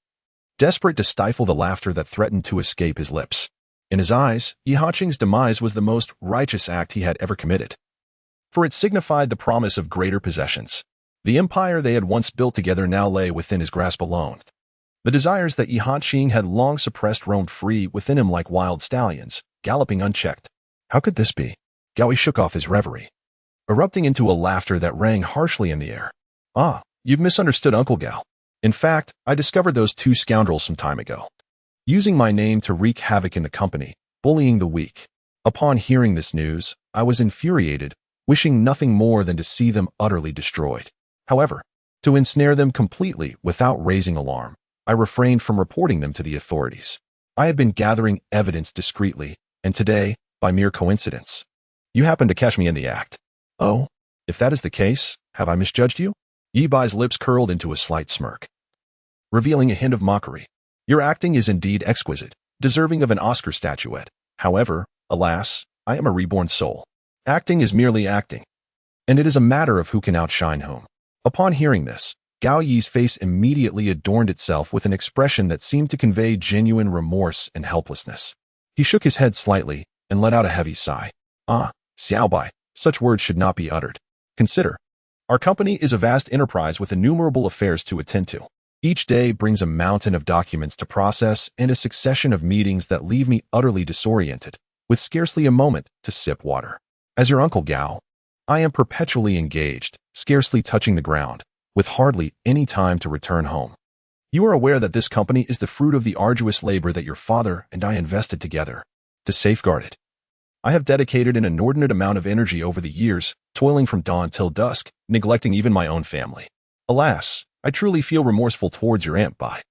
desperate to stifle the laughter that threatened to escape his lips. In his eyes, Yi Hanqing's demise was the most righteous act he had ever committed, for it signified the promise of greater possessions. The empire they had once built together now lay within his grasp alone. The desires that Yi Hanqing had long suppressed roamed free within him like wild stallions, galloping unchecked. How could this be? Gao Yi shook off his reverie, erupting into a laughter that rang harshly in the air. Ah, you've misunderstood Uncle Gao. In fact, I discovered those two scoundrels some time ago, using my name to wreak havoc in the company, bullying the weak. Upon hearing this news, I was infuriated, wishing nothing more than to see them utterly destroyed. However, to ensnare them completely without raising alarm, I refrained from reporting them to the authorities. I had been gathering evidence discreetly, and today, by mere coincidence, you happened to catch me in the act. Oh, if that is the case, have I misjudged you? Yi Bai's lips curled into a slight smirk, revealing a hint of mockery. Your acting is indeed exquisite, deserving of an Oscar statuette. However, alas, I am a reborn soul. Acting is merely acting, and it is a matter of who can outshine whom. Upon hearing this, Gao Yi's face immediately adorned itself with an expression that seemed to convey genuine remorse and helplessness. He shook his head slightly and let out a heavy sigh. Ah, Xiao Bai, such words should not be uttered. Consider, our company is a vast enterprise with innumerable affairs to attend to. Each day brings a mountain of documents to process and a succession of meetings that leave me utterly disoriented, with scarcely a moment to sip water. As your Uncle Gao, I am perpetually engaged, scarcely touching the ground, with hardly any time to return home. You are aware that this company is the fruit of the arduous labor that your father and I invested together to safeguard it. I have dedicated an inordinate amount of energy over the years, toiling from dawn till dusk, neglecting even my own family. Alas, I truly feel remorseful towards your Aunt Bai.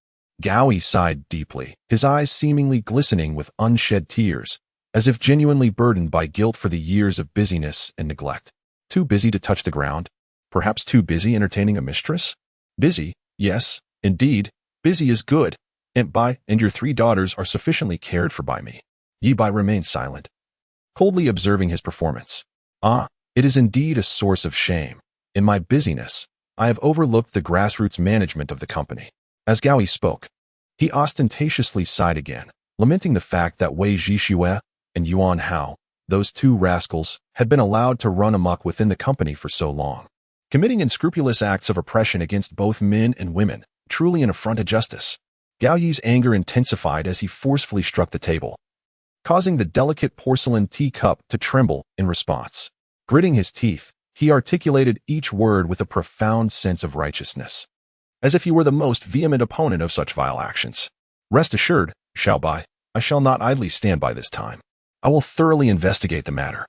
Gao sighed deeply, his eyes seemingly glistening with unshed tears, as if genuinely burdened by guilt for the years of busyness and neglect. Too busy to touch the ground? Perhaps too busy entertaining a mistress? Busy, yes, indeed, busy is good. Aunt Bai and your 3 daughters are sufficiently cared for by me. Yi Bai remained silent, coldly observing his performance. Ah, it is indeed a source of shame. In my busyness, I have overlooked the grassroots management of the company. As Gao spoke, he ostentatiously sighed again, lamenting the fact that Wei Zhixue and Yuan Hao, those 2 rascals, had been allowed to run amok within the company for so long, committing unscrupulous acts of oppression against both men and women, truly an affront to justice. Gao Yi's anger intensified as he forcefully struck the table, causing the delicate porcelain teacup to tremble in response. Gritting his teeth, he articulated each word with a profound sense of righteousness, as if he were the most vehement opponent of such vile actions. Rest assured, Xiao Bai, I shall not idly stand by this time. I will thoroughly investigate the matter,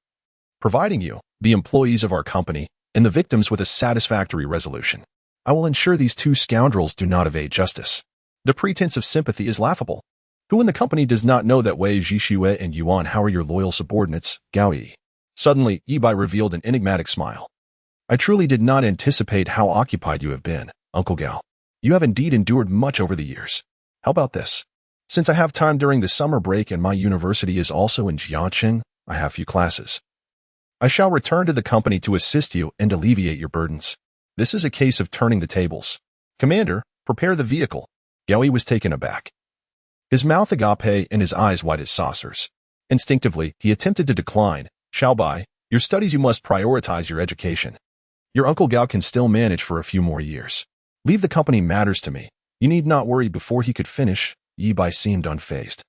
providing you, the employees of our company, and the victims with a satisfactory resolution. I will ensure these 2 scoundrels do not evade justice. The pretense of sympathy is laughable. Who in the company does not know that Wei Zhixue and Yuan Hao are your loyal subordinates, Gao Yi? Suddenly, Yi Bai revealed an enigmatic smile. I truly did not anticipate how occupied you have been, Uncle Gao. You have indeed endured much over the years. How about this? Since I have time during the summer break and my university is also in Jiangqing, I have few classes. I shall return to the company to assist you and alleviate your burdens. This is a case of turning the tables. Commander, prepare the vehicle. Gao Yi was taken aback, his mouth agape and his eyes white as saucers. Instinctively, he attempted to decline. Xiao Bai, your studies, you must prioritize your education. Your Uncle Gao can still manage for a few more years. Leave the company matters to me. You need not worry. Before he could finish, Yi Bai seemed unfazed,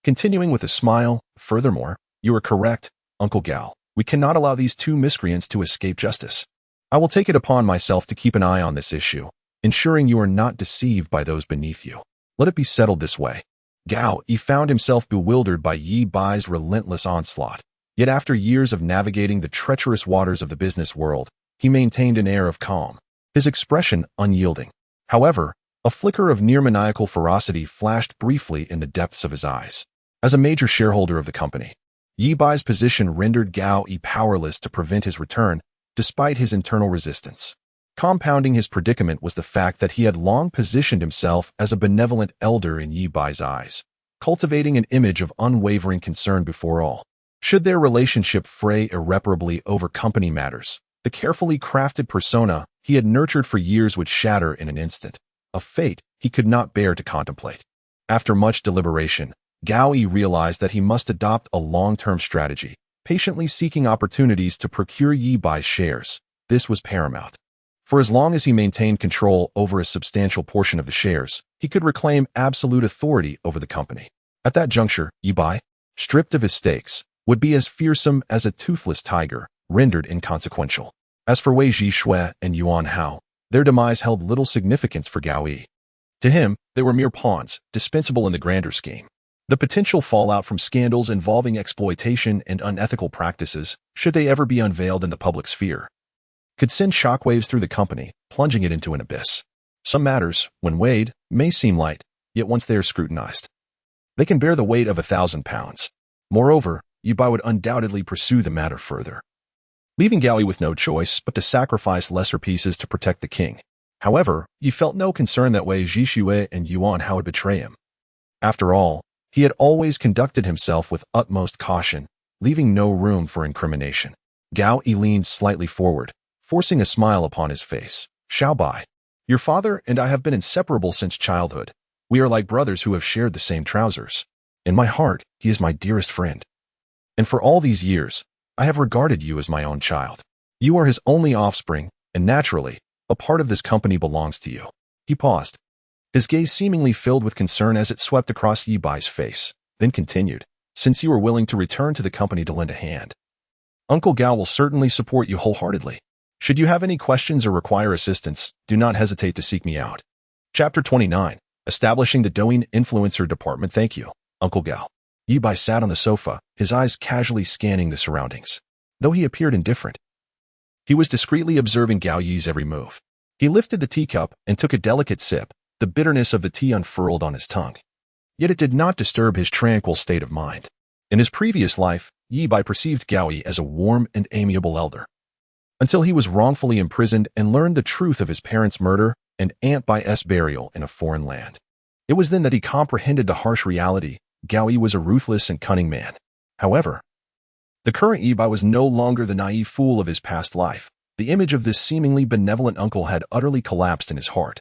continuing with a smile, furthermore, you are correct, Uncle Gao. We cannot allow these 2 miscreants to escape justice. I will take it upon myself to keep an eye on this issue, ensuring you are not deceived by those beneath you. Let it be settled this way. Gao Yi found himself bewildered by Yi Bai's relentless onslaught. Yet after years of navigating the treacherous waters of the business world, he maintained an air of calm, his expression unyielding. However, a flicker of near-maniacal ferocity flashed briefly in the depths of his eyes. As a major shareholder of the company, Yi Bai's position rendered Gao Yi powerless to prevent his return, despite his internal resistance. Compounding his predicament was the fact that he had long positioned himself as a benevolent elder in Yi Bai's eyes, cultivating an image of unwavering concern before all. Should their relationship fray irreparably over company matters, the carefully crafted persona he had nurtured for years would shatter in an instant, a fate he could not bear to contemplate. After much deliberation, Gao Yi realized that he must adopt a long-term strategy, patiently seeking opportunities to procure Yi Bai's shares. This was paramount. For as long as he maintained control over a substantial portion of the shares, he could reclaim absolute authority over the company. At that juncture, Yi Bai, stripped of his stakes, would be as fearsome as a toothless tiger, rendered inconsequential. As for Wei Zhixue and Yuan Hao, their demise held little significance for Gao Yi. To him, they were mere pawns, dispensable in the grander scheme. The potential fallout from scandals involving exploitation and unethical practices, should they ever be unveiled in the public sphere, could send shockwaves through the company, plunging it into an abyss. Some matters, when weighed, may seem light, yet once they are scrutinized, they can bear the weight of 1,000 pounds. Moreover, Yi Bai would undoubtedly pursue the matter further, leaving Gao Yi with no choice but to sacrifice lesser pieces to protect the king. However, he felt no concern that Wei Zhixue and Yuan Hao would betray him. After all, he had always conducted himself with utmost caution, leaving no room for incrimination. Gao Yi leaned slightly forward, forcing a smile upon his face. Xiao Bai, your father and I have been inseparable since childhood. We are like brothers who have shared the same trousers. In my heart, he is my dearest friend. And for all these years, I have regarded you as my own child. You are his only offspring, and naturally, a part of this company belongs to you. He paused, his gaze seemingly filled with concern as it swept across Yi Bai's face, then continued, since you are willing to return to the company to lend a hand, Uncle Gao will certainly support you wholeheartedly. Should you have any questions or require assistance, do not hesitate to seek me out. Chapter 29. Establishing the Douyin Influencer Department. Thank you, Uncle Gao. Yi Bai sat on the sofa, his eyes casually scanning the surroundings. Though he appeared indifferent, he was discreetly observing Gao Yi's every move. He lifted the teacup and took a delicate sip, the bitterness of the tea unfurled on his tongue. Yet it did not disturb his tranquil state of mind. In his previous life, Yi Bai perceived Gao Yi as a warm and amiable elder, until he was wrongfully imprisoned and learned the truth of his parents' murder and Aunt Bai's burial in a foreign land. It was then that he comprehended the harsh reality. Gao Yi was a ruthless and cunning man. However, the current Yi Bai was no longer the naive fool of his past life. The image of this seemingly benevolent uncle had utterly collapsed in his heart,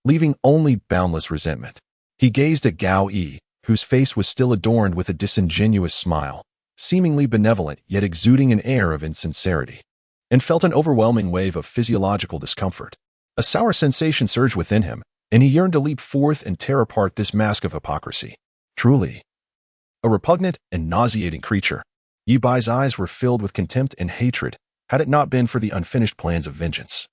leaving only boundless resentment. He gazed at Gao Yi, whose face was still adorned with a disingenuous smile, seemingly benevolent yet exuding an air of insincerity, and felt an overwhelming wave of physiological discomfort. A sour sensation surged within him, and he yearned to leap forth and tear apart this mask of hypocrisy. Truly, a repugnant and nauseating creature. Yi Bai's eyes were filled with contempt and hatred. Had it not been for the unfinished plans of vengeance,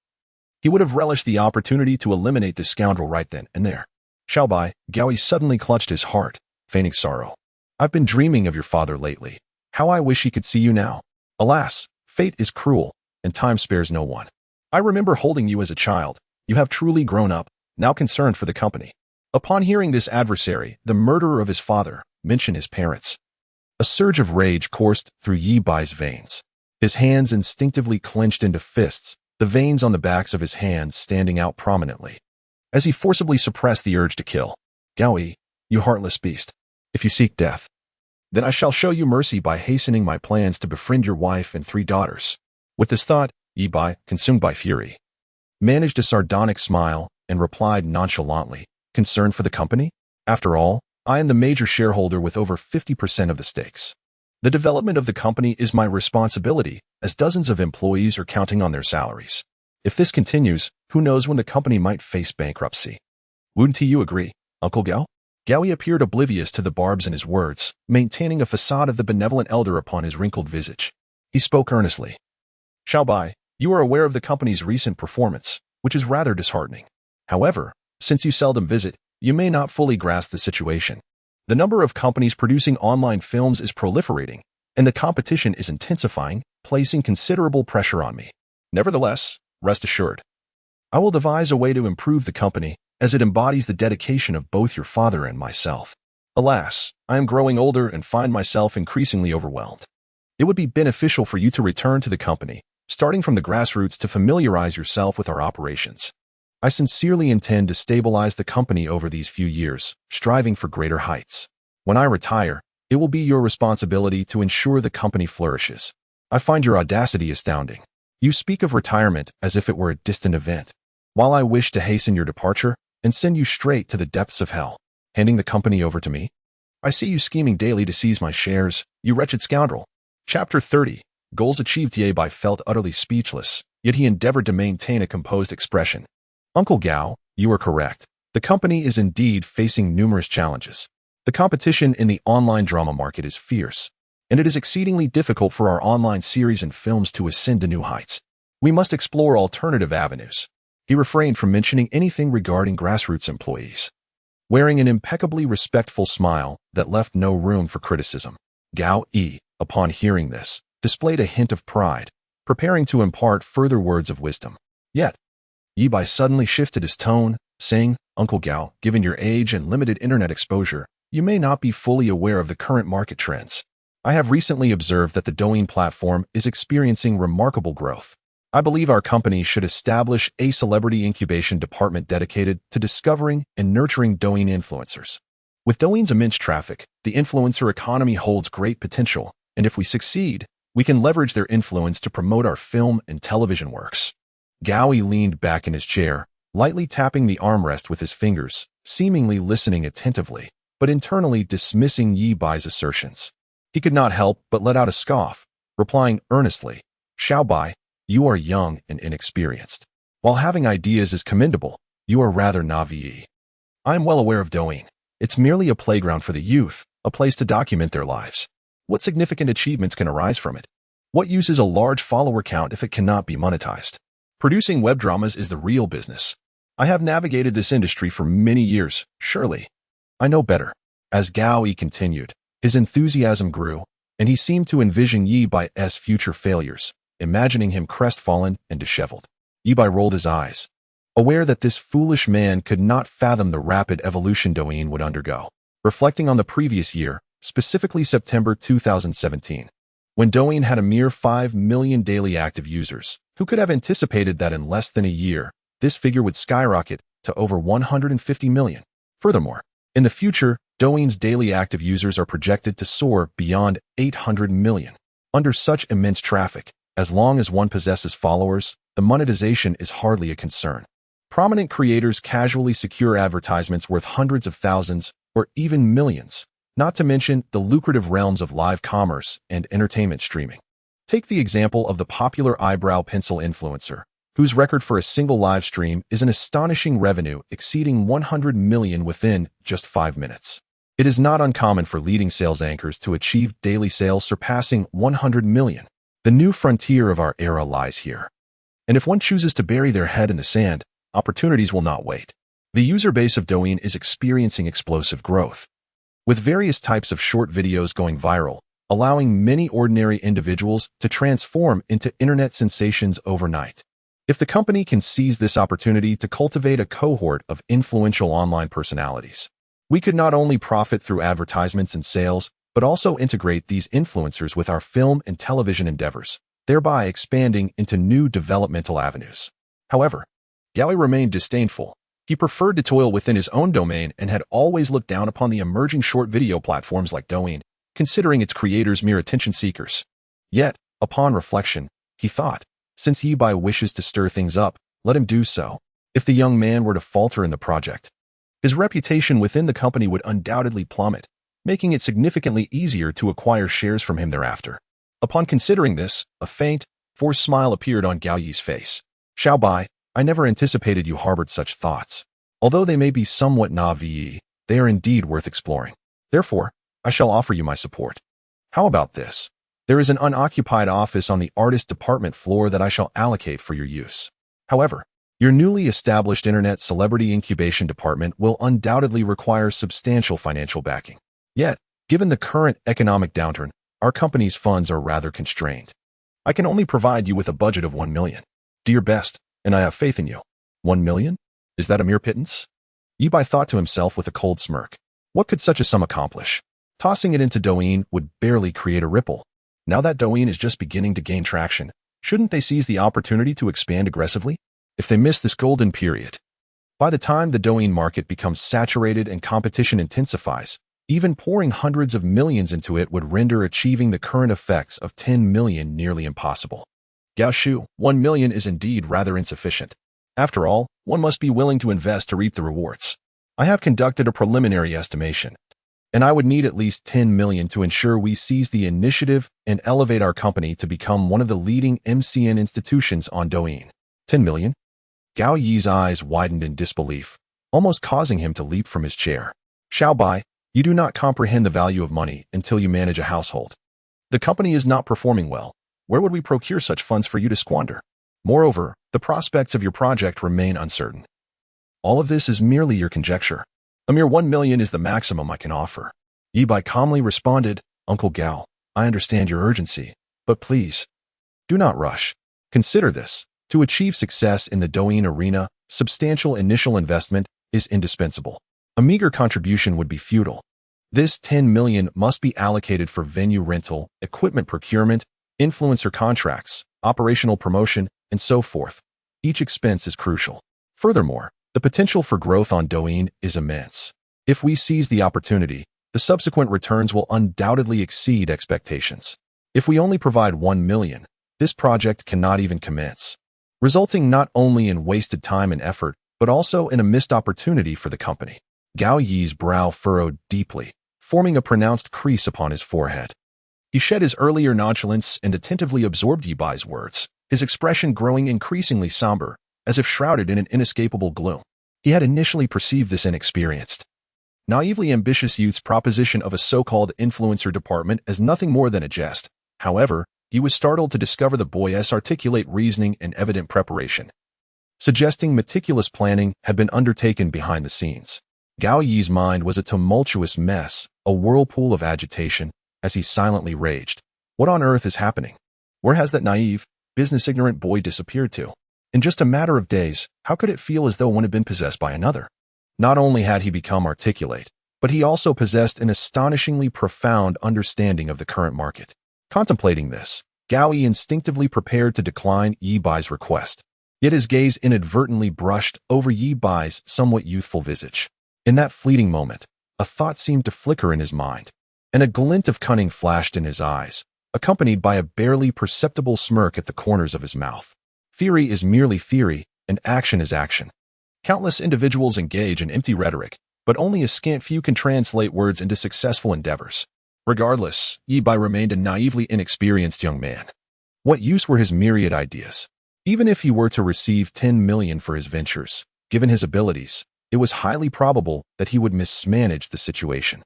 he would have relished the opportunity to eliminate this scoundrel right then and there. Xiao Bai, Gao Yi suddenly clutched his heart, feigning sorrow. I've been dreaming of your father lately. How I wish he could see you now. Alas, fate is cruel, and time spares no one. I remember holding you as a child. You have truly grown up, now concerned for the company. Upon hearing this adversary, the murderer of his father, mention his parents, a surge of rage coursed through Yi Bai's veins. His hands instinctively clenched into fists, the veins on the backs of his hands standing out prominently, as he forcibly suppressed the urge to kill. Gao Yi, you heartless beast. If you seek death, then I shall show you mercy by hastening my plans to befriend your wife and 3 daughters. With this thought, Yi Bai, consumed by fury, managed a sardonic smile and replied nonchalantly, concerned for the company? After all, I am the major shareholder with over 50% of the stakes. The development of the company is my responsibility, as dozens of employees are counting on their salaries. If this continues, who knows when the company might face bankruptcy. Wouldn't you agree, Uncle Gao? Gao Yi appeared oblivious to the barbs in his words, maintaining a facade of the benevolent elder upon his wrinkled visage. He spoke earnestly. Xiao Bai, you are aware of the company's recent performance, which is rather disheartening. However, since you seldom visit, you may not fully grasp the situation. The number of companies producing online films is proliferating, and the competition is intensifying, placing considerable pressure on me. Nevertheless, rest assured, I will devise a way to improve the company, as it embodies the dedication of both your father and myself. Alas, I am growing older and find myself increasingly overwhelmed. It would be beneficial for you to return to the company, starting from the grassroots to familiarize yourself with our operations. I sincerely intend to stabilize the company over these few years, striving for greater heights. When I retire, it will be your responsibility to ensure the company flourishes. I find your audacity astounding. You speak of retirement as if it were a distant event, while I wish to hasten your departure and send you straight to the depths of hell, handing the company over to me. I see you scheming daily to seize my shares, you wretched scoundrel. Chapter 30. Goals achieved. Yi Bai felt utterly speechless, yet he endeavored to maintain a composed expression. Uncle Gao, you are correct. The company is indeed facing numerous challenges. The competition in the online drama market is fierce, and it is exceedingly difficult for our online series and films to ascend to new heights. We must explore alternative avenues. He refrained from mentioning anything regarding grassroots employees, wearing an impeccably respectful smile that left no room for criticism. Gao Yi, upon hearing this, displayed a hint of pride, preparing to impart further words of wisdom. Yet, Yi Bai suddenly shifted his tone, saying, Uncle Gao, given your age and limited internet exposure, you may not be fully aware of the current market trends. I have recently observed that the Douyin platform is experiencing remarkable growth. I believe our company should establish a celebrity incubation department dedicated to discovering and nurturing Douyin influencers. With Douyin's immense traffic, the influencer economy holds great potential, and if we succeed, we can leverage their influence to promote our film and television works. Gao Yi leaned back in his chair, lightly tapping the armrest with his fingers, seemingly listening attentively, but internally dismissing Yi Bai's assertions. He could not help but let out a scoff, replying earnestly, Xiao Bai, You are young and inexperienced. While having ideas is commendable, you are rather naive. I am well aware of Douyin. It's merely a playground for the youth, a place to document their lives. What significant achievements can arise from it? What use is a large follower count if it cannot be monetized? Producing web dramas is the real business. I have navigated this industry for many years, surely. I know better. As Gao Yi continued, his enthusiasm grew, and he seemed to envision Yi Bai's future failures, imagining him crestfallen and disheveled. Yi Bai rolled his eyes, aware that this foolish man could not fathom the rapid evolution Douyin would undergo. Reflecting on the previous year, specifically September 2017, when Douyin had a mere 5 million daily active users, who could have anticipated that in less than a year, this figure would skyrocket to over 150 million. Furthermore, in the future, Douyin's daily active users are projected to soar beyond 800 million. Under such immense traffic, as long as one possesses followers, the monetization is hardly a concern. Prominent creators casually secure advertisements worth hundreds of thousands or even millions, not to mention the lucrative realms of live commerce and entertainment streaming. Take the example of the popular eyebrow pencil influencer, whose record for a single live stream is an astonishing revenue exceeding 100 million within just 5 minutes. It is not uncommon for leading sales anchors to achieve daily sales surpassing 100 million. The new frontier of our era lies here. And if one chooses to bury their head in the sand, opportunities will not wait. The user base of Douyin is experiencing explosive growth, with various types of short videos going viral, allowing many ordinary individuals to transform into internet sensations overnight. If the company can seize this opportunity to cultivate a cohort of influential online personalities, we could not only profit through advertisements and sales, but also integrate these influencers with our film and television endeavors, thereby expanding into new developmental avenues. However, Gao Yi remained disdainful. He preferred to toil within his own domain and had always looked down upon the emerging short video platforms like Douyin, considering its creators mere attention seekers. Yet, upon reflection, he thought, since Yi Bai wishes to stir things up, let him do so. If the young man were to falter in the project, his reputation within the company would undoubtedly plummet, making it significantly easier to acquire shares from him thereafter. Upon considering this, a faint, forced smile appeared on Gao Yi's face. Xiao Bai, I never anticipated you harbored such thoughts. Although they may be somewhat naive, they are indeed worth exploring. Therefore, I shall offer you my support. How about this? There is an unoccupied office on the artist department floor that I shall allocate for your use. However, your newly established internet celebrity incubation department will undoubtedly require substantial financial backing. Yet, given the current economic downturn, our company's funds are rather constrained. I can only provide you with a budget of 1 million. Do your best, and I have faith in you. 1 million? Is that a mere pittance? Yi Bai thought to himself with a cold smirk. What could such a sum accomplish? Tossing it into Douyin would barely create a ripple. Now that Douyin is just beginning to gain traction, shouldn't they seize the opportunity to expand aggressively? If they miss this golden period, by the time the Douyin market becomes saturated and competition intensifies, even pouring hundreds of millions into it would render achieving the current effects of 10 million nearly impossible. Gao Shu, 1 million is indeed rather insufficient. After all, one must be willing to invest to reap the rewards. I have conducted a preliminary estimation, and I would need at least 10 million to ensure we seize the initiative and elevate our company to become one of the leading MCN institutions on Douyin. 10 million? Gao Yi's eyes widened in disbelief, almost causing him to leap from his chair. Xiao Bai, you do not comprehend the value of money until you manage a household. The company is not performing well. Where would we procure such funds for you to squander? Moreover, the prospects of your project remain uncertain. All of this is merely your conjecture. A mere 1 million is the maximum I can offer. Yi Bai calmly responded, Uncle Gao, I understand your urgency, but please, do not rush. Consider this. To achieve success in the Douyin arena, substantial initial investment is indispensable. A meager contribution would be futile. This 10 million must be allocated for venue rental, equipment procurement, influencer contracts, operational promotion, and so forth. Each expense is crucial. Furthermore, the potential for growth on Douyin is immense. If we seize the opportunity, the subsequent returns will undoubtedly exceed expectations. If we only provide 1 million, this project cannot even commence, resulting not only in wasted time and effort, but also in a missed opportunity for the company. Gao Yi's brow furrowed deeply, forming a pronounced crease upon his forehead. He shed his earlier nonchalance and attentively absorbed Yi Bai's words, his expression growing increasingly somber, as if shrouded in an inescapable gloom. He had initially perceived this inexperienced, naively ambitious youth's proposition of a so-called influencer department as nothing more than a jest. However, he was startled to discover the boy's articulate reasoning and evident preparation, suggesting meticulous planning had been undertaken behind the scenes. Gao Yi's mind was a tumultuous mess, a whirlpool of agitation, as he silently raged. What on earth is happening? Where has that naive, business-ignorant boy disappeared to? In just a matter of days, how could it feel as though one had been possessed by another? Not only had he become articulate, but he also possessed an astonishingly profound understanding of the current market. Contemplating this, Gao Yi instinctively prepared to decline Yi Bai's request. Yet his gaze inadvertently brushed over Yi Bai's somewhat youthful visage. In that fleeting moment, a thought seemed to flicker in his mind, and a glint of cunning flashed in his eyes, accompanied by a barely perceptible smirk at the corners of his mouth. Theory is merely theory, and action is action. Countless individuals engage in empty rhetoric, but only a scant few can translate words into successful endeavors. Regardless, Yi Bai remained a naively inexperienced young man. What use were his myriad ideas? Even if he were to receive 10 million for his ventures, given his abilities, it was highly probable that he would mismanage the situation.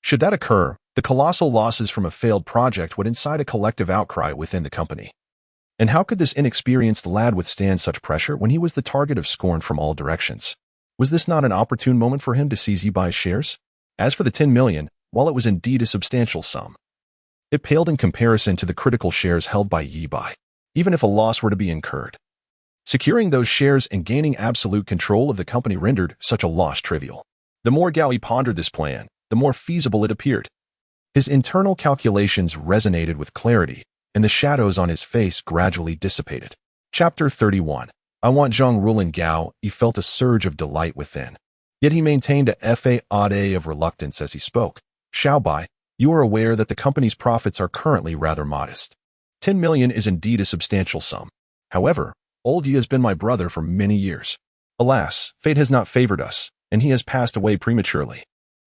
Should that occur, the colossal losses from a failed project would incite a collective outcry within the company. And how could this inexperienced lad withstand such pressure when he was the target of scorn from all directions? Was this not an opportune moment for him to seize Yi Bai's shares? As for the 10 million, while it was indeed a substantial sum, it paled in comparison to the critical shares held by Yi Bai, even if a loss were to be incurred. Securing those shares and gaining absolute control of the company rendered such a loss trivial. The more Gao Yi pondered this plan, the more feasible it appeared. His internal calculations resonated with clarity, and the shadows on his face gradually dissipated. Chapter 31. I want Zhang Rulin. Gao Yi felt a surge of delight within. Yet he maintained a fa of reluctance as he spoke. Xiao Bai, you are aware that the company's profits are currently rather modest. 10 million is indeed a substantial sum. However, Old Yi has been my brother for many years. Alas, fate has not favored us, and he has passed away prematurely.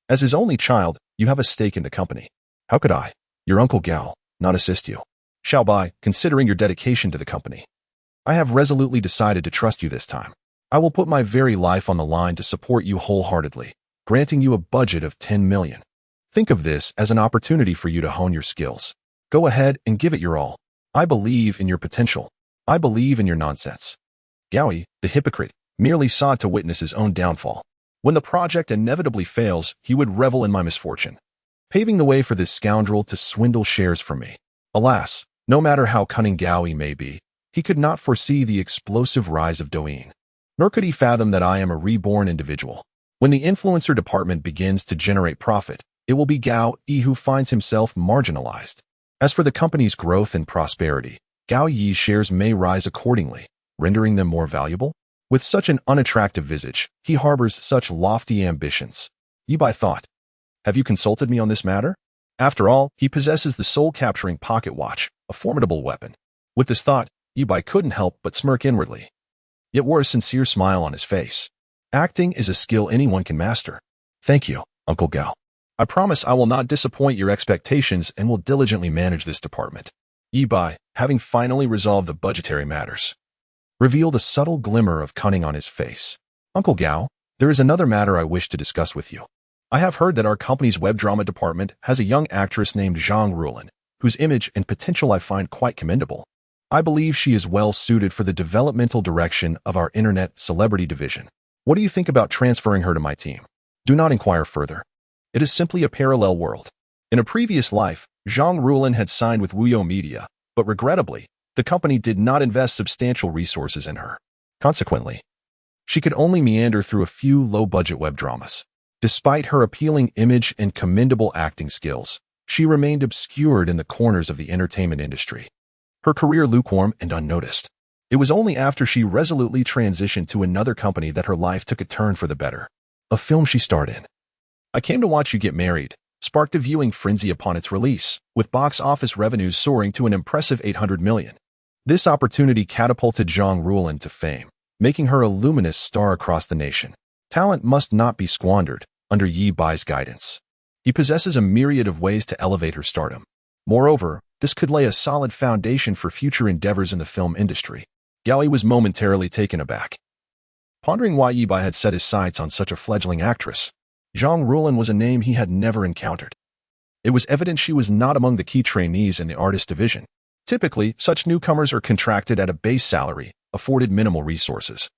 As his only child, you have a stake in the company. How could I, your Uncle Gao, not assist you? Xiao Bai, considering your dedication to the company, I have resolutely decided to trust you this time. I will put my very life on the line to support you wholeheartedly, granting you a budget of 10 million. Think of this as an opportunity for you to hone your skills. Go ahead and give it your all. I believe in your potential. I believe in your nonsense. Gao Yi, the hypocrite, merely sought to witness his own downfall. When the project inevitably fails, he would revel in my misfortune, paving the way for this scoundrel to swindle shares from me. Alas, no matter how cunning Gao Yi may be, he could not foresee the explosive rise of Douyin. Nor could he fathom that I am a reborn individual. When the influencer department begins to generate profit, it will be Gao Yi who finds himself marginalized. As for the company's growth and prosperity, Gao Yi's shares may rise accordingly, rendering them more valuable. With such an unattractive visage, he harbors such lofty ambitions. Yi Bai thought, have you consulted me on this matter? After all, he possesses the soul-capturing pocket watch, a formidable weapon. With this thought, Yi Bai couldn't help but smirk inwardly, yet wore a sincere smile on his face. Acting is a skill anyone can master. Thank you, Uncle Gao. I promise I will not disappoint your expectations and will diligently manage this department. Yi Bai, having finally resolved the budgetary matters, revealed a subtle glimmer of cunning on his face. Uncle Gao, there is another matter I wish to discuss with you. I have heard that our company's web drama department has a young actress named Zhang Rulin, whose image and potential I find quite commendable. I believe she is well suited for the developmental direction of our internet celebrity division. What do you think about transferring her to my team? Do not inquire further. It is simply a parallel world. In a previous life, Zhang Rulin had signed with Wuyo Media, but regrettably, the company did not invest substantial resources in her. Consequently, she could only meander through a few low-budget web dramas. Despite her appealing image and commendable acting skills, she remained obscured in the corners of the entertainment industry. Her career lukewarm and unnoticed. It was only after she resolutely transitioned to another company that her life took a turn for the better. A film she starred in. I Came to Watch You Get Married sparked a viewing frenzy upon its release, with box office revenues soaring to an impressive 800 million. This opportunity catapulted Zhang Rulin to fame, making her a luminous star across the nation. Talent must not be squandered under Yi Bai's guidance. He possesses a myriad of ways to elevate her stardom. Moreover, This could lay a solid foundation for future endeavors in the film industry. Gao Yi was momentarily taken aback. Pondering why Yi Bai had set his sights on such a fledgling actress, Zhang Rulan was a name he had never encountered. It was evident she was not among the key trainees in the artist division. Typically, such newcomers are contracted at a base salary, afforded minimal resources.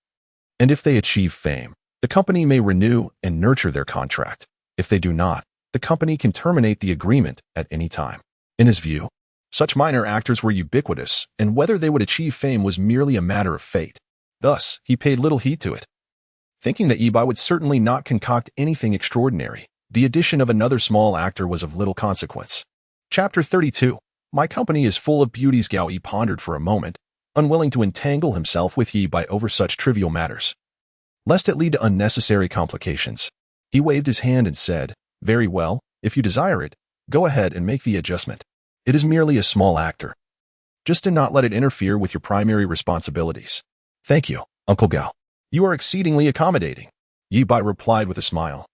And if they achieve fame, the company may renew and nurture their contract. If they do not, the company can terminate the agreement at any time. In his view, such minor actors were ubiquitous, and whether they would achieve fame was merely a matter of fate. Thus, he paid little heed to it. Thinking that Yi Bai would certainly not concoct anything extraordinary, the addition of another small actor was of little consequence. Chapter 32. My company is full of beauties. Gao Yi pondered for a moment, unwilling to entangle himself with Yi Bai over such trivial matters, lest it lead to unnecessary complications. He waved his hand and said, "Very well, if you desire it, go ahead and make the adjustment. It is merely a small actor. Just do not let it interfere with your primary responsibilities." "Thank you, Uncle Gao. You are exceedingly accommodating," Yi Bai replied with a smile,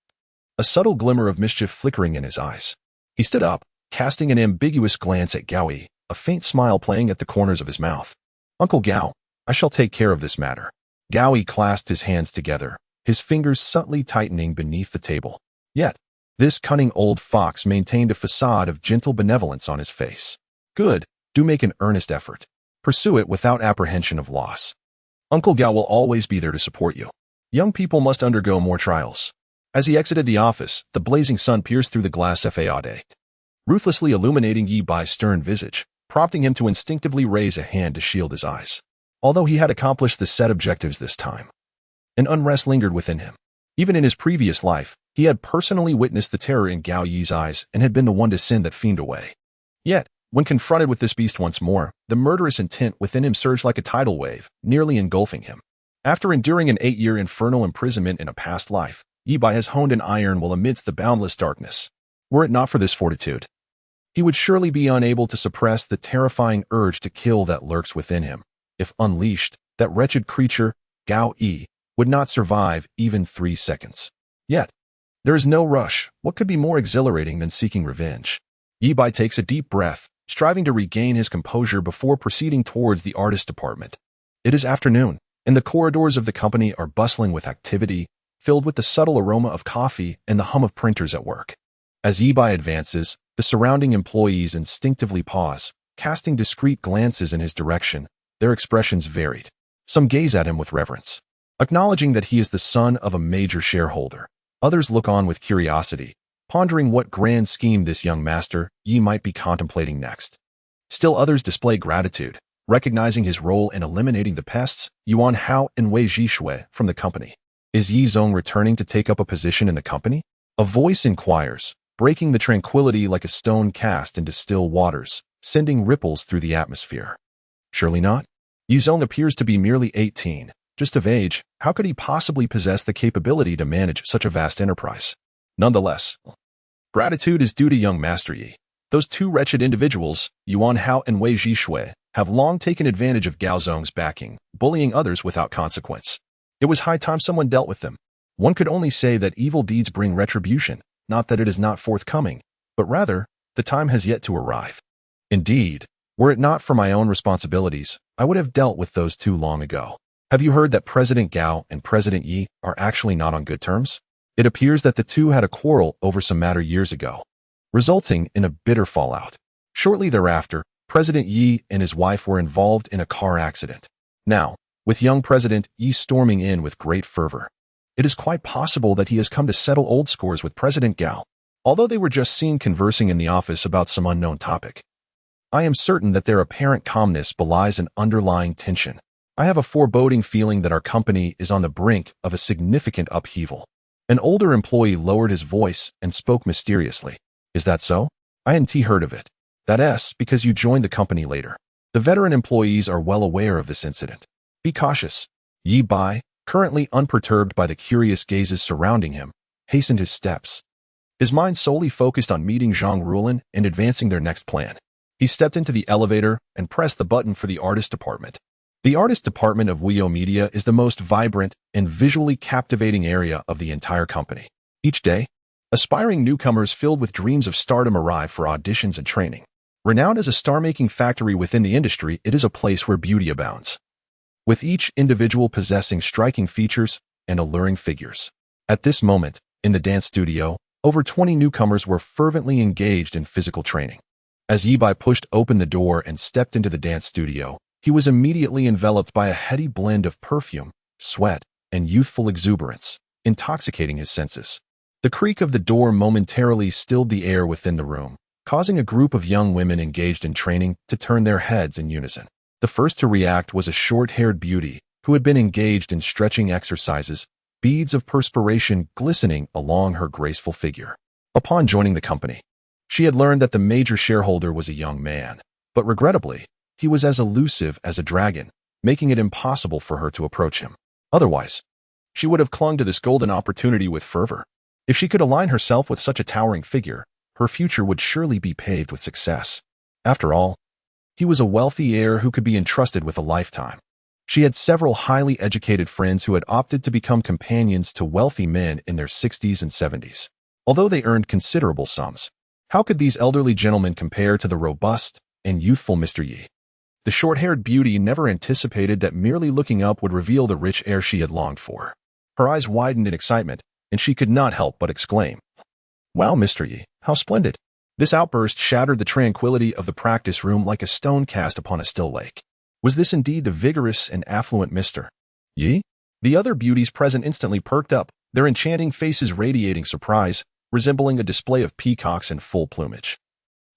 a subtle glimmer of mischief flickering in his eyes. He stood up, casting an ambiguous glance at Gao Yi, a faint smile playing at the corners of his mouth. "Uncle Gao, I shall take care of this matter." Gao Yi clasped his hands together, his fingers subtly tightening beneath the table. Yet, this cunning old fox maintained a facade of gentle benevolence on his face. "Good, do make an earnest effort. Pursue it without apprehension of loss. Uncle Gao will always be there to support you. Young people must undergo more trials." As he exited the office, the blazing sun pierced through the glass façade, ruthlessly illuminating Yi Bai's stern visage, prompting him to instinctively raise a hand to shield his eyes. Although he had accomplished the set objectives this time, an unrest lingered within him. Even in his previous life, he had personally witnessed the terror in Gao Yi's eyes and had been the one to send that fiend away. Yet, when confronted with this beast once more, the murderous intent within him surged like a tidal wave, nearly engulfing him. After enduring an 8-year infernal imprisonment in a past life, Yi Bai has honed an iron will amidst the boundless darkness. Were it not for this fortitude, he would surely be unable to suppress the terrifying urge to kill that lurks within him. If unleashed, that wretched creature, Gao Yi, would not survive even 3 seconds. Yet, there is no rush. What could be more exhilarating than seeking revenge? Yi Bai takes a deep breath, striving to regain his composure before proceeding towards the artist department. It is afternoon, and the corridors of the company are bustling with activity, filled with the subtle aroma of coffee and the hum of printers at work. As Yi Bai advances, the surrounding employees instinctively pause, casting discreet glances in his direction. Their expressions varied. Some gaze at him with reverence, acknowledging that he is the son of a major shareholder. Others look on with curiosity, pondering what grand scheme this young master Yi might be contemplating next. Still others display gratitude, recognizing his role in eliminating the pests Yuan Hao and Wei Zhishui from the company. Is Yi Zong returning to take up a position in the company? A voice inquires, breaking the tranquility like a stone cast into still waters, sending ripples through the atmosphere. Surely not. Yi Zong appears to be merely 18, just of age. How could he possibly possess the capability to manage such a vast enterprise? Nonetheless, gratitude is due to young Master Yi. Those two wretched individuals, Yuan Hao and Wei Zhishui, have long taken advantage of Gao Zong's backing, bullying others without consequence. It was high time someone dealt with them. One could only say that evil deeds bring retribution, not that it is not forthcoming, but rather, the time has yet to arrive. Indeed, were it not for my own responsibilities, I would have dealt with those two long ago. Have you heard that President Gao and President Yi are actually not on good terms? It appears that the two had a quarrel over some matter years ago, resulting in a bitter fallout. Shortly thereafter, President Yi and his wife were involved in a car accident. Now, with young President Yi storming in with great fervor, it is quite possible that he has come to settle old scores with President Gao, although they were just seen conversing in the office about some unknown topic. I am certain that their apparent calmness belies an underlying tension. I have a foreboding feeling that our company is on the brink of a significant upheaval. An older employee lowered his voice and spoke mysteriously. Is that so? Auntie heard of it. That's because you joined the company later. The veteran employees are well aware of this incident. Be cautious. Yi Bai, currently unperturbed by the curious gazes surrounding him, hastened his steps. His mind solely focused on meeting Zhang Rulan and advancing their next plan. He stepped into the elevator and pressed the button for the artist department. The artist department of Wio Media is the most vibrant and visually captivating area of the entire company. Each day, aspiring newcomers filled with dreams of stardom arrive for auditions and training. Renowned as a star-making factory within the industry, it is a place where beauty abounds, with each individual possessing striking features and alluring figures. At this moment, in the dance studio, over 20 newcomers were fervently engaged in physical training. As Yibai pushed open the door and stepped into the dance studio, he was immediately enveloped by a heady blend of perfume, sweat, and youthful exuberance, intoxicating his senses. The creak of the door momentarily stilled the air within the room, causing a group of young women engaged in training to turn their heads in unison. The first to react was a short-haired beauty who had been engaged in stretching exercises, beads of perspiration glistening along her graceful figure. Upon joining the company, she had learned that the major shareholder was a young man, but regrettably, he was as elusive as a dragon, making it impossible for her to approach him. Otherwise, she would have clung to this golden opportunity with fervor. If she could align herself with such a towering figure, her future would surely be paved with success. After all, he was a wealthy heir who could be entrusted with a lifetime. She had several highly educated friends who had opted to become companions to wealthy men in their 60s and 70s. Although they earned considerable sums, how could these elderly gentlemen compare to the robust and youthful Mr. Yi? The short-haired beauty never anticipated that merely looking up would reveal the rich heir she had longed for. Her eyes widened in excitement, and she could not help but exclaim, "Wow, Mr. Yi, how splendid!" This outburst shattered the tranquility of the practice room like a stone cast upon a still lake. Was this indeed the vigorous and affluent Mr. Yi? The other beauties present instantly perked up, their enchanting faces radiating surprise, resembling a display of peacocks in full plumage.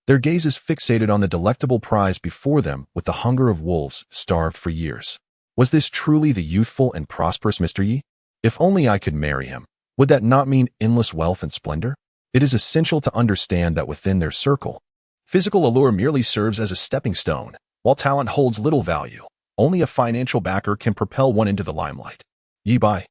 Their gazes fixated on the delectable prize before them with the hunger of wolves starved for years. Was this truly the youthful and prosperous Mr. Yi? If only I could marry him. Would that not mean endless wealth and splendor? It is essential to understand that within their circle, physical allure merely serves as a stepping stone, while talent holds little value. Only a financial backer can propel one into the limelight. Yibai,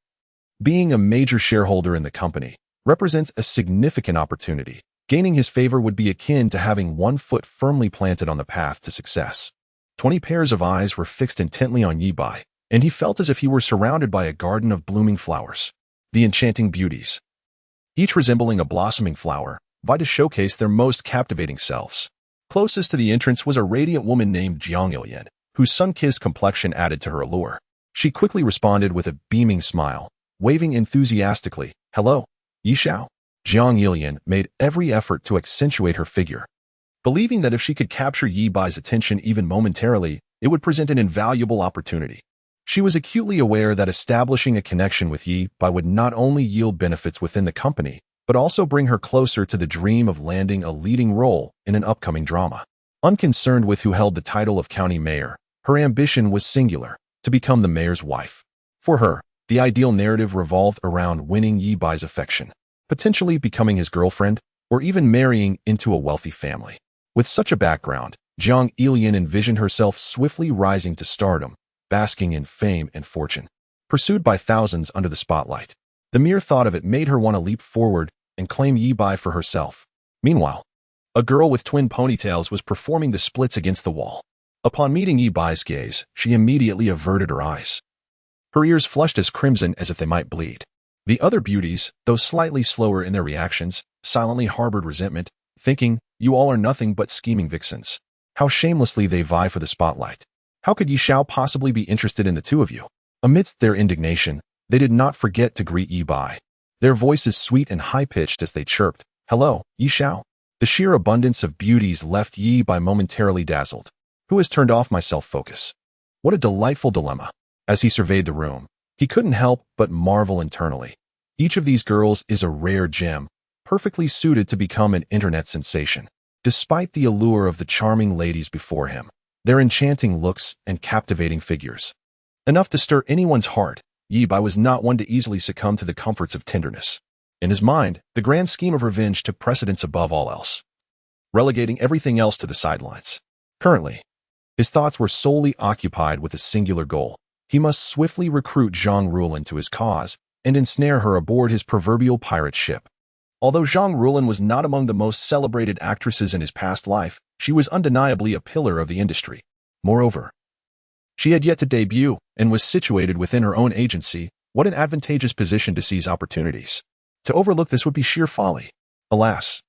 being a major shareholder in the company, represents a significant opportunity. Gaining his favor would be akin to having one foot firmly planted on the path to success. 20 pairs of eyes were fixed intently on Yibai, and he felt as if he were surrounded by a garden of blooming flowers. The enchanting beauties, each resembling a blossoming flower, vied to showcase their most captivating selves. Closest to the entrance was a radiant woman named Jiang Ilyan, whose sun-kissed complexion added to her allure. She quickly responded with a beaming smile, waving enthusiastically, "Hello, Yi Xiao." Jiang Ilyan made every effort to accentuate her figure, believing that if she could capture Yi Bai's attention even momentarily, it would present an invaluable opportunity. She was acutely aware that establishing a connection with Yi Bai would not only yield benefits within the company, but also bring her closer to the dream of landing a leading role in an upcoming drama. Unconcerned with who held the title of county mayor, her ambition was singular, to become the mayor's wife. For her, the ideal narrative revolved around winning Yi Bai's affection, potentially becoming his girlfriend, or even marrying into a wealthy family. With such a background, Jiang Ilyan envisioned herself swiftly rising to stardom, basking in fame and fortune, pursued by thousands under the spotlight. The mere thought of it made her want to leap forward and claim Yi Bai for herself. Meanwhile, a girl with twin ponytails was performing the splits against the wall. Upon meeting Yi Bai's gaze, she immediately averted her eyes. Her ears flushed as crimson as if they might bleed. The other beauties, though slightly slower in their reactions, silently harbored resentment, thinking, "You all are nothing but scheming vixens. How shamelessly they vie for the spotlight. How could Yi Xiao possibly be interested in the two of you?" Amidst their indignation, they did not forget to greet Yi Bai, their voices sweet and high-pitched as they chirped, "Hello, Yi Xiao." The sheer abundance of beauties left Yi Bai momentarily dazzled. Who has turned off my self-focus? What a delightful dilemma. As he surveyed the room, he couldn't help but marvel internally. Each of these girls is a rare gem, perfectly suited to become an internet sensation. Despite the allure of the charming ladies before him, their enchanting looks and captivating figures, enough to stir anyone's heart, Yi Bai was not one to easily succumb to the comforts of tenderness. In his mind, the grand scheme of revenge took precedence above all else, relegating everything else to the sidelines. Currently, his thoughts were solely occupied with a singular goal. He must swiftly recruit Zhang Rulin to his cause and ensnare her aboard his proverbial pirate ship. Although Zhang Rulin was not among the most celebrated actresses in his past life, she was undeniably a pillar of the industry. Moreover, she had yet to debut and was situated within her own agency. What an advantageous position to seize opportunities. To overlook this would be sheer folly. Alas,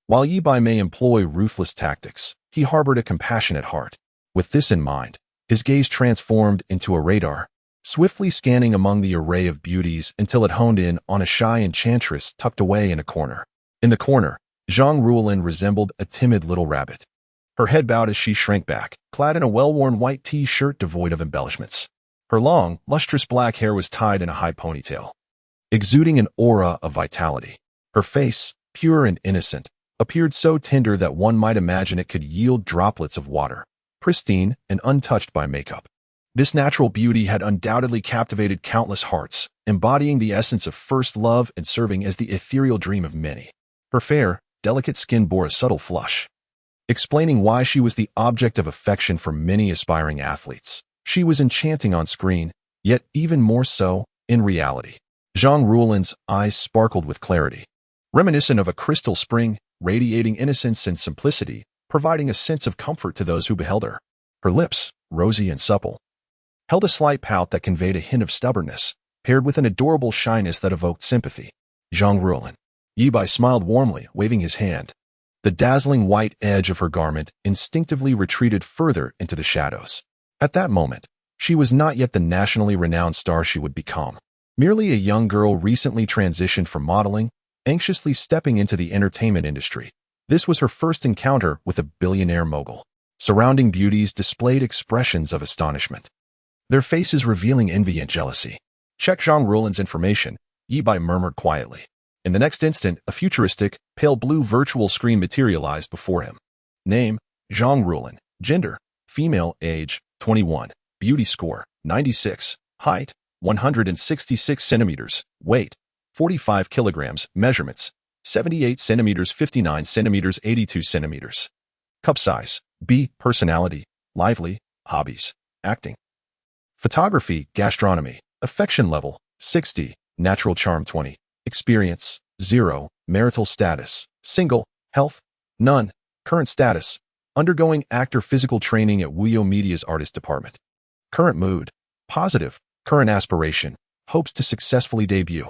while Yi Bai may employ ruthless tactics, he harbored a compassionate heart. With this in mind, his gaze transformed into a radar, swiftly scanning among the array of beauties until it honed in on a shy enchantress tucked away in a corner. In the corner, Zhang Ruolin resembled a timid little rabbit. Her head bowed as she shrank back, clad in a well-worn white t-shirt devoid of embellishments. Her long, lustrous black hair was tied in a high ponytail, exuding an aura of vitality. Her face, pure and innocent, appeared so tender that one might imagine it could yield droplets of water, pristine and untouched by makeup. This natural beauty had undoubtedly captivated countless hearts, embodying the essence of first love and serving as the ethereal dream of many. Her fair, delicate skin bore a subtle flush, explaining why she was the object of affection for many aspiring athletes. She was enchanting on screen, yet even more so in reality. Zhang Ruolin's eyes sparkled with clarity, reminiscent of a crystal spring, radiating innocence and simplicity, providing a sense of comfort to those who beheld her. Her lips, rosy and supple, held a slight pout that conveyed a hint of stubbornness, paired with an adorable shyness that evoked sympathy. Zhang Ruolin. Yi Bai smiled warmly, waving his hand. The dazzling white edge of her garment instinctively retreated further into the shadows. At that moment, she was not yet the nationally renowned star she would become, merely a young girl recently transitioned from modeling, anxiously stepping into the entertainment industry. This was her first encounter with a billionaire mogul. Surrounding beauties displayed expressions of astonishment, their faces revealing envy and jealousy. Check Zhang Ruolin's information, Yi Bai murmured quietly. In the next instant, a futuristic, pale blue virtual screen materialized before him. Name, Zhang Ruolin. Gender, female. Age, 21. Beauty score, 96. Height, 166 centimeters. Weight, 45 kilograms. Measurements, 78 centimeters, 59 centimeters, 82 centimeters. Cup size, B. Personality, lively. Hobbies, acting, photography, gastronomy. Affection level, 60. Natural charm, 20. Experience, 0. Marital status, single. Health, none. Current status, undergoing actor physical training at Wuyo Media's artist department. Current mood, positive. Current aspiration, hopes to successfully debut.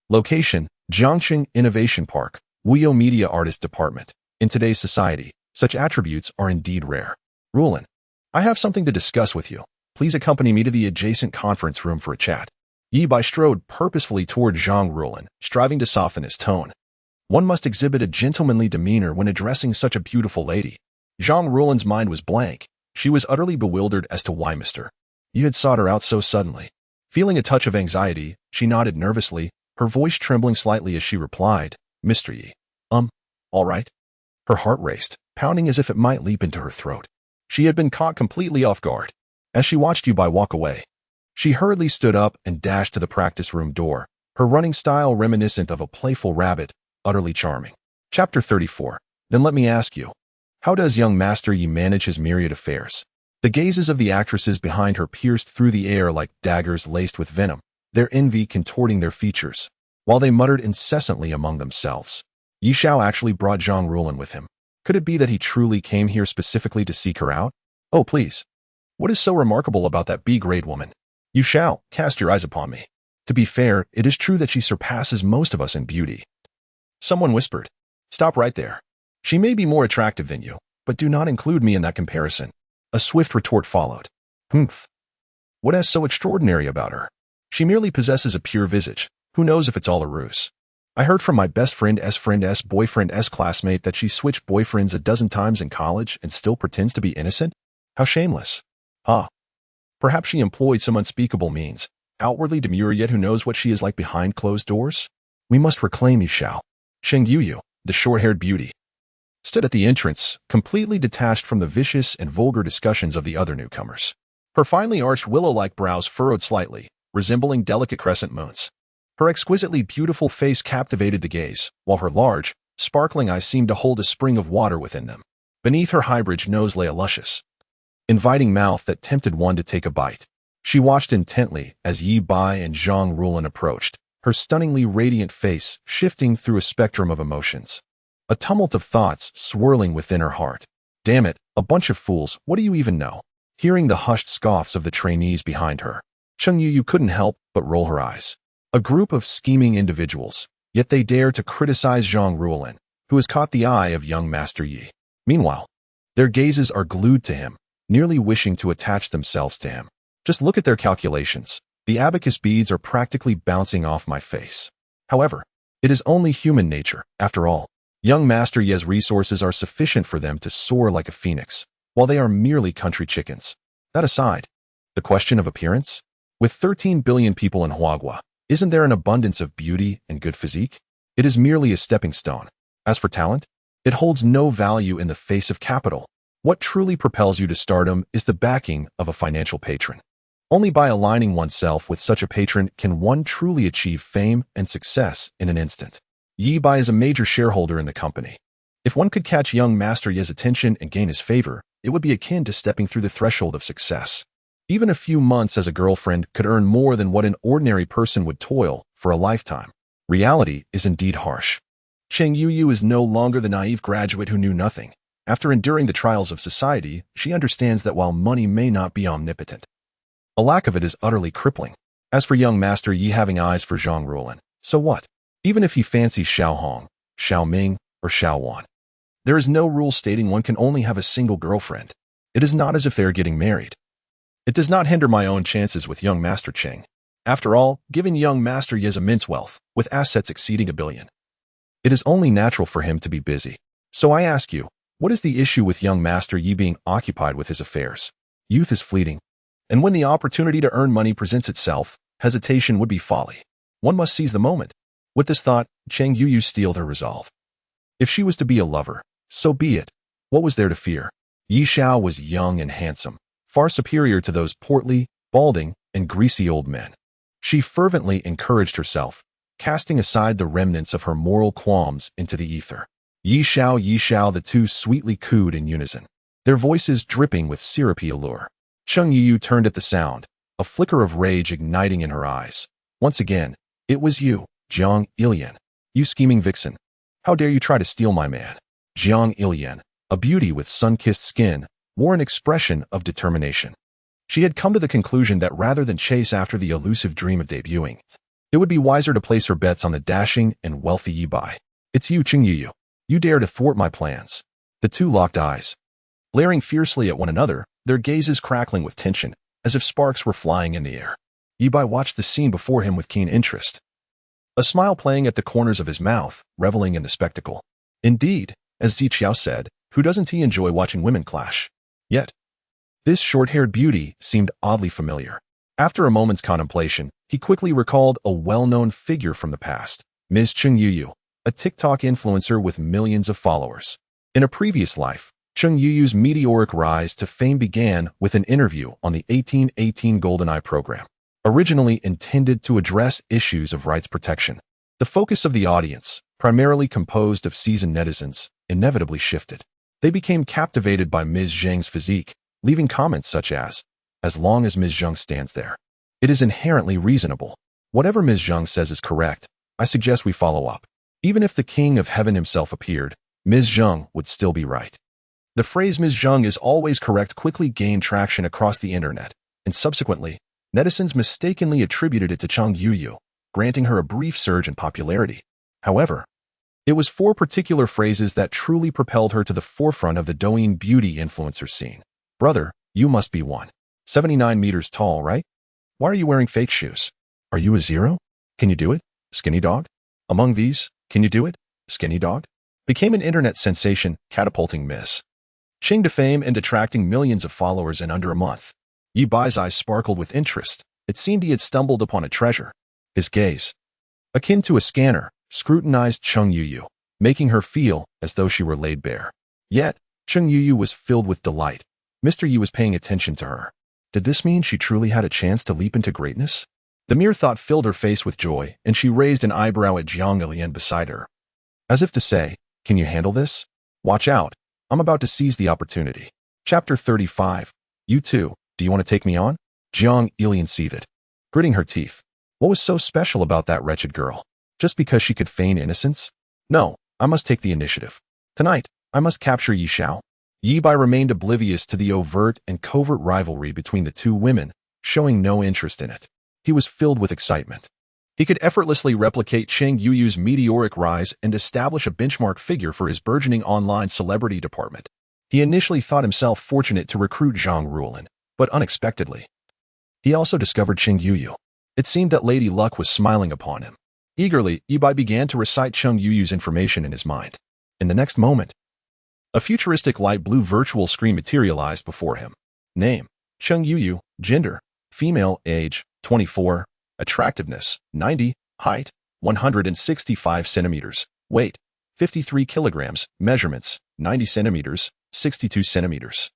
Location, Jiangxing Innovation Park, Wuyo Media artist department. In today's society, such attributes are indeed rare. Ruolin, I have something to discuss with you. Please accompany me to the adjacent conference room for a chat. Yi Bai strode purposefully toward Zhang Ruolin, striving to soften his tone. One must exhibit a gentlemanly demeanor when addressing such a beautiful lady. Zhang Ruolin's mind was blank. She was utterly bewildered as to why Mr. Yi had sought her out so suddenly. Feeling a touch of anxiety, she nodded nervously, her voice trembling slightly as she replied, Mr. Yi. All right. Her heart raced, pounding as if it might leap into her throat. She had been caught completely off guard. As she watched Yi Bai walk away, she hurriedly stood up and dashed to the practice room door, her running style reminiscent of a playful rabbit, utterly charming. Chapter 34. Then let me ask you, how does young Master Yi manage his myriad affairs? The gazes of the actresses behind her pierced through the air like daggers laced with venom, their envy contorting their features, while they muttered incessantly among themselves. Yi Xiao actually brought Zhang Ruolin with him. Could it be that he truly came here specifically to seek her out? Oh, please. What is so remarkable about that B-grade woman? You shall cast your eyes upon me. To be fair, it is true that she surpasses most of us in beauty. Someone whispered, Stop right there. She may be more attractive than you, but do not include me in that comparison. A swift retort followed. Humph. What is so extraordinary about her? She merely possesses a pure visage. Who knows if it's all a ruse? I heard from my best friend's boyfriend's classmate that she switched boyfriends a dozen times in college and still pretends to be innocent. How shameless. Perhaps she employed some unspeakable means, outwardly demure yet who knows what she is like behind closed doors? We must reclaim Yi Xiao. Sheng Yuyu, the short-haired beauty, stood at the entrance, completely detached from the vicious and vulgar discussions of the other newcomers. Her finely arched willow-like brows furrowed slightly, resembling delicate crescent moons. Her exquisitely beautiful face captivated the gaze, while her large, sparkling eyes seemed to hold a spring of water within them. Beneath her high-bridged nose lay a luscious, inviting mouth that tempted one to take a bite. She watched intently as Yi Bai and Zhang Ruolin approached, her stunningly radiant face shifting through a spectrum of emotions. A tumult of thoughts swirling within her heart. Damn it, a bunch of fools, what do you even know? Hearing the hushed scoffs of the trainees behind her, Cheng Yu couldn't help but roll her eyes. A group of scheming individuals, yet they dare to criticize Zhang Ruolin, who has caught the eye of young Master Yi. Meanwhile, Their gazes are glued to him, nearly wishing to attach themselves to him. Just look at their calculations. The abacus beads are practically bouncing off my face. However, it is only human nature, after all. Young Master Ye's resources are sufficient for them to soar like a phoenix, while they are merely country chickens. That aside, the question of appearance? With 13 billion people in Huagua, isn't there an abundance of beauty and good physique? It is merely a stepping stone. As for talent, it holds no value in the face of capital. What truly propels you to stardom is the backing of a financial patron. Only by aligning oneself with such a patron can one truly achieve fame and success in an instant. Yi Bai is a major shareholder in the company. If one could catch young Master Ye's attention and gain his favor, it would be akin to stepping through the threshold of success. Even a few months as a girlfriend could earn more than what an ordinary person would toil for a lifetime. Reality is indeed harsh. Cheng Yuyu is no longer the naive graduate who knew nothing. After enduring the trials of society, she understands that while money may not be omnipotent, a lack of it is utterly crippling. As for young Master Yi having eyes for Zhang Ruolin, so what? Even if he fancies Xiao Hong, Xiao Ming, or Xiao Wan, there is no rule stating one can only have a single girlfriend. It is not as if they are getting married. It does not hinder my own chances with young Master Cheng. After all, given young Master Yi's immense wealth, with assets exceeding 1 billion, it is only natural for him to be busy. So I ask you, what is the issue with young Master Yi being occupied with his affairs? Youth is fleeting, and when the opportunity to earn money presents itself, hesitation would be folly. One must seize the moment. With this thought, Cheng Yuyu steeled her resolve. If she was to be a lover, so be it. What was there to fear? Yi Xiao was young and handsome, far superior to those portly, balding, and greasy old men. She fervently encouraged herself, casting aside the remnants of her moral qualms into the ether. Yi Xiao, the two sweetly cooed in unison, their voices dripping with syrupy allure. Cheng Yuyu turned at the sound, a flicker of rage igniting in her eyes. Once again, it was you, Jiang Ilian. You scheming vixen. How dare you try to steal my man? Jiang Ilian, a beauty with sun-kissed skin, wore an expression of determination. She had come to the conclusion that rather than chase after the elusive dream of debuting, it would be wiser to place her bets on the dashing and wealthy Yi Bai. It's you, Cheng Yuyu. You dare to thwart my plans. The two locked eyes, glaring fiercely at one another, their gazes crackling with tension, as if sparks were flying in the air. Yi Bai watched the scene before him with keen interest, a smile playing at the corners of his mouth, reveling in the spectacle. Indeed, as Ziqiao said, who doesn't he enjoy watching women clash? Yet, this short-haired beauty seemed oddly familiar. After a moment's contemplation, he quickly recalled a well-known figure from the past, Ms. Cheng Yuyu, a TikTok influencer with millions of followers. In a previous life, Cheng Yuyu's meteoric rise to fame began with an interview on the 1818 GoldenEye program, originally intended to address issues of rights protection. The focus of the audience, primarily composed of seasoned netizens, inevitably shifted. They became captivated by Ms. Zhang's physique, leaving comments such as long as Ms. Zhang stands there, it is inherently reasonable. Whatever Ms. Zhang says is correct. I suggest we follow up. Even if the King of Heaven himself appeared, Ms. Zhang would still be right. The phrase Ms. Zhang is always correct quickly gained traction across the internet, and subsequently, netizens mistakenly attributed it to Cheng Yuyu, granting her a brief surge in popularity. However, it was 4 particular phrases that truly propelled her to the forefront of the Douyin beauty influencer scene. Brother, you must be 179 meters tall, right? Why are you wearing fake shoes? Are you a zero? Can you do it? Skinny dog? Among these, can you do it? Skinny dog? Became an internet sensation, catapulting Ms. Cheng to fame and attracting millions of followers in under a month. Yi Bai's eyes sparkled with interest. It seemed he had stumbled upon a treasure. His gaze, akin to a scanner, scrutinized Cheng Yuyu, making her feel as though she were laid bare. Yet, Cheng Yuyu was filled with delight. Mr. Yi was paying attention to her. Did this mean she truly had a chance to leap into greatness? The mere thought filled her face with joy, and she raised an eyebrow at Jiang Ilian beside her, as if to say, can you handle this? Watch out. I'm about to seize the opportunity. Chapter 35. You too, do you want to take me on? Jiang Ilian seethed, gritting her teeth. What was so special about that wretched girl? Just because she could feign innocence? No, I must take the initiative. Tonight, I must capture Yi Xiao. Yi Bai remained oblivious to the overt and covert rivalry between the two women, showing no interest in it. He was filled with excitement. He could effortlessly replicate Cheng Yuyu's meteoric rise and establish a benchmark figure for his burgeoning online celebrity department. He initially thought himself fortunate to recruit Zhang Ruolin, but unexpectedly, he also discovered Cheng Yuyu. It seemed that Lady Luck was smiling upon him. Eagerly, Yibai began to recite Cheng Yuyu's information in his mind. In the next moment, a futuristic light blue virtual screen materialized before him. Name: Cheng Yuyu. Gender: female. Age: 24. Attractiveness: 90. Height: 165 centimeters. Weight: 53 kilograms. Measurements: 90 centimeters, 62 centimeters,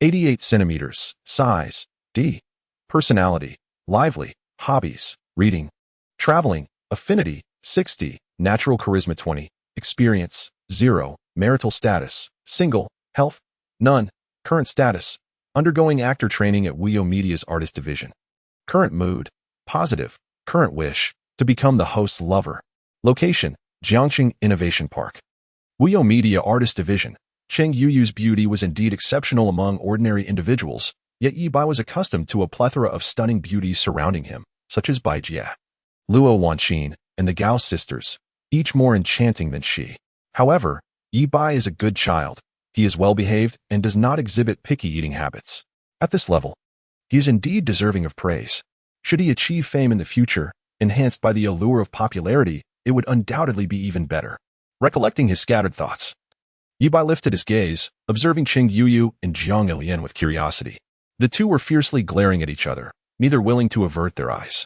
88 centimeters. Size: D. Personality: lively. Hobbies: reading, traveling. Affinity: 60. Natural charisma: 20. Experience: 0. Marital status: single. Health: none. Current status: undergoing actor training at Wio Media's artist division. Current mood: positive. Current wish: to become the host's lover. Location: Jiangxing Innovation Park. Wio Media Artist Division. Cheng Yuyu's beauty was indeed exceptional among ordinary individuals, yet Yibai was accustomed to a plethora of stunning beauties surrounding him, such as Bai Jie, Luo Wanqin, and the Gao sisters, each more enchanting than she. However, Yibai is a good child. He is well-behaved and does not exhibit picky eating habits. At this level, he is indeed deserving of praise. Should he achieve fame in the future, enhanced by the allure of popularity, it would undoubtedly be even better. Recollecting his scattered thoughts, Yibai lifted his gaze, observing Cheng Yuyu and Jiang Ilian with curiosity. The two were fiercely glaring at each other, neither willing to avert their eyes,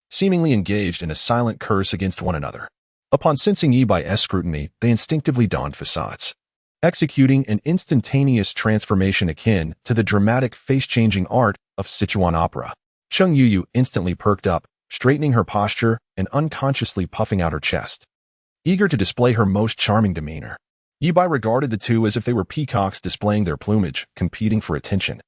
seemingly engaged in a silent curse against one another. Upon sensing Yibai's scrutiny, they instinctively donned facades, executing an instantaneous transformation akin to the dramatic face-changing art of Sichuan opera. Cheng Yuyu instantly perked up, straightening her posture and unconsciously puffing out her chest, eager to display her most charming demeanor. Yibai regarded the two as if they were peacocks displaying their plumage, competing for attention,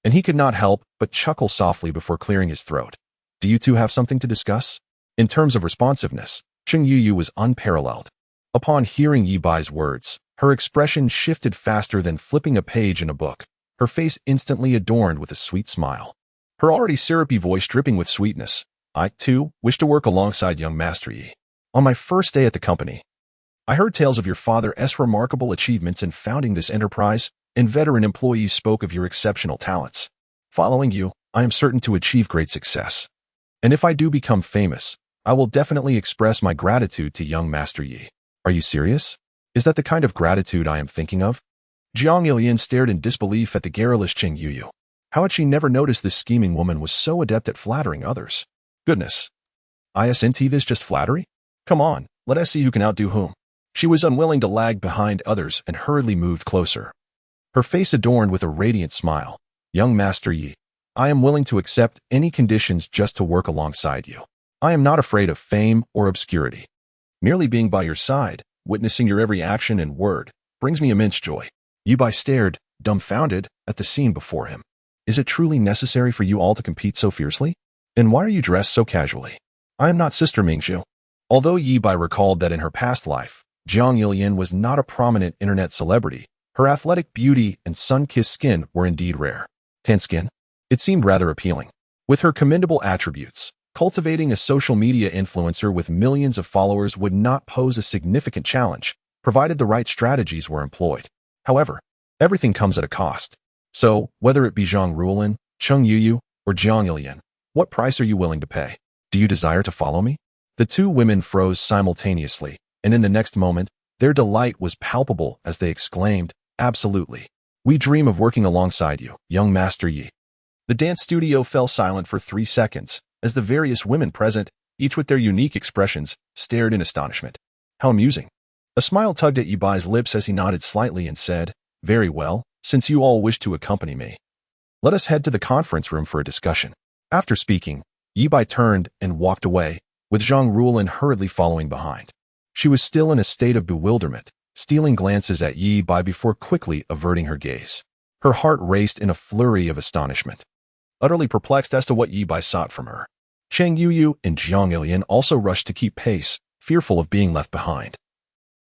and he could not help but chuckle softly before clearing his throat. Do you two have something to discuss? In terms of responsiveness, Cheng Yuyu was unparalleled. Upon hearing Yibai's words, her expression shifted faster than flipping a page in a book, her face instantly adorned with a sweet smile, her already syrupy voice dripping with sweetness. I, too, wish to work alongside young Master Yi. On my first day at the company, I heard tales of your father's remarkable achievements in founding this enterprise, and veteran employees spoke of your exceptional talents. Following you, I am certain to achieve great success. And if I do become famous, I will definitely express my gratitude to young Master Yi. Are you serious? Is that the kind of gratitude I am thinking of? Jiang Ilian stared in disbelief at the garrulous Cheng Yuyu. How had she never noticed this scheming woman was so adept at flattering others? Goodness. Isn't this just flattery? Come on, let us see who can outdo whom. She was unwilling to lag behind others and hurriedly moved closer, her face adorned with a radiant smile. Young Master Yi, I am willing to accept any conditions just to work alongside you. I am not afraid of fame or obscurity. Merely being by your side, witnessing your every action and word, brings me immense joy. Yibai stared, dumbfounded, at the scene before him. Is it truly necessary for you all to compete so fiercely? And why are you dressed so casually? I am not Sister Mingxiu. Although Yibai recalled that in her past life, Jiang Ilian was not a prominent internet celebrity, her athletic beauty and sun-kissed skin were indeed rare. Tan skin? It seemed rather appealing. With her commendable attributes, cultivating a social media influencer with millions of followers would not pose a significant challenge, provided the right strategies were employed. However, everything comes at a cost. So, whether it be Zhang Ruolin, Cheng Yuyu, or Jiang Ilian, what price are you willing to pay? Do you desire to follow me? The two women froze simultaneously, and in the next moment, their delight was palpable as they exclaimed, absolutely. We dream of working alongside you, young Master Yi. The dance studio fell silent for 3 seconds, as the various women present, each with their unique expressions, stared in astonishment. How amusing. A smile tugged at Yibai's lips as he nodded slightly and said, very well, since you all wish to accompany me, let us head to the conference room for a discussion. After speaking, Yibai turned and walked away, with Zhang Ruolin hurriedly following behind. She was still in a state of bewilderment, stealing glances at Yibai before quickly averting her gaze. Her heart raced in a flurry of astonishment, utterly perplexed as to what Yibai sought from her. Cheng Yuyu and Jiang Ilian also rushed to keep pace, fearful of being left behind,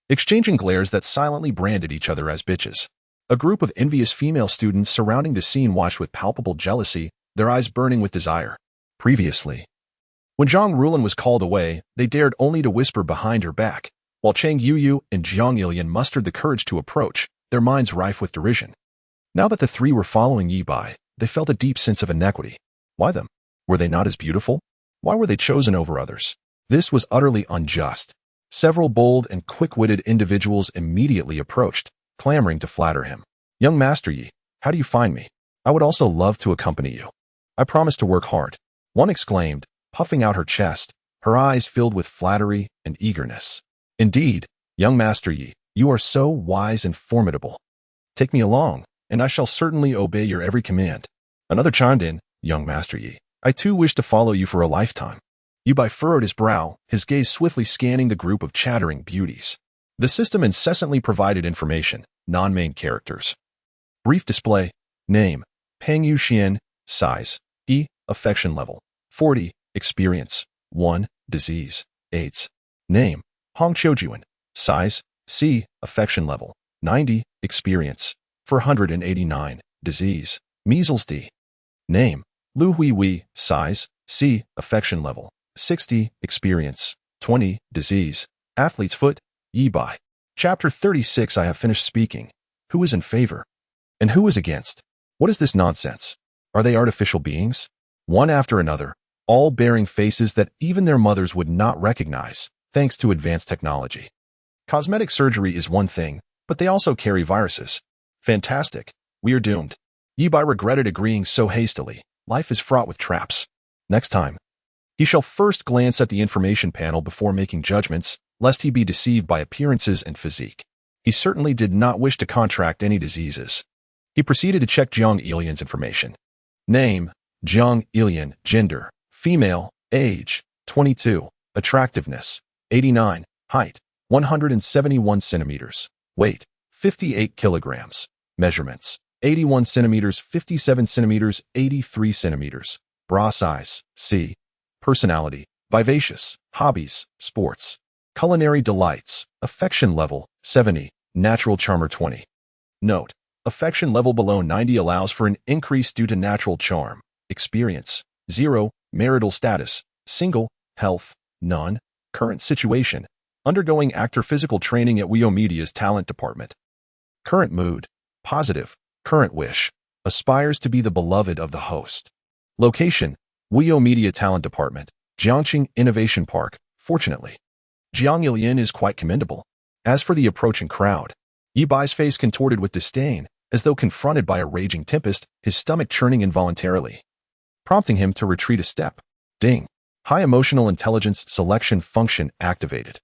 exchanging glares that silently branded each other as bitches. A group of envious female students surrounding the scene watched with palpable jealousy, their eyes burning with desire. Previously, when Zhang Ruolin was called away, they dared only to whisper behind her back, while Cheng Yuyu and Jiang Ilian mustered the courage to approach, their minds rife with derision. Now that the three were following Yi Bai, they felt a deep sense of inequity. Why them? Were they not as beautiful? Why were they chosen over others? This was utterly unjust. Several bold and quick-witted individuals immediately approached, clamoring to flatter him. "Young Master Yi, how do you find me? I would also love to accompany you. I promise to work hard," one exclaimed, puffing out her chest, her eyes filled with flattery and eagerness. "Indeed, young Master Yi, you are so wise and formidable. Take me along, and I shall certainly obey your every command." Another chimed in, "Young Master Yi, I too wish to follow you for a lifetime." Yi Bai furrowed his brow, his gaze swiftly scanning the group of chattering beauties. The system incessantly provided information, non-main characters. Brief display, name, Peng Yu Xian, size, E, affection level, 40, experience, 1, disease, AIDS. Name, Hong Chiojuan, size, C, affection level, 90, experience, 489, disease, measles D. Name, Lu Huihui, size, C, affection level, 60, experience, 20, disease, athlete's foot, Yi Bai. Chapter 36. I have finished speaking. Who is in favor? And who is against? What is this nonsense? Are they artificial beings? One after another, all bearing faces that even their mothers would not recognize, thanks to advanced technology. Cosmetic surgery is one thing, but they also carry viruses. Fantastic. We are doomed. Yi Bai regretted agreeing so hastily. Life is fraught with traps. Next time, he shall first glance at the information panel before making judgments, lest he be deceived by appearances and physique. He certainly did not wish to contract any diseases. He proceeded to check Jiang Ilian's information. Name, Jiang Ilian, gender, female, age, 22, attractiveness, 89, height, 171 centimeters, weight, 58 kilograms, measurements, 81 centimeters, 57 centimeters, 83 centimeters, bra size, C. Personality, vivacious, hobbies, sports, culinary delights, affection level, 70, natural charmer 20. Note, affection level below 90 allows for an increase due to natural charm, experience, 0, marital status, single, health, none, current situation, undergoing actor physical training at Wio Media's talent department. Current mood, positive, current wish, aspires to be the beloved of the host. Location, Wio Media Talent Department, Jiangqing Innovation Park, fortunately. Jiang Ilian is quite commendable. As for the approaching crowd, Yi Bai's face contorted with disdain, as though confronted by a raging tempest, his stomach churning involuntarily, prompting him to retreat a step. Ding. High emotional intelligence selection function activated.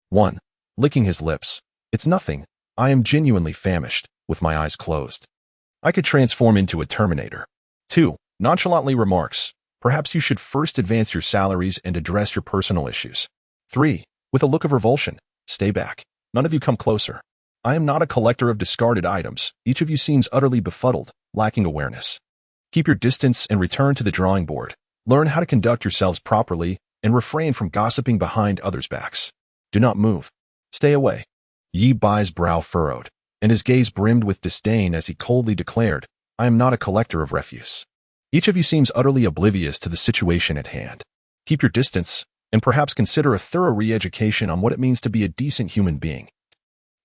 1. Licking his lips. It's nothing. I am genuinely famished, with my eyes closed. I could transform into a Terminator. 2. Nonchalantly remarks, perhaps you should first advance your salaries and address your personal issues. 3. With a look of revulsion, stay back. None of you come closer. I am not a collector of discarded items. Each of you seems utterly befuddled, lacking awareness. Keep your distance and return to the drawing board. Learn how to conduct yourselves properly and refrain from gossiping behind others' backs. Do not move. Stay away. Yi Bai's brow furrowed, and his gaze brimmed with disdain as he coldly declared, I am not a collector of refuse. Each of you seems utterly oblivious to the situation at hand. Keep your distance, and perhaps consider a thorough re-education on what it means to be a decent human being,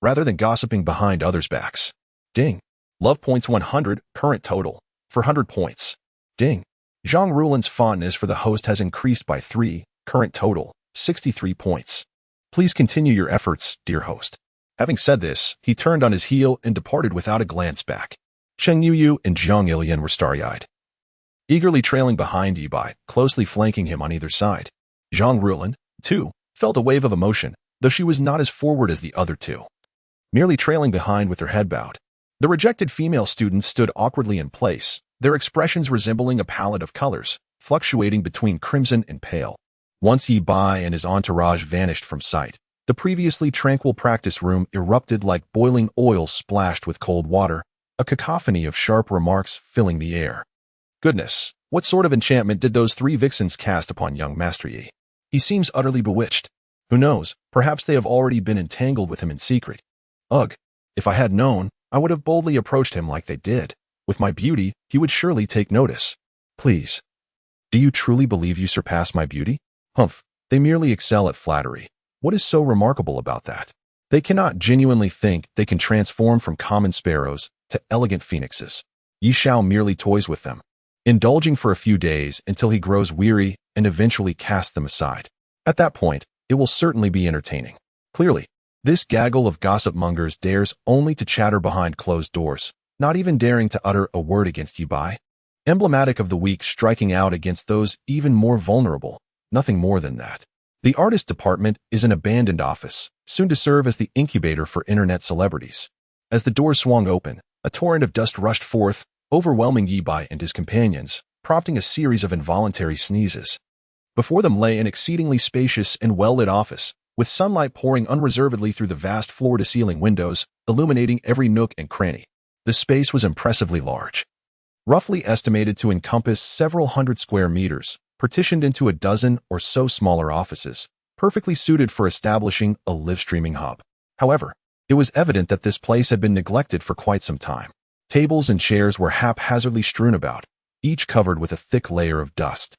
rather than gossiping behind others' backs. Ding. Love points 100, current total, 400 points. Ding. Zhang Rulan's fondness for the host has increased by 3, current total, 63 points. Please continue your efforts, dear host. Having said this, he turned on his heel and departed without a glance back. Cheng Yuyu and Jiang Ilian were starry-eyed, eagerly trailing behind Yi Bai, closely flanking him on either side. Zhang Rulan, too, felt a wave of emotion, though she was not as forward as the other two, merely trailing behind with her head bowed. The rejected female students stood awkwardly in place, their expressions resembling a palette of colors, fluctuating between crimson and pale. Once Yi Bai and his entourage vanished from sight, the previously tranquil practice room erupted like boiling oil splashed with cold water, a cacophony of sharp remarks filling the air. Goodness, what sort of enchantment did those 3 vixens cast upon young Master Yi? He seems utterly bewitched. Who knows, perhaps they have already been entangled with him in secret. Ugh, if I had known, I would have boldly approached him like they did. With my beauty, he would surely take notice. Please. Do you truly believe you surpass my beauty? Humph, they merely excel at flattery. What is so remarkable about that? They cannot genuinely think they can transform from common sparrows to elegant phoenixes. Yi Shao merely toys with them, indulging for a few days until he grows weary and eventually casts them aside. At that point, it will certainly be entertaining. Clearly, this gaggle of gossip mongers dares only to chatter behind closed doors, not even daring to utter a word against Yi Bai. Emblematic of the weak striking out against those even more vulnerable, nothing more than that. The artist department is an abandoned office, soon to serve as the incubator for internet celebrities. As the doors swung open, a torrent of dust rushed forth, overwhelming Yi Bai and his companions, prompting a series of involuntary sneezes. Before them lay an exceedingly spacious and well-lit office, with sunlight pouring unreservedly through the vast floor-to-ceiling windows, illuminating every nook and cranny. The space was impressively large, roughly estimated to encompass several hundred square meters, partitioned into a dozen or so smaller offices, perfectly suited for establishing a live-streaming hub. However, it was evident that this place had been neglected for quite some time. Tables and chairs were haphazardly strewn about, each covered with a thick layer of dust.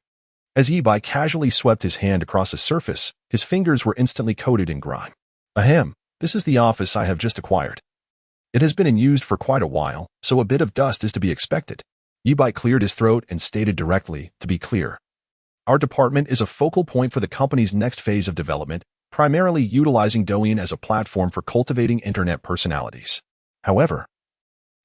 As Yi Bai casually swept his hand across a surface, his fingers were instantly coated in grime. Ahem, this is the office I have just acquired. It has been in use for quite a while, so a bit of dust is to be expected. Yi Bai cleared his throat and stated directly, to be clear. Our department is a focal point for the company's next phase of development, primarily utilizing Douyin as a platform for cultivating internet personalities. However,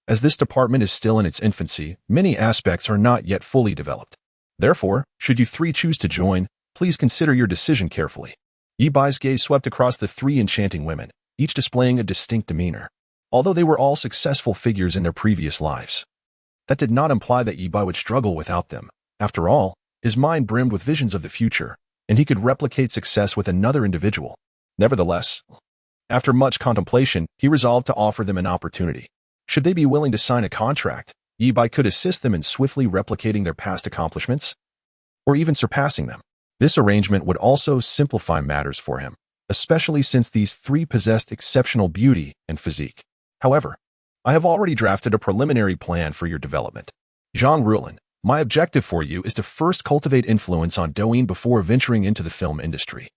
as this department is still in its infancy, many aspects are not yet fully developed. Therefore, should you three choose to join, please consider your decision carefully. Yi Bai's gaze swept across the three enchanting women, each displaying a distinct demeanor. Although they were all successful figures in their previous lives, that did not imply that Yi Bai would struggle without them. After all, his mind brimmed with visions of the future, and he could replicate success with another individual. Nevertheless, after much contemplation, he resolved to offer them an opportunity. Should they be willing to sign a contract, Yi Bai could assist them in swiftly replicating their past accomplishments, or even surpassing them. This arrangement would also simplify matters for him, especially since these three possessed exceptional beauty and physique. However, I have already drafted a preliminary plan for your development. Zhang Ruolin, my objective for you is to first cultivate influence on Douyin before venturing into the film industry.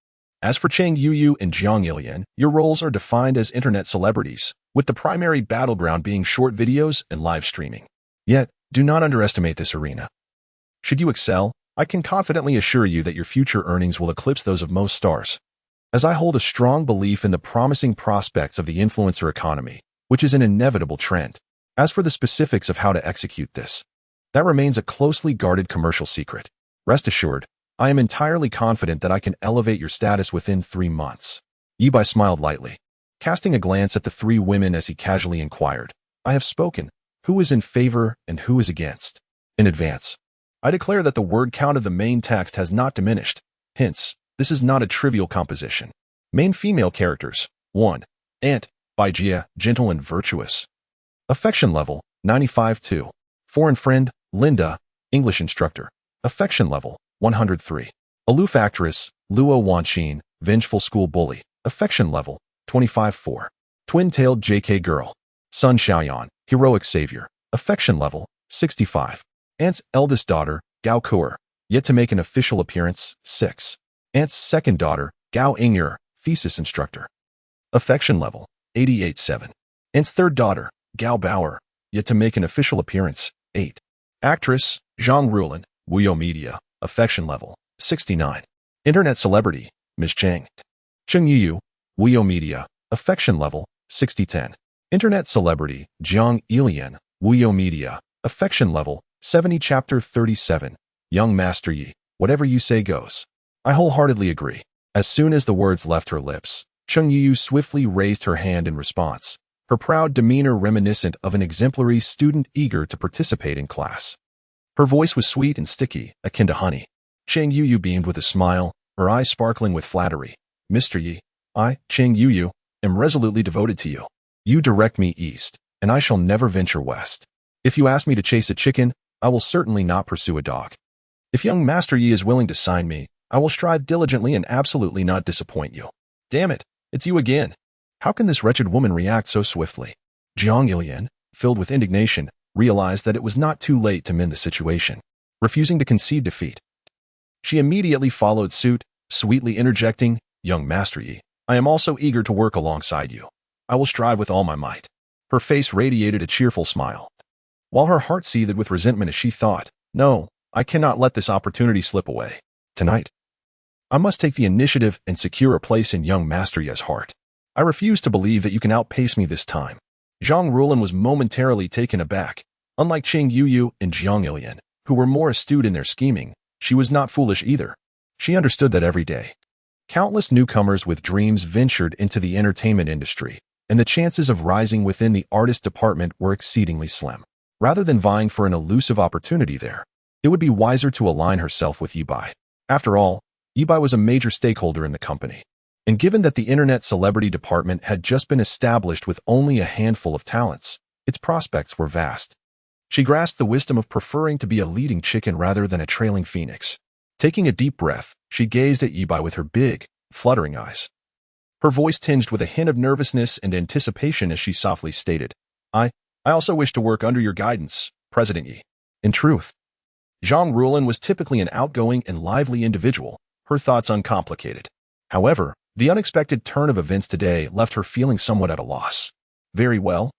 As for Cheng Yuyu and Jiang Ilian, your roles are defined as internet celebrities, with the primary battleground being short videos and live streaming. Yet, do not underestimate this arena. Should you excel, I can confidently assure you that your future earnings will eclipse those of most stars. As I hold a strong belief in the promising prospects of the influencer economy, which is an inevitable trend. As for the specifics of how to execute this, that remains a closely guarded commercial secret. Rest assured, I am entirely confident that I can elevate your status within 3 months. Yi Bai smiled lightly, casting a glance at the three women as he casually inquired, I have spoken. Who is in favor and who is against? In advance, I declare that the word count of the main text has not diminished. Hence, this is not a trivial composition. Main female characters. 1. Aunt, by Jia, gentle and virtuous. Affection level, 95-2. Foreign friend, Linda, English instructor. Affection level, 103. Aloof actress, Luo Wanqin, vengeful school bully. Affection level, 25-4. Twin-tailed JK girl, Sun Xiaoyan, heroic savior. Affection level, 65. Aunt's eldest daughter, Gao Kuer, yet to make an official appearance, 6. Aunt's second daughter, Gao Ing'er, thesis instructor. Affection level, 88-7. Aunt's third daughter, Gao Bauer, yet to make an official appearance, 8. Actress, Zhang Ruolin, Wuyo Media, affection level, 69. Internet celebrity, Ms. Cheng Yuyu, Wuyo Media, affection level, 60-10. Internet celebrity, Jiang Ilian, Wuyo Media, affection level, 70. Chapter 37. Young Master Yi, whatever you say goes. I wholeheartedly agree. As soon as the words left her lips, Cheng Yuyu swiftly raised her hand in response, her proud demeanor reminiscent of an exemplary student eager to participate in class. Her voice was sweet and sticky, akin to honey. Cheng Yuyu beamed with a smile, her eyes sparkling with flattery. Mr. Yi, I, Cheng Yuyu, am resolutely devoted to you. You direct me east, and I shall never venture west. If you ask me to chase a chicken, I will certainly not pursue a dog. If young Master Yi is willing to sign me, I will strive diligently and absolutely not disappoint you. Damn it, it's you again. How can this wretched woman react so swiftly? Jiang Ilian, filled with indignation, realized that it was not too late to mend the situation. Refusing to concede defeat, she immediately followed suit, sweetly interjecting, Young Master Yi, I am also eager to work alongside you. I will strive with all my might. Her face radiated a cheerful smile, while her heart seethed with resentment as she thought, no, I cannot let this opportunity slip away. Tonight, I must take the initiative and secure a place in young Master Ye's heart. I refuse to believe that you can outpace me this time. Zhang Rulan was momentarily taken aback. Unlike Qing Yuyu and Jiang Ilian, who were more astute in their scheming, she was not foolish either. She understood that every day, countless newcomers with dreams ventured into the entertainment industry, and the chances of rising within the artist department were exceedingly slim. Rather than vying for an elusive opportunity there, it would be wiser to align herself with Yibai. After all, Yibai was a major stakeholder in the company. And given that the internet celebrity department had just been established with only a handful of talents, its prospects were vast. She grasped the wisdom of preferring to be a leading chicken rather than a trailing phoenix. Taking a deep breath, she gazed at Yibai with her big, fluttering eyes. Her voice tinged with a hint of nervousness and anticipation as she softly stated, I also wish to work under your guidance, President Yi. In truth, Zhang Rulan was typically an outgoing and lively individual, her thoughts uncomplicated. However, the unexpected turn of events today left her feeling somewhat at a loss. Very well.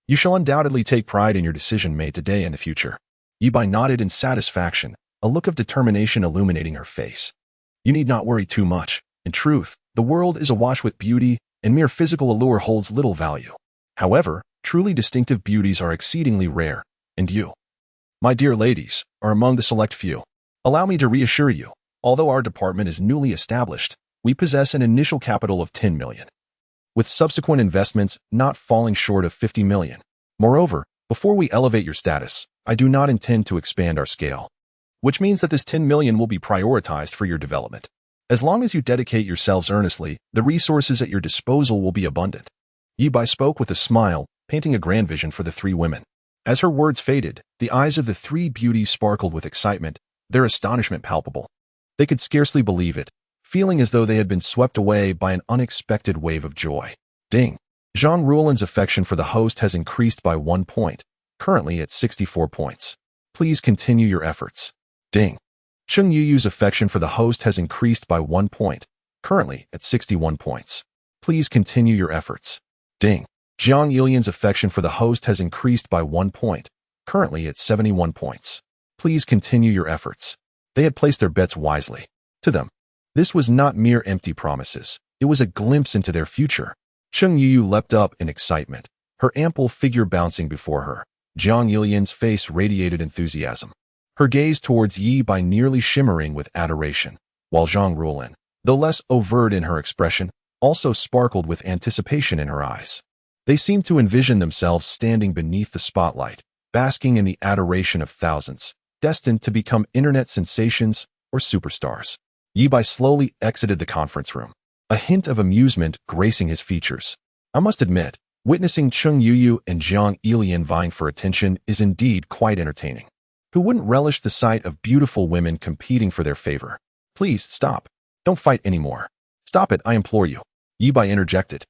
You shall undoubtedly take pride in your decision made today and the future. Yibai nodded in satisfaction, a look of determination illuminating her face. You need not worry too much. In truth, the world is awash with beauty, and mere physical allure holds little value. However, truly distinctive beauties are exceedingly rare, and you, my dear ladies, are among the select few. Allow me to reassure you, although our department is newly established, we possess an initial capital of 10 million, with subsequent investments not falling short of 50 million. Moreover, before we elevate your status, I do not intend to expand our scale, which means that this 10 million will be prioritized for your development. As long as you dedicate yourselves earnestly, the resources at your disposal will be abundant. Yibai spoke with a smile, painting a grand vision for the three women. As her words faded, the eyes of the three beauties sparkled with excitement, their astonishment palpable. They could scarcely believe it, feeling as though they had been swept away by an unexpected wave of joy. Ding! Zhang Rulan's affection for the host has increased by 1 point, currently at 64 points. Please continue your efforts. Ding! Qing Yuyu's affection for the host has increased by 1 point, currently at 61 points. Please continue your efforts. Ding! Jiang Ilian's affection for the host has increased by 1 point, currently at 71 points. Please continue your efforts. They had placed their bets wisely. To them, this was not mere empty promises. It was a glimpse into their future. Qing Yuyu leapt up in excitement, her ample figure bouncing before her. Jiang Ilian's face radiated enthusiasm, her gaze towards Yibai nearly shimmering with adoration, while Zhang Rulan, though less overt in her expression, also sparkled with anticipation in her eyes. They seemed to envision themselves standing beneath the spotlight, basking in the adoration of thousands, destined to become internet sensations or superstars. Yibai slowly exited the conference room, a hint of amusement gracing his features. I must admit, witnessing Qing Yuyu and Jiang Ilian vying for attention is indeed quite entertaining. Who wouldn't relish the sight of beautiful women competing for their favor? Please, stop. Don't fight anymore. Stop it, I implore you. Yibai interjected.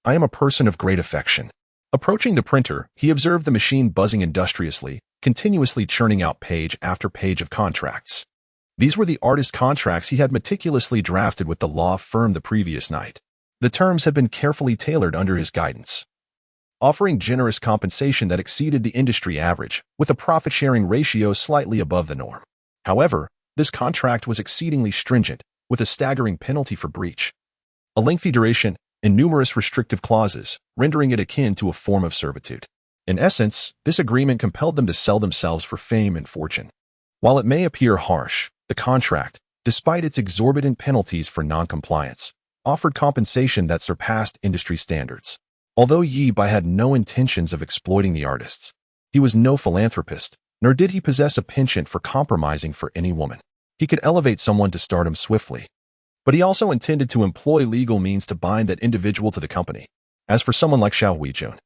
I am a person of great affection. Approaching the printer, he observed the machine buzzing industriously, continuously churning out page after page of contracts. These were the artist contracts he had meticulously drafted with the law firm the previous night. The terms had been carefully tailored under his guidance, offering generous compensation that exceeded the industry average, with a profit-sharing ratio slightly above the norm. However, this contract was exceedingly stringent, with a staggering penalty for breach, a lengthy duration, and numerous restrictive clauses, rendering it akin to a form of servitude. In essence, this agreement compelled them to sell themselves for fame and fortune. While it may appear harsh, the contract, despite its exorbitant penalties for non-compliance, offered compensation that surpassed industry standards. Although Yibai had no intentions of exploiting the artists, he was no philanthropist, nor did he possess a penchant for compromising for any woman. He could elevate someone to stardom swiftly, but he also intended to employ legal means to bind that individual to the company. As for someone like Xiao Huijun,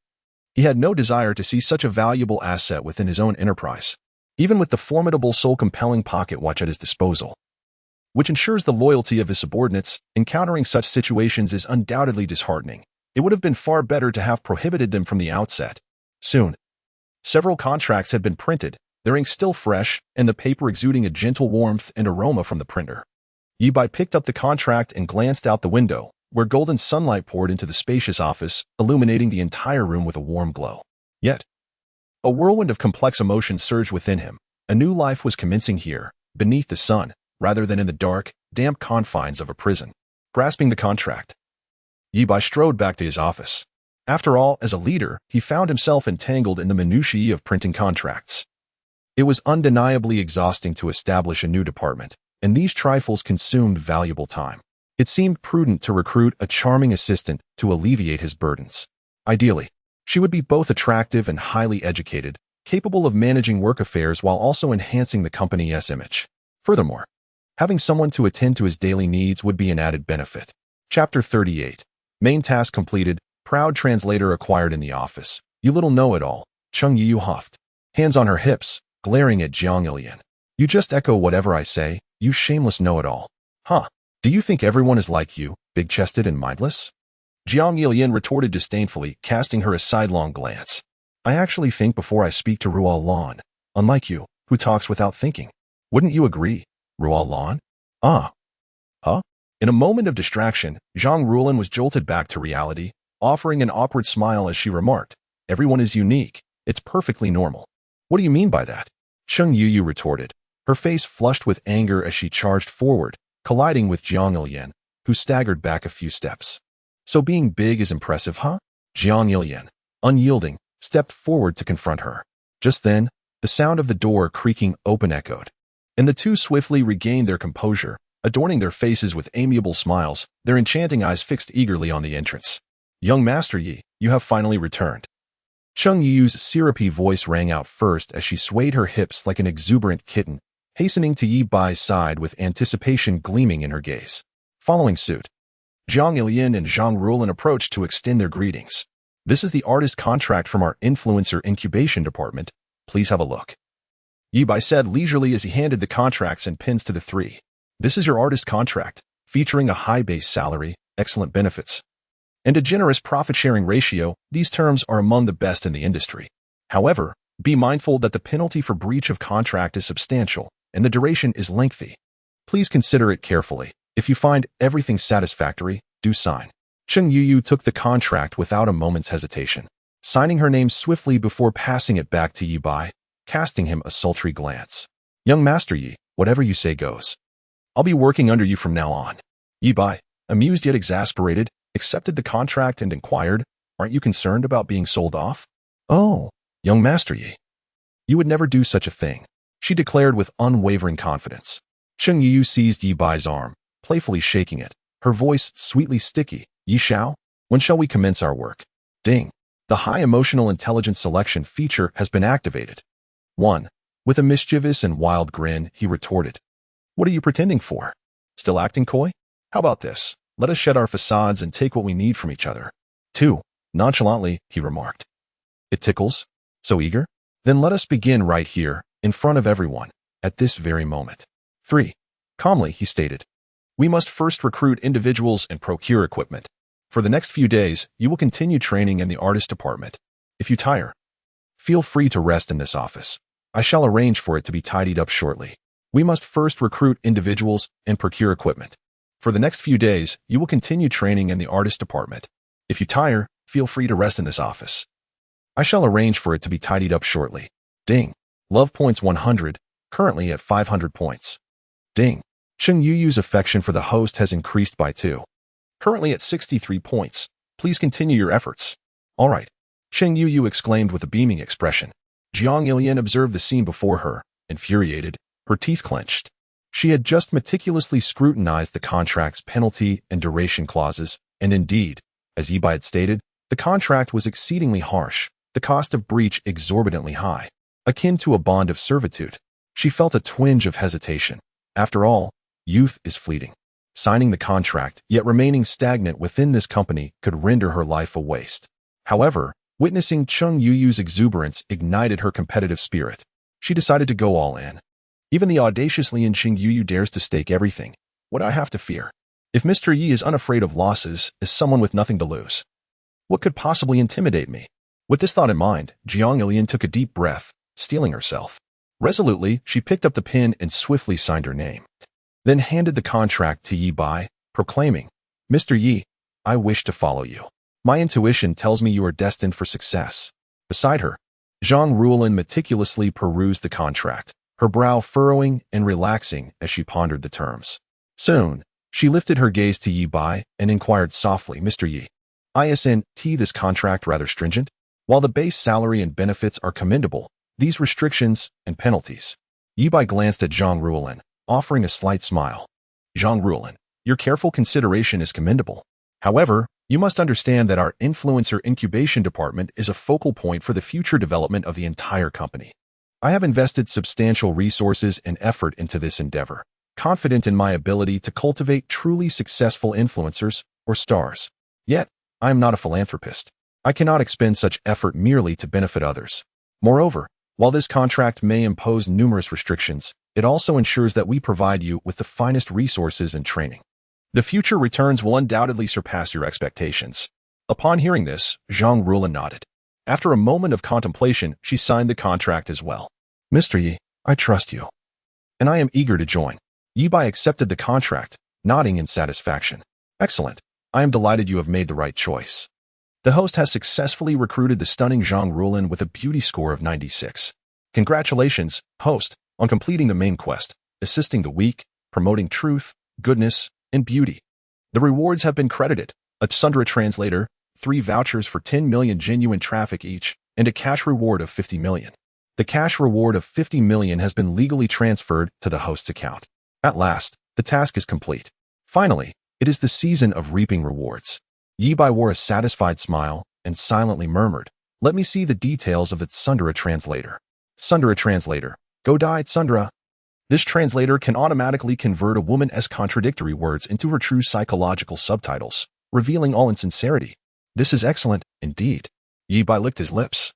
he had no desire to see such a valuable asset within his own enterprise, even with the formidable soul-compelling pocket watch at his disposal, which ensures the loyalty of his subordinates. Encountering such situations is undoubtedly disheartening. It would have been far better to have prohibited them from the outset. Soon, several contracts had been printed, their ink still fresh, and the paper exuding a gentle warmth and aroma from the printer. Yibai picked up the contract and glanced out the window, where golden sunlight poured into the spacious office, illuminating the entire room with a warm glow. Yet, a whirlwind of complex emotions surged within him. A new life was commencing here, beneath the sun, rather than in the dark, damp confines of a prison. Grasping the contract, Yi Bai strode back to his office. After all, as a leader, he found himself entangled in the minutiae of printing contracts. It was undeniably exhausting to establish a new department, and these trifles consumed valuable time. It seemed prudent to recruit a charming assistant to alleviate his burdens. Ideally, she would be both attractive and highly educated, capable of managing work affairs while also enhancing the company's image. Furthermore, having someone to attend to his daily needs would be an added benefit. Chapter 38. Main task completed, proud translator acquired in the office. You little know-it-all, Cheng Yu huffed, hands on her hips, glaring at Jiang Ilian. You just echo whatever I say, you shameless know-it-all. Huh? Do you think everyone is like you, big-chested and mindless? Jiang Ilian retorted disdainfully, casting her a sidelong glance. I actually think before I speak to Ruo Lan, unlike you, who talks without thinking. Wouldn't you agree, Ruo Lan? Ah. Huh? In a moment of distraction, Zhang Rulan was jolted back to reality, offering an awkward smile as she remarked, everyone is unique, it's perfectly normal. What do you mean by that? Cheng Yu retorted, her face flushed with anger as she charged forward, colliding with Jiang Ilian, who staggered back a few steps. So being big is impressive, huh? Jiang Ilian, unyielding, stepped forward to confront her. Just then, the sound of the door creaking open echoed, and the two swiftly regained their composure, adorning their faces with amiable smiles, their enchanting eyes fixed eagerly on the entrance. Young Master Yi, you have finally returned. Cheng Yu's syrupy voice rang out first as she swayed her hips like an exuberant kitten, hastening to Yi Bai's side with anticipation gleaming in her gaze. Following suit, Jiang Ilian and Zhang Rulan approached to extend their greetings. This is the artist contract from our influencer incubation department. Please have a look. Yi Bai said leisurely as he handed the contracts and pins to the three. This is your artist contract, featuring a high base salary, excellent benefits, and a generous profit-sharing ratio. These terms are among the best in the industry. However, be mindful that the penalty for breach of contract is substantial, and the duration is lengthy. Please consider it carefully. If you find everything satisfactory, do sign. Cheng Yu took the contract without a moment's hesitation, signing her name swiftly before passing it back to Yi Bai, casting him a sultry glance. Young Master Yi, whatever you say goes. I'll be working under you from now on. Yi Bai, amused yet exasperated, accepted the contract and inquired, aren't you concerned about being sold off? Oh, young Master Yi. You would never do such a thing, she declared with unwavering confidence. Cheng Yu seized Yi Bai's arm, playfully shaking it, her voice sweetly sticky. Yi Xiao, when shall we commence our work? Ding. The high emotional intelligence selection feature has been activated. 1. With a mischievous and wild grin, he retorted. What are you pretending for? Still acting coy? How about this? Let us shed our facades and take what we need from each other. 2. Nonchalantly, he remarked. It tickles? So eager? Then let us begin right here, in front of everyone, at this very moment. 3. Calmly, he stated. We must first recruit individuals and procure equipment. For the next few days, you will continue training in the artist department. If you tire, feel free to rest in this office. I shall arrange for it to be tidied up shortly. We must first recruit individuals and procure equipment. For the next few days, you will continue training in the artist department. If you tire, feel free to rest in this office. I shall arrange for it to be tidied up shortly. Ding. Love points 100, currently at 500 points. Ding. Cheng Yu's affection for the host has increased by 2. Currently at 63 points. Please continue your efforts. All right. Cheng Yu exclaimed with a beaming expression. Jiang Ilian observed the scene before her, infuriated, her teeth clenched. She had just meticulously scrutinized the contract's penalty and duration clauses, and indeed, as Yi Bai had stated, the contract was exceedingly harsh, the cost of breach exorbitantly high, akin to a bond of servitude. She felt a twinge of hesitation. After all, youth is fleeting. Signing the contract, yet remaining stagnant within this company could render her life a waste. However, witnessing Cheng Yu's exuberance ignited her competitive spirit. She decided to go all in. Even the audacious Lian Cheng Yu dares to stake everything. What do I have to fear? If Mr. Yi is unafraid of losses, is someone with nothing to lose. What could possibly intimidate me? With this thought in mind, Jiang Ilian took a deep breath, steeling herself. Resolutely, she picked up the pen and swiftly signed her name. Then handed the contract to Yi Bai, proclaiming, Mr. Yi, I wish to follow you. My intuition tells me you are destined for success. Beside her, Zhang Ruolin meticulously perused the contract, her brow furrowing and relaxing as she pondered the terms. Soon, she lifted her gaze to Yi Bai and inquired softly, Mr. Yi, isn't this contract rather stringent? While the base salary and benefits are commendable, these restrictions and penalties. Yi Bai glanced at Zhang Ruolin, offering a slight smile. Zhang Ruolin, your careful consideration is commendable. However, you must understand that our influencer incubation department is a focal point for the future development of the entire company. I have invested substantial resources and effort into this endeavor, confident in my ability to cultivate truly successful influencers or stars. Yet, I am not a philanthropist. I cannot expend such effort merely to benefit others. Moreover, while this contract may impose numerous restrictions, it also ensures that we provide you with the finest resources and training. The future returns will undoubtedly surpass your expectations. Upon hearing this, Zhang Ruolin nodded. After a moment of contemplation, she signed the contract as well. Mr. Yi, I trust you. And I am eager to join. Yi Bai accepted the contract, nodding in satisfaction. Excellent. I am delighted you have made the right choice. The host has successfully recruited the stunning Zhang Ruolin with a beauty score of 96. Congratulations, host, on completing the main quest, assisting the weak, promoting truth, goodness, and beauty. The rewards have been credited: a Sundra translator, 3 vouchers for 10 million genuine traffic each, and a cash reward of 50 million. The cash reward of 50 million has been legally transferred to the host's account. At last, the task is complete. Finally, it is the season of reaping rewards. Yi Bai wore a satisfied smile and silently murmured, let me see the details of the Sundra translator. Sundra translator, go die Sundra. This translator can automatically convert a woman's contradictory words into her true psychological subtitles, revealing all insincerity. This is excellent, indeed. Yi Bai licked his lips,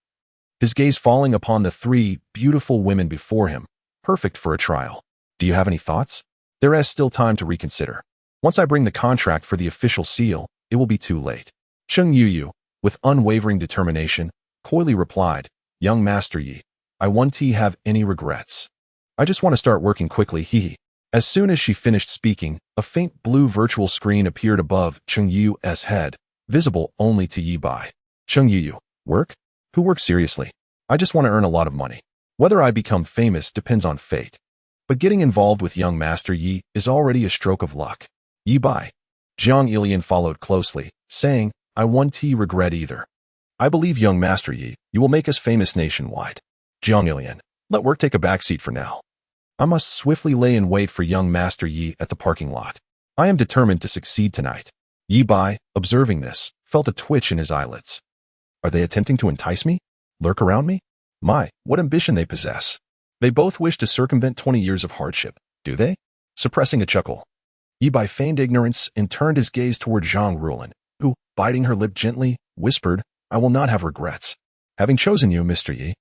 his gaze falling upon the 3 beautiful women before him, perfect for a trial. Do you have any thoughts? There is still time to reconsider. Once I bring the contract for the official seal, it will be too late. Cheng Yuyu, with unwavering determination, coyly replied, Young Master Yi, I won't have any regrets. I just want to start working quickly, hee. As soon as she finished speaking, a faint blue virtual screen appeared above Cheng Yu's head, visible only to Yi Bai. Cheng Yu, work? Who works seriously? I just want to earn a lot of money. Whether I become famous depends on fate. But getting involved with young Master Yi is already a stroke of luck. Yi Bai. Jiang Ilian followed closely, saying, I won't regret either. I believe young Master Yi, you will make us famous nationwide. Jiang Ilian, let work take a backseat for now. I must swiftly lay in wait for young Master Yi at the parking lot. I am determined to succeed tonight. Yi Bai, observing this, felt a twitch in his eyelids. Are they attempting to entice me? Lurk around me? My, what ambition they possess. They both wish to circumvent 20 years of hardship, do they? Suppressing a chuckle, Yi Bai feigned ignorance and turned his gaze toward Zhang Ruolin, who, biting her lip gently, whispered, I will not have regrets. Having chosen you, Mr. Yi,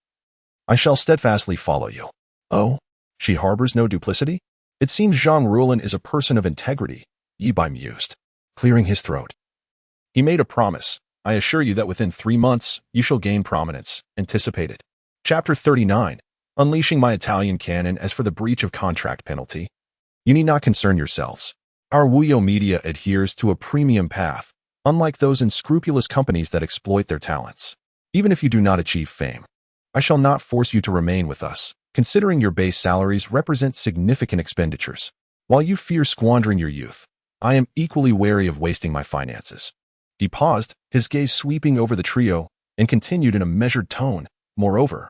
I shall steadfastly follow you. Oh, she harbors no duplicity? It seems Zhang Ruolin is a person of integrity, Yi Bai mused, clearing his throat. He made a promise. I assure you that within 3 months, you shall gain prominence. Anticipated. Chapter 39. Unleashing my Italian canon. As for the breach of contract penalty, you need not concern yourselves. Our Wuyo media adheres to a premium path, unlike those unscrupulous companies that exploit their talents. Even if you do not achieve fame, I shall not force you to remain with us, considering your base salaries represent significant expenditures. While you fear squandering your youth, I am equally wary of wasting my finances. He paused, his gaze sweeping over the trio, and continued in a measured tone. Moreover,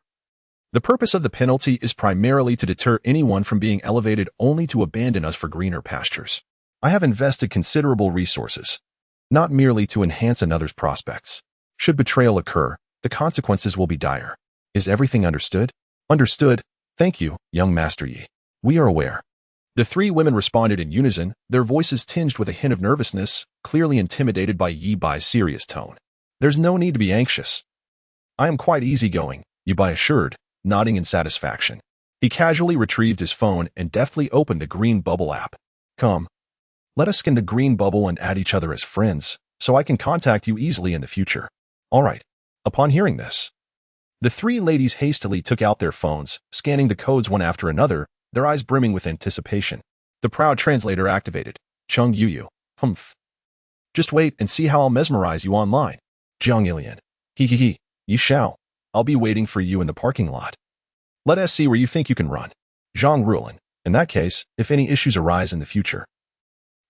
the purpose of the penalty is primarily to deter anyone from being elevated only to abandon us for greener pastures. I have invested considerable resources, not merely to enhance another's prospects. Should betrayal occur, the consequences will be dire. Is everything understood? Understood. Thank you, young Master Yi. We are aware. The 3 women responded in unison, their voices tinged with a hint of nervousness, clearly intimidated by Yi Bai's serious tone. There's no need to be anxious. I am quite easygoing, Yi Bai assured, nodding in satisfaction. He casually retrieved his phone and deftly opened the Green Bubble app. Come. Let us skin the Green Bubble and add each other as friends, so I can contact you easily in the future. All right. Upon hearing this, the 3 ladies hastily took out their phones, scanning the codes one after another, their eyes brimming with anticipation. The proud translator activated. Chung Yuyu. Humph. Just wait and see how I'll mesmerize you online. Jiang Ilian. He. You shall. I'll be waiting for you in the parking lot. Let us see where you think you can run. Zhang Ruolin. In that case, if any issues arise in the future.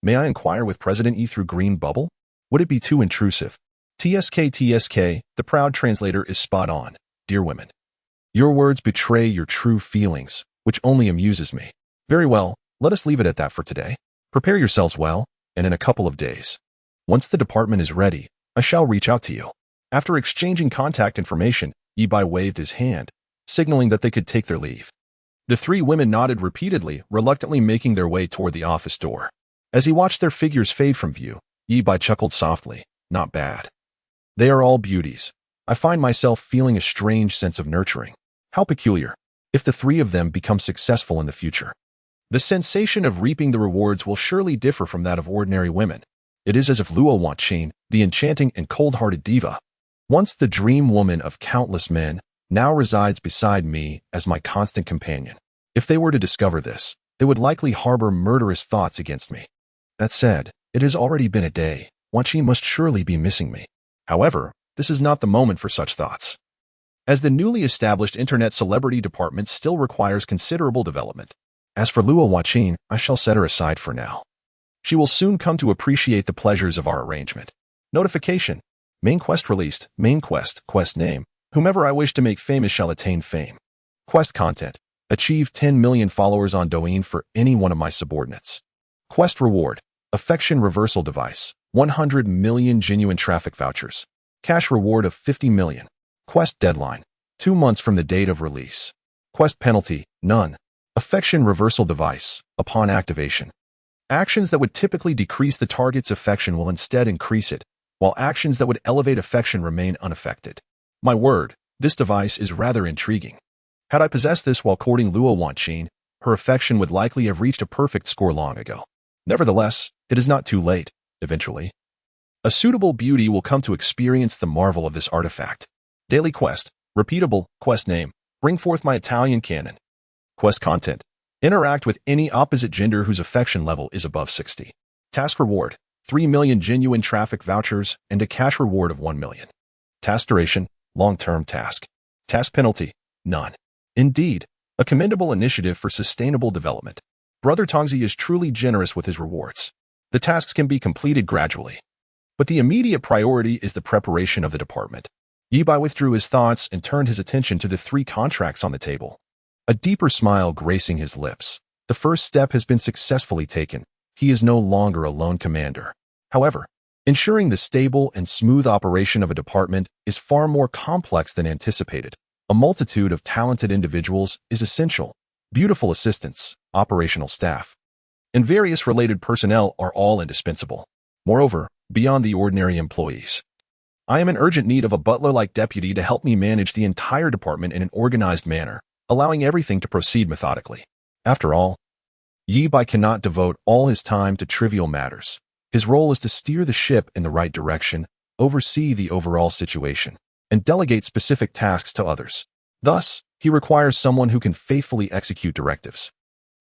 May I inquire with President Yi through Green Bubble? Would it be too intrusive? TSK, the proud translator is spot on, dear women. Your words betray your true feelings, which only amuses me. Very well, let us leave it at that for today. Prepare yourselves well, and in a couple of days. Once the department is ready, I shall reach out to you. After exchanging contact information, Yi Bai waved his hand, signaling that they could take their leave. The three women nodded repeatedly, reluctantly making their way toward the office door. As he watched their figures fade from view, Yi Bai chuckled softly. Not bad. They are all beauties. I find myself feeling a strange sense of nurturing. How peculiar, if the three of them become successful in the future. The sensation of reaping the rewards will surely differ from that of ordinary women. It is as if Luo Wanqin, the enchanting and cold-hearted diva, once the dream woman of countless men, now resides beside me as my constant companion. If they were to discover this, they would likely harbor murderous thoughts against me. That said, it has already been a day. Wanqin must surely be missing me. However, this is not the moment for such thoughts, as the newly established Internet Celebrity Department still requires considerable development. As for Luo Wanqin, I shall set her aside for now. She will soon come to appreciate the pleasures of our arrangement. Notification. Main quest released. Main quest. Quest name. Whomever I wish to make famous shall attain fame. Quest content. Achieve 10 million followers on Douyin for any one of my subordinates. Quest reward. Affection reversal device. 100 million genuine traffic vouchers. Cash reward of 50 million. Quest deadline. 2 months from the date of release. Quest penalty. None. Affection reversal device. Upon activation, actions that would typically decrease the target's affection will instead increase it, while actions that would elevate affection remain unaffected. My word, this device is rather intriguing. Had I possessed this while courting Luo Wanqin, her affection would likely have reached a perfect score long ago. Nevertheless, it is not too late, eventually. A suitable beauty will come to experience the marvel of this artifact. Daily quest. Repeatable. Quest name. Bring forth my Italian canon. Quest content. Interact with any opposite gender whose affection level is above 60. Task reward. 3 million genuine traffic vouchers and a cash reward of 1 million. Task duration. Long-term task. Task penalty. None. Indeed, a commendable initiative for sustainable development. Brother Tongzi is truly generous with his rewards. The tasks can be completed gradually. But the immediate priority is the preparation of the department. Yi Bai withdrew his thoughts and turned his attention to the 3 contracts on the table. A deeper smile gracing his lips. The first step has been successfully taken. He is no longer a lone commander. However, ensuring the stable and smooth operation of a department is far more complex than anticipated. A multitude of talented individuals is essential. Beautiful assistants, operational staff, and various related personnel are all indispensable. Moreover, beyond the ordinary employees, I am in urgent need of a butler-like deputy to help me manage the entire department in an organized manner, allowing everything to proceed methodically. After all, Yi Bai cannot devote all his time to trivial matters. His role is to steer the ship in the right direction, oversee the overall situation, and delegate specific tasks to others. Thus, he requires someone who can faithfully execute directives.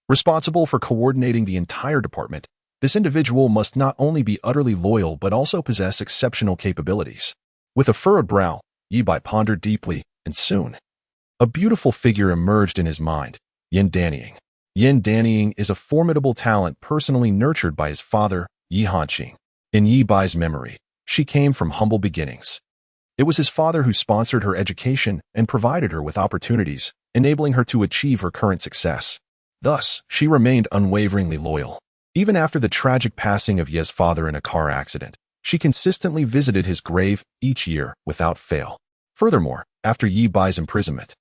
Responsible for coordinating the entire department, this individual must not only be utterly loyal but also possess exceptional capabilities. With a furrowed brow, Yi Bai pondered deeply, and soon, a beautiful figure emerged in his mind, Yin Danying. Yin Danying is a formidable talent personally nurtured by his father, Yi Hanqing. In Yi Bai's memory, she came from humble beginnings. It was his father who sponsored her education and provided her with opportunities, enabling her to achieve her current success. Thus, she remained unwaveringly loyal. Even after the tragic passing of Ye's father in a car accident, she consistently visited his grave each year without fail. Furthermore, after Yi Bai's imprisonment,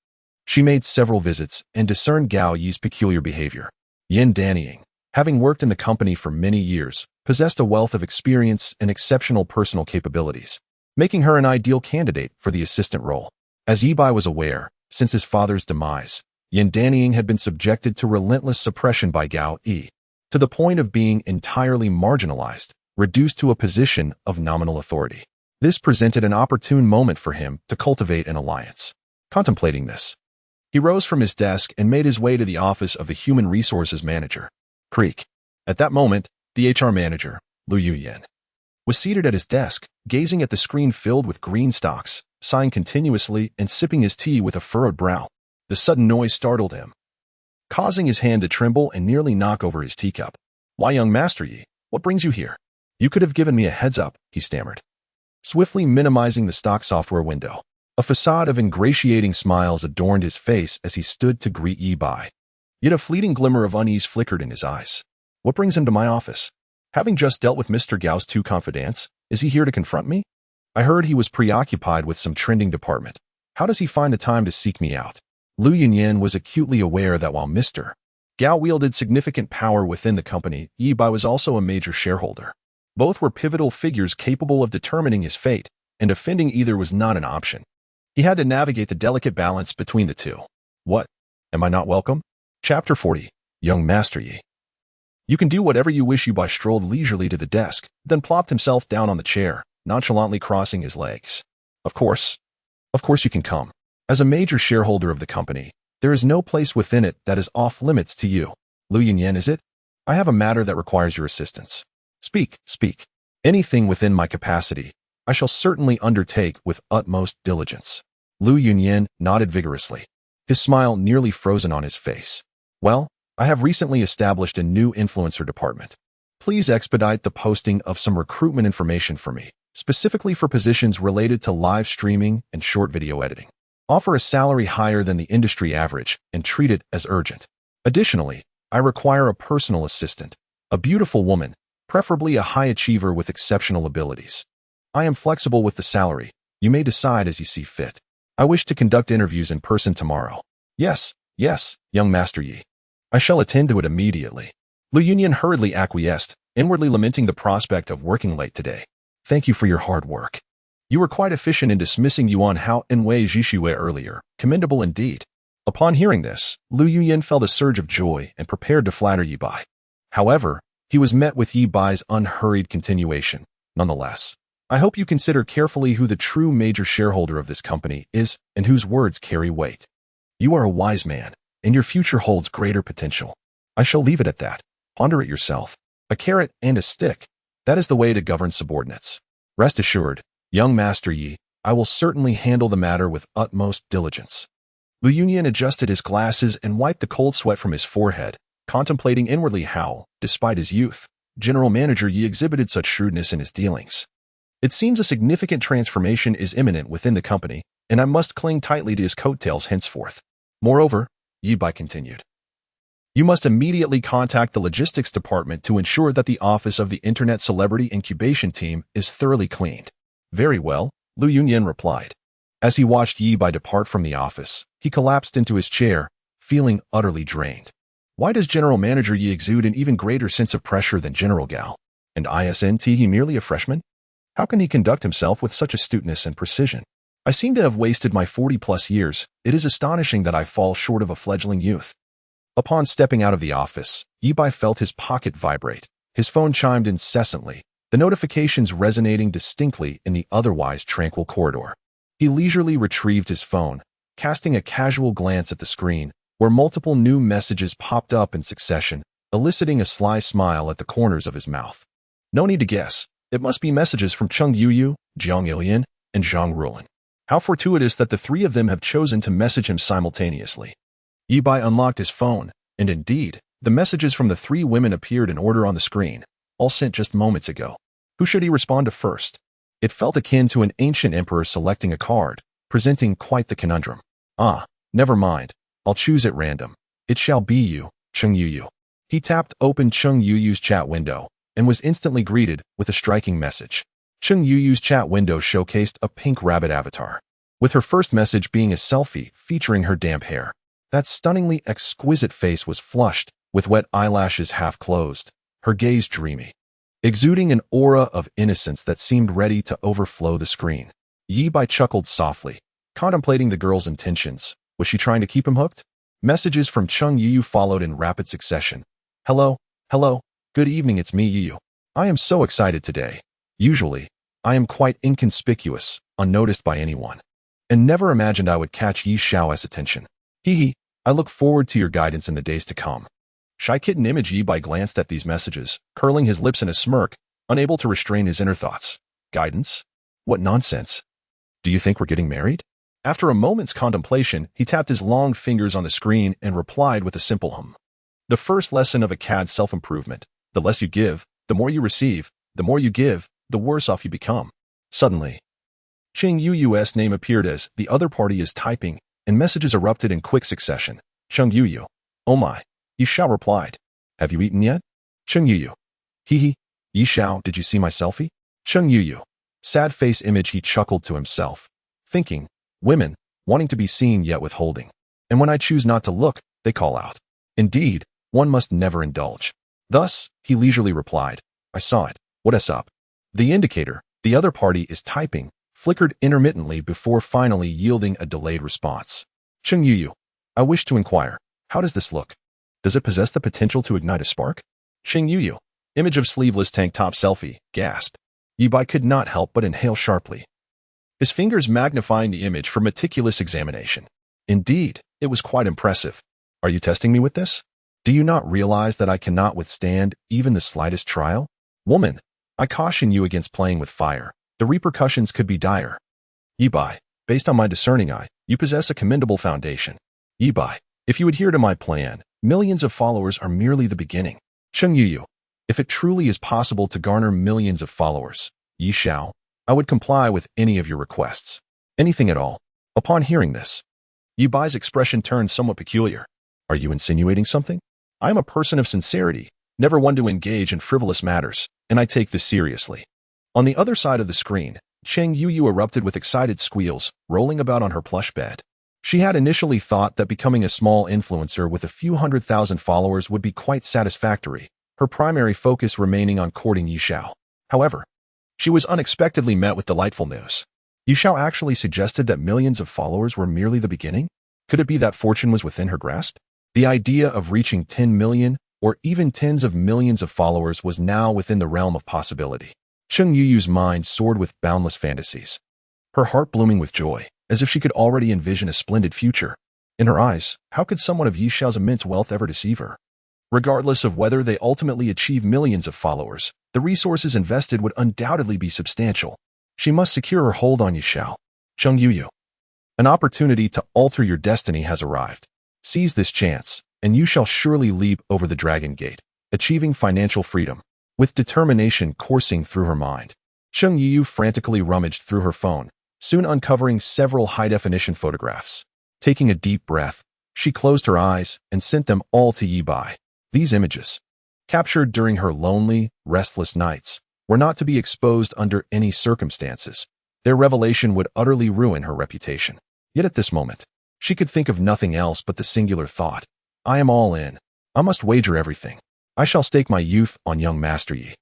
she made several visits and discerned Gao Yi's peculiar behavior. Yin Danying, having worked in the company for many years, possessed a wealth of experience and exceptional personal capabilities, making her an ideal candidate for the assistant role. As Yi Bai was aware, since his father's demise, Yin Danying had been subjected to relentless suppression by Gao Yi, to the point of being entirely marginalized, reduced to a position of nominal authority. This presented an opportune moment for him to cultivate an alliance. Contemplating this, he rose from his desk and made his way to the office of the Human Resources Manager, Creek. At that moment, the HR manager, Lu Yuyan, was seated at his desk, gazing at the screen filled with green stocks, sighing continuously and sipping his tea with a furrowed brow. The sudden noise startled him, causing his hand to tremble and nearly knock over his teacup. "Why, young Master Yi, what brings you here? You could have given me a heads up," he stammered, swiftly minimizing the stock software window. A facade of ingratiating smiles adorned his face as he stood to greet Yi Bai. Yet a fleeting glimmer of unease flickered in his eyes. "What brings him to my office? Having just dealt with Mr. Gao's two confidants, is he here to confront me? I heard he was preoccupied with some trending department. How does he find the time to seek me out?" Lu Yunyan was acutely aware that while Mr. Gao wielded significant power within the company, Yi Bai was also a major shareholder. Both were pivotal figures capable of determining his fate, and offending either was not an option. He had to navigate the delicate balance between the two. "What? Am I not welcome?" Chapter 40. Young Master Yi. "You can do whatever you wish." Yi Bai strolled leisurely to the desk, then plopped himself down on the chair, nonchalantly crossing his legs. Of course you can come. As a major shareholder of the company, there is no place within it that is off limits to you. Lu Yunyan, is it? I have a matter that requires your assistance. Speak. Anything within my capacity, I shall certainly undertake with utmost diligence." Lu Yunyan nodded vigorously, his smile nearly frozen on his face. "Well, I have recently established a new influencer department. Please expedite the posting of some recruitment information for me, specifically for positions related to live streaming and short video editing. Offer a salary higher than the industry average and treat it as urgent. Additionally, I require a personal assistant, a beautiful woman, preferably a high achiever with exceptional abilities. I am flexible with the salary. You may decide as you see fit. I wish to conduct interviews in person tomorrow." Yes, young Master Yi. I shall attend to it immediately." Lu Yunyan hurriedly acquiesced, inwardly lamenting the prospect of working late today. "Thank you for your hard work. You were quite efficient in dismissing Yuan Hao and Wei Zhixue earlier. Commendable indeed." Upon hearing this, Lu Yunyan felt a surge of joy and prepared to flatter Yi Bai. However, he was met with Yi Bai's unhurried continuation. "Nonetheless, I hope you consider carefully who the true major shareholder of this company is and whose words carry weight. You are a wise man, and your future holds greater potential. I shall leave it at that. Ponder it yourself. A carrot and a stick. That is the way to govern subordinates. Rest assured, young Master Yi, I will certainly handle the matter with utmost diligence." Lu Yunyan adjusted his glasses and wiped the cold sweat from his forehead, contemplating inwardly how, despite his youth, General Manager Yi exhibited such shrewdness in his dealings. It seems a significant transformation is imminent within the company, and I must cling tightly to his coattails henceforth. Moreover, Yi Bai continued, you must immediately contact the logistics department to ensure that the office of the Internet Celebrity Incubation Team is thoroughly cleaned. Very well, Lu Yunyan replied. As he watched Yi Bai depart from the office, he collapsed into his chair, feeling utterly drained. Why does General Manager Yi exude an even greater sense of pressure than General Gao? And isn't he merely a freshman? How can he conduct himself with such astuteness and precision? I seem to have wasted my 40-plus years. It is astonishing that I fall short of a fledgling youth. Upon stepping out of the office, Yi Bai felt his pocket vibrate. His phone chimed incessantly, the notifications resonating distinctly in the otherwise tranquil corridor. He leisurely retrieved his phone, casting a casual glance at the screen, where multiple new messages popped up in succession, eliciting a sly smile at the corners of his mouth. No need to guess. It must be messages from Cheng Yuyu, Jiang Ilian, and Zhang Rulan. How fortuitous that the three of them have chosen to message him simultaneously. Yi Bai unlocked his phone, and indeed, the messages from the three women appeared in order on the screen, all sent just moments ago. Who should he respond to first? It felt akin to an ancient emperor selecting a card, presenting quite the conundrum. Never mind. I'll choose at random. It shall be you, Cheng Yuyu. He tapped open Cheng Yuyu's chat window, and was instantly greeted with a striking message. Cheng Yuyu's chat window showcased a pink rabbit avatar, with her first message being a selfie featuring her damp hair. That stunningly exquisite face was flushed, with wet eyelashes half closed, her gaze dreamy, exuding an aura of innocence that seemed ready to overflow the screen. Yi Bai chuckled softly, contemplating the girl's intentions. Was she trying to keep him hooked? Messages from Cheng Yuyu followed in rapid succession. Hello, good evening, it's me, Yuyu. I am so excited today. Usually, I am quite inconspicuous, unnoticed by anyone, and never imagined I would catch Yi Xiao's attention. Hee, I look forward to your guidance in the days to come. Shy kitten image. Yi Bai glanced at these messages, curling his lips in a smirk, unable to restrain his inner thoughts. Guidance? What nonsense. Do you think we're getting married? After a moment's contemplation, he tapped his long fingers on the screen and replied with a simple hum. The first lesson of a CAD self-improvement. The less you give, the more you receive. The more you give, the worse off you become. Suddenly, Cheng Yu's name appeared as the other party is typing, and messages erupted in quick succession. Cheng Yu. Oh my. Yi Xiao replied. Have you eaten yet? Cheng Yu. Hee hee. Yi Xiao, did you see my selfie? Cheng Yu. Sad face image. He chuckled to himself, thinking, women, wanting to be seen yet withholding. And when I choose not to look, they call out. Indeed, one must never indulge. Thus, he leisurely replied, I saw it. What's up? The indicator, the other party is typing, flickered intermittently before finally yielding a delayed response. Cheng Yu. I wish to inquire, how does this look? Does it possess the potential to ignite a spark? Cheng Yu. Image of sleeveless tank top selfie, gasp. Yi Bai could not help but inhale sharply, his fingers magnifying the image for meticulous examination. Indeed, it was quite impressive. Are you testing me with this? Do you not realize that I cannot withstand even the slightest trial? Woman, I caution you against playing with fire. The repercussions could be dire. Yi Bai, based on my discerning eye, you possess a commendable foundation. Yi Bai, if you adhere to my plan, millions of followers are merely the beginning. Cheng Yu. If it truly is possible to garner millions of followers, Yi Xiao, I would comply with any of your requests. Anything at all. Upon hearing this, Yi Bai's expression turned somewhat peculiar. Are you insinuating something? I am a person of sincerity, never one to engage in frivolous matters, and I take this seriously. On the other side of the screen, Cheng Yu erupted with excited squeals, rolling about on her plush bed. She had initially thought that becoming a small influencer with a few 100,000 followers would be quite satisfactory, her primary focus remaining on courting Yi Xiao. However, she was unexpectedly met with delightful news. Yi Xiao actually suggested that millions of followers were merely the beginning? Could it be that fortune was within her grasp? The idea of reaching 10 million or even tens of millions of followers was now within the realm of possibility. Cheng Yu's mind soared with boundless fantasies, her heart blooming with joy, as if she could already envision a splendid future. In her eyes, how could someone of Yi Xiao's immense wealth ever deceive her? Regardless of whether they ultimately achieve millions of followers, the resources invested would undoubtedly be substantial. She must secure her hold on Yi Xiao. Cheng Yu. An opportunity to alter your destiny has arrived. Seize this chance, and you shall surely leap over the dragon gate, achieving financial freedom. With determination coursing through her mind, Cheng Yu frantically rummaged through her phone, soon uncovering several high-definition photographs. Taking a deep breath, she closed her eyes and sent them all to Yi Bai. These images, captured during her lonely, restless nights, were not to be exposed under any circumstances. Their revelation would utterly ruin her reputation. Yet at this moment, she could think of nothing else but the singular thought. I am all in. I must wager everything. I shall stake my youth on young Master Yi.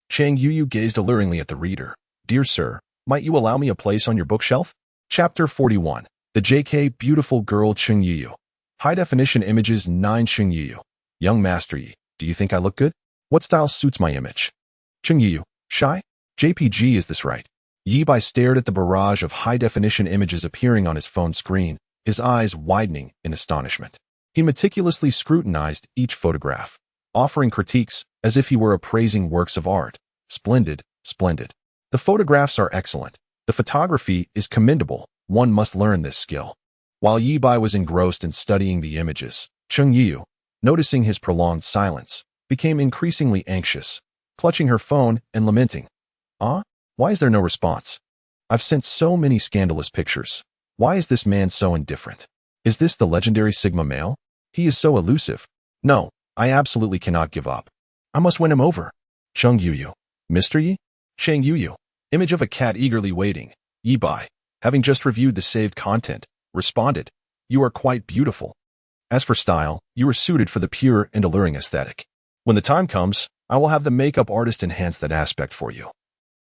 Cheng Yu gazed alluringly at the reader. Dear sir, might you allow me a place on your bookshelf? Chapter 41. The JK Beautiful Girl Cheng Yu. High-definition images 9 Cheng Yu. Young Master Yi, do you think I look good? What style suits my image? Cheng Yu. Shy? JPG, is this right? Yi Bai stared at the barrage of high-definition images appearing on his phone screen, his eyes widening in astonishment. He meticulously scrutinized each photograph, offering critiques as if he were appraising works of art. Splendid, splendid. The photographs are excellent. The photography is commendable. One must learn this skill. While Yi Bai was engrossed in studying the images, Cheng Yu, noticing his prolonged silence, became increasingly anxious, clutching her phone and lamenting. Why is there no response? I've sent so many scandalous pictures. Why is this man so indifferent? Is this the legendary Sigma male? He is so elusive. No, I absolutely cannot give up. I must win him over. Cheng Yu. Mr. Yi? Cheng Yu. Image of a cat eagerly waiting. Yi Bai, having just reviewed the saved content, responded, You are quite beautiful. As for style, you are suited for the pure and alluring aesthetic. When the time comes, I will have the makeup artist enhance that aspect for you.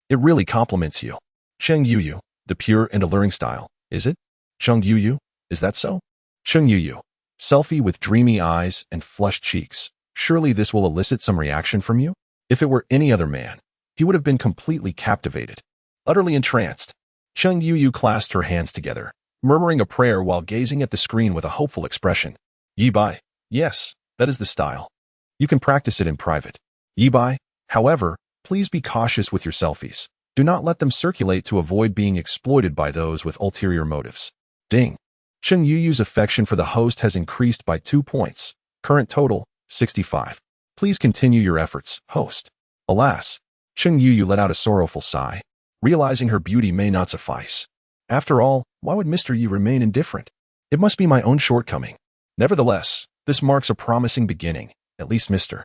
It really compliments you. Cheng Yu. The pure and alluring style, is it? Cheng Yu. Is that so? Cheng Yu. Selfie with dreamy eyes and flushed cheeks. Surely this will elicit some reaction from you? If it were any other man, he would have been completely captivated, utterly entranced. Cheng Yu clasped her hands together, murmuring a prayer while gazing at the screen with a hopeful expression. Yi Bai, yes, that is the style. You can practice it in private. Yi Bai, however, Please be cautious with your selfies. Do not let them circulate to avoid being exploited by those with ulterior motives. Ding. Cheng Yuyu's affection for the host has increased by 2 points. Current total, 65. Please continue your efforts, host. Alas, Cheng Yuyu let out a sorrowful sigh, realizing her beauty may not suffice. After all, why would Mr. Yu remain indifferent? It must be my own shortcoming. Nevertheless, this marks a promising beginning, at least Mr.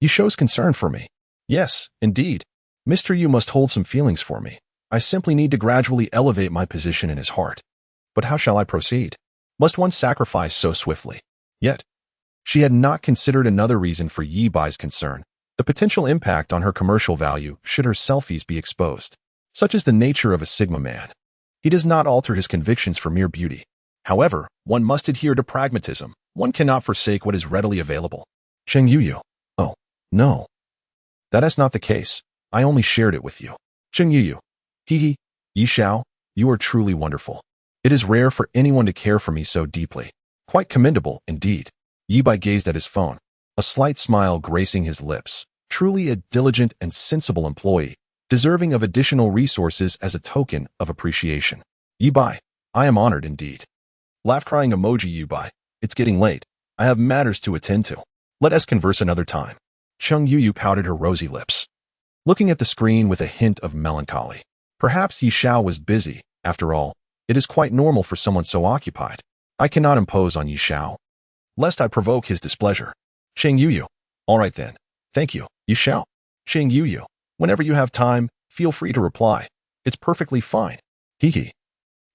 Yu shows concern for me. Yes, indeed. Mr. Yu must hold some feelings for me. I simply need to gradually elevate my position in his heart. But how shall I proceed? Must one sacrifice so swiftly? Yet, she had not considered another reason for Yi Bai's concern, the potential impact on her commercial value should her selfies be exposed. Such is the nature of a Sigma man. He does not alter his convictions for mere beauty. However, one must adhere to pragmatism. One cannot forsake what is readily available. Cheng Yuyu. Oh, no. That is not the case. I only shared it with you. Cheng Yuyu. Yi Xiao, you are truly wonderful. It is rare for anyone to care for me so deeply. Quite commendable, indeed. Yi Bai gazed at his phone, a slight smile gracing his lips. Truly a diligent and sensible employee, deserving of additional resources as a token of appreciation. Yi Bai, I am honored indeed. Laugh crying emoji. Yi Bai, it's getting late. I have matters to attend to. Let us converse another time. Cheng Yuyu pouted her rosy lips, looking at the screen with a hint of melancholy. Perhaps Yi Xiao was busy. After all, it is quite normal for someone so occupied. I cannot impose on Yi Xiao, lest I provoke his displeasure. Cheng Yuyu. All right then. Thank you, Yi Xiao. Cheng Yuyu. Whenever you have time, feel free to reply. It's perfectly fine. Hee.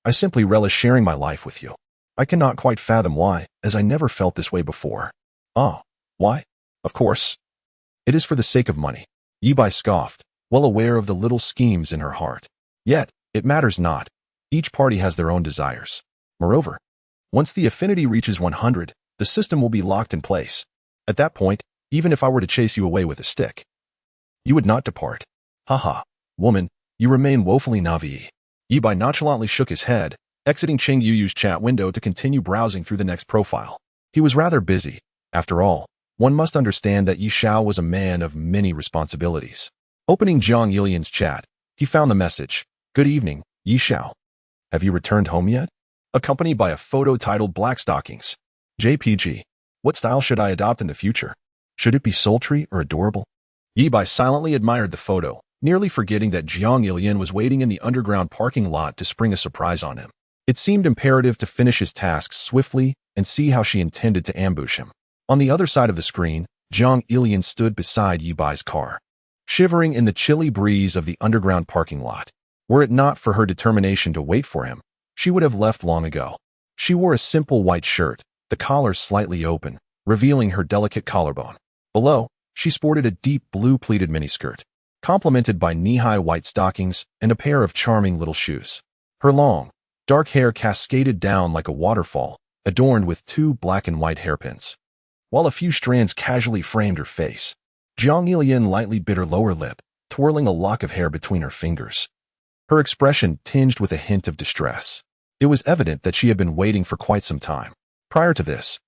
I simply relish sharing my life with you. I cannot quite fathom why, as I never felt this way before. Ah, why? Of course. It is for the sake of money. Yi Bai scoffed, well aware of the little schemes in her heart. Yet, it matters not. Each party has their own desires. Moreover, once the affinity reaches 100, the system will be locked in place. At that point, even if I were to chase you away with a stick, you would not depart. Haha, woman, you remain woefully naive. Yi Bai nonchalantly shook his head, exiting Cheng Yuyu's chat window to continue browsing through the next profile. He was rather busy. After all, one must understand that Yi Xiao was a man of many responsibilities. Opening Jiang Yilian's chat, he found the message. Good evening, Yi Xiao. Have you returned home yet? Accompanied by a photo titled Black Stockings. JPG. What style should I adopt in the future? Should it be sultry or adorable? Yi Bai silently admired the photo, nearly forgetting that Jiang Yilian was waiting in the underground parking lot to spring a surprise on him. It seemed imperative to finish his tasks swiftly and see how she intended to ambush him. On the other side of the screen, Jiang Yilian stood beside Yi Bai's car, shivering in the chilly breeze of the underground parking lot. Were it not for her determination to wait for him, she would have left long ago. She wore a simple white shirt, the collar slightly open, revealing her delicate collarbone. Below, she sported a deep blue pleated miniskirt, complemented by knee-high white stockings and a pair of charming little shoes. Her long, dark hair cascaded down like a waterfall, adorned with 2 black and white hairpins, while a few strands casually framed her face. Jiang Yilian lightly bit her lower lip, twirling a lock of hair between her fingers. Her expression tinged with a hint of distress. It was evident that she had been waiting for quite some time. Prior to this,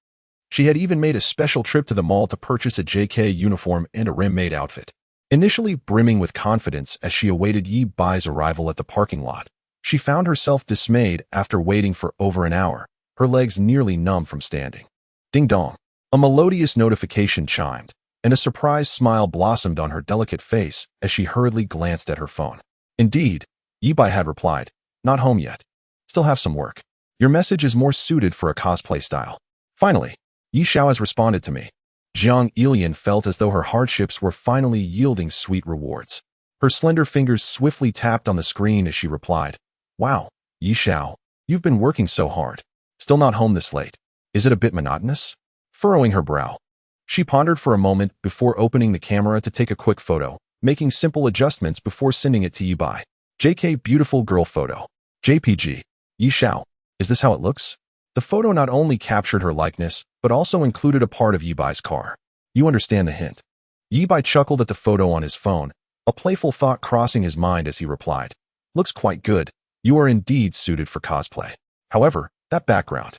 she had even made a special trip to the mall to purchase a JK uniform and a rim-made outfit. Initially brimming with confidence as she awaited Yi Bai's arrival at the parking lot, she found herself dismayed after waiting for over an hour, her legs nearly numb from standing. Ding dong. A melodious notification chimed, and a surprised smile blossomed on her delicate face as she hurriedly glanced at her phone. Indeed, Yi Bai had replied, not home yet. Still have some work. Your message is more suited for a cosplay style. Finally, Yi Xiao has responded to me. Jiang Yilian felt as though her hardships were finally yielding sweet rewards. Her slender fingers swiftly tapped on the screen as she replied, wow, Yi Xiao, you've been working so hard. Still not home this late. Is it a bit monotonous? Furrowing her brow, she pondered for a moment before opening the camera to take a quick photo, making simple adjustments before sending it to Yi Bai. JK beautiful girl photo. JPG. Yi Xiao. Is this how it looks? The photo not only captured her likeness, but also included a part of Yi Bai's car. You understand the hint. Yi Bai chuckled at the photo on his phone, a playful thought crossing his mind as he replied, looks quite good. You are indeed suited for cosplay. However, that background.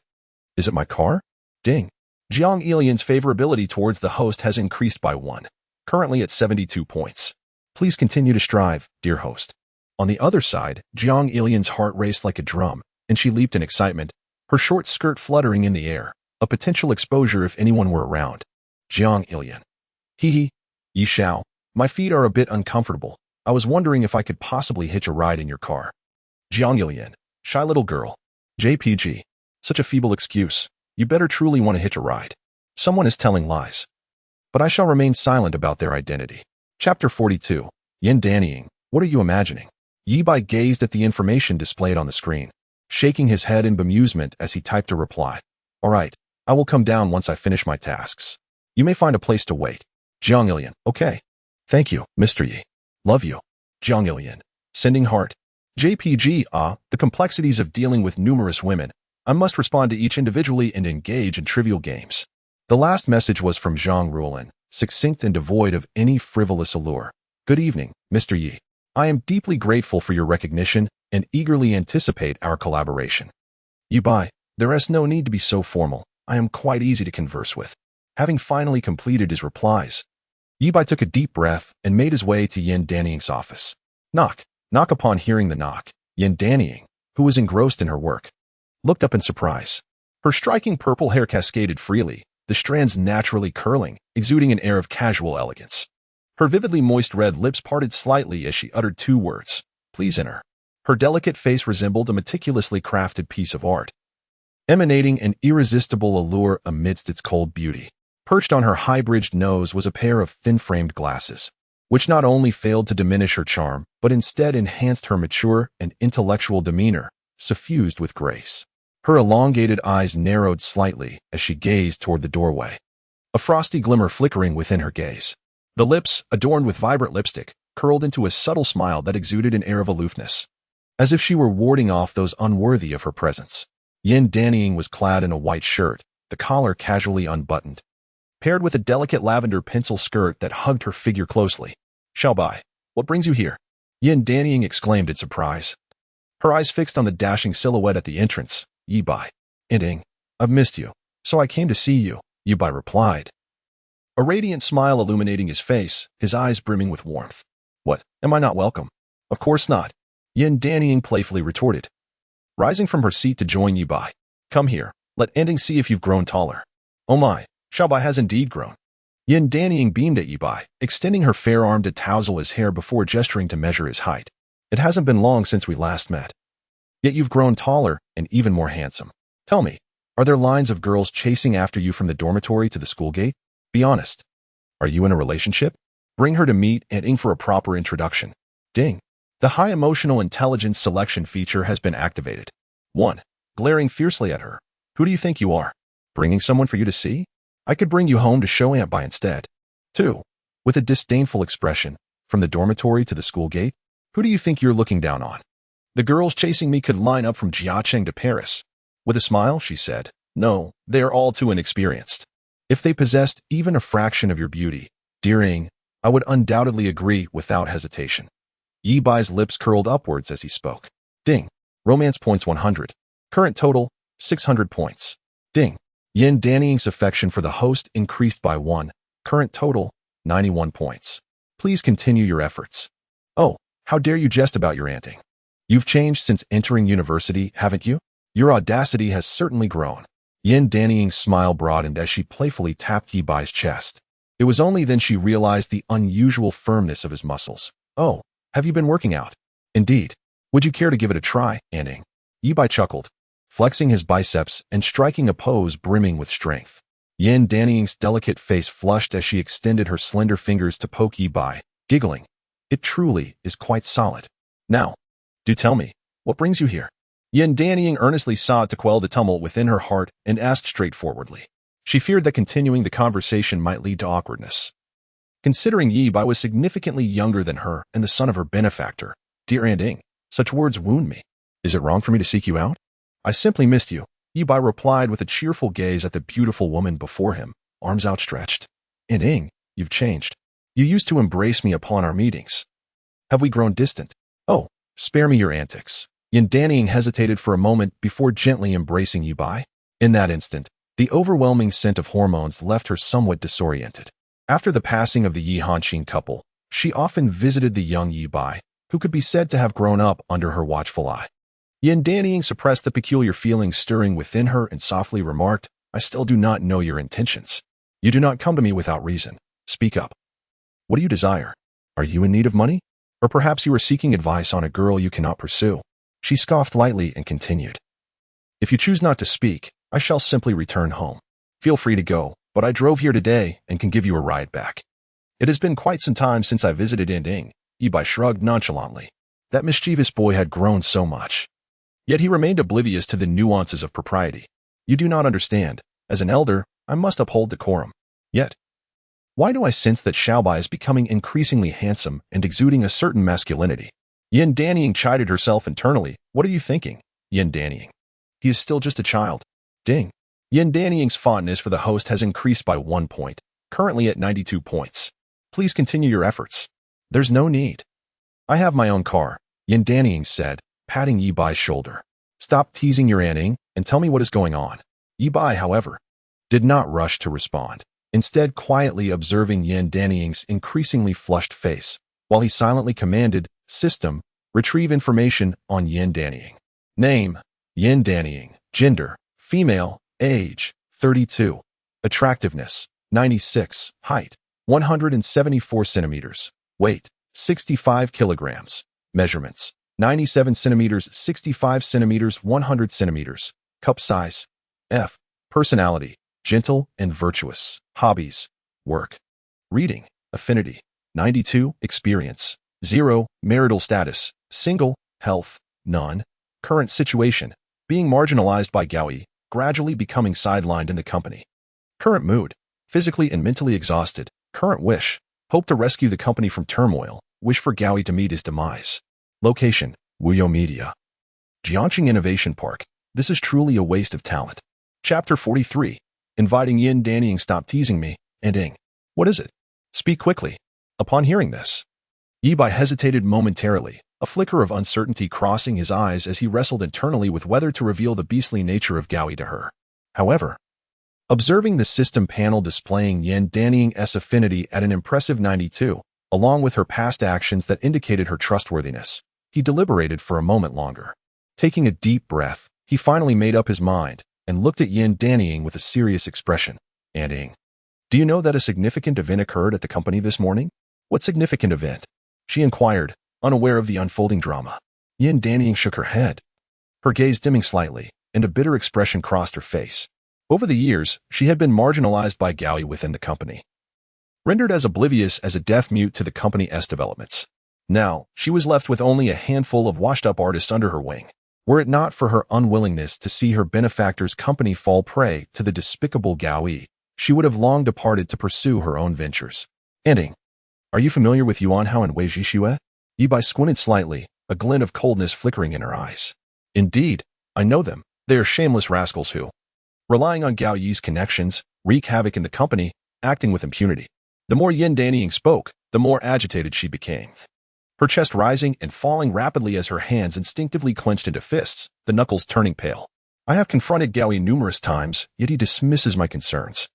Is it my car? Ding. Jiang Yilian's favorability towards the host has increased by 1, currently at 72 points. Please continue to strive, dear host. On the other side, Jiang Ilian's heart raced like a drum, and she leaped in excitement, her short skirt fluttering in the air, a potential exposure if anyone were around. Jiang Ilian. Hee. Yi Xiao, my feet are a bit uncomfortable. I was wondering if I could possibly hitch a ride in your car. Jiang Ilian. Shy little girl. JPG. Such a feeble excuse. You better truly want to hitch a ride. Someone is telling lies. But I shall remain silent about their identity. Chapter 42. Yin Dannying. What are you imagining? Yi Bai gazed at the information displayed on the screen, shaking his head in bemusement as he typed a reply. All right, I will come down once I finish my tasks. You may find a place to wait. Jiang Ilian. Okay. Thank you, Mr. Yi. Love you. Jiang Ilian. Sending heart. JPG. The complexities of dealing with numerous women. I must respond to each individually and engage in trivial games. The last message was from Zhang Ruolin, succinct and devoid of any frivolous allure. Good evening, Mr. Yi. I am deeply grateful for your recognition and eagerly anticipate our collaboration. Yi Bai, there is no need to be so formal. I am quite easy to converse with. Having finally completed his replies, Yi Bai took a deep breath and made his way to Yin Dannying's office. Knock. Upon hearing the knock, Yin Dannying, who was engrossed in her work, looked up in surprise. Her striking purple hair cascaded freely, the strands naturally curling, exuding an air of casual elegance. Her vividly moist red lips parted slightly as she uttered two words, please enter. Her delicate face resembled a meticulously crafted piece of art, emanating an irresistible allure amidst its cold beauty. Perched on her high-bridged nose was a pair of thin-framed glasses, which not only failed to diminish her charm, but instead enhanced her mature and intellectual demeanor, suffused with grace. Her elongated eyes narrowed slightly as she gazed toward the doorway, a frosty glimmer flickering within her gaze. The lips, adorned with vibrant lipstick, curled into a subtle smile that exuded an air of aloofness, as if she were warding off those unworthy of her presence. Yin Dannying was clad in a white shirt, the collar casually unbuttoned, paired with a delicate lavender pencil skirt that hugged her figure closely. Xiaobai, what brings you here? Yin Dannying exclaimed in surprise, her eyes fixed on the dashing silhouette at the entrance. Yi Bai. I've missed you, so I came to see you, Yi Bai replied, a radiant smile illuminating his face, his eyes brimming with warmth. What, am I not welcome? Of course not, Yin Dannying playfully retorted, rising from her seat to join Yi Bai. Come here, let Ending see if you've grown taller. Oh my, Xiaobai has indeed grown. Yin Dannying beamed at Yi Bai, extending her fair arm to tousle his hair before gesturing to measure his height. It hasn't been long since we last met. Yet you've grown taller and even more handsome. Tell me, are there lines of girls chasing after you from the dormitory to the school gate? Be honest. Are you in a relationship? Bring her to meet and ing for a proper introduction. Ding. The high emotional intelligence selection feature has been activated. 1. Glaring fiercely at her. Who do you think you are? Bringing someone for you to see? I could bring you home to show Aunt Bai instead. 2. With a disdainful expression, from the dormitory to the school gate? Who do you think you're looking down on? The girls chasing me could line up from Jiacheng to Paris. With a smile, she said, no, they are all too inexperienced. If they possessed even a fraction of your beauty, dear Ing, I would undoubtedly agree without hesitation. Yi Bai's lips curled upwards as he spoke. Ding. Romance points 100. Current total, 600 points. Ding. Yin Dannying's affection for the host increased by 1. Current total, 91 points. Please continue your efforts. Oh, how dare you jest about your aunting. You've changed since entering university, haven't you? Your audacity has certainly grown. Yin Dannying's smile broadened as she playfully tapped Yi Bai's chest. It was only then she realized the unusual firmness of his muscles. Oh, have you been working out? Indeed. Would you care to give it a try, Anning? Yi Bai chuckled, flexing his biceps and striking a pose brimming with strength. Yin Dannying's delicate face flushed as she extended her slender fingers to poke Yi Bai, giggling. It truly is quite solid. Now, do tell me, what brings you here? Yin Dannying earnestly sought to quell the tumult within her heart and asked straightforwardly. She feared that continuing the conversation might lead to awkwardness. Considering Yi Bai was significantly younger than her and the son of her benefactor, dear Aunt Ing, such words wound me. Is it wrong for me to seek you out? I simply missed you, Yi Bai replied with a cheerful gaze at the beautiful woman before him, arms outstretched. Aunt Ing, you've changed. You used to embrace me upon our meetings. Have we grown distant? Oh, spare me your antics. Yin Dannying hesitated for a moment before gently embracing Yi Bai. In that instant, the overwhelming scent of hormones left her somewhat disoriented. After the passing of the Yi Hanqing couple, she often visited the young Yi Bai, who could be said to have grown up under her watchful eye. Yin Danying suppressed the peculiar feelings stirring within her and softly remarked, "I still do not know your intentions. You do not come to me without reason. Speak up. What do you desire? Are you in need of money? Or perhaps you are seeking advice on a girl you cannot pursue?" She scoffed lightly and continued, "If you choose not to speak, I shall simply return home. Feel free to go, but I drove here today and can give you a ride back." "It has been quite some time since I visited Yinding," Yi Bai shrugged nonchalantly. That mischievous boy had grown so much. Yet he remained oblivious to the nuances of propriety. "You do not understand. As an elder, I must uphold decorum. Yet, why do I sense that Xiaobai is becoming increasingly handsome and exuding a certain masculinity?" Yin Danying chided herself internally. "What are you thinking, Yin Danying? He is still just a child." Ding. Yin Danying's fondness for the host has increased by 1 point, currently at 92 points. "Please continue your efforts." "There's no need. I have my own car," Yin Danying said, patting Yi Bai's shoulder. "Stop teasing your Anning and tell me what is going on." Yi Bai, however, did not rush to respond, instead quietly observing Yin Danying's increasingly flushed face, while he silently commanded, "System, retrieve information on Yin Danying. Name, Yin Danying. Gender, female. Age, 32. Attractiveness, 96. Height, 174 centimeters. Weight, 65 kilograms. Measurements, 97 centimeters, 65 centimeters, 100 centimeters. Cup size, F. Personality, gentle and virtuous. Hobbies, work. Reading, affinity, 92. Experience, 0. Marital status, single. Health, none. Current situation, being marginalized by Gaoi, gradually becoming sidelined in the company. Current mood, physically and mentally exhausted. Current wish, hope to rescue the company from turmoil. Wish for Gaoi to meet his demise. Location, Wuyo Media. Jiangqing Innovation Park. This is truly a waste of talent. Chapter 43. Inviting Yin Danying. "Stop teasing me, and Ing. What is it? Speak quickly." Upon hearing this, Yi Bai hesitated momentarily, a flicker of uncertainty crossing his eyes as he wrestled internally with whether to reveal the beastly nature of Gaoi to her. However, observing the system panel displaying Yin Danying's affinity at an impressive 92, along with her past actions that indicated her trustworthiness, he deliberated for a moment longer. Taking a deep breath, he finally made up his mind and looked at Yin Danying with a serious expression. "And Ing, do you know that a significant event occurred at the company this morning?" "What significant event?" she inquired, unaware of the unfolding drama. Yin Danying shook her head, her gaze dimming slightly, and a bitter expression crossed her face. Over the years, she had been marginalized by Gaoi within the company, rendered as oblivious as a deaf-mute to the company's developments. Now, she was left with only a handful of washed-up artists under her wing. Were it not for her unwillingness to see her benefactor's company fall prey to the despicable Gaoi, she would have long departed to pursue her own ventures. "Ending. Are you familiar with Yuan Hao and Wei Jixue?" Yi Bai squinted slightly, a glint of coldness flickering in her eyes. "Indeed, I know them. They are shameless rascals who, relying on Gao Yi's connections, wreak havoc in the company, acting with impunity." The more Yin Danying spoke, the more agitated she became, her chest rising and falling rapidly as her hands instinctively clenched into fists, the knuckles turning pale. "I have confronted Gaoi numerous times, yet he dismisses my concerns,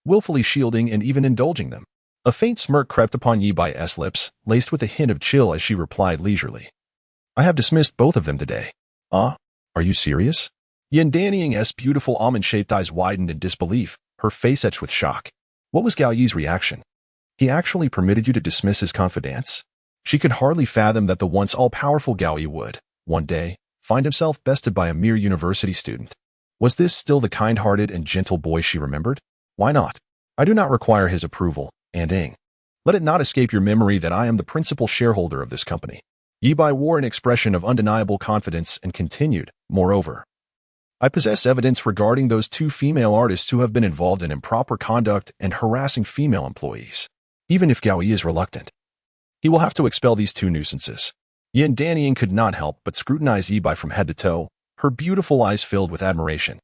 willfully shielding and even indulging them." A faint smirk crept upon Yi Bai's lips, laced with a hint of chill as she replied leisurely, "I have dismissed both of them today." "Ah? Are you serious?" Yin Danying's beautiful almond-shaped eyes widened in disbelief, her face etched with shock. What was Gao Yi's reaction? He actually permitted you to dismiss his confidence? She could hardly fathom that the once all-powerful Gao Yi would, one day, find himself bested by a mere university student. Was this still the kind-hearted and gentle boy she remembered? Why not? "I do not require his approval, and Ing. Let it not escape your memory that I am the principal shareholder of this company." Yi Bai wore an expression of undeniable confidence and continued, "Moreover, I possess evidence regarding those 2 female artists who have been involved in improper conduct and harassing female employees. Even if Gao Yi is reluctant, he will have to expel these 2 nuisances." Yin Danying could not help but scrutinize Yi Bai from head to toe, her beautiful eyes filled with admiration.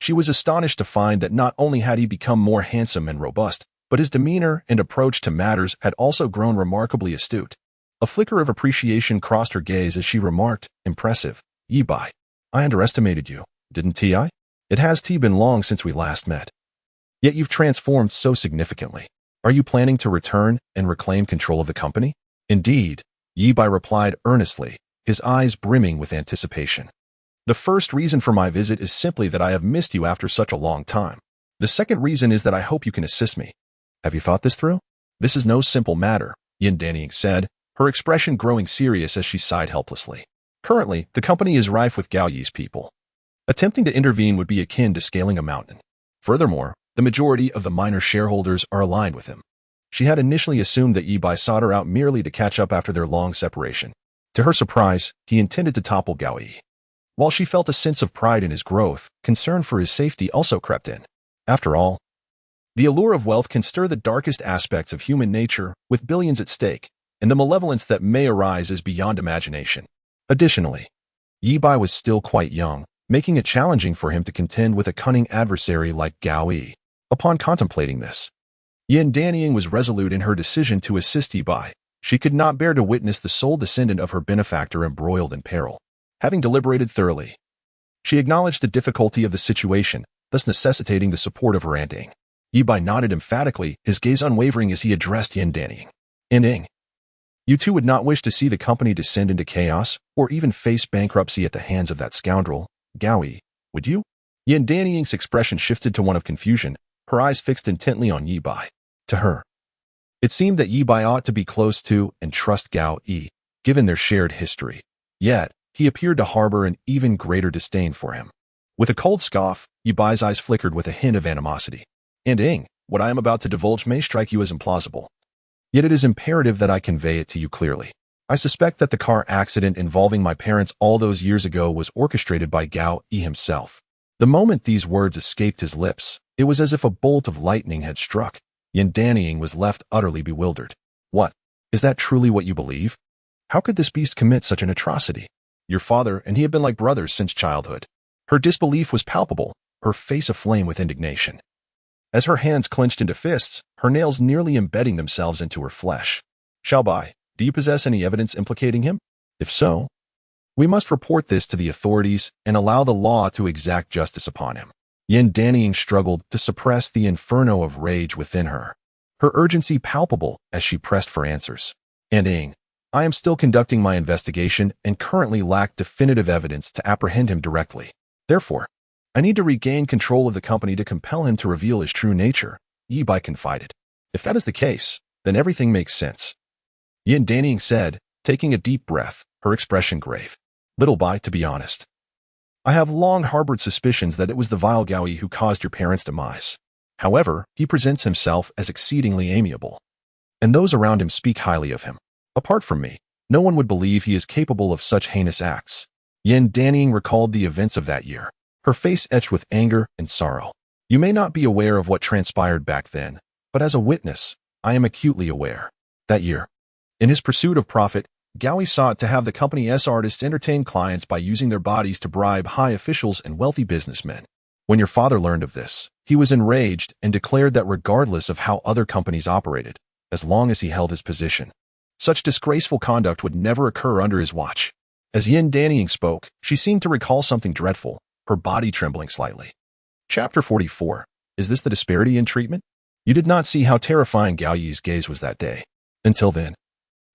She was astonished to find that not only had he become more handsome and robust, but his demeanor and approach to matters had also grown remarkably astute. A flicker of appreciation crossed her gaze as she remarked, "Impressive, Yi Bai. I underestimated you, didn't I? It has been long since we last met. Yet you've transformed so significantly." Are you planning to return and reclaim control of the company? Indeed, Yi Bai replied earnestly, his eyes brimming with anticipation. The first reason for my visit is simply that I have missed you after such a long time. The second reason is that I hope you can assist me. Have you thought this through? This is no simple matter, Yin Danying said, her expression growing serious as she sighed helplessly. Currently, the company is rife with Gao Yi's people. Attempting to intervene would be akin to scaling a mountain. Furthermore, the majority of the minor shareholders are aligned with him. She had initially assumed that Yi Bai sought her out merely to catch up after their long separation. To her surprise, he intended to topple Gao Yi. While she felt a sense of pride in his growth, concern for his safety also crept in. After all, the allure of wealth can stir the darkest aspects of human nature with billions at stake, and the malevolence that may arise is beyond imagination. Additionally, Yi Bai was still quite young, making it challenging for him to contend with a cunning adversary like Gao Yi. Upon contemplating this, Yin Danying was resolute in her decision to assist Yi Bai. She could not bear to witness the sole descendant of her benefactor embroiled in peril. Having deliberated thoroughly, she acknowledged the difficulty of the situation, thus necessitating the support of her Auntie. Yi Bai nodded emphatically, his gaze unwavering as he addressed Yin Danying. Ing, you two would not wish to see the company descend into chaos, or even face bankruptcy at the hands of that scoundrel, Gao Yi, would you? Yin Danying's expression shifted to one of confusion, her eyes fixed intently on Yi Bai. To her, it seemed that Yi Bai ought to be close to and trust Gao Yi, given their shared history. Yet, he appeared to harbor an even greater disdain for him. With a cold scoff, Yi Bai's eyes flickered with a hint of animosity. Ing, what I am about to divulge may strike you as implausible. Yet it is imperative that I convey it to you clearly. I suspect that the car accident involving my parents all those years ago was orchestrated by Gao Yi himself. The moment these words escaped his lips, it was as if a bolt of lightning had struck. Yin Danying was left utterly bewildered. What? Is that truly what you believe? How could this beast commit such an atrocity? Your father and he have been like brothers since childhood. Her disbelief was palpable, her face aflame with indignation. As her hands clenched into fists, her nails nearly embedding themselves into her flesh. Xiao Bai, do you possess any evidence implicating him? If so, we must report this to the authorities and allow the law to exact justice upon him. Yin Danying struggled to suppress the inferno of rage within her, her urgency palpable as she pressed for answers. Ing, I am still conducting my investigation and currently lack definitive evidence to apprehend him directly. Therefore, I need to regain control of the company to compel him to reveal his true nature, Yi Bai confided. If that is the case, then everything makes sense. Yin Danying said, taking a deep breath, her expression grave. Little Bai, to be honest, I have long harbored suspicions that it was the vile Gao Yi who caused your parents' demise. However, he presents himself as exceedingly amiable, and those around him speak highly of him. Apart from me, no one would believe he is capable of such heinous acts. Yin Danying recalled the events of that year, her face etched with anger and sorrow. You may not be aware of what transpired back then, but as a witness, I am acutely aware. That year, in his pursuit of profit, Gao Yi sought to have the company's artists entertain clients by using their bodies to bribe high officials and wealthy businessmen. When your father learned of this, he was enraged and declared that regardless of how other companies operated, as long as he held his position, such disgraceful conduct would never occur under his watch. As Yin Danying spoke, she seemed to recall something dreadful, her body trembling slightly. Chapter 44. Is this the disparity in treatment? You did not see how terrifying Gao Yi's gaze was that day. Until then,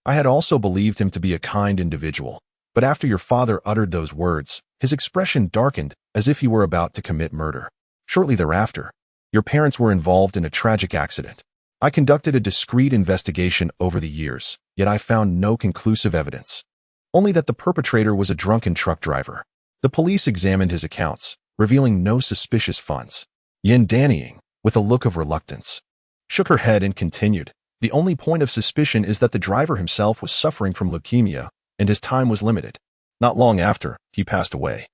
I had also believed him to be a kind individual, but after your father uttered those words, his expression darkened as if he were about to commit murder. Shortly thereafter, your parents were involved in a tragic accident. I conducted a discreet investigation over the years, yet I found no conclusive evidence. Only that the perpetrator was a drunken truck driver. The police examined his accounts, revealing no suspicious funds. Yin Danying, with a look of reluctance, shook her head and continued. The only point of suspicion is that the driver himself was suffering from leukemia, and his time was limited. Not long after, he passed away.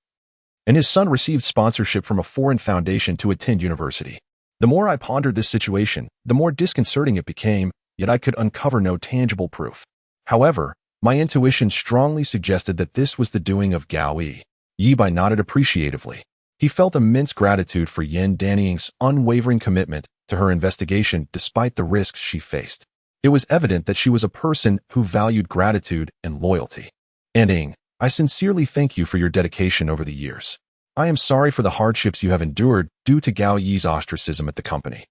And his son received sponsorship from a foreign foundation to attend university. The more I pondered this situation, the more disconcerting it became, yet I could uncover no tangible proof. However, my intuition strongly suggested that this was the doing of Gao Yi. Yi Bai nodded appreciatively. He felt immense gratitude for Yin Danying's unwavering commitment to her investigation despite the risks she faced. It was evident that she was a person who valued gratitude and loyalty. Ing, I sincerely thank you for your dedication over the years. I am sorry for the hardships you have endured due to Gao Yi's ostracism at the company.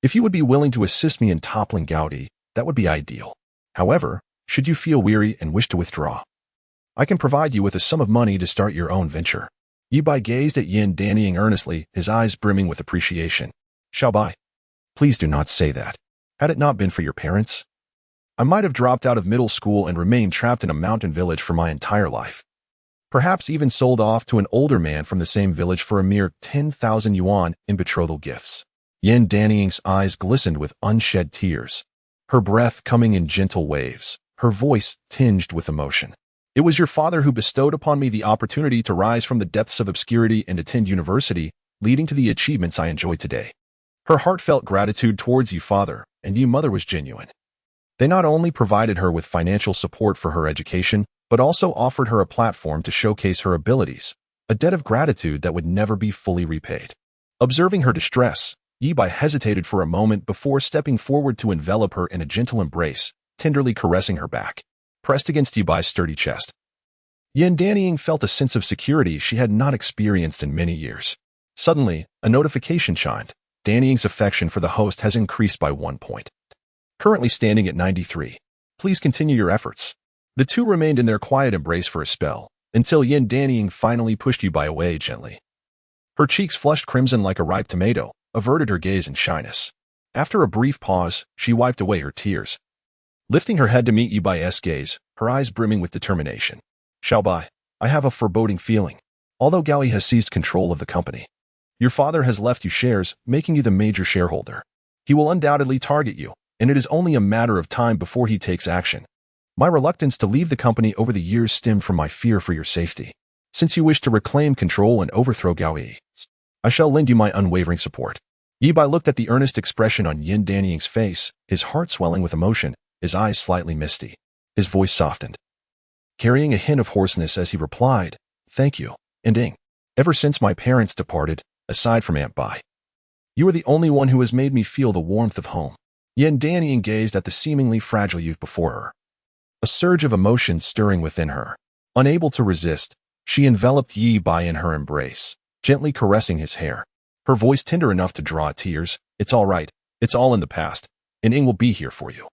If you would be willing to assist me in toppling Gaudi, that would be ideal. However, should you feel weary and wish to withdraw, I can provide you with a sum of money to start your own venture. Yi Bai gazed at Yin Dannying earnestly, his eyes brimming with appreciation. Xiao Bai, please do not say that. Had it not been for your parents, I might have dropped out of middle school and remained trapped in a mountain village for my entire life. Perhaps even sold off to an older man from the same village for a mere 10,000 yuan in betrothal gifts. Yin Danning's eyes glistened with unshed tears, her breath coming in gentle waves, her voice tinged with emotion. It was your father who bestowed upon me the opportunity to rise from the depths of obscurity and attend university, leading to the achievements I enjoy today. Her heartfelt gratitude towards you, father, and you, mother, was genuine. They not only provided her with financial support for her education, but also offered her a platform to showcase her abilities, a debt of gratitude that would never be fully repaid. Observing her distress, Yi Bai hesitated for a moment before stepping forward to envelop her in a gentle embrace, tenderly caressing her back, pressed against Yi Bai's sturdy chest. Yin Dannying felt a sense of security she had not experienced in many years. Suddenly, a notification chimed. Dannying's affection for the host has increased by 1 point. Currently standing at 93. Please continue your efforts. The two remained in their quiet embrace for a spell, until Yin Dannying finally pushed Yi Bai away gently. Her cheeks flushed crimson like a ripe tomato, averted her gaze in shyness. After a brief pause, she wiped away her tears. Lifting her head to meet Yi Bai's gaze, her eyes brimming with determination. Xiao Bai, I have a foreboding feeling. Although Gaoi has seized control of the company, your father has left you shares, making you the major shareholder. He will undoubtedly target you, and it is only a matter of time before he takes action. My reluctance to leave the company over the years stemmed from my fear for your safety. Since you wish to reclaim control and overthrow Gaoi, I shall lend you my unwavering support. Yi Bai looked at the earnest expression on Yin Dannying's face, his heart swelling with emotion, his eyes slightly misty. His voice softened, carrying a hint of hoarseness as he replied, Thank you, Ending. Ever since my parents departed, aside from Aunt Bai, you are the only one who has made me feel the warmth of home. Yin Dannying gazed at the seemingly fragile youth before her, a surge of emotion stirring within her. Unable to resist, she enveloped Yi Bai in her embrace, gently caressing his hair, her voice tender enough to draw tears. It's all right. It's all in the past, and Ing will be here for you.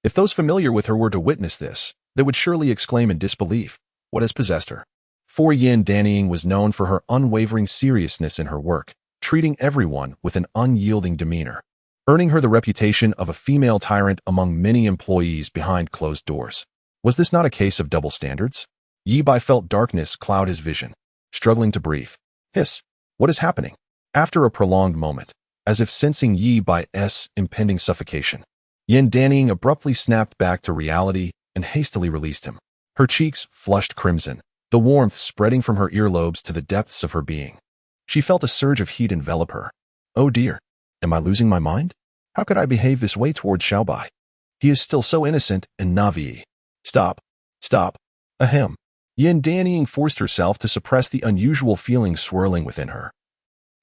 If those familiar with her were to witness this, they would surely exclaim in disbelief, what has possessed her? For Yin Dannying was known for her unwavering seriousness in her work, treating everyone with an unyielding demeanor, earning her the reputation of a female tyrant among many employees behind closed doors. Was this not a case of double standards? Yi Bai felt darkness cloud his vision, struggling to breathe. Hiss, what is happening? After a prolonged moment, as if sensing Yi Bai's impending suffocation, Yin Dannying abruptly snapped back to reality and hastily released him. Her cheeks flushed crimson, the warmth spreading from her earlobes to the depths of her being. She felt a surge of heat envelop her. Oh dear, am I losing my mind? How could I behave this way towards Xiao Bai? He is still so innocent and naive. Stop. Ahem. Yin Dannying forced herself to suppress the unusual feelings swirling within her,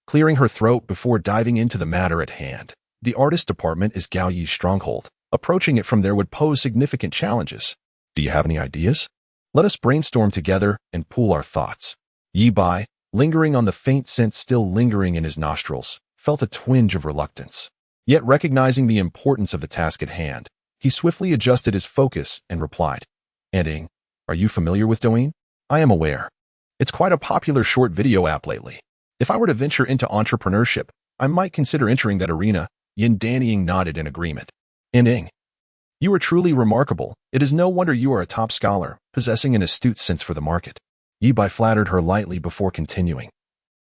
clearing her throat before diving into the matter at hand. The artist department is Gao Yi's stronghold. Approaching it from there would pose significant challenges. Do you have any ideas? Let us brainstorm together and pool our thoughts. Yi Bai, lingering on the faint scent still lingering in his nostrils, felt a twinge of reluctance. Yet recognizing the importance of the task at hand, he swiftly adjusted his focus and replied, Ending, are you familiar with Douyin? I am aware. It's quite a popular short video app lately. If I were to venture into entrepreneurship, I might consider entering that arena. Yin Dannying nodded in agreement. Ending, you are truly remarkable. It is no wonder you are a top scholar, possessing an astute sense for the market. Yi Bai flattered her lightly before continuing.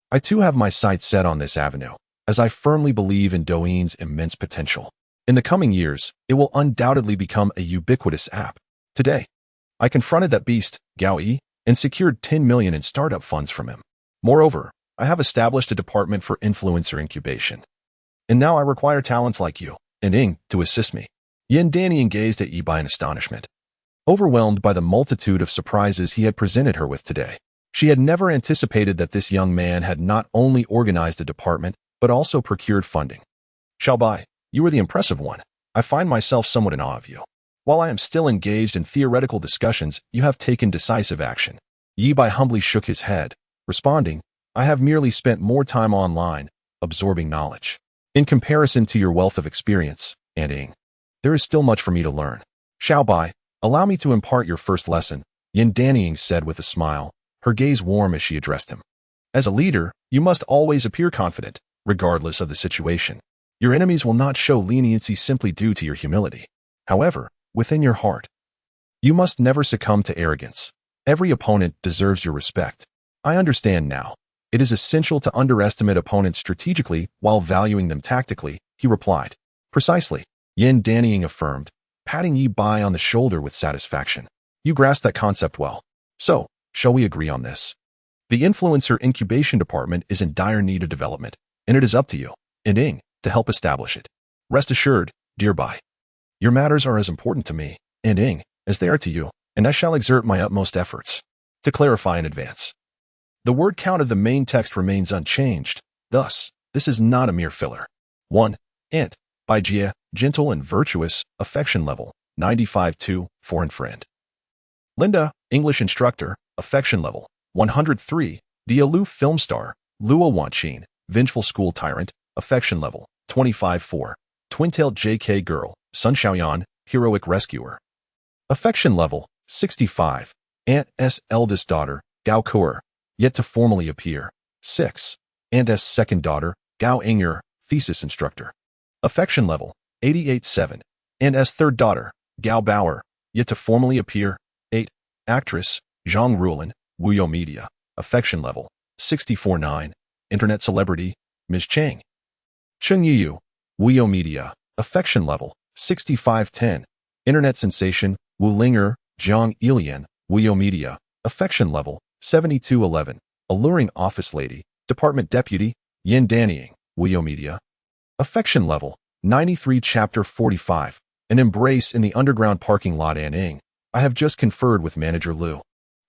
I too have my sights set on this avenue, as I firmly believe in Douyin's immense potential. In the coming years, it will undoubtedly become a ubiquitous app. Today, I confronted that beast, Gao Yi, and secured 10 million in startup funds from him. Moreover, I have established a department for influencer incubation. And now I require talents like you and Ing to assist me. Yin Dannying gazed at Yi Bai in astonishment, overwhelmed by the multitude of surprises he had presented her with today. She had never anticipated that this young man had not only organized a department, but also procured funding. Xiao Bai, you are the impressive one. I find myself somewhat in awe of you. While I am still engaged in theoretical discussions, you have taken decisive action. Yi Bai humbly shook his head, responding, I have merely spent more time online, absorbing knowledge. In comparison to your wealth of experience, Auntie, there is still much for me to learn. Xiao Bai, allow me to impart your first lesson, Yin Danying said with a smile, her gaze warm as she addressed him. As a leader, you must always appear confident, regardless of the situation. Your enemies will not show leniency simply due to your humility. However, within your heart, you must never succumb to arrogance. Every opponent deserves your respect. I understand now. It is essential to underestimate opponents strategically while valuing them tactically, he replied. Precisely, Yin Danying affirmed, patting Yi Bai on the shoulder with satisfaction. You grasp that concept well. So, shall we agree on this? The influencer incubation department is in dire need of development, and it is up to you, Auntie, to help establish it. Rest assured, dear Bai, your matters are as important to me, Auntie, as they are to you, and I shall exert my utmost efforts. To clarify in advance, the word count of the main text remains unchanged, thus, this is not a mere filler. 1. Ant. Bai Jie, gentle and virtuous, affection level, 95-2, foreign friend. Linda, English instructor, affection level, 103, the aloof film star, Luo Wanqin, vengeful school tyrant, affection level, 25-4, twin-tailed JK girl, Sun Xiaoyan, heroic rescuer. Affection level, 65, Aunt S. eldest daughter, Gao Kuer, yet to formally appear, 6, Aunt S. second daughter, Gao Eng'er, thesis instructor. Affection level, 88-7, Aunt S. third daughter, Gao Bauer, yet to formally appear, 8, actress, Zhang Ruolin, Wuyo Media, affection level, 64-9, internet celebrity, Ms. Cheng. Cheng Yiyu, Wuyo Media, affection level, 65-10, internet sensation, Wu Linger, Zhang Ilian, Wuyo Media, affection level, 72-11, alluring office lady, department deputy, Yin Danying, Wuyo Media, affection level, 93 chapter 45, an embrace in the underground parking lot Auntie. I have just conferred with manager Liu,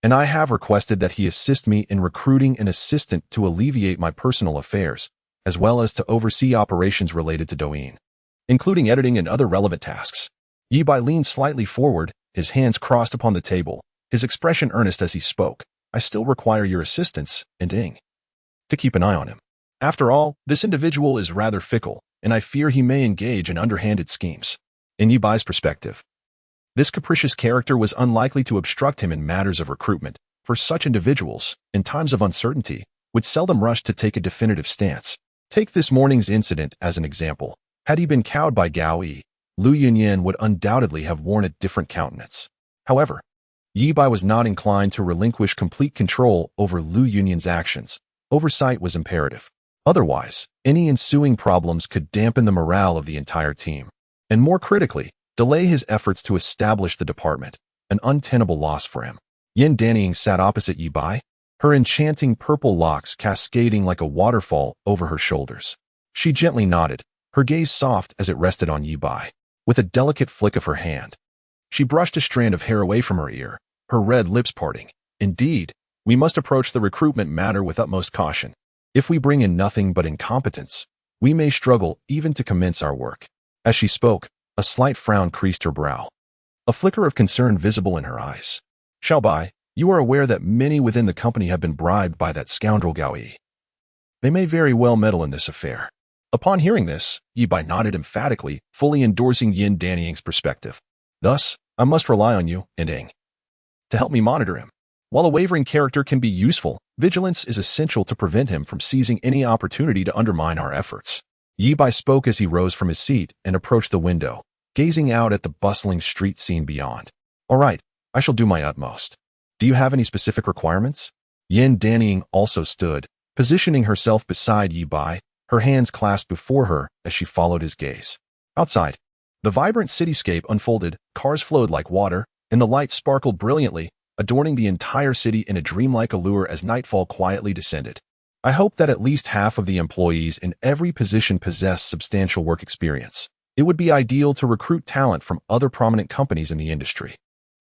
and I have requested that he assist me in recruiting an assistant to alleviate my personal affairs, as well as to oversee operations related to Douyin, including editing and other relevant tasks. Yi Bai leaned slightly forward, his hands crossed upon the table, his expression earnest as he spoke. I still require your assistance, Auntie, to keep an eye on him. After all, this individual is rather fickle, and I fear he may engage in underhanded schemes. In Yi Bai's perspective, this capricious character was unlikely to obstruct him in matters of recruitment, for such individuals, in times of uncertainty, would seldom rush to take a definitive stance. Take this morning's incident as an example. Had he been cowed by Gao Yi, Lu Yunyan would undoubtedly have worn a different countenance. However, Yi Bai was not inclined to relinquish complete control over Lu Yunyan's actions. Oversight was imperative. Otherwise, any ensuing problems could dampen the morale of the entire team, and more critically, delay his efforts to establish the department, an untenable loss for him. Yin Danying sat opposite Yi Bai, her enchanting purple locks cascading like a waterfall over her shoulders. She gently nodded, her gaze soft as it rested on Yi Bai. With a delicate flick of her hand, she brushed a strand of hair away from her ear, her red lips parting. Indeed, we must approach the recruitment matter with utmost caution. If we bring in nothing but incompetence, we may struggle even to commence our work. As she spoke, a slight frown creased her brow, a flicker of concern visible in her eyes. Xiao Bai, you are aware that many within the company have been bribed by that scoundrel Gao Yi. They may very well meddle in this affair. Upon hearing this, Yi Bai nodded emphatically, fully endorsing Yin Danying's perspective. Thus, I must rely on you, Auntie, to help me monitor him. While a wavering character can be useful, vigilance is essential to prevent him from seizing any opportunity to undermine our efforts. Yi Bai spoke as he rose from his seat and approached the window, gazing out at the bustling street scene beyond. All right, I shall do my utmost. Do you have any specific requirements? Yin Danying also stood, positioning herself beside Yi Bai, her hands clasped before her as she followed his gaze. Outside, the vibrant cityscape unfolded, cars flowed like water, and the lights sparkled brilliantly, adorning the entire city in a dreamlike allure as nightfall quietly descended. I hope that at least half of the employees in every position possess substantial work experience. It would be ideal to recruit talent from other prominent companies in the industry.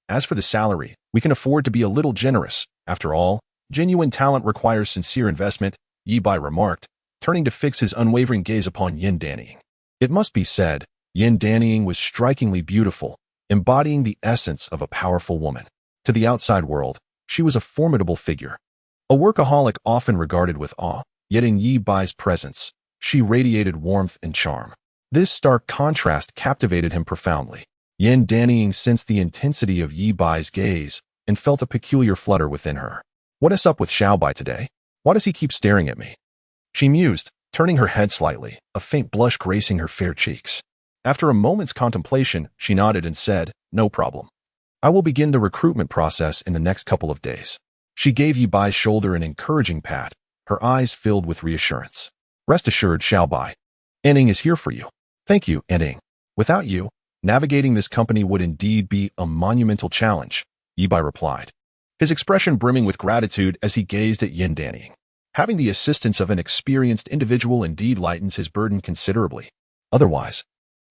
As for the salary, we can afford to be a little generous. After all, genuine talent requires sincere investment, Yi Bai remarked, turning to fix his unwavering gaze upon Yin Danying. It must be said, Yin Danying was strikingly beautiful, embodying the essence of a powerful woman. To the outside world, she was a formidable figure. A workaholic often regarded with awe, yet in Yi Bai's presence, she radiated warmth and charm. This stark contrast captivated him profoundly. Yin Dannying sensed the intensity of Yi Bai's gaze and felt a peculiar flutter within her. What is up with Xiao Bai today? Why does he keep staring at me? She mused, turning her head slightly, a faint blush gracing her fair cheeks. After a moment's contemplation, she nodded and said, "No problem. I will begin the recruitment process in the next couple of days." She gave Yi Bai's shoulder an encouraging pat, her eyes filled with reassurance. "Rest assured, Xiao Bai. Anning is here for you." "Thank you, Anning. Without you, navigating this company would indeed be a monumental challenge," Yi Bai replied, his expression brimming with gratitude as he gazed at Yin Dannying. Having the assistance of an experienced individual indeed lightens his burden considerably. Otherwise,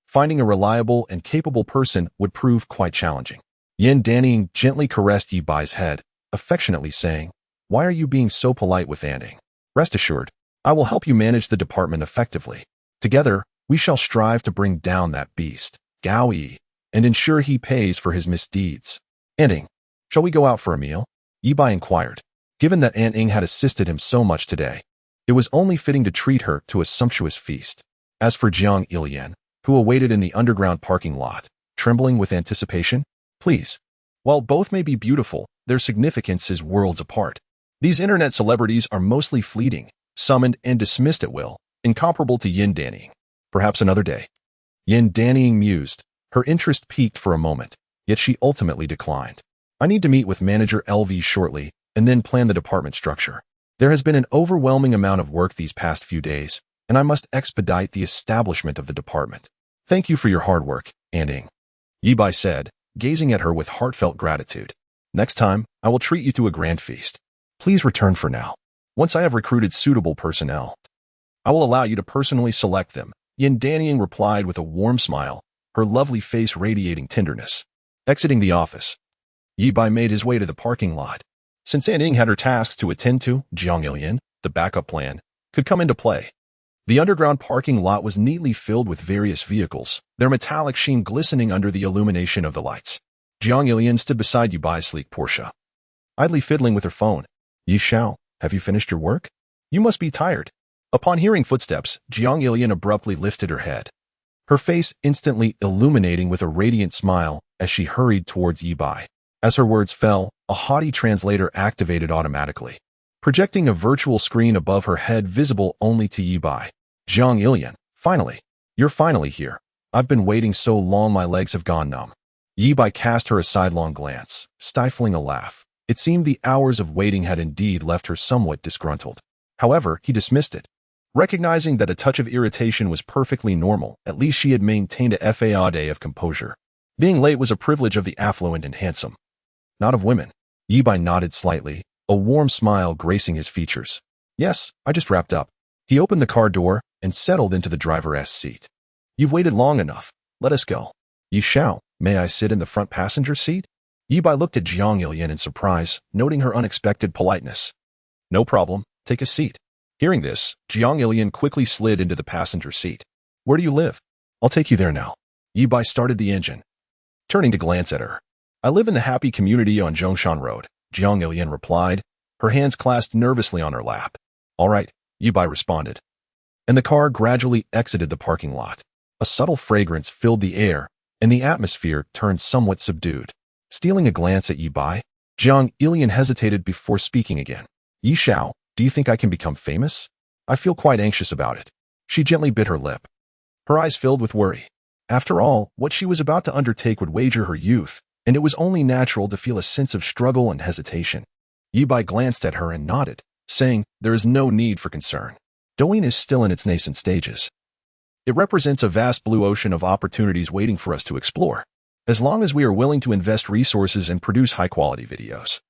finding a reliable and capable person would prove quite challenging. Yin Dannying gently caressed Yi Bai's head, affectionately saying, "Why are you being so polite with Anning? Rest assured, I will help you manage the department effectively. Together, we shall strive to bring down that beast, Gao Yi, and ensure he pays for his misdeeds." "Anning, shall we go out for a meal?" Yi Bai inquired. Given that Anning had assisted him so much today, it was only fitting to treat her to a sumptuous feast. As for Jiang Ilian, who awaited in the underground parking lot, trembling with anticipation, "Please. While both may be beautiful, their significance is worlds apart. These internet celebrities are mostly fleeting, summoned and dismissed at will, incomparable to Yin Dannying. Perhaps another day." Yin Dannying mused, her interest piqued for a moment, yet she ultimately declined. "I need to meet with Manager LV shortly, and then plan the department structure. There has been an overwhelming amount of work these past few days, and I must expedite the establishment of the department." "Thank you for your hard work, Anning," Yi Bai said, gazing at her with heartfelt gratitude. "Next time, I will treat you to a grand feast. Please return for now. Once I have recruited suitable personnel, I will allow you to personally select them." Yin Dannying replied with a warm smile, her lovely face radiating tenderness. Exiting the office, Yi Bai made his way to the parking lot. Since Anning had her tasks to attend to, Jiang Ilian, the backup plan, could come into play. The underground parking lot was neatly filled with various vehicles, their metallic sheen glistening under the illumination of the lights. Jiang Ilian stood beside Yi Bai's sleek Porsche, idly fiddling with her phone. "Yi Xiao, have you finished your work? You must be tired." Upon hearing footsteps, Jiang Ilian abruptly lifted her head, her face instantly illuminating with a radiant smile as she hurried towards Yi Bai. As her words fell, a haughty translator activated automatically, projecting a virtual screen above her head visible only to Yi Bai. "Jiang Ilian, finally. You're finally here. I've been waiting so long my legs have gone numb." Yi Bai cast her a sidelong glance, stifling a laugh. It seemed the hours of waiting had indeed left her somewhat disgruntled. However, he dismissed it. Recognizing that a touch of irritation was perfectly normal, at least she had maintained a faade of composure. Being late was a privilege of the affluent and handsome, not of women. Yi Bai nodded slightly, a warm smile gracing his features. "Yes, I just wrapped up." He opened the car door and settled into the driver's seat. "You've waited long enough. Let us go." "Yi Xiao, may I sit in the front passenger seat?" Yi Bai looked at Jiang Ilian in surprise, noting her unexpected politeness. "No problem. Take a seat." Hearing this, Jiang Ilian quickly slid into the passenger seat. "Where do you live?" "I'll take you there now." Yi Bai started the engine, turning to glance at her. "I live in the happy community on Zhongshan Road," Jiang Ilian replied, her hands clasped nervously on her lap. "All right," Yi Bai responded. And the car gradually exited the parking lot. A subtle fragrance filled the air, and the atmosphere turned somewhat subdued. Stealing a glance at Yi Bai, Jiang Ilian hesitated before speaking again. "Yi Xiao, do you think I can become famous? I feel quite anxious about it." She gently bit her lip, her eyes filled with worry. After all, what she was about to undertake would wager her youth, and it was only natural to feel a sense of struggle and hesitation. Yi Bai glanced at her and nodded, saying, "There is no need for concern. Douyin is still in its nascent stages. It represents a vast blue ocean of opportunities waiting for us to explore, as long as we are willing to invest resources and produce high-quality videos.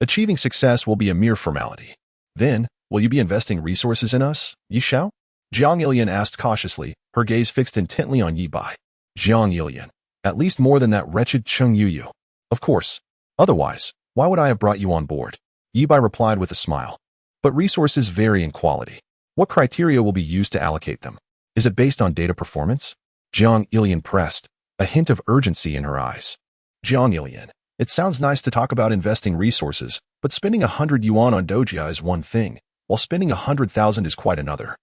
Achieving success will be a mere formality. Then, will you be investing resources in us, Yi Xiao?" Jiang Ilian asked cautiously, her gaze fixed intently on Yi Bai. "Jiang Ilian, at least more than that wretched Cheng Yuyu. Of course. Otherwise, why would I have brought you on board?" Yi Bai replied with a smile. "But resources vary in quality. What criteria will be used to allocate them? Is it based on data performance?" Jiang Ilian pressed, a hint of urgency in her eyes. "Jiang Ilian, it sounds nice to talk about investing resources, but spending 100 yuan on Dojia is one thing, while spending 100,000 is quite another.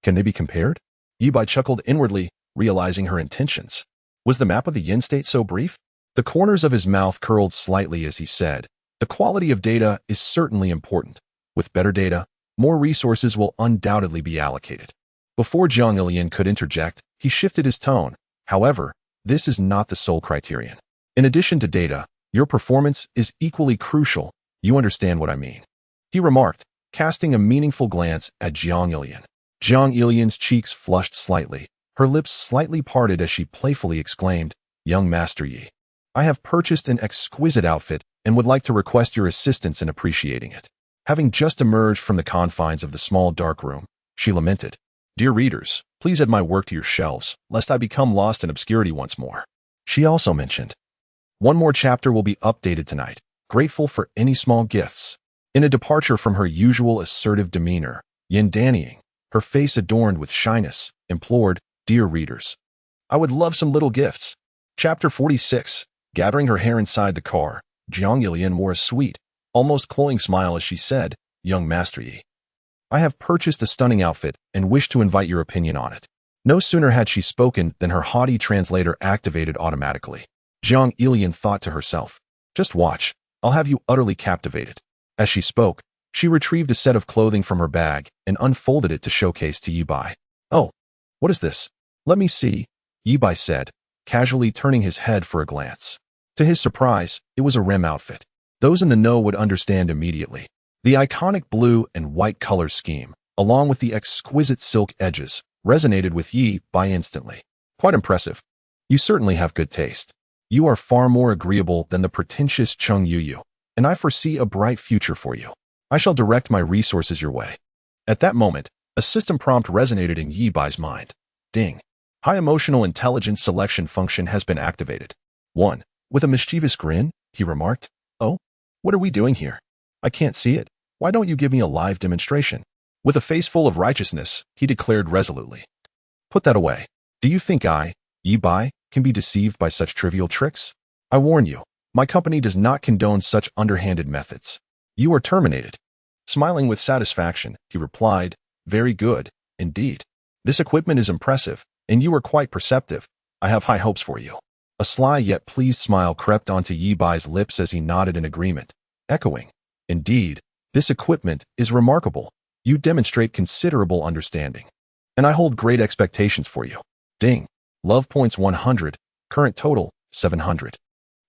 Can they be compared? Yibai chuckled inwardly, realizing her intentions. Was the map of the Yin state so brief? The corners of his mouth curled slightly as he said, "The quality of data is certainly important. With better data, more resources will undoubtedly be allocated." Before Jiang Ilian could interject, he shifted his tone. "However, this is not the sole criterion. In addition to data, your performance is equally crucial. You understand what I mean," he remarked, casting a meaningful glance at Jiang Ilian. Jiang Ilian's cheeks flushed slightly. Her lips slightly parted as she playfully exclaimed, "Young Master Yi, I have purchased an exquisite outfit and would like to request your assistance in appreciating it." Having just emerged from the confines of the small dark room, she lamented, "Dear readers, please add my work to your shelves, lest I become lost in obscurity once more." She also mentioned, "One more chapter will be updated tonight, grateful for any small gifts." In a departure from her usual assertive demeanor, Yin Dannying, her face adorned with shyness, implored, "Dear readers, I would love some little gifts." Chapter 46. Gathering her hair inside the car, Jiang Ilian wore a sweet, almost cloying smile as she said, "Young Master Yi, I have purchased a stunning outfit and wish to invite your opinion on it." No sooner had she spoken than her haughty translator activated automatically. Jiang Ilian thought to herself, "Just watch, I'll have you utterly captivated." As she spoke, she retrieved a set of clothing from her bag and unfolded it to showcase to Yibai. "Oh, what is this? Let me see," Yibai said, casually turning his head for a glance. To his surprise, it was a Rem outfit. Those in the know would understand immediately. The iconic blue and white color scheme, along with the exquisite silk edges, resonated with Yibai instantly. "Quite impressive. You certainly have good taste. You are far more agreeable than the pretentious Chung Yuyu, and I foresee a bright future for you. I shall direct my resources your way." At that moment, a system prompt resonated in Yibai's mind. Ding. High emotional intelligence selection function has been activated. 1. With a mischievous grin, he remarked, "Oh, what are we doing here? I can't see it. Why don't you give me a live demonstration?" With a face full of righteousness, he declared resolutely, "Put that away. Do you think I, Yibai, can be deceived by such trivial tricks? I warn you, my company does not condone such underhanded methods. You are terminated." Smiling with satisfaction, he replied, "Very good, indeed. This equipment is impressive, and you are quite perceptive. I have high hopes for you." A sly yet pleased smile crept onto Yibai's lips as he nodded in agreement, echoing, "Indeed, this equipment is remarkable. You demonstrate considerable understanding, and I hold great expectations for you." Ding. Love points 100, current total 700.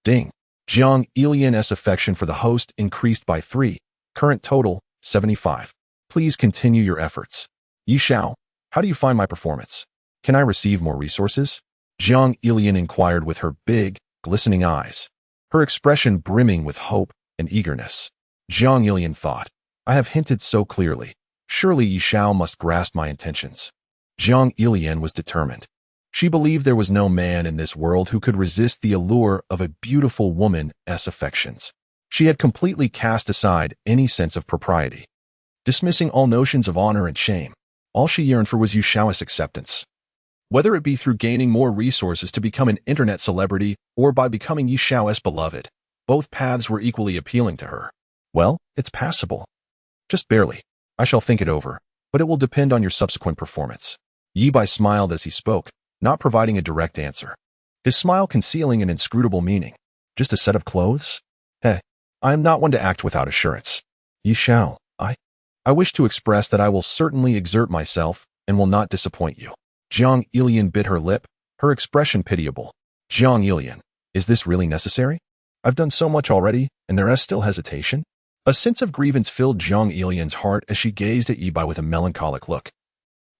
Ding. Jiang Ilian's affection for the host increased by 3, current total 75. Please continue your efforts. Yi Shao, how do you find my performance? Can I receive more resources? Jiang Ilian inquired with her big, glistening eyes, her expression brimming with hope and eagerness. Jiang Ilian thought, "I have hinted so clearly. Surely Yi Shao must grasp my intentions." Jiang Ilian was determined. She believed there was no man in this world who could resist the allure of a beautiful woman's affections. She had completely cast aside any sense of propriety, dismissing all notions of honor and shame. All she yearned for was Yi Shao's acceptance. Whether it be through gaining more resources to become an internet celebrity or by becoming Yi Shao's beloved, both paths were equally appealing to her. "Well, it's passable. Just barely. I shall think it over, but it will depend on your subsequent performance." Yibai smiled as he spoke, not providing a direct answer. His smile concealing an inscrutable meaning. "Just a set of clothes? Hey, I am not one to act without assurance. Yi Shao, I wish to express that I will certainly exert myself and will not disappoint you." Jiang Ilian bit her lip, her expression pitiable. "Jiang Ilian, is this really necessary? I've done so much already, and there is still hesitation?" A sense of grievance filled Jiang Ilian's heart as she gazed at Yibai with a melancholic look,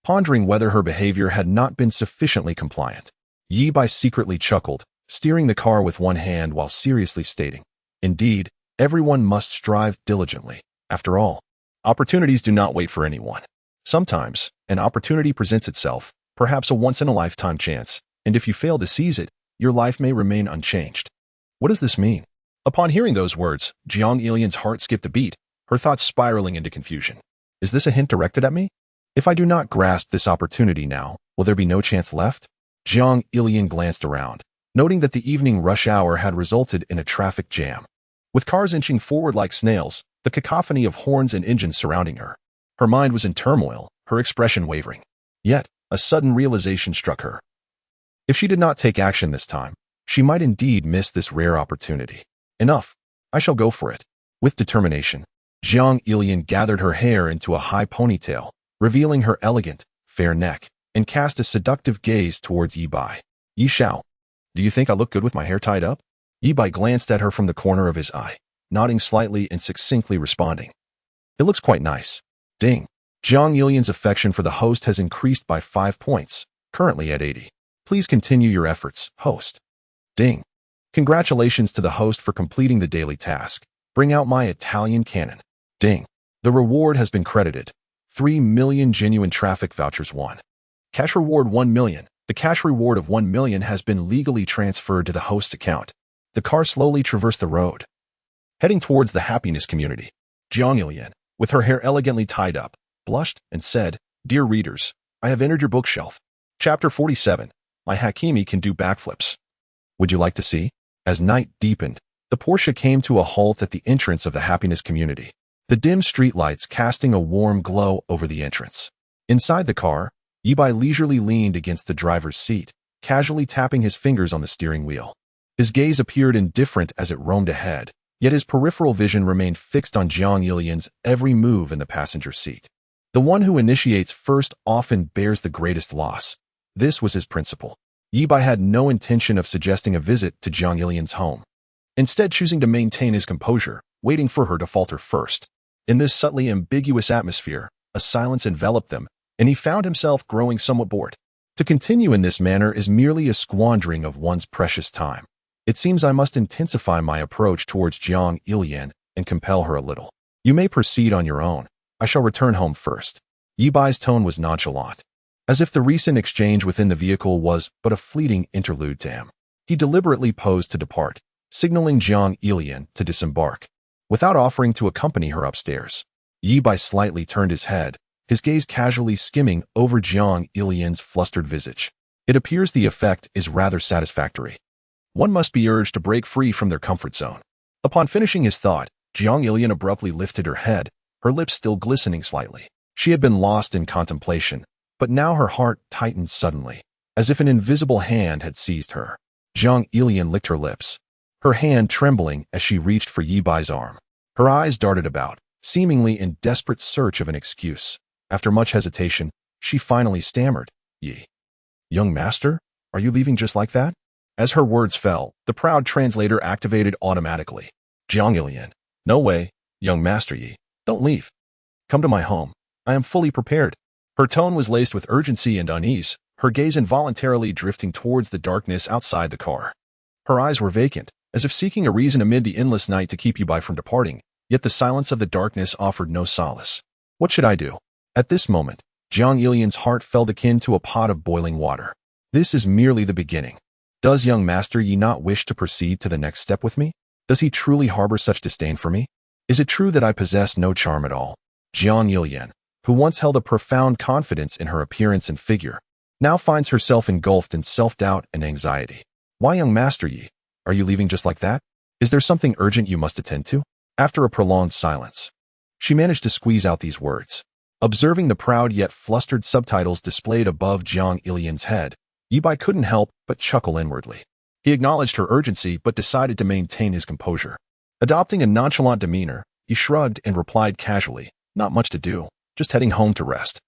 pondering whether her behavior had not been sufficiently compliant. Yibai secretly chuckled, steering the car with one hand while seriously stating, "Indeed, everyone must strive diligently. After all, opportunities do not wait for anyone. Sometimes, an opportunity presents itself, perhaps a once-in-a-lifetime chance, and if you fail to seize it, your life may remain unchanged." What does this mean? Upon hearing those words, Jiang Ilian's heart skipped a beat, her thoughts spiraling into confusion. Is this a hint directed at me? If I do not grasp this opportunity now, will there be no chance left? Jiang Ilian glanced around, noting that the evening rush hour had resulted in a traffic jam. With cars inching forward like snails, the cacophony of horns and engines surrounding her. Her mind was in turmoil, her expression wavering. Yet, a sudden realization struck her. If she did not take action this time, she might indeed miss this rare opportunity. Enough. I shall go for it. With determination, Jiang Ilian gathered her hair into a high ponytail, revealing her elegant, fair neck, and cast a seductive gaze towards Yi Bai. Yi Xiao, do you think I look good with my hair tied up? Yi Bai glanced at her from the corner of his eye, nodding slightly and succinctly responding. It looks quite nice. Ding. Jiang Ilian's affection for the host has increased by 5 points, currently at 80. Please continue your efforts, host. Ding. Congratulations to the host for completing the daily task. Bring out my Italian cannon. Ding. The reward has been credited. 3 million genuine traffic vouchers won. Cash reward 1 million. The cash reward of 1 million has been legally transferred to the host's account. The car slowly traversed the road, heading towards the happiness community. Jiang Ilian, with her hair elegantly tied up, blushed and said, Dear readers, I have entered your bookshelf. Chapter 47. My Hakimi can do backflips. Would you like to see? As night deepened, the Porsche came to a halt at the entrance of the happiness community, the dim streetlights casting a warm glow over the entrance. Inside the car, Yi Bai leisurely leaned against the driver's seat, casually tapping his fingers on the steering wheel. His gaze appeared indifferent as it roamed ahead, yet his peripheral vision remained fixed on Jiang Ilian's every move in the passenger seat. The one who initiates first often bears the greatest loss. This was his principle. Yi Bai had no intention of suggesting a visit to Jiang Ilian's home, instead choosing to maintain his composure, waiting for her to falter first. In this subtly ambiguous atmosphere, a silence enveloped them, and he found himself growing somewhat bored. To continue in this manner is merely a squandering of one's precious time. It seems I must intensify my approach towards Jiang Ilian and compel her a little. You may proceed on your own. I shall return home first. Yi Bai's tone was nonchalant, as if the recent exchange within the vehicle was but a fleeting interlude to him. He deliberately posed to depart, signaling Jiang Ilian to disembark, without offering to accompany her upstairs. Yi Bai slightly turned his head, his gaze casually skimming over Jiang Ilian's flustered visage. It appears the effect is rather satisfactory. One must be urged to break free from their comfort zone. Upon finishing his thought, Jiang Ilian abruptly lifted her head, her lips still glistening slightly. She had been lost in contemplation, but now her heart tightened suddenly, as if an invisible hand had seized her. Jiang Ilian licked her lips, her hand trembling as she reached for Yi Bai's arm. Her eyes darted about, seemingly in desperate search of an excuse. After much hesitation, she finally stammered, Yi. Young master, are you leaving just like that? As her words fell, the proud translator activated automatically. Jiang Ilian, no way, young master Yi. Don't leave. Come to my home. I am fully prepared. Her tone was laced with urgency and unease, her gaze involuntarily drifting towards the darkness outside the car. Her eyes were vacant, as if seeking a reason amid the endless night to keep Yi Bai from departing, yet the silence of the darkness offered no solace. What should I do? At this moment, Jiang Ilian's heart felt akin to a pot of boiling water. This is merely the beginning. Does young master Yi not wish to proceed to the next step with me? Does he truly harbor such disdain for me? Is it true that I possess no charm at all? Jiang Ilian, who once held a profound confidence in her appearance and figure, now finds herself engulfed in self-doubt and anxiety. Why, young master Yi? Are you leaving just like that? Is there something urgent you must attend to? After a prolonged silence, she managed to squeeze out these words. Observing the proud yet flustered subtitles displayed above Jiang Ilian's head, Yi Bai couldn't help but chuckle inwardly. He acknowledged her urgency but decided to maintain his composure. Adopting a nonchalant demeanor, he shrugged and replied casually, Not much to do, just heading home to rest.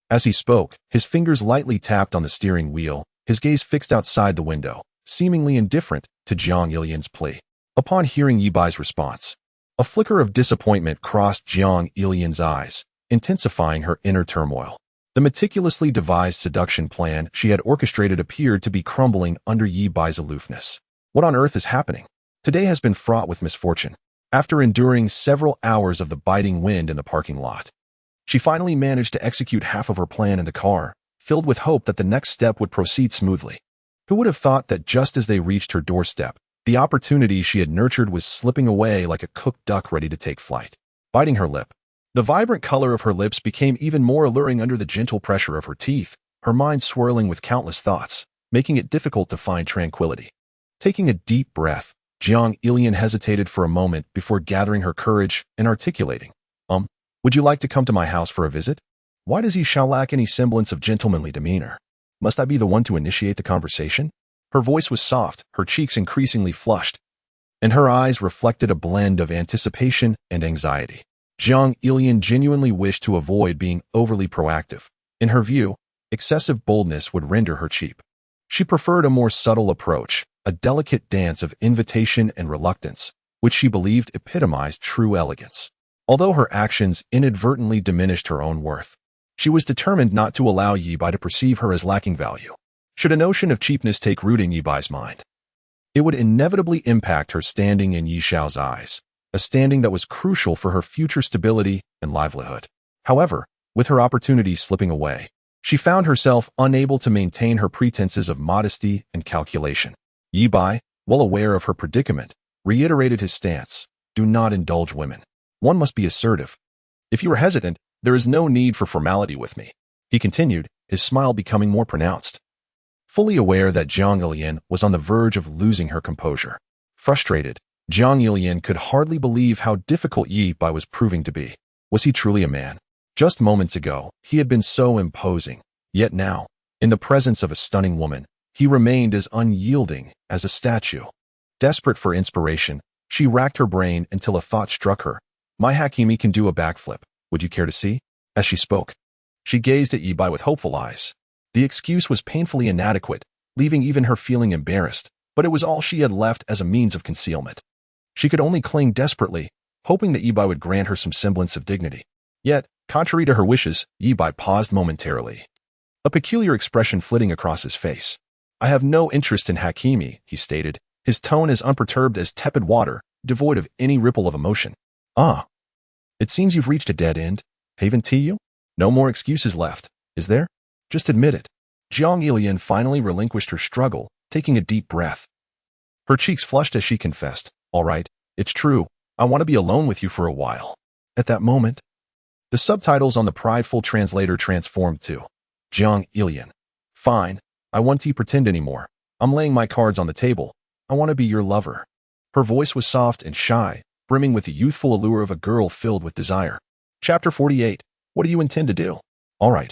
As he spoke, his fingers lightly tapped on the steering wheel, his gaze fixed outside the window, seemingly indifferent to Jiang Ilian's plea. Upon hearing Yi Bai's response, a flicker of disappointment crossed Jiang Ilian's eyes, intensifying her inner turmoil. The meticulously devised seduction plan she had orchestrated appeared to be crumbling under Yi Bai's aloofness. What on earth is happening? Today has been fraught with misfortune. After enduring several hours of the biting wind in the parking lot, she finally managed to execute half of her plan in the car, filled with hope that the next step would proceed smoothly. Who would have thought that just as they reached her doorstep, the opportunity she had nurtured was slipping away like a cooked duck ready to take flight? Biting her lip, the vibrant color of her lips became even more alluring under the gentle pressure of her teeth, her mind swirling with countless thoughts, making it difficult to find tranquility. Taking a deep breath, Jiang Ilian hesitated for a moment before gathering her courage and articulating, would you like to come to my house for a visit? Why does Yi Xiao lack any semblance of gentlemanly demeanor? Must I be the one to initiate the conversation? Her voice was soft, her cheeks increasingly flushed, and her eyes reflected a blend of anticipation and anxiety. Jiang Ilian genuinely wished to avoid being overly proactive. In her view, excessive boldness would render her cheap. She preferred a more subtle approach, a delicate dance of invitation and reluctance, which she believed epitomized true elegance. Although her actions inadvertently diminished her own worth, she was determined not to allow Yi Bai to perceive her as lacking value. Should a notion of cheapness take root in Yi Bai's mind, it would inevitably impact her standing in Yi Xiao's eyes, a standing that was crucial for her future stability and livelihood. However, with her opportunity slipping away, she found herself unable to maintain her pretenses of modesty and calculation. Yi Bai, well aware of her predicament, reiterated his stance: do not indulge women. One must be assertive. If you are hesitant, there is no need for formality with me, he continued, his smile becoming more pronounced. Fully aware that Jiang Ilian was on the verge of losing her composure. Frustrated, Jiang Ilian could hardly believe how difficult Yi Bai was proving to be. Was he truly a man? Just moments ago, he had been so imposing, yet now, in the presence of a stunning woman, he remained as unyielding as a statue. Desperate for inspiration, she racked her brain until a thought struck her. My Hakimi can do a backflip. Would you care to see? As she spoke, she gazed at Yi Bai with hopeful eyes. The excuse was painfully inadequate, leaving even her feeling embarrassed, but it was all she had left as a means of concealment. She could only cling desperately, hoping that Yi Bai would grant her some semblance of dignity. Yet, contrary to her wishes, Yi Bai paused momentarily, a peculiar expression flitting across his face. I have no interest in Hakimi, he stated, his tone as unperturbed as tepid water, devoid of any ripple of emotion. Ah, it seems you've reached a dead end. Haven't you? No more excuses left, is there? Just admit it. Jiang Ilian finally relinquished her struggle, taking a deep breath. Her cheeks flushed as she confessed, all right, it's true, I want to be alone with you for a while. At that moment, the subtitles on the prideful translator transformed to Jiang Ilian. Fine, I won't pretend anymore. I'm laying my cards on the table. I want to be your lover. Her voice was soft and shy, brimming with the youthful allure of a girl filled with desire. Chapter 48. What do you intend to do? All right.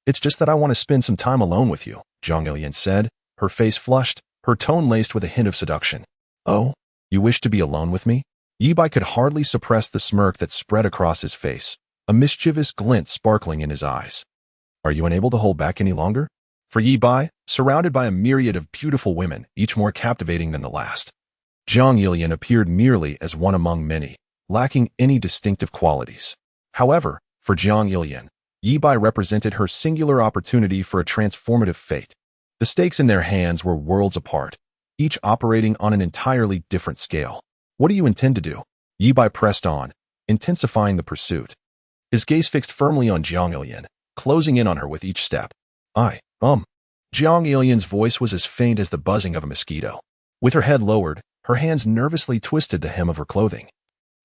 It's just that I want to spend some time alone with you, Jiang Ilian said, her face flushed, her tone laced with a hint of seduction. Oh, you wish to be alone with me? Yi Bai could hardly suppress the smirk that spread across his face, a mischievous glint sparkling in his eyes. Are you unable to hold back any longer? For Yi Bai, surrounded by a myriad of beautiful women, each more captivating than the last, Jiang Ilian appeared merely as one among many, lacking any distinctive qualities. However, for Jiang Ilian, Yi Bai represented her singular opportunity for a transformative fate. The stakes in their hands were worlds apart, each operating on an entirely different scale. What do you intend to do? Yi Bai pressed on, intensifying the pursuit. His gaze fixed firmly on Jiang Ilian, closing in on her with each step. Jiang Ilian's voice was as faint as the buzzing of a mosquito. With her head lowered, her hands nervously twisted the hem of her clothing.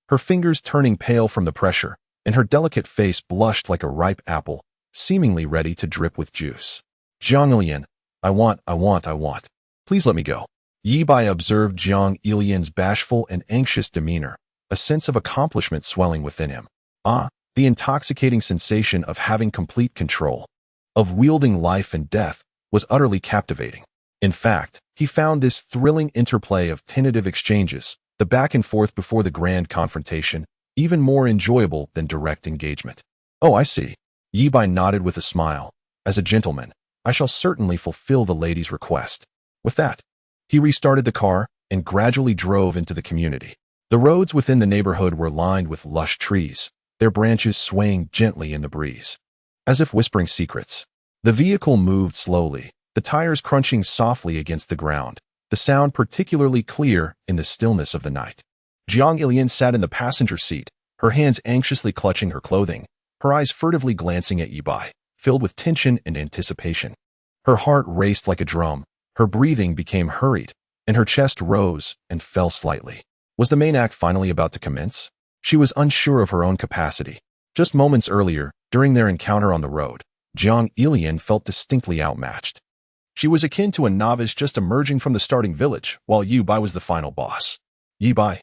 Her fingers turning pale from the pressure, and her delicate face blushed like a ripe apple, seemingly ready to drip with juice. Jiang Ilian, I want. Please let me go. Yi Bai observed Jiang Ilian's bashful and anxious demeanor, a sense of accomplishment swelling within him. The intoxicating sensation of having complete control, of wielding life and death, was utterly captivating. In fact, he found this thrilling interplay of tentative exchanges, the back and forth before the grand confrontation, even more enjoyable than direct engagement. Oh, I see. Yi Bai nodded with a smile. As a gentleman, I shall certainly fulfill the lady's request. With that, he restarted the car and gradually drove into the community. The roads within the neighborhood were lined with lush trees, their branches swaying gently in the breeze, as if whispering secrets. The vehicle moved slowly, the tires crunching softly against the ground, the sound particularly clear in the stillness of the night. Jiang Ilian sat in the passenger seat, her hands anxiously clutching her clothing, her eyes furtively glancing at Yi Bai, filled with tension and anticipation. Her heart raced like a drum, her breathing became hurried, and her chest rose and fell slightly. Was the main act finally about to commence? She was unsure of her own capacity. Just moments earlier, during their encounter on the road, Jiang Ilian felt distinctly outmatched. She was akin to a novice just emerging from the starting village, while Yi Bai was the final boss. Yi Bai,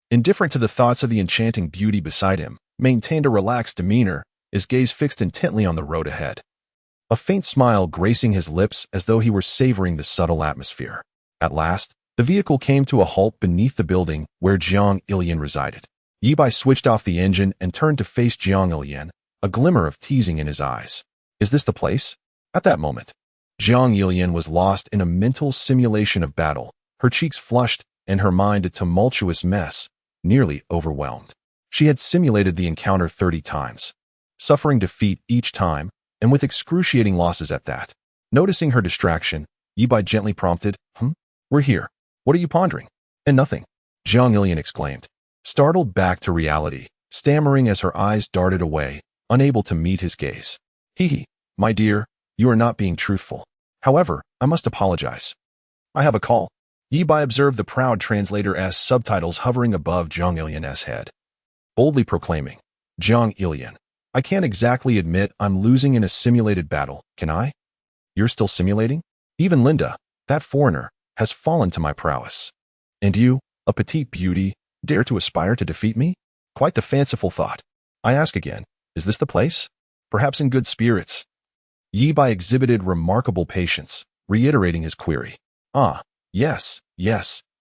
indifferent to the thoughts of the enchanting beauty beside him, maintained a relaxed demeanor, his gaze fixed intently on the road ahead. A faint smile gracing his lips as though he were savoring the subtle atmosphere. At last, the vehicle came to a halt beneath the building where Jiang Ilian resided. Yi Bai switched off the engine and turned to face Jiang Ilian, a glimmer of teasing in his eyes. Is this the place? At that moment, Jiang Ilian was lost in a mental simulation of battle, her cheeks flushed and her mind a tumultuous mess, nearly overwhelmed. She had simulated the encounter 30 times, suffering defeat each time, and with excruciating losses at that. Noticing her distraction, Yi Bai gently prompted, We're here. What are you pondering? And nothing, Jiang Ilian exclaimed, startled back to reality, stammering as her eyes darted away, unable to meet his gaze. My dear, you are not being truthful. However, I must apologize. I have a call. Yi Bai observed the proud translator as subtitles hovering above Jiang Ilian's head, boldly proclaiming, Jiang Ilian, I can't exactly admit I'm losing in a simulated battle, can I? You're still simulating? Even Linda, that foreigner, has fallen to my prowess. And you, a petite beauty, dare to aspire to defeat me? Quite the fanciful thought. I ask again, is this the place? Perhaps in good spirits. Yi Bai exhibited remarkable patience, reiterating his query.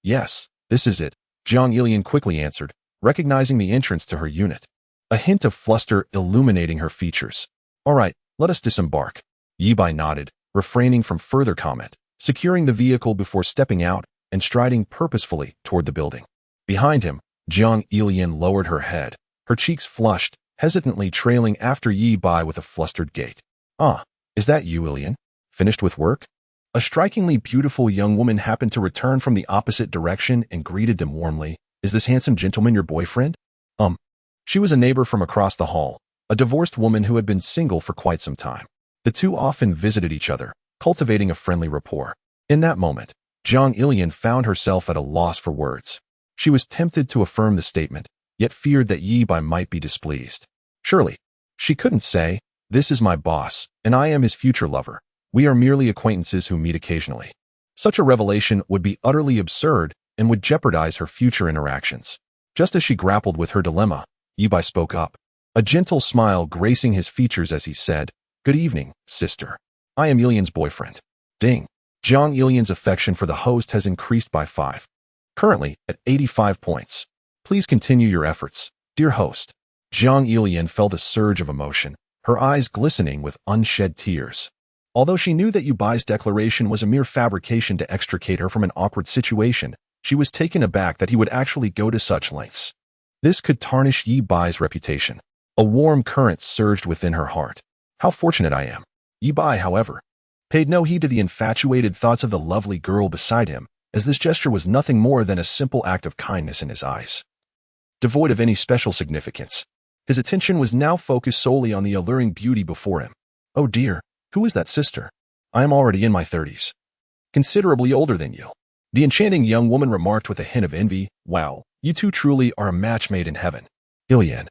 Yes, this is it, Jiang Ilian quickly answered, recognizing the entrance to her unit. A hint of fluster illuminating her features. All right, let us disembark. Yi Bai nodded, refraining from further comment, securing the vehicle before stepping out and striding purposefully toward the building. Behind him, Jiang Ilian lowered her head, her cheeks flushed, hesitantly trailing after Yi Bai with a flustered gait. Is that you, Ilian? Finished with work? A strikingly beautiful young woman happened to return from the opposite direction and greeted them warmly. Is this handsome gentleman your boyfriend? She was a neighbor from across the hall, a divorced woman who had been single for quite some time. The two often visited each other, cultivating a friendly rapport. In that moment, Jiang Ilian found herself at a loss for words. She was tempted to affirm the statement, yet feared that Yi Bai might be displeased. Surely, she couldn't say, this is my boss, and I am his future lover. We are merely acquaintances who meet occasionally. Such a revelation would be utterly absurd and would jeopardize her future interactions. Just as she grappled with her dilemma, Yi Bai spoke up, a gentle smile gracing his features as he said, Good evening, sister. I am Ilian's boyfriend. Ding. Jiang Ilian's affection for the host has increased by 5. Currently, at 85 points. Please continue your efforts, dear host. Jiang Ilian felt a surge of emotion, her eyes glistening with unshed tears. Although she knew that Yi Bai's declaration was a mere fabrication to extricate her from an awkward situation, she was taken aback that he would actually go to such lengths. This could tarnish Yi Bai's reputation. A warm current surged within her heart. How fortunate I am. Yi Bai, however, paid no heed to the infatuated thoughts of the lovely girl beside him, as this gesture was nothing more than a simple act of kindness in his eyes. Devoid of any special significance, his attention was now focused solely on the alluring beauty before him. Oh dear, who is that sister? I am already in my 30s. Considerably older than you. The enchanting young woman remarked with a hint of envy. Wow, you two truly are a match made in heaven. Ilian,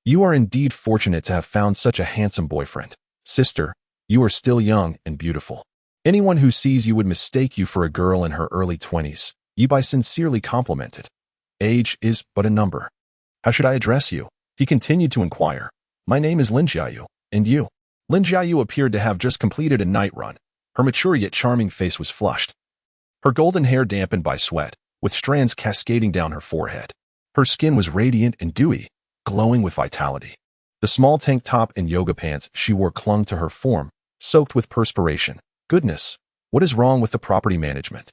you are indeed fortunate to have found such a handsome boyfriend. Sister, you are still young and beautiful. Anyone who sees you would mistake you for a girl in her early 20s, Yi Bai sincerely complimented. Age is but a number. How should I address you? He continued to inquire. My name is Lin Jiayu, and you? Lin Jiayu appeared to have just completed a night run. Her mature yet charming face was flushed, her golden hair dampened by sweat, with strands cascading down her forehead. Her skin was radiant and dewy, glowing with vitality. The small tank top and yoga pants she wore clung to her form, soaked with perspiration. Goodness, what is wrong with the property management?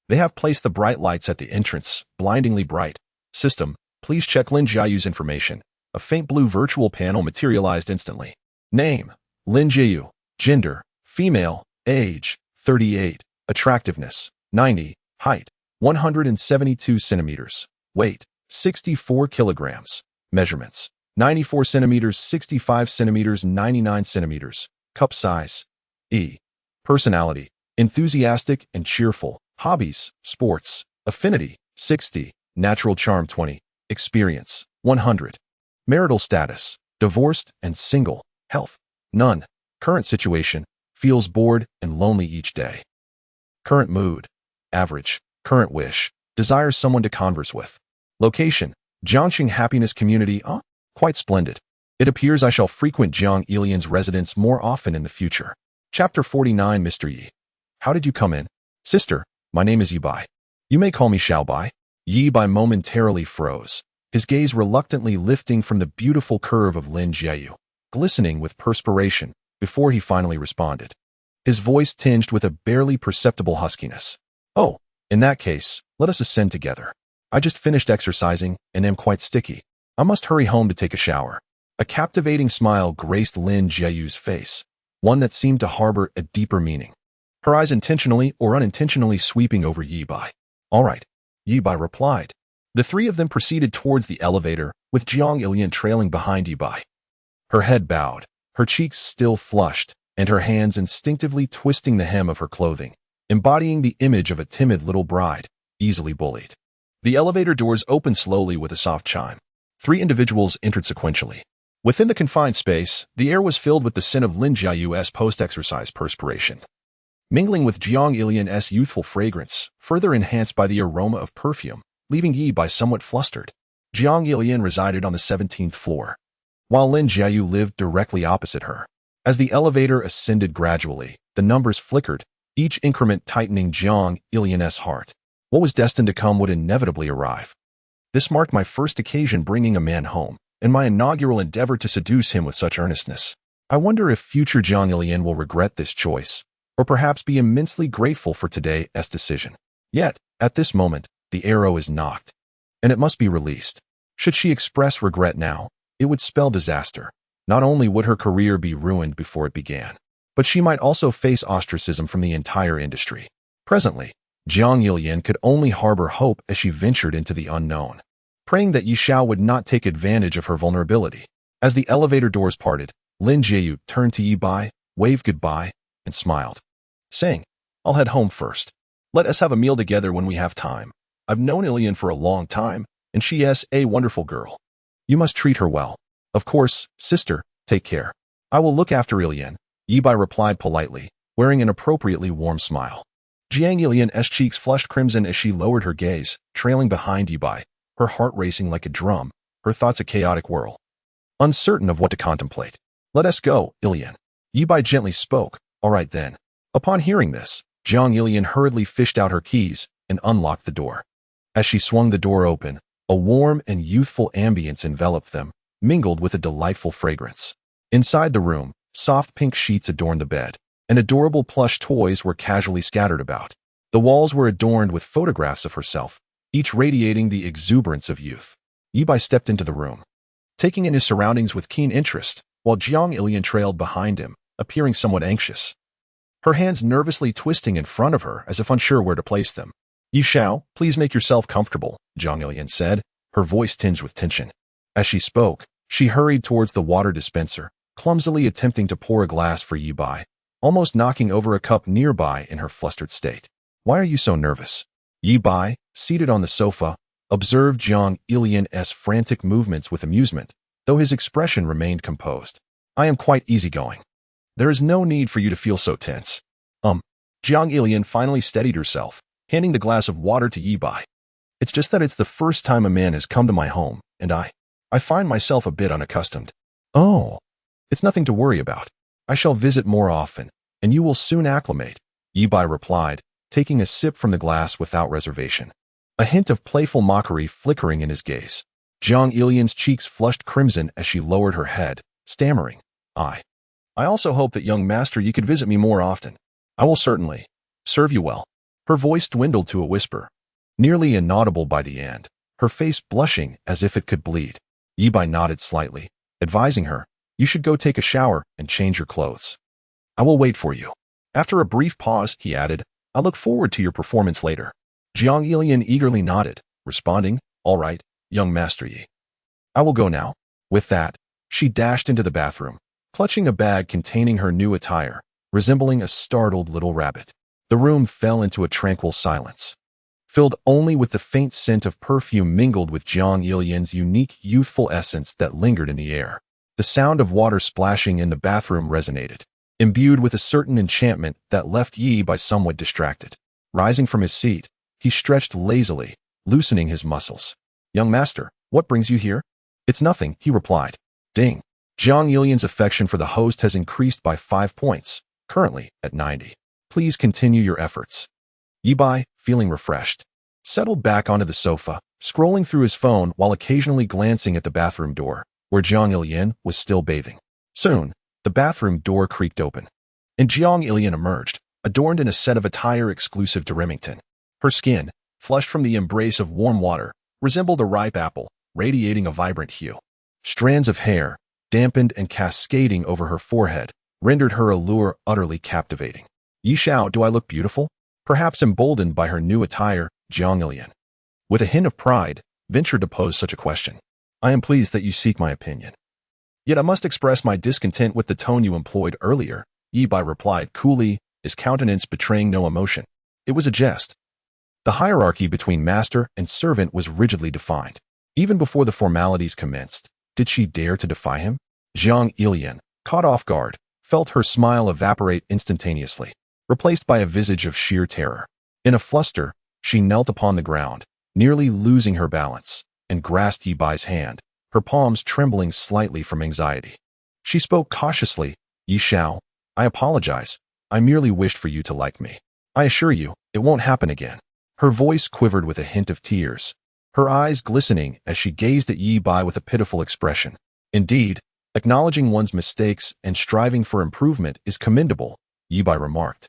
They have placed the bright lights at the entrance, blindingly bright. System, please check Lin Jiayu's information. A faint blue virtual panel materialized instantly. Name, Lin Jiayu. Gender, female. Age, 38. Attractiveness, 90. Height, 172 centimeters. Weight, 64 kilograms. Measurements, 94 centimeters, 65 centimeters, 99 centimeters. Cup size, E. Personality, enthusiastic and cheerful. Hobbies, sports. Affinity, 60. Natural charm, 20. Experience, 100. Marital status, divorced and single. Health, none. Current situation, feels bored and lonely each day. Current mood, average. Current wish, desires someone to converse with. Location, Jiangxing Happiness Community. Quite splendid. It appears I shall frequent Jiang Ilian's residence more often in the future. Chapter 49. Mr. Yi. How did you come in? Sister, my name is Yi Bai. You may call me Xiao Bai. Yi Bai momentarily froze, his gaze reluctantly lifting from the beautiful curve of Lin Jiayu, glistening with perspiration, before he finally responded. His voice tinged with a barely perceptible huskiness. Oh, in that case, let us ascend together. I just finished exercising and am quite sticky. I must hurry home to take a shower. A captivating smile graced Lin Jiayu's face, one that seemed to harbor a deeper meaning. Her eyes intentionally or unintentionally sweeping over Yi Bai. All right, Yi Bai replied. The three of them proceeded towards the elevator, with Jiang Ilian trailing behind Yi Bai. Her head bowed, her cheeks still flushed, and her hands instinctively twisting the hem of her clothing, embodying the image of a timid little bride, easily bullied. The elevator doors opened slowly with a soft chime. Three individuals entered sequentially. Within the confined space, the air was filled with the scent of Lin Jiayu's post-exercise perspiration, mingling with Jiang Ilian's youthful fragrance, further enhanced by the aroma of perfume, leaving Yi Bai somewhat flustered. Jiang Ilian resided on the 17th floor, while Lin Jiayu lived directly opposite her. As the elevator ascended gradually, the numbers flickered, each increment tightening Jiang Ilian's heart. What was destined to come would inevitably arrive. This marked my first occasion bringing a man home, and my inaugural endeavor to seduce him with such earnestness. I wonder if future Jiang Ilian will regret this choice, or perhaps be immensely grateful for today's decision. Yet, at this moment, the arrow is nocked, and it must be released. Should she express regret now, it would spell disaster. Not only would her career be ruined before it began, but she might also face ostracism from the entire industry. Presently, Jiang Ilian could only harbor hope as she ventured into the unknown, praying that Yi Xiao would not take advantage of her vulnerability. As the elevator doors parted, Lin Jiayu turned to Yi Bai, waved goodbye, and smiled, saying, I'll head home first. Let us have a meal together when we have time. I've known Ilian for a long time, and she is a wonderful girl. You must treat her well. Of course, sister, take care. I will look after Ilian, Yi Bai replied politely, wearing an appropriately warm smile. Jiang Ilian's cheeks flushed crimson as she lowered her gaze, trailing behind Yi Bai, her heart racing like a drum, her thoughts a chaotic whirl. Uncertain of what to contemplate. Let us go, Ilian. Yi Bai gently spoke. All right then. Upon hearing this, Jiang Ilian hurriedly fished out her keys and unlocked the door. As she swung the door open, a warm and youthful ambience enveloped them, mingled with a delightful fragrance. Inside the room, soft pink sheets adorned the bed, and adorable plush toys were casually scattered about. The walls were adorned with photographs of herself, each radiating the exuberance of youth. Yi Bai stepped into the room, taking in his surroundings with keen interest, while Jiang Ilian trailed behind him, appearing somewhat anxious, her hands nervously twisting in front of her as if unsure where to place them. Yi Xiao, please make yourself comfortable, Jiang Ilian said, her voice tinged with tension. As she spoke, she hurried towards the water dispenser, clumsily attempting to pour a glass for Yi Bai, almost knocking over a cup nearby in her flustered state. Why are you so nervous? Yi Bai, seated on the sofa, observed Jiang Ilian's frantic movements with amusement, though his expression remained composed. I am quite easygoing. There is no need for you to feel so tense. Jiang Ilian finally steadied herself, handing the glass of water to Yi Bai. It's just that it's the first time a man has come to my home, and I find myself a bit unaccustomed. Oh, it's nothing to worry about. I shall visit more often, and you will soon acclimate, Yi Bai replied, taking a sip from the glass without reservation, a hint of playful mockery flickering in his gaze. Jiang Ilian's cheeks flushed crimson as she lowered her head, stammering, I also hope that young master you could visit me more often. I will certainly serve you well. Her voice dwindled to a whisper, nearly inaudible by the end, her face blushing as if it could bleed. Yi Bai nodded slightly, advising her, you should go take a shower and change your clothes. I will wait for you. After a brief pause, he added, I look forward to your performance later. Jiang Ilian eagerly nodded, responding, all right, young master Yi. I will go now. With that, she dashed into the bathroom, clutching a bag containing her new attire, resembling a startled little rabbit. The room fell into a tranquil silence, filled only with the faint scent of perfume mingled with Jiang Ilian's unique youthful essence that lingered in the air. The sound of water splashing in the bathroom resonated, imbued with a certain enchantment that left Yi Bai somewhat distracted. Rising from his seat, he stretched lazily, loosening his muscles. Young master, what brings you here? It's nothing, he replied. Ding. Jiang Ilian's affection for the host has increased by 5 points, currently at 90. Please continue your efforts. Yi Bai, feeling refreshed, settled back onto the sofa, scrolling through his phone while occasionally glancing at the bathroom door, where Jiang Ilian was still bathing. Soon, the bathroom door creaked open, and Jiang Ilian emerged, adorned in a set of attire exclusive to Remington. Her skin, flushed from the embrace of warm water, resembled a ripe apple, radiating a vibrant hue. Strands of hair, dampened and cascading over her forehead, rendered her allure utterly captivating. Yi Xiao, do I look beautiful? Perhaps emboldened by her new attire, Jiang Ilian, with a hint of pride, ventured to pose such a question. I am pleased that you seek my opinion. Yet I must express my discontent with the tone you employed earlier, Yi Bai replied coolly, his countenance betraying no emotion. It was a jest. The hierarchy between master and servant was rigidly defined. Even before the formalities commenced, did she dare to defy him? Jiang Ilian, caught off guard, felt her smile evaporate instantaneously, replaced by a visage of sheer terror. In a fluster, she knelt upon the ground, nearly losing her balance, and grasped Yi Bai's hand, her palms trembling slightly from anxiety. She spoke cautiously, Yi Xiao, I apologize. I merely wished for you to like me. I assure you, it won't happen again. Her voice quivered with a hint of tears, her eyes glistening as she gazed at Yi Bai with a pitiful expression. Indeed, acknowledging one's mistakes and striving for improvement is commendable, Yi Bai remarked,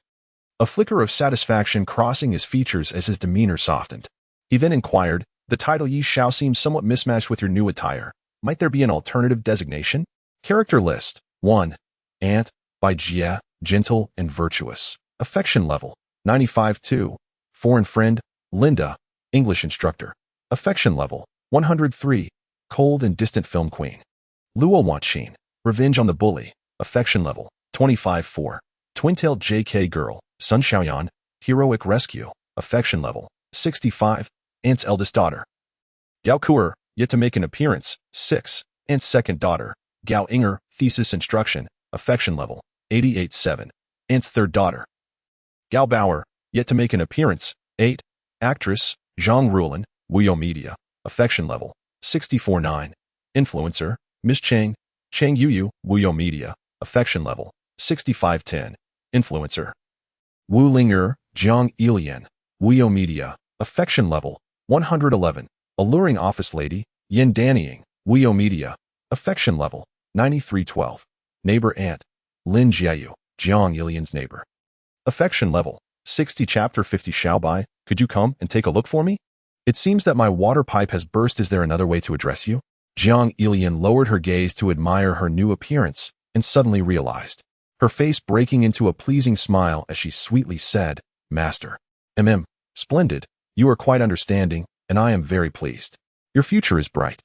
a flicker of satisfaction crossing his features as his demeanor softened. He then inquired, the title Yi Xiao seems somewhat mismatched with your new attire. Might there be an alternative designation? Character list. 1. Aunt, by Jia, gentle and virtuous. Affection level, 95. 2. Foreign friend, Linda, English instructor. Affection level, 103. Cold and distant film queen. Luo Wanqin, revenge on the bully. Affection level, 25. 4. Twin-tailed JK girl, Sun Xiaoyan, heroic rescue. Affection level, 65. Aunt's eldest daughter. Gao Kuer, yet to make an appearance. 6. Aunt's second daughter. Gao Inger, thesis instruction. Affection level, 88. 7. Aunt's third daughter. Gao Bauer, yet to make an appearance. 8. Actress, Zhang Ruolin, Wuyo Media. Affection level, 64. 9. Influencer, Miss Chang, Chang Yuyu, Wuyo Media. Affection level, 65. 10. Influencer. Wu Ling'er, Jiang Ilian, Wuyo Media. Affection level, 111. Alluring office lady, Yin Danying, Wuyo Media. Affection level, 93. 12. Neighbor aunt, Lin Jiayu, Jiang Ilian's neighbor. Affection level, 60. Chapter 50. Xiaobai, could you come and take a look for me? It seems that my water pipe has burst. Is there another way to address you? Jiang Ilian lowered her gaze to admire her new appearance and suddenly realized, her face breaking into a pleasing smile as she sweetly said, Master. Splendid. You are quite understanding, and I am very pleased. Your future is bright.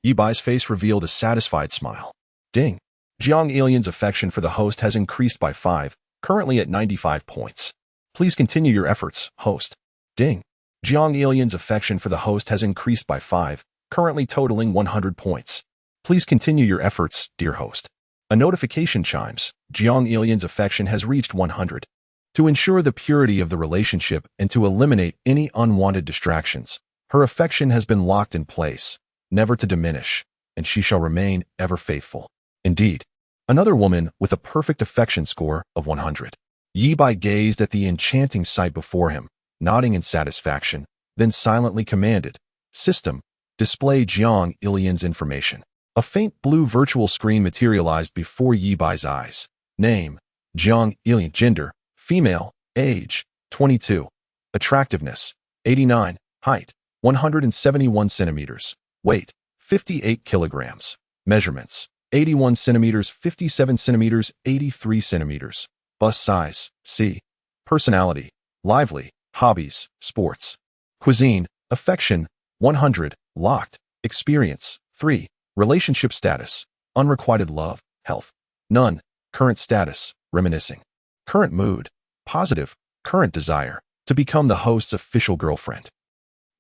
Yi Bai's face revealed a satisfied smile. Ding. Jiang Ilian's affection for the host has increased by 5, currently at 95 points. Please continue your efforts, host. Ding. Jiang Ilian's affection for the host has increased by 5, currently totaling 100 points. Please continue your efforts, dear host. A notification chimes. Jiang Ilian's affection has reached 100. To ensure the purity of the relationship and to eliminate any unwanted distractions, her affection has been locked in place, never to diminish, and she shall remain ever faithful. Indeed, another woman with a perfect affection score of 100. Yi Bai gazed at the enchanting sight before him, nodding in satisfaction, then silently commanded, System, display Jiang Ilian's information. A faint blue virtual screen materialized before Yi Bai's eyes. Name, Jiang Ilian. Gender, female. Age, 22. Attractiveness, 89. Height, 171 centimeters. Weight, 58 kilograms. Measurements, 81 centimeters, 57 centimeters, 83 centimeters. Bust size, C. Personality, lively. Hobbies, sports. Cuisine, affection, 100. Locked. Experience, 3. Relationship status, unrequited love. Health, none. Current status, reminiscing. Current mood, positive. Current desire, to become the host's official girlfriend.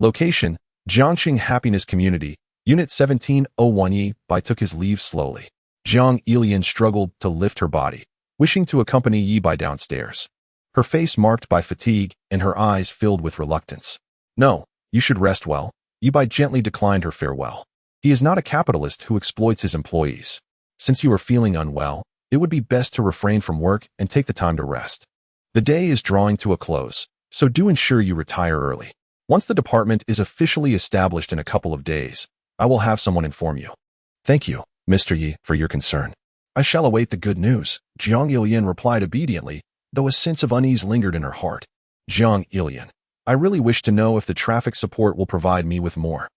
Location, Jiangxing Happiness Community, Unit 1701. Yi Bai took his leave slowly. Jiang Ilian struggled to lift her body, wishing to accompany Yi Bai downstairs. Her face marked by fatigue and her eyes filled with reluctance. No, you should rest well. Yi Bai gently declined her farewell. He is not a capitalist who exploits his employees. Since you are feeling unwell, it would be best to refrain from work and take the time to rest. The day is drawing to a close, so do ensure you retire early. Once the department is officially established in a couple of days, I will have someone inform you. Thank you, Mr. Yi, for your concern. I shall await the good news, Jiang Ilian replied obediently, though a sense of unease lingered in her heart. Jiang Ilian, I really wish to know if the traffic support will provide me with more.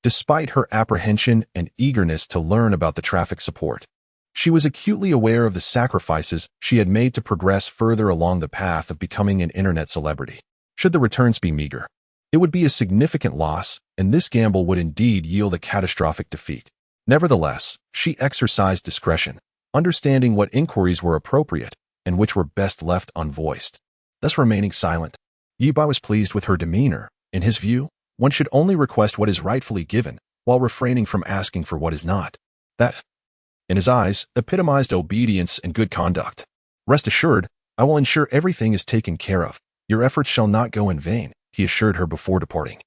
Despite her apprehension and eagerness to learn about the traffic support, she was acutely aware of the sacrifices she had made to progress further along the path of becoming an internet celebrity. Should the returns be meager, it would be a significant loss, and this gamble would indeed yield a catastrophic defeat. Nevertheless, she exercised discretion, understanding what inquiries were appropriate and which were best left unvoiced. Thus remaining silent, Yi Bai was pleased with her demeanor. In his view, one should only request what is rightfully given, while refraining from asking for what is not. That, in his eyes, epitomized obedience and good conduct. Rest assured, I will ensure everything is taken care of. Your efforts shall not go in vain, he assured her before departing,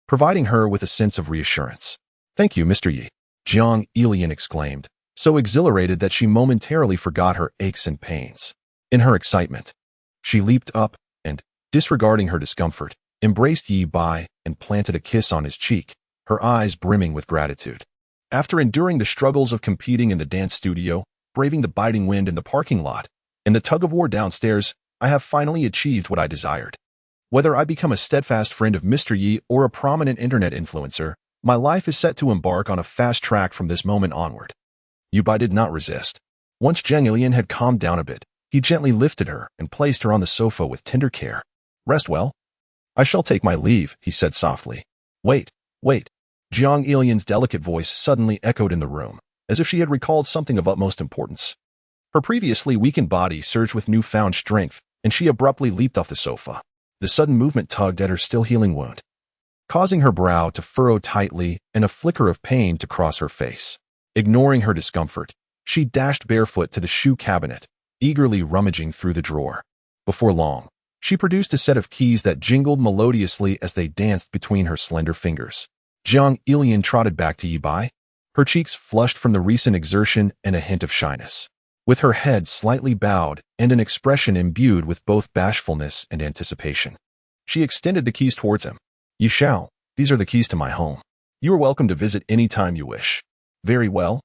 providing her with a sense of reassurance. Thank you, Mr. Yi, Jiang Ilian exclaimed, so exhilarated that she momentarily forgot her aches and pains. In her excitement, she leaped up and, disregarding her discomfort, embraced Yi Bai and planted a kiss on his cheek, her eyes brimming with gratitude. After enduring the struggles of competing in the dance studio, braving the biting wind in the parking lot, and the tug-of-war downstairs, I have finally achieved what I desired. Whether I become a steadfast friend of Mr. Yi or a prominent internet influencer, my life is set to embark on a fast track from this moment onward. Yi Bai did not resist. Once Jiang Ilian had calmed down a bit, he gently lifted her and placed her on the sofa with tender care. Rest well. I shall take my leave, he said softly. Wait. Jiang Ilian's delicate voice suddenly echoed in the room, as if she had recalled something of utmost importance. Her previously weakened body surged with newfound strength, and she abruptly leaped off the sofa. The sudden movement tugged at her still-healing wound, causing her brow to furrow tightly and a flicker of pain to cross her face. Ignoring her discomfort, she dashed barefoot to the shoe cabinet, eagerly rummaging through the drawer. Before long, she produced a set of keys that jingled melodiously as they danced between her slender fingers. Jiang Ilian trotted back to Yi Bai, her cheeks flushed from the recent exertion and a hint of shyness. With her head slightly bowed and an expression imbued with both bashfulness and anticipation, she extended the keys towards him. You shall. These are the keys to my home. You are welcome to visit any time you wish. Very well.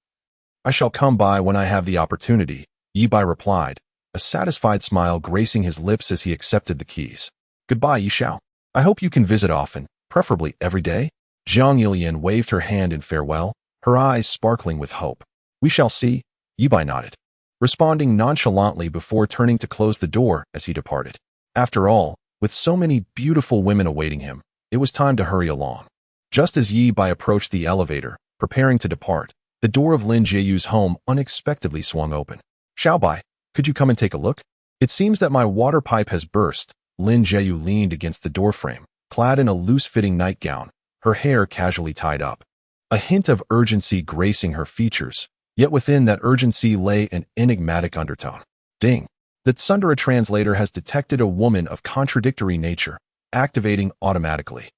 I shall come by when I have the opportunity, Yi Bai replied, a satisfied smile gracing his lips as he accepted the keys. Goodbye, Yi Xiao. I hope you can visit often, preferably every day. Jiang Ilian waved her hand in farewell, her eyes sparkling with hope. We shall see, Yi Bai nodded, responding nonchalantly before turning to close the door as he departed. After all, with so many beautiful women awaiting him, it was time to hurry along. Just as Yi Bai approached the elevator, preparing to depart, the door of Lin Jiayu's home unexpectedly swung open. Xiao Bai, could you come and take a look? It seems that my water pipe has burst. Lin Jiayu leaned against the doorframe, clad in a loose-fitting nightgown, her hair casually tied up. A hint of urgency gracing her features, yet within that urgency lay an enigmatic undertone. Ding! The Tsundere translator has detected a woman of contradictory nature, activating automatically.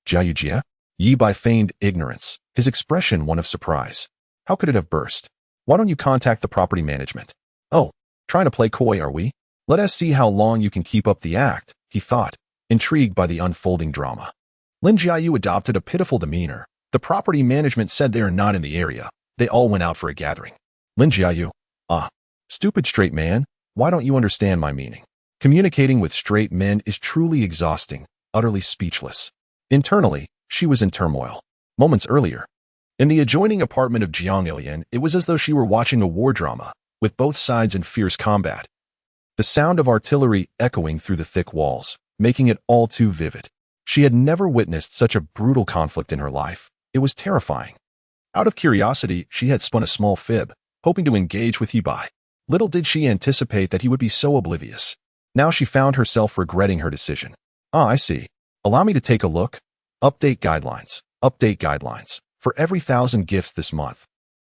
Jiayu Jia? Yi Bai feigned ignorance, his expression one of surprise. How could it have burst? Why don't you contact the property management? Oh, trying to play coy, are we? Let us see how long you can keep up the act, he thought, intrigued by the unfolding drama. Lin Jiayu adopted a pitiful demeanor. The property management said they are not in the area. They all went out for a gathering. Lin Jiayu. Stupid straight man, why don't you understand my meaning? Communicating with straight men is truly exhausting, utterly speechless. Internally, she was in turmoil. Moments earlier, in the adjoining apartment of Jiang Ilian, it was as though she were watching a war drama, with both sides in fierce combat. The sound of artillery echoing through the thick walls, making it all too vivid. She had never witnessed such a brutal conflict in her life. It was terrifying. Out of curiosity, she had spun a small fib, hoping to engage with Yi Bai. Little did she anticipate that he would be so oblivious. Now she found herself regretting her decision. I see. Allow me to take a look. Update guidelines. Update guidelines. For every 1,000 gifts this month,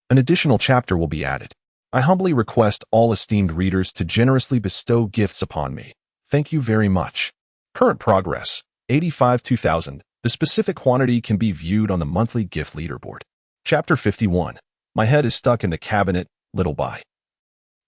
an additional chapter will be added. I humbly request all esteemed readers to generously bestow gifts upon me. Thank you very much. Current progress, 85,000. The specific quantity can be viewed on the monthly gift leaderboard. Chapter 51. My head is stuck in the cabinet. little Bai.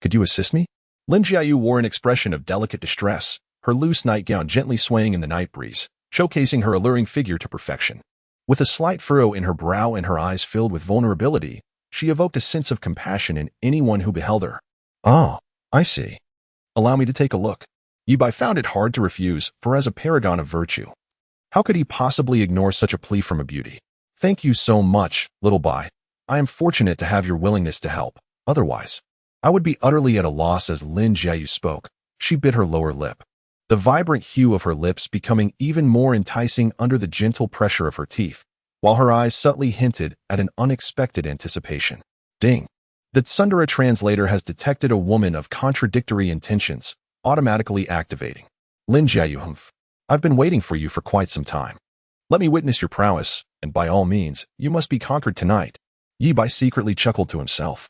Could you assist me? Lin Jiayu wore an expression of delicate distress, her loose nightgown gently swaying in the night breeze, showcasing her alluring figure to perfection. With a slight furrow in her brow and her eyes filled with vulnerability, she evoked a sense of compassion in anyone who beheld her. Oh, I see. Allow me to take a look. Yi Bai found it hard to refuse, for as a paragon of virtue, how could he possibly ignore such a plea from a beauty? Thank you so much, little Bai. I am fortunate to have your willingness to help. Otherwise, I would be utterly at a loss. As Lin Jiayu spoke, she bit her lower lip, the vibrant hue of her lips becoming even more enticing under the gentle pressure of her teeth, while her eyes subtly hinted at an unexpected anticipation. Ding! The Tsundere translator has detected a woman of contradictory intentions, automatically activating. Lin Jiayu, humph. I've been waiting for you for quite some time. Let me witness your prowess, and by all means, you must be conquered tonight. Yi Bai secretly chuckled to himself,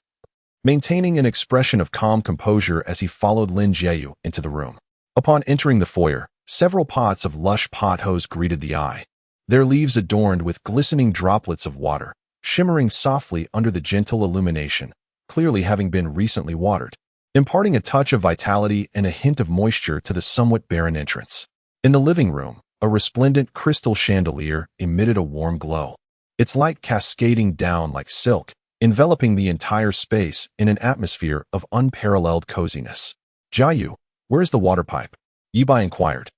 maintaining an expression of calm composure as he followed Lin Jiayu into the room. Upon entering the foyer, several pots of lush pothos greeted the eye, their leaves adorned with glistening droplets of water, shimmering softly under the gentle illumination, clearly having been recently watered, imparting a touch of vitality and a hint of moisture to the somewhat barren entrance. In the living room, a resplendent crystal chandelier emitted a warm glow, its light cascading down like silk, enveloping the entire space in an atmosphere of unparalleled coziness. Jiayu, where is the water pipe? Yi Bai inquired,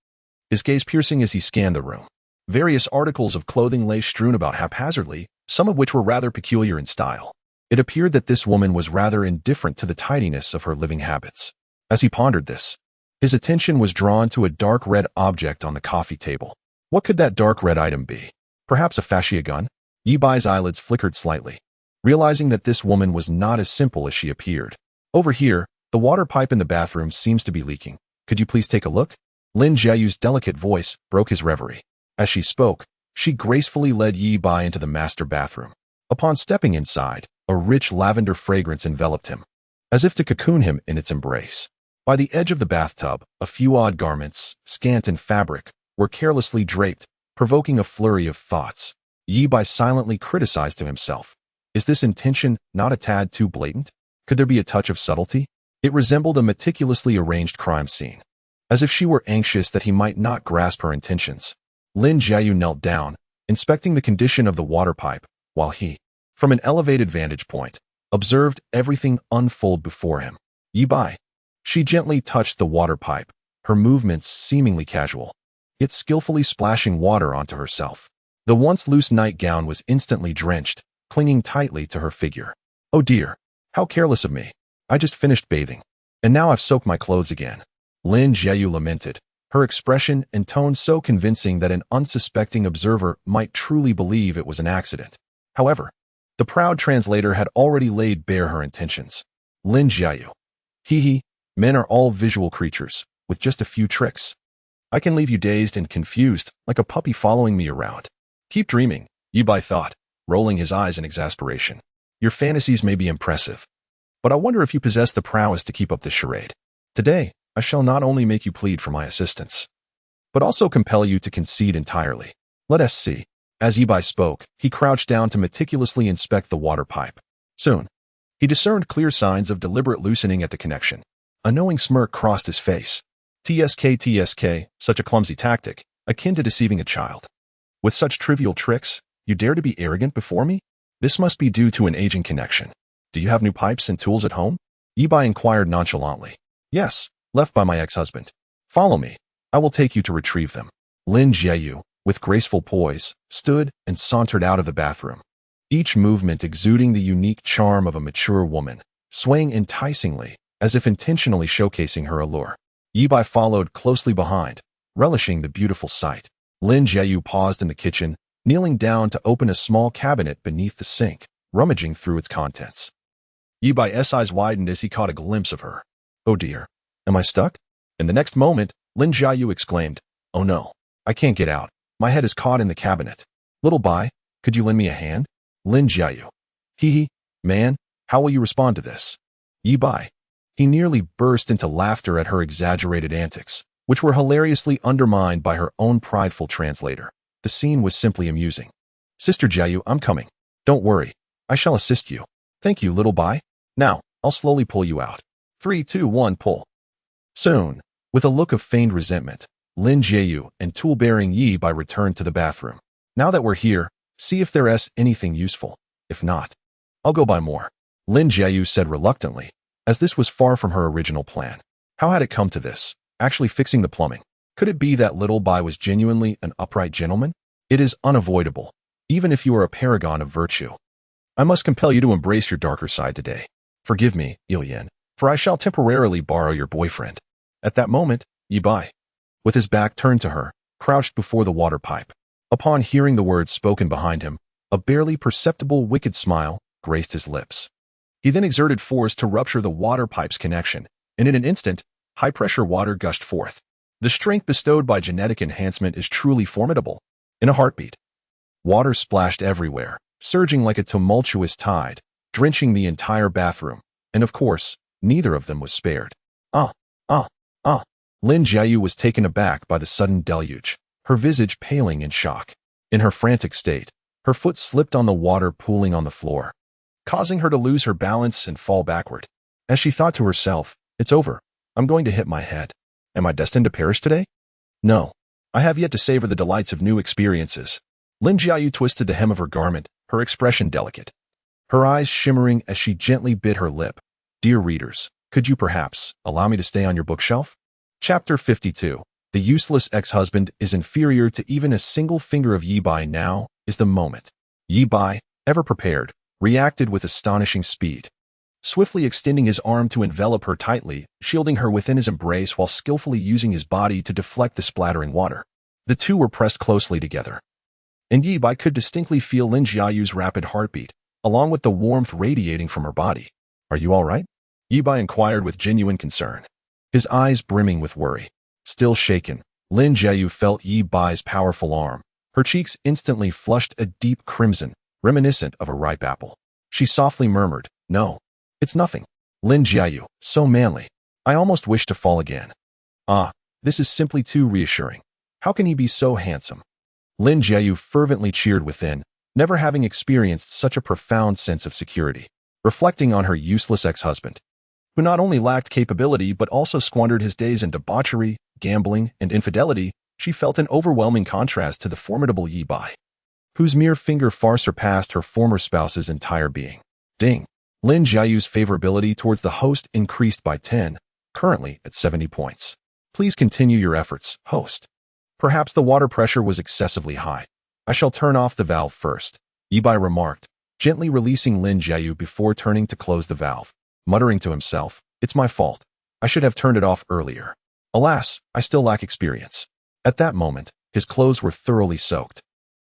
his gaze piercing as he scanned the room. Various articles of clothing lay strewn about haphazardly, some of which were rather peculiar in style. It appeared that this woman was rather indifferent to the tidiness of her living habits. As he pondered this, his attention was drawn to a dark red object on the coffee table. What could that dark red item be? Perhaps a fascia gun? Yi Bai's eyelids flickered slightly, realizing that this woman was not as simple as she appeared. Over here, the water pipe in the bathroom seems to be leaking. Could you please take a look? Lin Jiayu's delicate voice broke his reverie. As she spoke, she gracefully led Yi Bai into the master bathroom. Upon stepping inside, a rich lavender fragrance enveloped him, as if to cocoon him in its embrace. By the edge of the bathtub, a few odd garments, scant in fabric, were carelessly draped, provoking a flurry of thoughts. Yi Bai silently criticized to himself. Is this intention not a tad too blatant? Could there be a touch of subtlety? It resembled a meticulously arranged crime scene, as if she were anxious that he might not grasp her intentions. Lin Jiayu knelt down, inspecting the condition of the water pipe, while he, from an elevated vantage point, observed everything unfold before him. Yi Bai. She gently touched the water pipe, her movements seemingly casual, yet skillfully splashing water onto herself. The once loose nightgown was instantly drenched, clinging tightly to her figure. Oh dear, how careless of me. I just finished bathing, and now I've soaked my clothes again. Lin Jiayu lamented, her expression and tone so convincing that an unsuspecting observer might truly believe it was an accident. However, the proud translator had already laid bare her intentions. Lin Jiayu. Hee. Men are all visual creatures, with just a few tricks. I can leave you dazed and confused, like a puppy following me around. Keep dreaming, Yi Bai thought, rolling his eyes in exasperation. Your fantasies may be impressive, but I wonder if you possess the prowess to keep up this charade. Today, I shall not only make you plead for my assistance, but also compel you to concede entirely. Let us see. As Yi Bai spoke, he crouched down to meticulously inspect the water pipe. Soon, he discerned clear signs of deliberate loosening at the connection. A knowing smirk crossed his face. TSK, such a clumsy tactic, akin to deceiving a child. With such trivial tricks, you dare to be arrogant before me? This must be due to an aging connection. Do you have new pipes and tools at home? Yi Bai inquired nonchalantly. Yes, left by my ex-husband. Follow me. I will take you to retrieve them. Lin Jiayu, with graceful poise, stood and sauntered out of the bathroom, each movement exuding the unique charm of a mature woman, swaying enticingly, as if intentionally showcasing her allure. Yi Bai followed closely behind, relishing the beautiful sight. Lin Jiayu paused in the kitchen, kneeling down to open a small cabinet beneath the sink, rummaging through its contents. Yi Bai's eyes widened as he caught a glimpse of her. Oh dear, am I stuck? In the next moment, Lin Jiayu exclaimed, Oh no, I can't get out. My head is caught in the cabinet. Little Bai, could you lend me a hand? Lin Jiayu. Hee. Man, how will you respond to this? Yi Bai. He nearly burst into laughter at her exaggerated antics, which were hilariously undermined by her own prideful translator. The scene was simply amusing. Sister Jiayu, I'm coming. Don't worry. I shall assist you. Thank you, little Bai. Now, I'll slowly pull you out. 3, 2, 1, pull. Soon, with a look of feigned resentment, Lin Jiayu and tool-bearing Yi Bai returned to the bathroom. Now that we're here, see if there's anything useful. If not, I'll go buy more. Lin Jiayu said reluctantly, as this was far from her original plan. How had it come to this? Actually fixing the plumbing. Could it be that little Bai was genuinely an upright gentleman? It is unavoidable, even if you are a paragon of virtue. I must compel you to embrace your darker side today. Forgive me, Ilian, for I shall temporarily borrow your boyfriend. At that moment, Yi Bai, with his back turned to her, crouched before the water pipe. Upon hearing the words spoken behind him, a barely perceptible wicked smile graced his lips. He then exerted force to rupture the water pipe's connection, and in an instant, high-pressure water gushed forth. The strength bestowed by genetic enhancement is truly formidable. In a heartbeat, water splashed everywhere, surging like a tumultuous tide, drenching the entire bathroom, and of course, neither of them was spared. Lin Jiayu was taken aback by the sudden deluge, her visage paling in shock. In her frantic state, her foot slipped on the water pooling on the floor, causing her to lose her balance and fall backward. As she thought to herself, it's over. I'm going to hit my head. Am I destined to perish today? No. I have yet to savor the delights of new experiences. Lin Jiayu twisted the hem of her garment, her expression delicate, her eyes shimmering as she gently bit her lip. Dear readers, could you perhaps allow me to stay on your bookshelf? Chapter 52. The useless ex-husband is inferior to even a single finger of Yi Bai. Now is the moment. Yi Bai, ever prepared, reacted with astonishing speed, swiftly extending his arm to envelop her tightly, shielding her within his embrace while skillfully using his body to deflect the splattering water. The two were pressed closely together, and Yi Bai could distinctly feel Lin Jiayu's rapid heartbeat, along with the warmth radiating from her body. Are you all right? Yi Bai inquired with genuine concern, his eyes brimming with worry. Still shaken, Lin Jiayu felt Yi Bai's powerful arm. Her cheeks instantly flushed a deep crimson, reminiscent of a ripe apple. She softly murmured, No, it's nothing. Lin Jiayu, so manly. I almost wish to fall again. This is simply too reassuring. How can he be so handsome? Lin Jiayu fervently cheered within, never having experienced such a profound sense of security. Reflecting on her useless ex-husband, who not only lacked capability but also squandered his days in debauchery, gambling, and infidelity, she felt an overwhelming contrast to the formidable Yi Bai, whose mere finger far surpassed her former spouse's entire being. Ding! Lin Jiayu's favorability towards the host increased by 10, currently at 70 points. Please continue your efforts, host. Perhaps the water pressure was excessively high. I shall turn off the valve first, Yi Bai remarked, gently releasing Lin Jiayu before turning to close the valve. Muttering to himself, It's my fault. I should have turned it off earlier. Alas, I still lack experience. At that moment, his clothes were thoroughly soaked,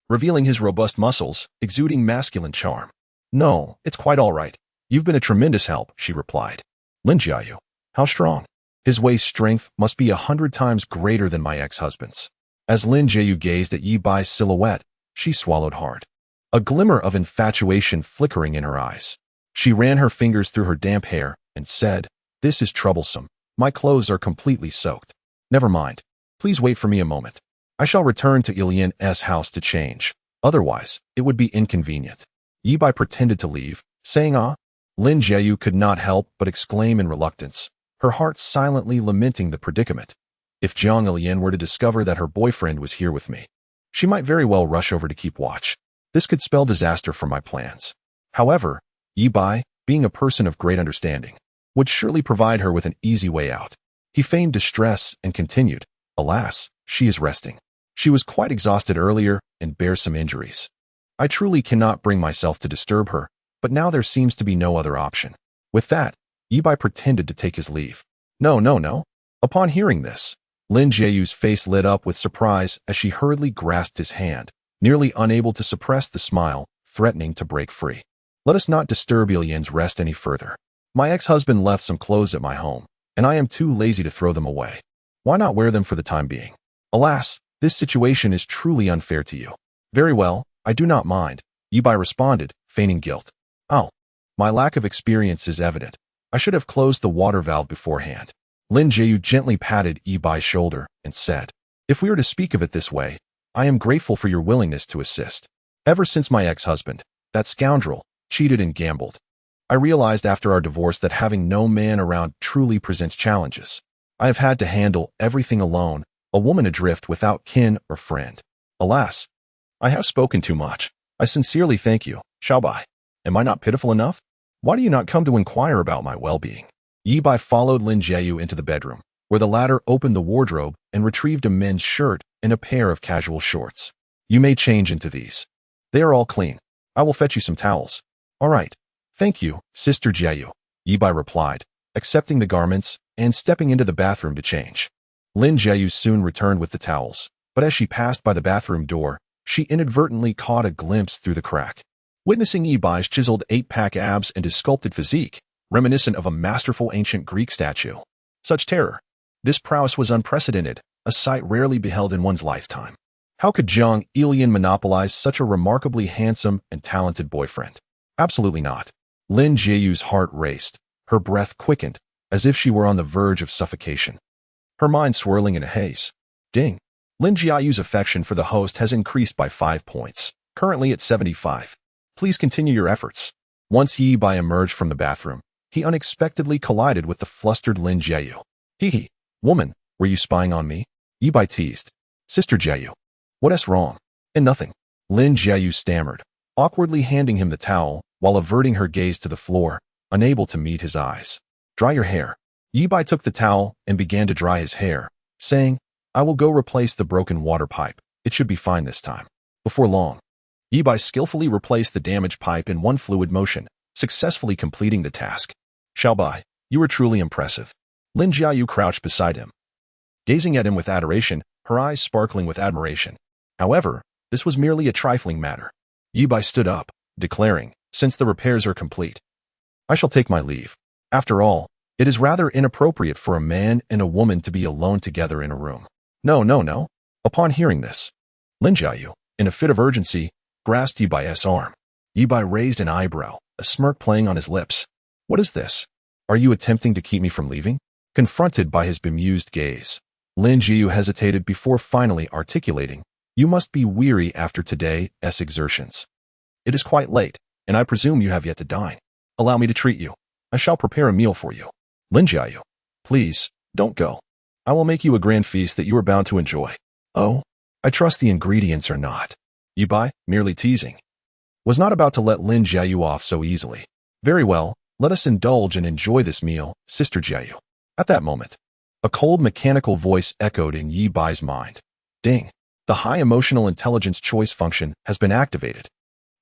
revealing his robust muscles, exuding masculine charm. No, it's quite all right. You've been a tremendous help, she replied. Lin Jiayu, how strong? His waist strength must be 100 times greater than my ex-husband's. As Lin Jiayu gazed at Yi Bai's silhouette, she swallowed hard, a glimmer of infatuation flickering in her eyes. She ran her fingers through her damp hair and said, This is troublesome. My clothes are completely soaked. Never mind. Please wait for me a moment. I shall return to Ilian's house to change. Otherwise, it would be inconvenient. Yi Bai pretended to leave, saying Lin Jiayu could not help but exclaim in reluctance, her heart silently lamenting the predicament. If Jiang Ilian were to discover that her boyfriend was here with me, she might very well rush over to keep watch. This could spell disaster for my plans. However, Yi Bai, being a person of great understanding, would surely provide her with an easy way out. He feigned distress and continued, Alas, she is resting. She was quite exhausted earlier and bears some injuries. I truly cannot bring myself to disturb her, but now there seems to be no other option. With that, Yi Bai pretended to take his leave. No. Upon hearing this, Lin Jiayu's face lit up with surprise as she hurriedly grasped his hand, nearly unable to suppress the smile, threatening to break free. Let us not disturb Ilian's rest any further. My ex-husband left some clothes at my home, and I am too lazy to throw them away. Why not wear them for the time being? Alas, this situation is truly unfair to you. Very well, I do not mind, Yi Bai responded, feigning guilt. My lack of experience is evident. I should have closed the water valve beforehand. Lin Jiayu gently patted Yi Bai's shoulder and said, If we are to speak of it this way, I am grateful for your willingness to assist. Ever since my ex-husband, that scoundrel, cheated and gambled, I realized after our divorce that having no man around truly presents challenges. I have had to handle everything alone, a woman adrift without kin or friend. Alas, I have spoken too much. I sincerely thank you, Xiaobai. Am I not pitiful enough? Why do you not come to inquire about my well-being? Yi Bai followed Lin Jieyu into the bedroom, where the latter opened the wardrobe and retrieved a men's shirt and a pair of casual shorts. You may change into these. They are all clean. I will fetch you some towels. All right. Thank you, Sister Jieyu, Yi Bai replied, accepting the garments and stepping into the bathroom to change. Lin Jieyu soon returned with the towels, but as she passed by the bathroom door, she inadvertently caught a glimpse through the crack. Witnessing Yi Bai's chiseled 8-pack abs and his sculpted physique, reminiscent of a masterful ancient Greek statue. Such terror. This prowess was unprecedented, a sight rarely beheld in one's lifetime. How could Jiang Ilian monopolize such a remarkably handsome and talented boyfriend? Absolutely not. Lin Jieyu's heart raced, her breath quickened, as if she were on the verge of suffocation. Her mind swirling in a haze. Ding. Lin Jieyu's affection for the host has increased by 5 points, currently at 75. Please continue your efforts. Once Yi Bai emerged from the bathroom, he unexpectedly collided with the flustered Lin Jieyu. Hee. Woman, were you spying on me? Yi Bai teased. Sister Jieyu. What's wrong? And nothing. Lin Jieyu stammered, awkwardly handing him the towel while averting her gaze to the floor, unable to meet his eyes. Dry your hair. Yi Bai took the towel and began to dry his hair, saying, I will go replace the broken water pipe. It should be fine this time. Before long, Yi Bai skillfully replaced the damaged pipe in one fluid motion, successfully completing the task. Xiaobai, you were truly impressive. Lin Jiayu crouched beside him, gazing at him with adoration, her eyes sparkling with admiration. However, this was merely a trifling matter. Yi Bai stood up, declaring, since the repairs are complete, I shall take my leave. After all, it is rather inappropriate for a man and a woman to be alone together in a room. No. Upon hearing this, Lin Jiayu, in a fit of urgency, grasped Yi Bai's arm. Yi Bai raised an eyebrow, a smirk playing on his lips. What is this? Are you attempting to keep me from leaving? Confronted by his bemused gaze, Lin Jiayu hesitated before finally articulating, You must be weary after today's exertions. It is quite late, and I presume you have yet to dine. Allow me to treat you. I shall prepare a meal for you. Lin Jiayu, please, don't go. I will make you a grand feast that you are bound to enjoy. Oh, I trust the ingredients are not. Yi Bai, merely teasing, was not about to let Lin Jiayu off so easily. Very well, let us indulge and enjoy this meal, Sister Jiayu. At that moment, a cold mechanical voice echoed in Yi Bai's mind. Ding. The high emotional intelligence choice function has been activated.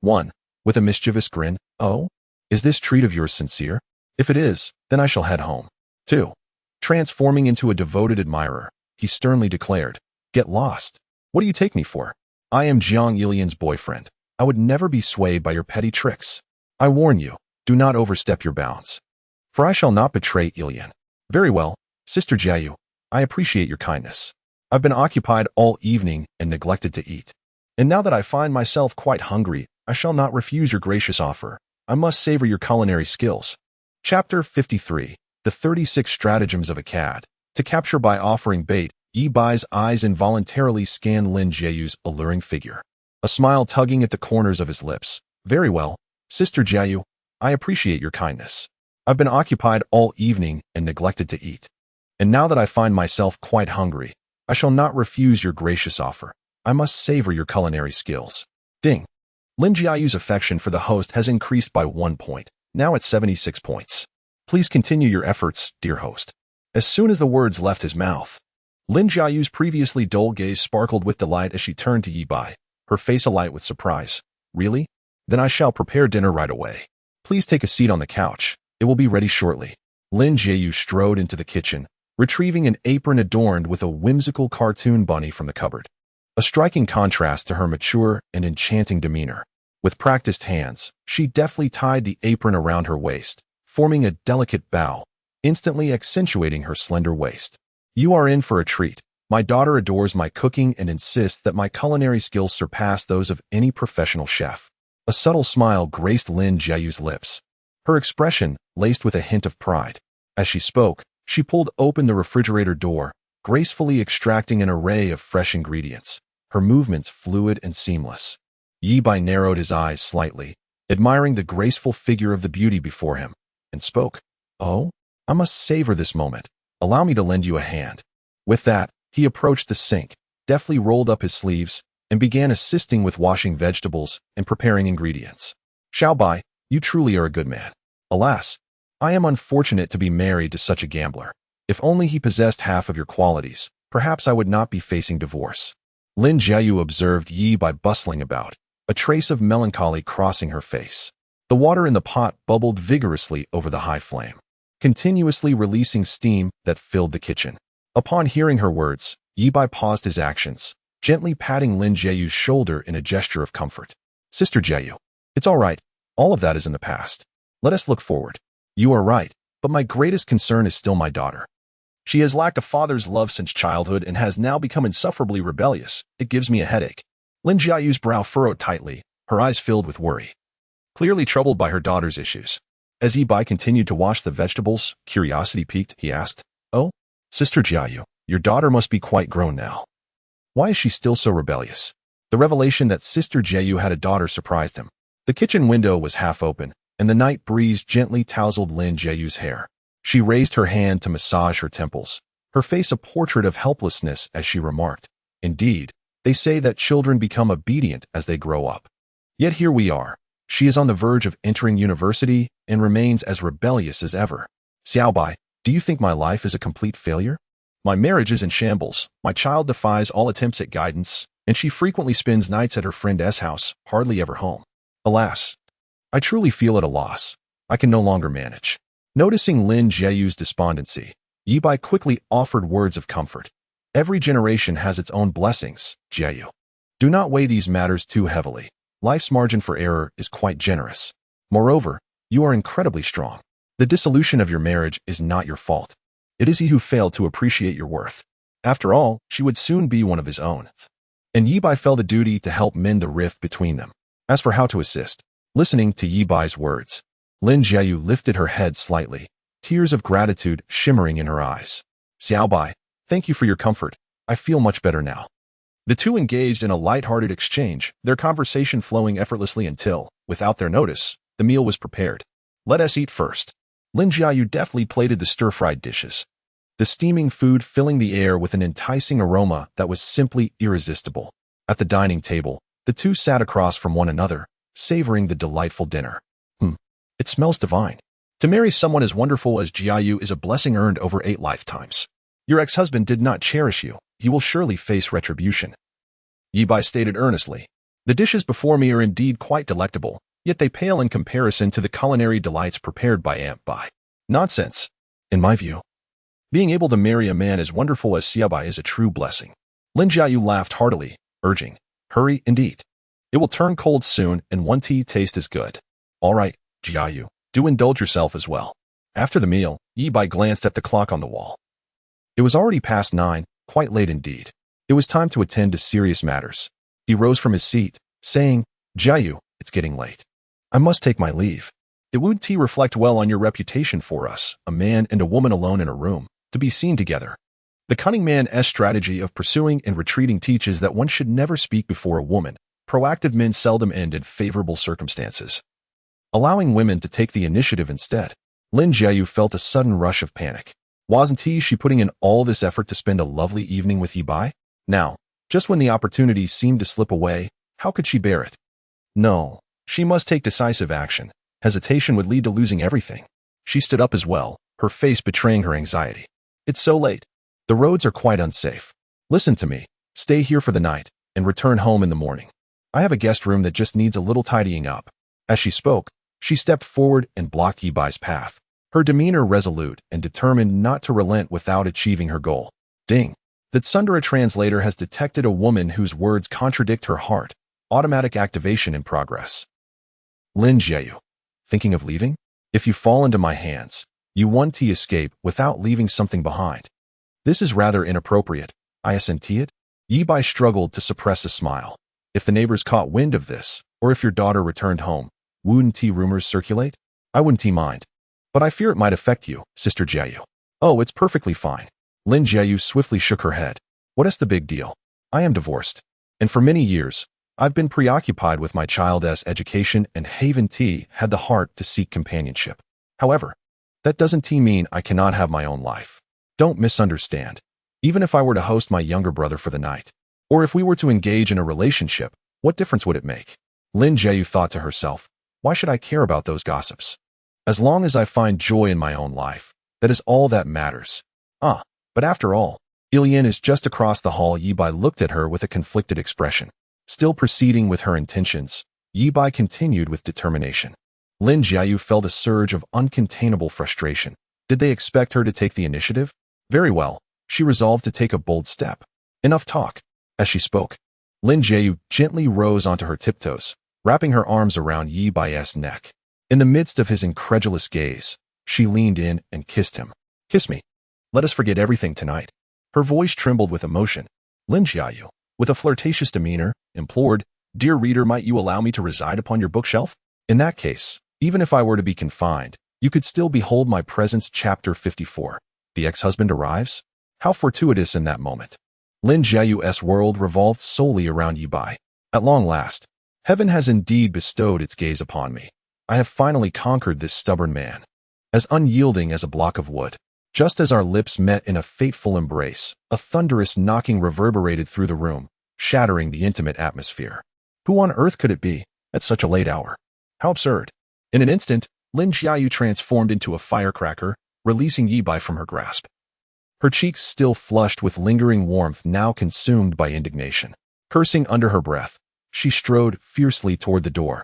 1. With a mischievous grin, Oh? Is this treat of yours sincere? If it is, then I shall head home. 2. Transforming into a devoted admirer, he sternly declared, Get lost. What do you take me for? I am Jiang Ilian's boyfriend. I would never be swayed by your petty tricks. I warn you, do not overstep your bounds. For I shall not betray Ilian. Very well, Sister Jiayu, I appreciate your kindness. I've been occupied all evening and neglected to eat. And now that I find myself quite hungry, I shall not refuse your gracious offer. I must savor your culinary skills. Chapter 53. The 36 Stratagems of a Cad. To capture by offering bait, Yi Bai's eyes involuntarily scanned Lin Jiayu's alluring figure, a smile tugging at the corners of his lips. Very well, Sister Jiayu, I appreciate your kindness. I've been occupied all evening and neglected to eat. And now that I find myself quite hungry, I shall not refuse your gracious offer. I must savor your culinary skills. Ding. Lin Jiayu's affection for the host has increased by 1 point, now at 76 points. Please continue your efforts, dear host. As soon as the words left his mouth, Lin Jiayu's previously dull gaze sparkled with delight as she turned to Yi Bai, her face alight with surprise. Really? Then I shall prepare dinner right away. Please take a seat on the couch. It will be ready shortly. Lin Jiayu strode into the kitchen, retrieving an apron adorned with a whimsical cartoon bunny from the cupboard. A striking contrast to her mature and enchanting demeanor. With practiced hands, she deftly tied the apron around her waist, forming a delicate bow, instantly accentuating her slender waist. You are in for a treat. My daughter adores my cooking and insists that my culinary skills surpass those of any professional chef. A subtle smile graced Lin Jiayu's lips, her expression laced with a hint of pride. As she spoke, she pulled open the refrigerator door, gracefully extracting an array of fresh ingredients, her movements fluid and seamless. Yi Bai narrowed his eyes slightly, admiring the graceful figure of the beauty before him, and spoke, "Oh, I must savor this moment. Allow me to lend you a hand." With that, he approached the sink, deftly rolled up his sleeves, and began assisting with washing vegetables and preparing ingredients. "Xiaobai, you truly are a good man. Alas, I am unfortunate to be married to such a gambler. If only he possessed half of your qualities, perhaps I would not be facing divorce." Lin Jiayu observed Yi Bai bustling about, a trace of melancholy crossing her face. The water in the pot bubbled vigorously over the high flame, continuously releasing steam that filled the kitchen. Upon hearing her words, Yi Bai paused his actions, gently patting Lin Jiayu's shoulder in a gesture of comfort. "Sister Jiayu, it's all right. All of that is in the past. Let us look forward. You are right, but my greatest concern is still my daughter. She has lacked a father's love since childhood and has now become insufferably rebellious. It gives me a headache." Lin Jiayu's brow furrowed tightly, her eyes filled with worry, clearly troubled by her daughter's issues. As Yi Bai continued to wash the vegetables, curiosity piqued, he asked, "Oh, Sister Jiayu, your daughter must be quite grown now. Why is she still so rebellious?" The revelation that Sister Jiayu had a daughter surprised him. The kitchen window was half open, and the night breeze gently tousled Lin Jiayu's hair. She raised her hand to massage her temples, her face a portrait of helplessness as she remarked, "Indeed, they say that children become obedient as they grow up. Yet here we are. She is on the verge of entering university and remains as rebellious as ever. Xiaobai, do you think my life is a complete failure? My marriage is in shambles, my child defies all attempts at guidance, and she frequently spends nights at her friend S house, hardly ever home. Alas, I truly feel at a loss. I can no longer manage." Noticing Lin Jiayu's despondency, Yi Bai quickly offered words of comfort. "Every generation has its own blessings, Jiayu. Do not weigh these matters too heavily. Life's margin for error is quite generous. Moreover, you are incredibly strong. The dissolution of your marriage is not your fault. It is he who failed to appreciate your worth. After all, she would soon be one of his own." And Yi Bai felt a duty to help mend the rift between them. As for how to assist, listening to Yi Bai's words, Lin Jiayu lifted her head slightly, tears of gratitude shimmering in her eyes. "Xiaobai, thank you for your comfort. I feel much better now." The two engaged in a light-hearted exchange, their conversation flowing effortlessly until, without their notice, the meal was prepared. "Let us eat first." Lin Jiayu deftly plated the stir-fried dishes, the steaming food filling the air with an enticing aroma that was simply irresistible. At the dining table, the two sat across from one another, savoring the delightful dinner. It smells divine. To marry someone as wonderful as Jiayu is a blessing earned over 8 lifetimes. Your ex-husband did not cherish you. He will surely face retribution." Yi Bai stated earnestly. "The dishes before me are indeed quite delectable, yet they pale in comparison to the culinary delights prepared by Aunt Bai. Nonsense. In my view, being able to marry a man as wonderful as Xiaobai is a true blessing." Lin Jiayu laughed heartily, urging, "Hurry and eat. It will turn cold soon and one tea taste as good." "All right, Jiayu, do indulge yourself as well." After the meal, Yi Bai glanced at the clock on the wall. It was already past 9, quite late indeed. It was time to attend to serious matters. He rose from his seat, saying, "Jiayu, it's getting late. I must take my leave. It would reflect well on your reputation for us, a man and a woman alone in a room, to be seen together." The cunning man's strategy of pursuing and retreating teaches that one should never speak before a woman. Proactive men seldom end in favorable circumstances, allowing women to take the initiative instead. Lin Jiayu felt a sudden rush of panic. Wasn't she putting in all this effort to spend a lovely evening with Yi Bai? Now, just when the opportunity seemed to slip away, how could she bear it? No, she must take decisive action. Hesitation would lead to losing everything. She stood up as well, her face betraying her anxiety. "It's so late. The roads are quite unsafe. Listen to me. Stay here for the night and return home in the morning. I have a guest room that just needs a little tidying up." As she spoke, she stepped forward and blocked Yi Bai's path, her demeanor resolute and determined not to relent without achieving her goal. Ding! The Tsundere translator has detected a woman whose words contradict her heart. Automatic activation in progress. Lin Jiayu, thinking of leaving? If you fall into my hands, you want to escape without leaving something behind. This is rather inappropriate. I assent it. Yi Bai struggled to suppress a smile. If the neighbors caught wind of this, or if your daughter returned home, wouldn't rumors circulate? I wouldn't mind. But I fear it might affect you, Sister Jiayu. Oh, it's perfectly fine. Lin Jiayu swiftly shook her head. What is the big deal? I am divorced. And for many years, I've been preoccupied with my child's education, and Auntie had the heart to seek companionship. However, that doesn't mean I cannot have my own life. Don't misunderstand. Even if I were to host my younger brother for the night, or if we were to engage in a relationship, what difference would it make? Lin Jiayu thought to herself, why should I care about those gossips? As long as I find joy in my own life, that is all that matters. But after all, Ilian is just across the hall. Yi Bai looked at her with a conflicted expression. Still proceeding with her intentions, Yi Bai continued with determination. Lin Jiayu felt a surge of uncontainable frustration. Did they expect her to take the initiative? Very well, she resolved to take a bold step. Enough talk. As she spoke, Lin Jiayu gently rose onto her tiptoes, wrapping her arms around Yi Bai's neck. In the midst of his incredulous gaze, she leaned in and kissed him. Kiss me. Let us forget everything tonight. Her voice trembled with emotion. Lin Jiayu, with a flirtatious demeanor, implored, Dear reader, might you allow me to reside upon your bookshelf? In that case, even if I were to be confined, you could still behold my presence. Chapter 54. The ex-husband arrives? How fortuitous in that moment. Lin Jiayu's world revolved solely around Yi Bai. At long last, heaven has indeed bestowed its gaze upon me. I have finally conquered this stubborn man. As unyielding as a block of wood. Just as our lips met in a fateful embrace, a thunderous knocking reverberated through the room, shattering the intimate atmosphere. Who on earth could it be, at such a late hour? How absurd. In an instant, Lin Jiayu transformed into a firecracker, releasing Yi Bai from her grasp. Her cheeks still flushed with lingering warmth, now consumed by indignation. Cursing under her breath, she strode fiercely toward the door,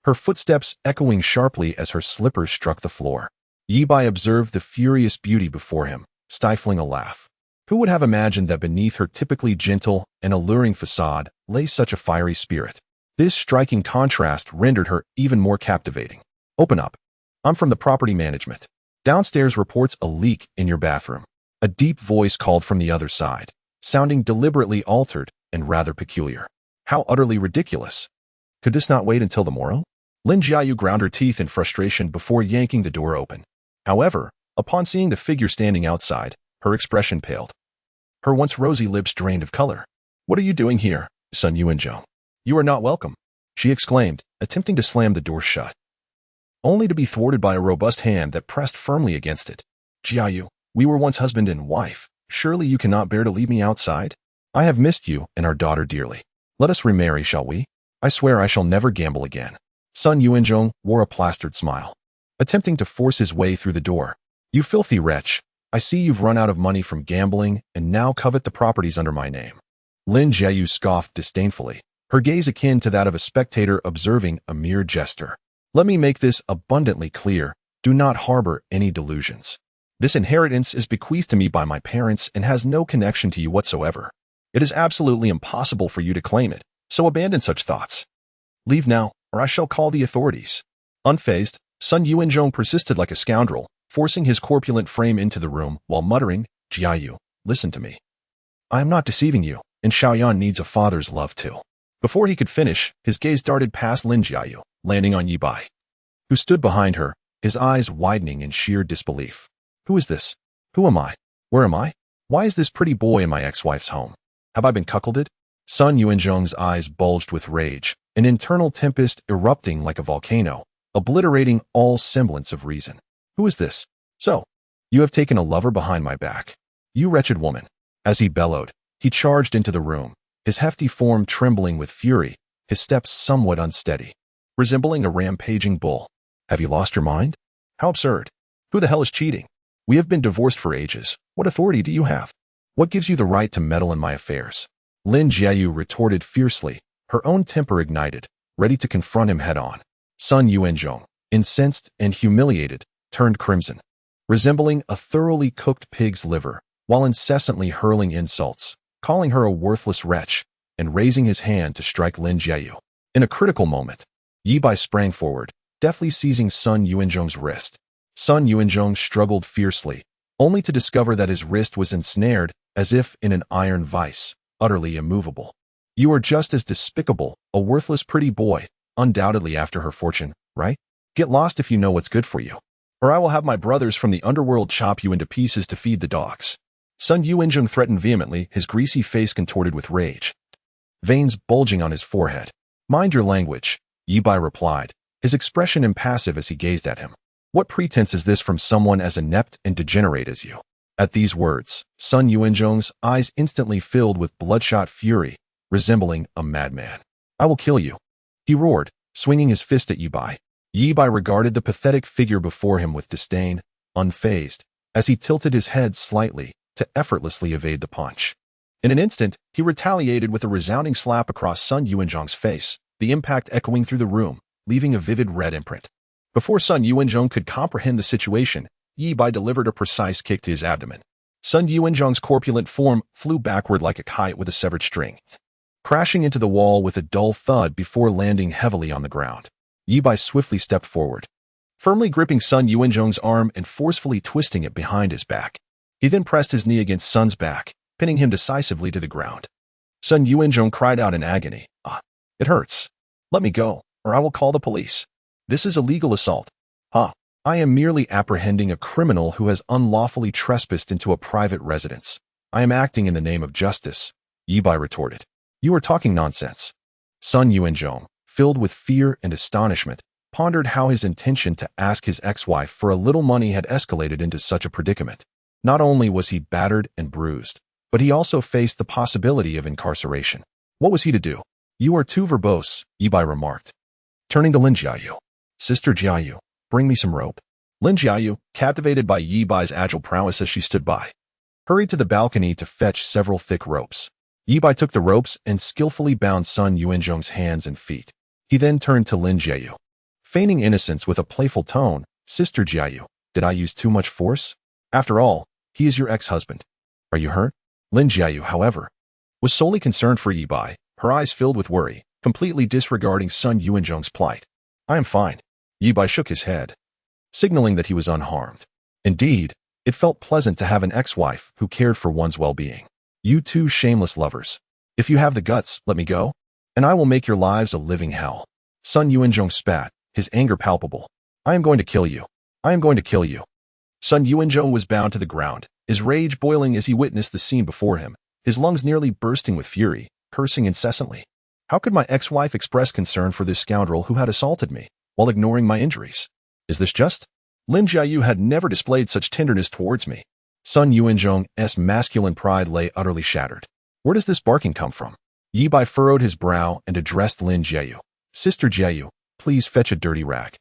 her footsteps echoing sharply as her slippers struck the floor. Yi Bai observed the furious beauty before him, stifling a laugh. Who would have imagined that beneath her typically gentle and alluring facade lay such a fiery spirit? This striking contrast rendered her even more captivating. Open up. I'm from the property management. Downstairs reports a leak in your bathroom. A deep voice called from the other side, sounding deliberately altered and rather peculiar. How utterly ridiculous. Could this not wait until the morrow? Lin Jiayu ground her teeth in frustration before yanking the door open. However, upon seeing the figure standing outside, her expression paled. Her once rosy lips drained of color. What are you doing here, Sun Yuanzhong? You are not welcome, she exclaimed, attempting to slam the door shut, only to be thwarted by a robust hand that pressed firmly against it. Jiayu, we were once husband and wife. Surely you cannot bear to leave me outside? I have missed you and our daughter dearly. Let us remarry, shall we? I swear I shall never gamble again. Sun Yuanzhong wore a plastered smile, attempting to force his way through the door. You filthy wretch, I see you've run out of money from gambling and now covet the properties under my name. Lin Jiayu scoffed disdainfully, her gaze akin to that of a spectator observing a mere jester. Let me make this abundantly clear. Do not harbor any delusions. This inheritance is bequeathed to me by my parents and has no connection to you whatsoever. It is absolutely impossible for you to claim it, so abandon such thoughts. Leave now, or I shall call the authorities. Unfazed, Sun Yuanzhong persisted like a scoundrel, forcing his corpulent frame into the room while muttering, Jiayu, listen to me. I am not deceiving you, and Xiaoyan needs a father's love too. Before he could finish, his gaze darted past Lin Jiayu, landing on Yi Bai, who stood behind her, his eyes widening in sheer disbelief. Who is this? Who am I? Where am I? Why is this pretty boy in my ex-wife's home? Have I been cuckolded? Sun Yuanzhong's eyes bulged with rage, an internal tempest erupting like a volcano, obliterating all semblance of reason. Who is this? So, you have taken a lover behind my back. You wretched woman. As he bellowed, he charged into the room, his hefty form trembling with fury, his steps somewhat unsteady, resembling a rampaging bull. Have you lost your mind? How absurd. Who the hell is cheating? We have been divorced for ages. What authority do you have? What gives you the right to meddle in my affairs? Lin Jiayu retorted fiercely, her own temper ignited, ready to confront him head-on. Sun Yuanzhong, incensed and humiliated, turned crimson, resembling a thoroughly cooked pig's liver, while incessantly hurling insults, calling her a worthless wretch, and raising his hand to strike Lin Jiayu. In a critical moment, Yi Bai sprang forward, deftly seizing Sun Yuanzhong's wrist. Sun Yuanzhong struggled fiercely, only to discover that his wrist was ensnared as if in an iron vice, utterly immovable. You are just as despicable, a worthless pretty boy, undoubtedly after her fortune, right? Get lost if you know what's good for you, or I will have my brothers from the underworld chop you into pieces to feed the dogs. Sun Yuanzhong threatened vehemently, his greasy face contorted with rage, veins bulging on his forehead. Mind your language, Yi Bai replied, his expression impassive as he gazed at him. What pretense is this from someone as inept and degenerate as you? At these words, Sun Yuanzhong's eyes instantly filled with bloodshot fury, resembling a madman. I will kill you, he roared, swinging his fist at Yi Bai. Yi Bai regarded the pathetic figure before him with disdain, unfazed, as he tilted his head slightly to effortlessly evade the punch. In an instant, he retaliated with a resounding slap across Sun Yuanzhong's face, the impact echoing through the room, leaving a vivid red imprint. Before Sun Yuanzhong could comprehend the situation, Yi Bai delivered a precise kick to his abdomen. Sun Yuanzhong's corpulent form flew backward like a kite with a severed string, crashing into the wall with a dull thud before landing heavily on the ground. Yi Bai swiftly stepped forward, firmly gripping Sun Yuanzhong's arm and forcefully twisting it behind his back. He then pressed his knee against Sun's back, pinning him decisively to the ground. Sun Yuanzhong cried out in agony, it hurts. Let me go, or I will call the police. This is illegal assault. I am merely apprehending a criminal who has unlawfully trespassed into a private residence. I am acting in the name of justice, Yi Bai retorted. You are talking nonsense. Sun Yuanzhong, filled with fear and astonishment, pondered how his intention to ask his ex-wife for a little money had escalated into such a predicament. Not only was he battered and bruised, but he also faced the possibility of incarceration. What was he to do? You are too verbose, Yi Bai remarked. Turning to Lin Jiayu. Sister Jiayu, bring me some rope. Lin Jiayu, captivated by Yi Bai's agile prowess as she stood by, hurried to the balcony to fetch several thick ropes. Yi Bai took the ropes and skillfully bound Sun Yuanzhong's hands and feet. He then turned to Lin Jiayu. Feigning innocence with a playful tone, Sister Jiayu, did I use too much force? After all, he is your ex-husband. Are you hurt? Lin Jiayu, however, was solely concerned for Yi Bai, her eyes filled with worry, completely disregarding Sun Yuanzhong's plight. I am fine. Yi Bai shook his head, signaling that he was unharmed. Indeed, it felt pleasant to have an ex-wife who cared for one's well-being. You two shameless lovers. If you have the guts, let me go, and I will make your lives a living hell. Sun Yuanzhong spat, his anger palpable. I am going to kill you. I am going to kill you. Sun Yuanzhong was bound to the ground, his rage boiling as he witnessed the scene before him, his lungs nearly bursting with fury, cursing incessantly. How could my ex-wife express concern for this scoundrel who had assaulted me, while ignoring my injuries? Is this just? Lin Jiayu had never displayed such tenderness towards me. Sun Yuanzhong's masculine pride lay utterly shattered. Where does this barking come from? Yi Bai furrowed his brow and addressed Lin Jiayu. Sister Jiayu, please fetch a dirty rag.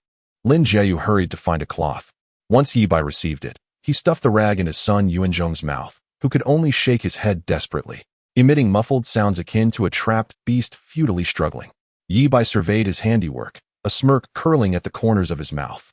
Lin Jiayu hurried to find a cloth. Once Yi Bai received it, he stuffed the rag into Sun Yuanzhong's mouth, who could only shake his head desperately, emitting muffled sounds akin to a trapped beast futilely struggling. Yi Bai surveyed his handiwork, a smirk curling at the corners of his mouth.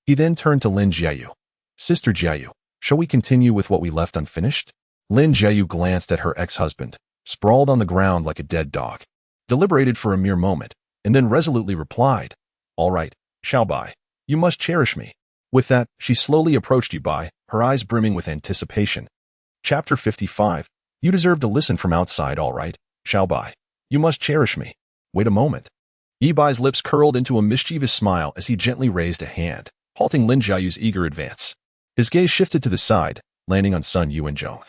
He then turned to Lin Jiayu. Sister Jiayu, shall we continue with what we left unfinished? Lin Jiayu glanced at her ex-husband, sprawled on the ground like a dead dog, deliberated for a mere moment, and then resolutely replied, All right, Xiao Bai, you must cherish me. With that, she slowly approached Yi Bai, her eyes brimming with anticipation. Chapter 55. You deserve to listen from outside, all right, Xiao Bai. You must cherish me. Wait a moment. Yi Bai's lips curled into a mischievous smile as he gently raised a hand, halting Lin Jiayu's eager advance. His gaze shifted to the side, landing on Sun Yuanzhong,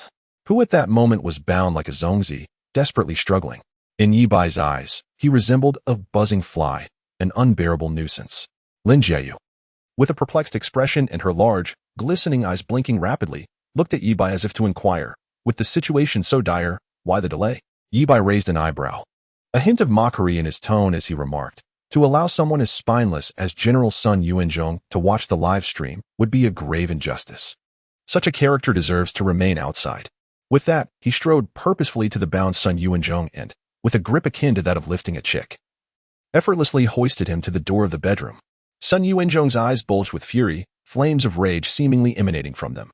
who at that moment was bound like a zongzi, desperately struggling. In Yi Bai's eyes, he resembled a buzzing fly, an unbearable nuisance. Lin Jiayu, with a perplexed expression and her large, glistening eyes blinking rapidly, looked at Yi Bai as if to inquire, with the situation so dire, why the delay? Yi Bai raised an eyebrow, a hint of mockery in his tone as he remarked, to allow someone as spineless as General Sun Yuanzhong to watch the live stream would be a grave injustice. Such a character deserves to remain outside. With that, he strode purposefully to the bound Sun Yuanzhong and, with a grip akin to that of lifting a chick, effortlessly hoisted him to the door of the bedroom. Sun Yuanzhong's eyes bulged with fury, flames of rage seemingly emanating from them,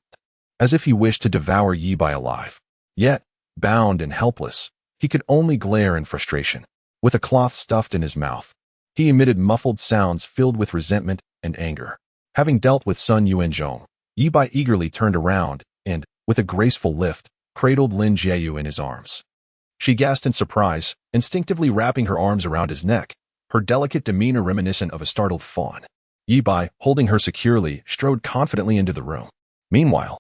as if he wished to devour Yi Bai alive. Yet, bound and helpless, he could only glare in frustration. With a cloth stuffed in his mouth, he emitted muffled sounds filled with resentment and anger. Having dealt with Sun Yuanzhong, Yi Bai eagerly turned around and, with a graceful lift, cradled Lin Jiayu in his arms. She gasped in surprise, instinctively wrapping her arms around his neck, her delicate demeanor reminiscent of a startled fawn. Yi Bai, holding her securely, strode confidently into the room. Meanwhile,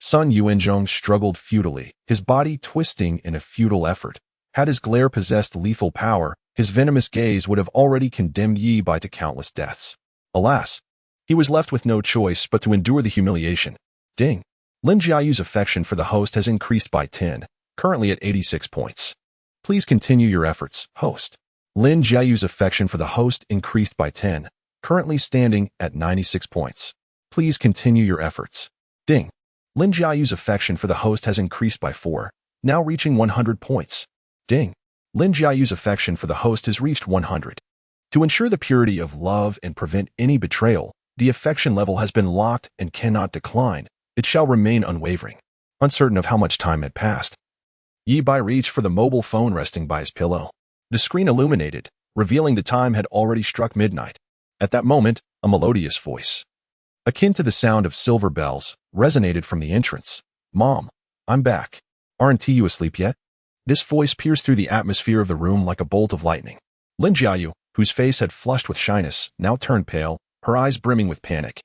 Sun Yuanzhong struggled futilely, his body twisting in a futile effort. Had his glare possessed lethal power, his venomous gaze would have already condemned Yi Bai to countless deaths. Alas, he was left with no choice but to endure the humiliation. Ding. Lin Jiayu's affection for the host has increased by 10, currently at 86 points. Please continue your efforts, host. Lin Jiayu's affection for the host increased by 10, currently standing at 96 points. Please continue your efforts. Ding. Lin Jiayu's affection for the host has increased by 4, now reaching 100 points. Ding. Lin Jiayu's affection for the host has reached 100. To ensure the purity of love and prevent any betrayal, the affection level has been locked and cannot decline. It shall remain unwavering. Uncertain of how much time had passed, Yi Bai reached for the mobile phone resting by his pillow. The screen illuminated, revealing the time had already struck midnight. At that moment, a melodious voice, akin to the sound of silver bells, resonated from the entrance. "Mom, I'm back. Aren't you asleep yet?" This voice pierced through the atmosphere of the room like a bolt of lightning. Lin Jiayu, whose face had flushed with shyness, now turned pale, her eyes brimming with panic.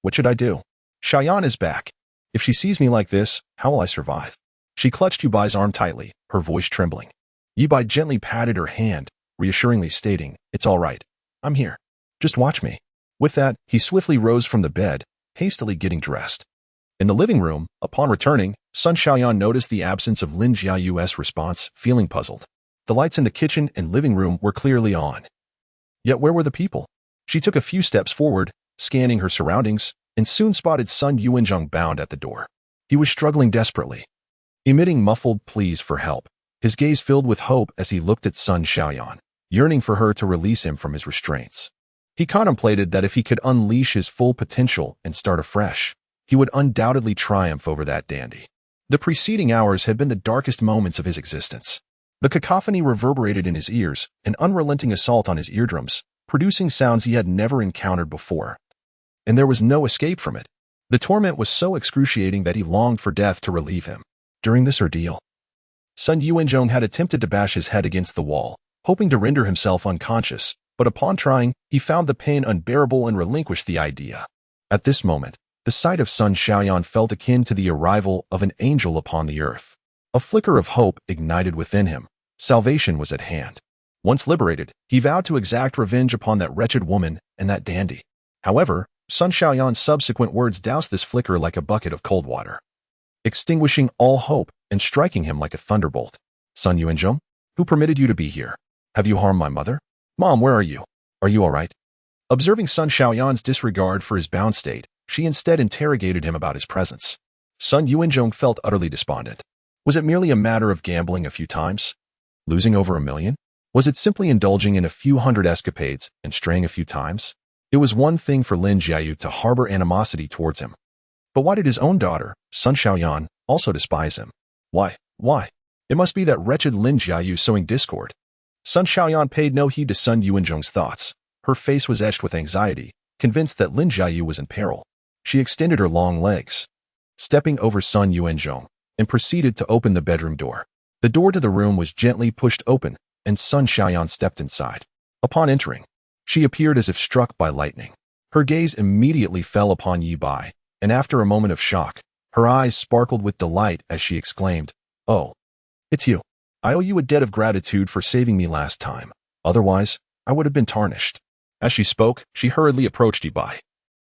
"What should I do? Xiaoyan is back. If she sees me like this, how will I survive?" She clutched Yi Bai's arm tightly, her voice trembling. Yi Bai gently patted her hand, reassuringly stating, "It's all right. I'm here. Just watch me." With that, he swiftly rose from the bed, hastily getting dressed. In the living room, upon returning, Sun Xiaoyan noticed the absence of Lin Jiayu's response, feeling puzzled. The lights in the kitchen and living room were clearly on. Yet where were the people? She took a few steps forward, scanning her surroundings, and soon spotted Sun Yuanzhong bound at the door. He was struggling desperately, emitting muffled pleas for help, his gaze filled with hope as he looked at Sun Xiaoyan, yearning for her to release him from his restraints. He contemplated that if he could unleash his full potential and start afresh, he would undoubtedly triumph over that dandy. The preceding hours had been the darkest moments of his existence. The cacophony reverberated in his ears, an unrelenting assault on his eardrums, producing sounds he had never encountered before. And there was no escape from it. The torment was so excruciating that he longed for death to relieve him. During this ordeal, Sun Yuanzhong had attempted to bash his head against the wall, hoping to render himself unconscious, but upon trying, he found the pain unbearable and relinquished the idea. At this moment, the sight of Sun Xiaoyan felt akin to the arrival of an angel upon the earth. A flicker of hope ignited within him. Salvation was at hand. Once liberated, he vowed to exact revenge upon that wretched woman and that dandy. However, Sun Xiaoyan's subsequent words doused this flicker like a bucket of cold water, extinguishing all hope and striking him like a thunderbolt. "Sun Yuanzhong, who permitted you to be here? Have you harmed my mother? Mom, where are you? Are you all right?" Observing Sun Xiaoyan's disregard for his bound state, she instead interrogated him about his presence. Sun Yuanzhong felt utterly despondent. Was it merely a matter of gambling a few times? Losing over 1,000,000? Was it simply indulging in a few hundred escapades and straying a few times? It was one thing for Lin Jiayu to harbor animosity towards him. But why did his own daughter, Sun Xiaoyan, also despise him? Why? It must be that wretched Lin Jiayu sowing discord. Sun Xiaoyan paid no heed to Sun Yuanzhong's thoughts. Her face was etched with anxiety, convinced that Lin Jiayu was in peril. She extended her long legs, stepping over Sun Yuanzhong, and proceeded to open the bedroom door. The door to the room was gently pushed open, and Sun Xiaoyan stepped inside. Upon entering, she appeared as if struck by lightning. Her gaze immediately fell upon Yi Bai, and after a moment of shock, her eyes sparkled with delight as she exclaimed, "Oh, it's you. I owe you a debt of gratitude for saving me last time. Otherwise, I would have been tarnished." As she spoke, she hurriedly approached Yi Bai,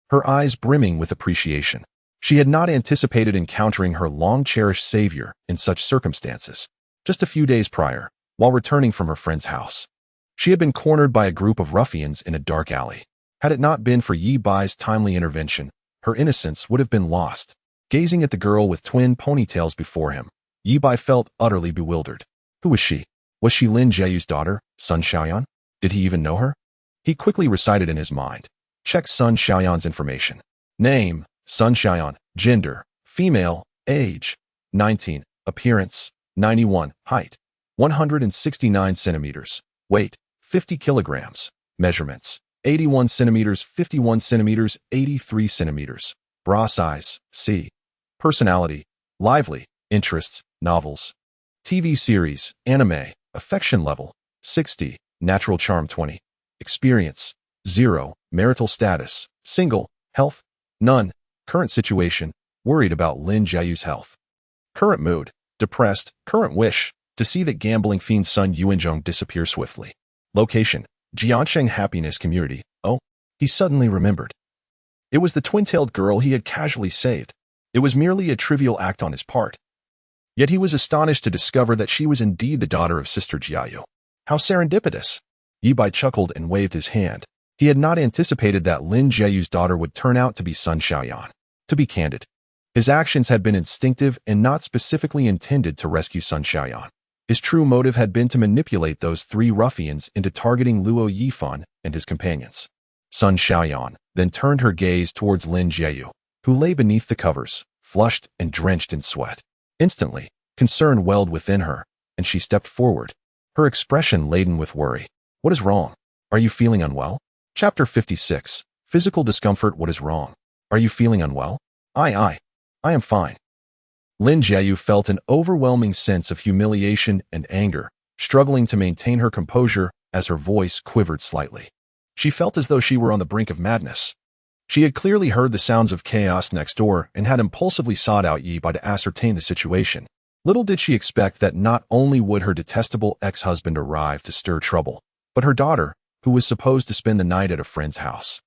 her eyes brimming with appreciation. She had not anticipated encountering her long-cherished savior in such circumstances. Just a few days prior, while returning from her friend's house, she had been cornered by a group of ruffians in a dark alley. Had it not been for Yi Bai's timely intervention, her innocence would have been lost. Gazing at the girl with twin ponytails before him, Yi Bai felt utterly bewildered. Who was she? Was she Lin Jiayu's daughter, Sun Xiaoyan? Did he even know her? He quickly recited in his mind. Check Sun Xiaoyan's information. Name, Sun Xiaoyan. Gender, female. Age, 19. Appearance, 91. Height, 169 centimeters. Weight, 50 kilograms. Measurements, 81 centimeters, 51 centimeters, 83 centimeters. Bra size, C. Personality, lively. Interests, novels. TV series, anime. Affection level, 60. Natural charm, 20. Experience, 0. Marital status, single. Health, none. Current situation, worried about Lin Jiayu's health. Current mood, depressed. Current wish, to see that gambling fiend Sun Yuanzhong disappear swiftly. Location, Jiansheng Happiness Community. Oh, he suddenly remembered. It was the twin-tailed girl he had casually saved. It was merely a trivial act on his part. Yet he was astonished to discover that she was indeed the daughter of Sister Jiayu. How serendipitous! Yi Bai chuckled and waved his hand. He had not anticipated that Lin Jiayu's daughter would turn out to be Sun Xiaoyan. To be candid, his actions had been instinctive and not specifically intended to rescue Sun Xiaoyan. His true motive had been to manipulate those three ruffians into targeting Luo Yifan and his companions. Sun Xiaoyan then turned her gaze towards Lin Jiayu, who lay beneath the covers, flushed and drenched in sweat. Instantly, concern welled within her, and she stepped forward, her expression laden with worry. What is wrong? Are you feeling unwell? Chapter 56. Physical discomfort. What is wrong? Are you feeling unwell? I am fine. Lin Jiayu felt an overwhelming sense of humiliation and anger, struggling to maintain her composure as her voice quivered slightly. She felt as though she were on the brink of madness. She had clearly heard the sounds of chaos next door and had impulsively sought out Yi Bai to ascertain the situation. Little did she expect that not only would her detestable ex-husband arrive to stir trouble, but her daughter, who was supposed to spend the night at a friend's house,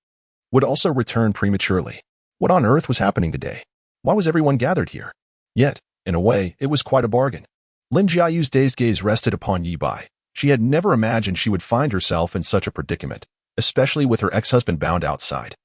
would also return prematurely. What on earth was happening today? Why was everyone gathered here? Yet, in a way, it was quite a bargain. Lin Jiayu's dazed gaze rested upon Yi Bai. She had never imagined she would find herself in such a predicament, especially with her ex-husband bound outside.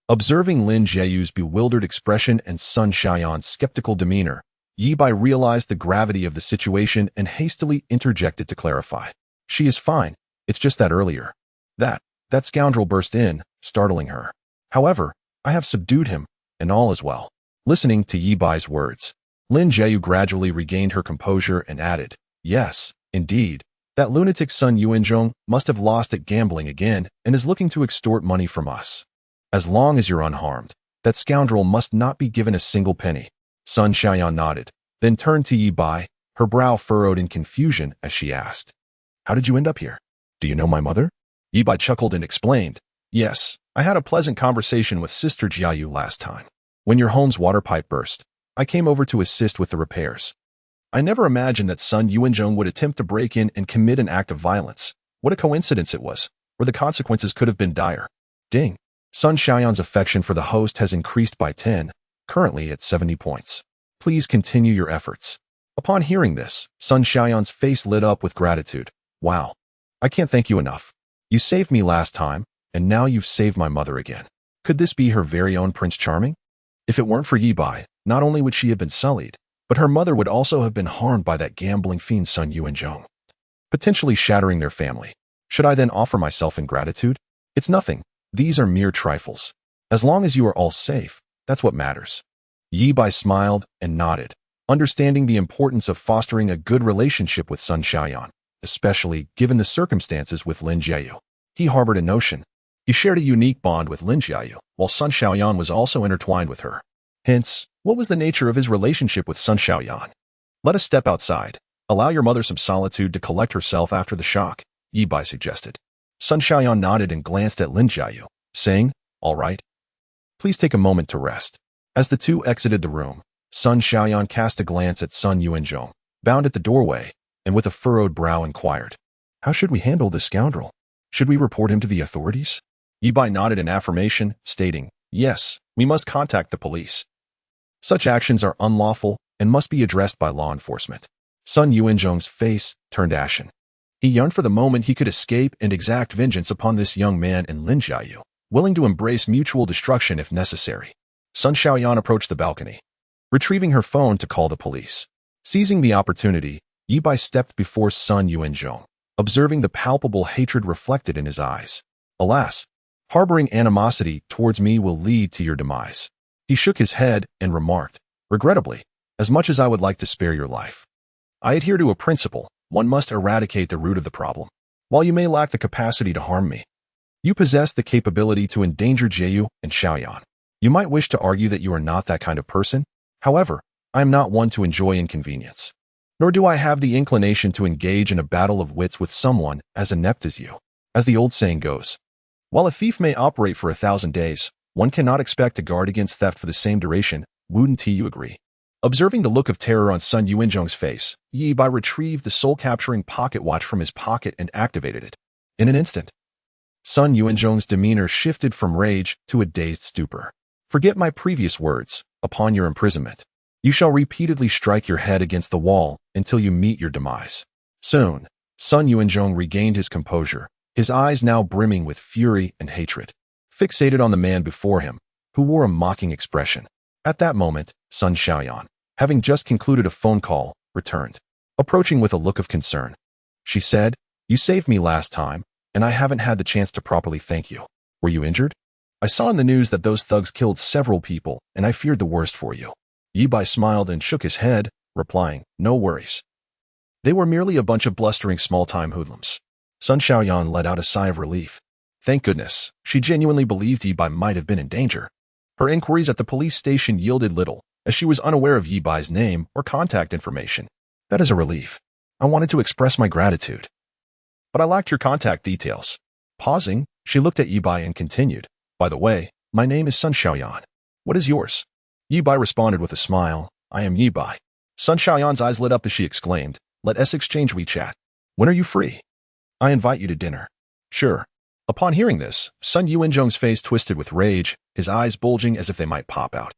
Observing Lin Jiayu's bewildered expression and Sun Xiaoyan's skeptical demeanor, Yi Bai realized the gravity of the situation and hastily interjected to clarify. She is fine. It's just that earlier. That scoundrel burst in, startling her. However, I have subdued him, and all is well. Listening to Yi Bai's words, Lin Jiayu gradually regained her composure and added, yes, indeed, that lunatic Sun Yuanzhong must have lost at gambling again and is looking to extort money from us. As long as you're unharmed, that scoundrel must not be given a single penny. Sun Xiaoyan nodded, then turned to Yi Bai, her brow furrowed in confusion as she asked, how did you end up here? Do you know my mother? Yi Bai chuckled and explained, yes, I had a pleasant conversation with Sister Jiayu last time. When your home's water pipe burst, I came over to assist with the repairs. I never imagined that Sun Yuanzhong would attempt to break in and commit an act of violence. What a coincidence it was, where the consequences could have been dire. Ding. Sun Xiaoyan's affection for the host has increased by 10, currently at 70 points. Please continue your efforts. Upon hearing this, Sun Xiaoyan's face lit up with gratitude. Wow. I can't thank you enough. You saved me last time, and now you've saved my mother again. Could this be her very own Prince Charming? If it weren't for Yi Bai, not only would she have been sullied, but her mother would also have been harmed by that gambling fiend Sun Yuanzhong, potentially shattering their family. Should I then offer myself in gratitude? It's nothing. These are mere trifles. As long as you are all safe, that's what matters. Yi Bai smiled and nodded, understanding the importance of fostering a good relationship with Sun Xiaoyan, especially given the circumstances with Lin Jiayu. He harbored a notion. He shared a unique bond with Lin Jiayu, while Sun Xiaoyan was also intertwined with her. Hence, what was the nature of his relationship with Sun Xiaoyan? Let us step outside. Allow your mother some solitude to collect herself after the shock, Yi Bai suggested. Sun Xiaoyan nodded and glanced at Lin Jiayu, saying, all right. Please take a moment to rest. As the two exited the room, Sun Xiaoyan cast a glance at Sun Yuanzhong, bound at the doorway, and with a furrowed brow inquired, how should we handle this scoundrel? Should we report him to the authorities? Yi Bai nodded in affirmation, stating, yes, we must contact the police. Such actions are unlawful and must be addressed by law enforcement. Sun Yuanzhong's face turned ashen. He yearned for the moment he could escape and exact vengeance upon this young man and Lin Jiayu, willing to embrace mutual destruction if necessary. Sun Xiaoyan approached the balcony, retrieving her phone to call the police. Seizing the opportunity, Yi Bai stepped before Sun Yuanzhong, observing the palpable hatred reflected in his eyes. Alas, harboring animosity towards me will lead to your demise. He shook his head and remarked, regrettably, as much as I would like to spare your life, I adhere to a principle. One must eradicate the root of the problem. While you may lack the capacity to harm me, you possess the capability to endanger Jiayu and Xiaoyan. You might wish to argue that you are not that kind of person. However, I am not one to enjoy inconvenience. Nor do I have the inclination to engage in a battle of wits with someone as inept as you. As the old saying goes, while a thief may operate for 1,000 days, one cannot expect to guard against theft for the same duration. Wouldn't you agree? Observing the look of terror on Sun Yuanzhong's face, Yi Bai retrieved the soul-capturing pocket watch from his pocket and activated it. In an instant, Sun Yuanzhong's demeanor shifted from rage to a dazed stupor. Forget my previous words. Upon your imprisonment, you shall repeatedly strike your head against the wall until you meet your demise. Soon, Sun Yuanzhong regained his composure, his eyes now brimming with fury and hatred, fixated on the man before him, who wore a mocking expression. At that moment, Sun Xiaoyan, having just concluded a phone call, returned, approaching with a look of concern. She said, "You saved me last time, and I haven't had the chance to properly thank you. Were you injured? I saw in the news that those thugs killed several people, and I feared the worst for you." Yi Bai smiled and shook his head, replying, "No worries. They were merely a bunch of blustering small-time hoodlums." Sun Xiaoyan let out a sigh of relief. Thank goodness, she genuinely believed Yi Bai might have been in danger. Her inquiries at the police station yielded little, as she was unaware of Yi Bai's name or contact information. That is a relief. I wanted to express my gratitude, but I lacked your contact details. Pausing, she looked at Yi Bai and continued, "By the way, my name is Sun Xiaoyan. What is yours?" Yi Bai responded with a smile, "I am Yi Bai." Sun Xiaoyan's eyes lit up as she exclaimed, "Let us exchange WeChat. When are you free? I invite you to dinner." "Sure." Upon hearing this, Sun Yuanzhong's face twisted with rage, his eyes bulging as if they might pop out.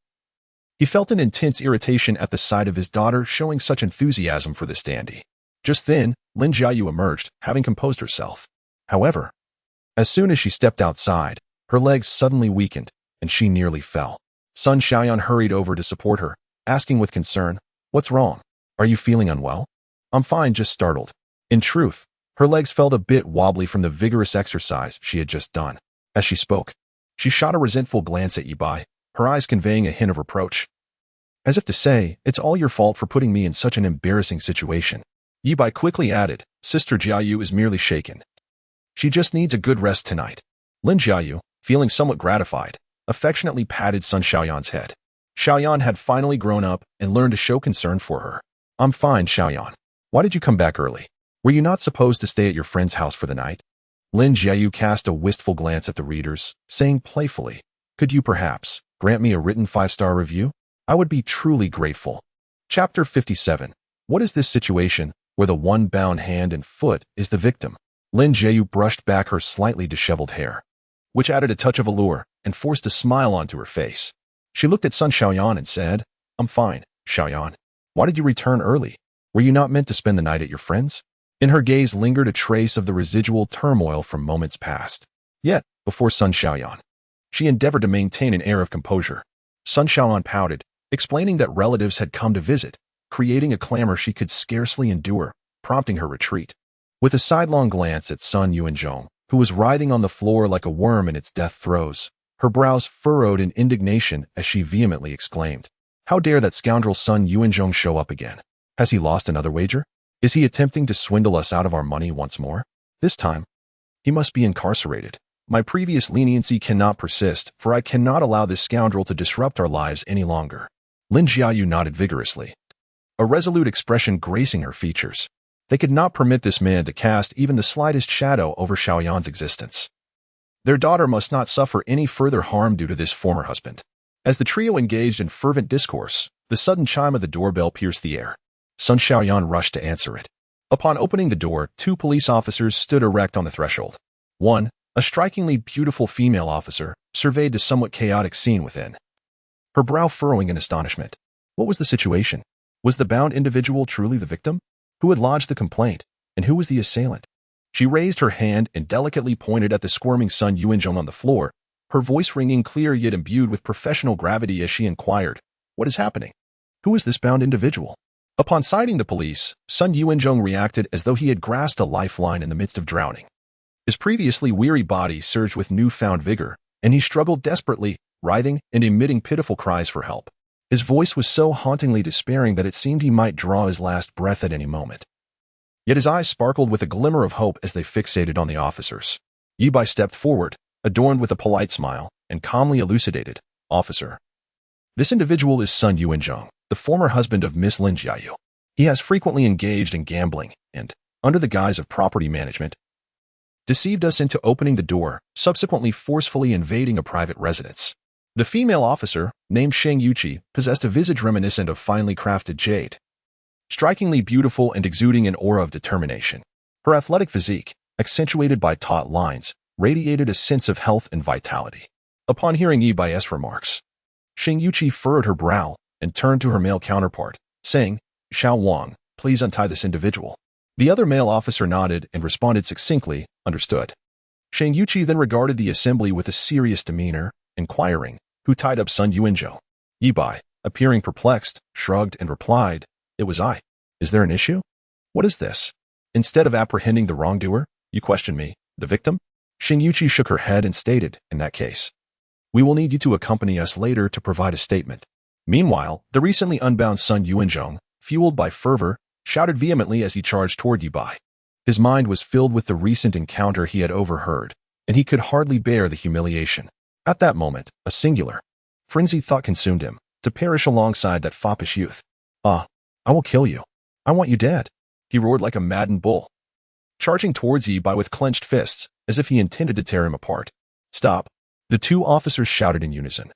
He felt an intense irritation at the sight of his daughter showing such enthusiasm for this dandy. Just then, Lin Jiayu emerged, having composed herself. However, as soon as she stepped outside, her legs suddenly weakened, and she nearly fell. Sun Xiaoyan hurried over to support her, asking with concern, "What's wrong? Are you feeling unwell?" "I'm fine, just startled." In truth, her legs felt a bit wobbly from the vigorous exercise she had just done. As she spoke, she shot a resentful glance at Yi Bai, her eyes conveying a hint of reproach. As if to say, "It's all your fault for putting me in such an embarrassing situation." Yi Bai quickly added, "Sister Jiayu is merely shaken. She just needs a good rest tonight." Lin Jiayu, feeling somewhat gratified, affectionately patted Sun Xiaoyan's head. Xiaoyan had finally grown up and learned to show concern for her. "I'm fine, Xiaoyan. Why did you come back early? Were you not supposed to stay at your friend's house for the night?" Lin Jiayu cast a wistful glance at the readers, saying playfully, "Could you perhaps grant me a written 5-star review? I would be truly grateful." Chapter 57. What is this situation where the one bound hand and foot is the victim? Lin Jiayu brushed back her slightly disheveled hair, which added a touch of allure and forced a smile onto her face. She looked at Sun Xiaoyan and said, "I'm fine, Xiaoyan. Why did you return early? Were you not meant to spend the night at your friend's?" In her gaze lingered a trace of the residual turmoil from moments past. Yet, before Sun Xiaoyan, she endeavored to maintain an air of composure. Sun Xiaoyan pouted, explaining that relatives had come to visit, creating a clamor she could scarcely endure, prompting her retreat. With a sidelong glance at Sun Yuanzhong, who was writhing on the floor like a worm in its death throes, her brows furrowed in indignation as she vehemently exclaimed, "How dare that scoundrel Sun Yuanzhong show up again? Has he lost another wager? Is he attempting to swindle us out of our money once more? This time, he must be incarcerated. My previous leniency cannot persist, for I cannot allow this scoundrel to disrupt our lives any longer." Lin Jiayu nodded vigorously, a resolute expression gracing her features. They could not permit this man to cast even the slightest shadow over Xiaoyan's existence. Their daughter must not suffer any further harm due to this former husband. As the trio engaged in fervent discourse, the sudden chime of the doorbell pierced the air. Sun Xiaoyan rushed to answer it. Upon opening the door, 2 police officers stood erect on the threshold. One, a strikingly beautiful female officer, surveyed the somewhat chaotic scene within, her brow furrowing in astonishment. What was the situation? Was the bound individual truly the victim? Who had lodged the complaint, and who was the assailant? She raised her hand and delicately pointed at the squirming Sun Yuanzhong on the floor, her voice ringing clear yet imbued with professional gravity as she inquired, "What is happening? Who is this bound individual?" Upon sighting the police, Sun Yuanzhong reacted as though he had grasped a lifeline in the midst of drowning. His previously weary body surged with newfound vigor, and he struggled desperately, writhing and emitting pitiful cries for help. His voice was so hauntingly despairing that it seemed he might draw his last breath at any moment. Yet his eyes sparkled with a glimmer of hope as they fixated on the officers. Yi Bai stepped forward, adorned with a polite smile, and calmly elucidated, "Officer, this individual is Sun Yuanzhong, the former husband of Miss Lin Jiayu. He has frequently engaged in gambling and, under the guise of property management, deceived us into opening the door, subsequently forcefully invading a private residence." The female officer, named Sheng Yuqi, possessed a visage reminiscent of finely crafted jade, strikingly beautiful and exuding an aura of determination. Her athletic physique, accentuated by taut lines, radiated a sense of health and vitality. Upon hearing Yi Bai's remarks, Xing Yuqi furrowed her brow and turned to her male counterpart, saying, "Xiao Wang, please untie this individual." The other male officer nodded and responded succinctly, "Understood." Shang Yuqi then regarded the assembly with a serious demeanor, inquiring, "Who tied up Sun Yuanzhong?" Yi Bai, appearing perplexed, shrugged and replied, "It was I. Is there an issue? What is this? Instead of apprehending the wrongdoer, you question me, the victim?" Xing Yuqi shook her head and stated, "In that case, we will need you to accompany us later to provide a statement." Meanwhile, the recently unbound Sun Yuanzhong, fueled by fervor, shouted vehemently as he charged toward Yi Bai. His mind was filled with the recent encounter he had overheard, and he could hardly bear the humiliation. At that moment, a singular, frenzied thought consumed him, to perish alongside that foppish youth. "Ah, I will kill you. I want you dead," he roared like a maddened bull, charging towards Yi Bai with clenched fists, as if he intended to tear him apart. "Stop!" the two officers shouted in unison,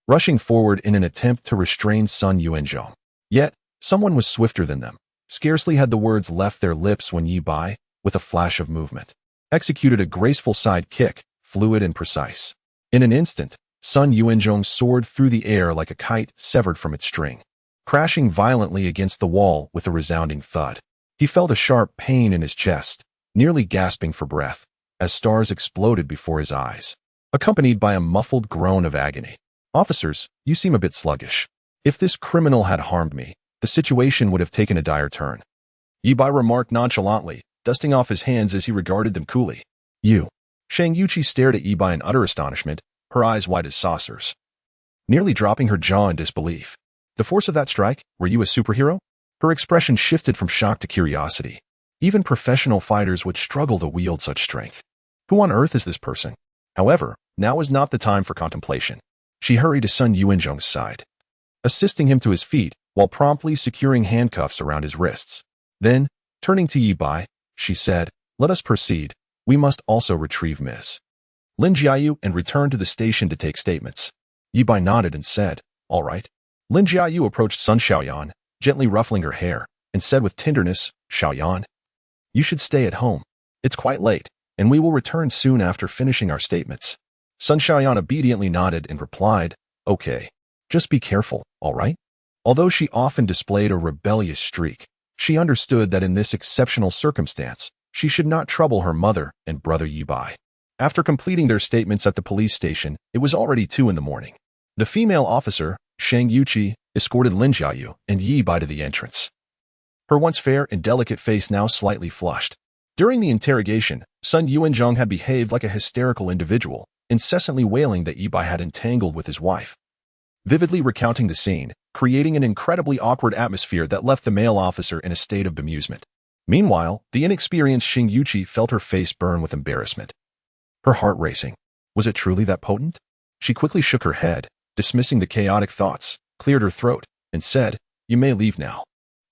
rushing forward in an attempt to restrain Sun Yuanzhong. Yet, someone was swifter than them. Scarcely had the words left their lips when Yi Bai, with a flash of movement, executed a graceful side kick, fluid and precise. In an instant, Sun Yuanzhong soared through the air like a kite severed from its string, crashing violently against the wall with a resounding thud. He felt a sharp pain in his chest, nearly gasping for breath, as stars exploded before his eyes, accompanied by a muffled groan of agony. "Officers, you seem a bit sluggish. If this criminal had harmed me, the situation would have taken a dire turn," Yi Bai remarked nonchalantly, dusting off his hands as he regarded them coolly. "You." Shang Yuqi stared at Yi Bai in utter astonishment, her eyes wide as saucers, nearly dropping her jaw in disbelief. "The force of that strike? Were you a superhero?" Her expression shifted from shock to curiosity. Even professional fighters would struggle to wield such strength. Who on earth is this person? However, now is not the time for contemplation. She hurried to Sun Yuanzhong's side, assisting him to his feet while promptly securing handcuffs around his wrists. Then, turning to Yi Bai, she said, "Let us proceed. We must also retrieve Ms. Lin Jiayu and return to the station to take statements." Yi Bai nodded and said, "All right." Lin Jiayu approached Sun Xiaoyan, gently ruffling her hair, and said with tenderness, "Xiaoyan, you should stay at home. It's quite late, and we will return soon after finishing our statements." Sun Xiaoyan obediently nodded and replied, "Okay. Just be careful, all right?" Although she often displayed a rebellious streak, she understood that in this exceptional circumstance, she should not trouble her mother and brother Yi Bai. After completing their statements at the police station, it was already 2 in the morning. The female officer, Shang Yuqi, escorted Lin Jiayu and Yi Bai to the entrance, her once fair and delicate face now slightly flushed. During the interrogation, Sun Yuanzhong had behaved like a hysterical individual, incessantly wailing that Yi Bai had entangled with his wife, vividly recounting the scene, creating an incredibly awkward atmosphere that left the male officer in a state of bemusement. Meanwhile, the inexperienced Xing Yuqi felt her face burn with embarrassment, her heart racing. Was it truly that potent? She quickly shook her head, dismissing the chaotic thoughts, cleared her throat, and said, "You may leave now.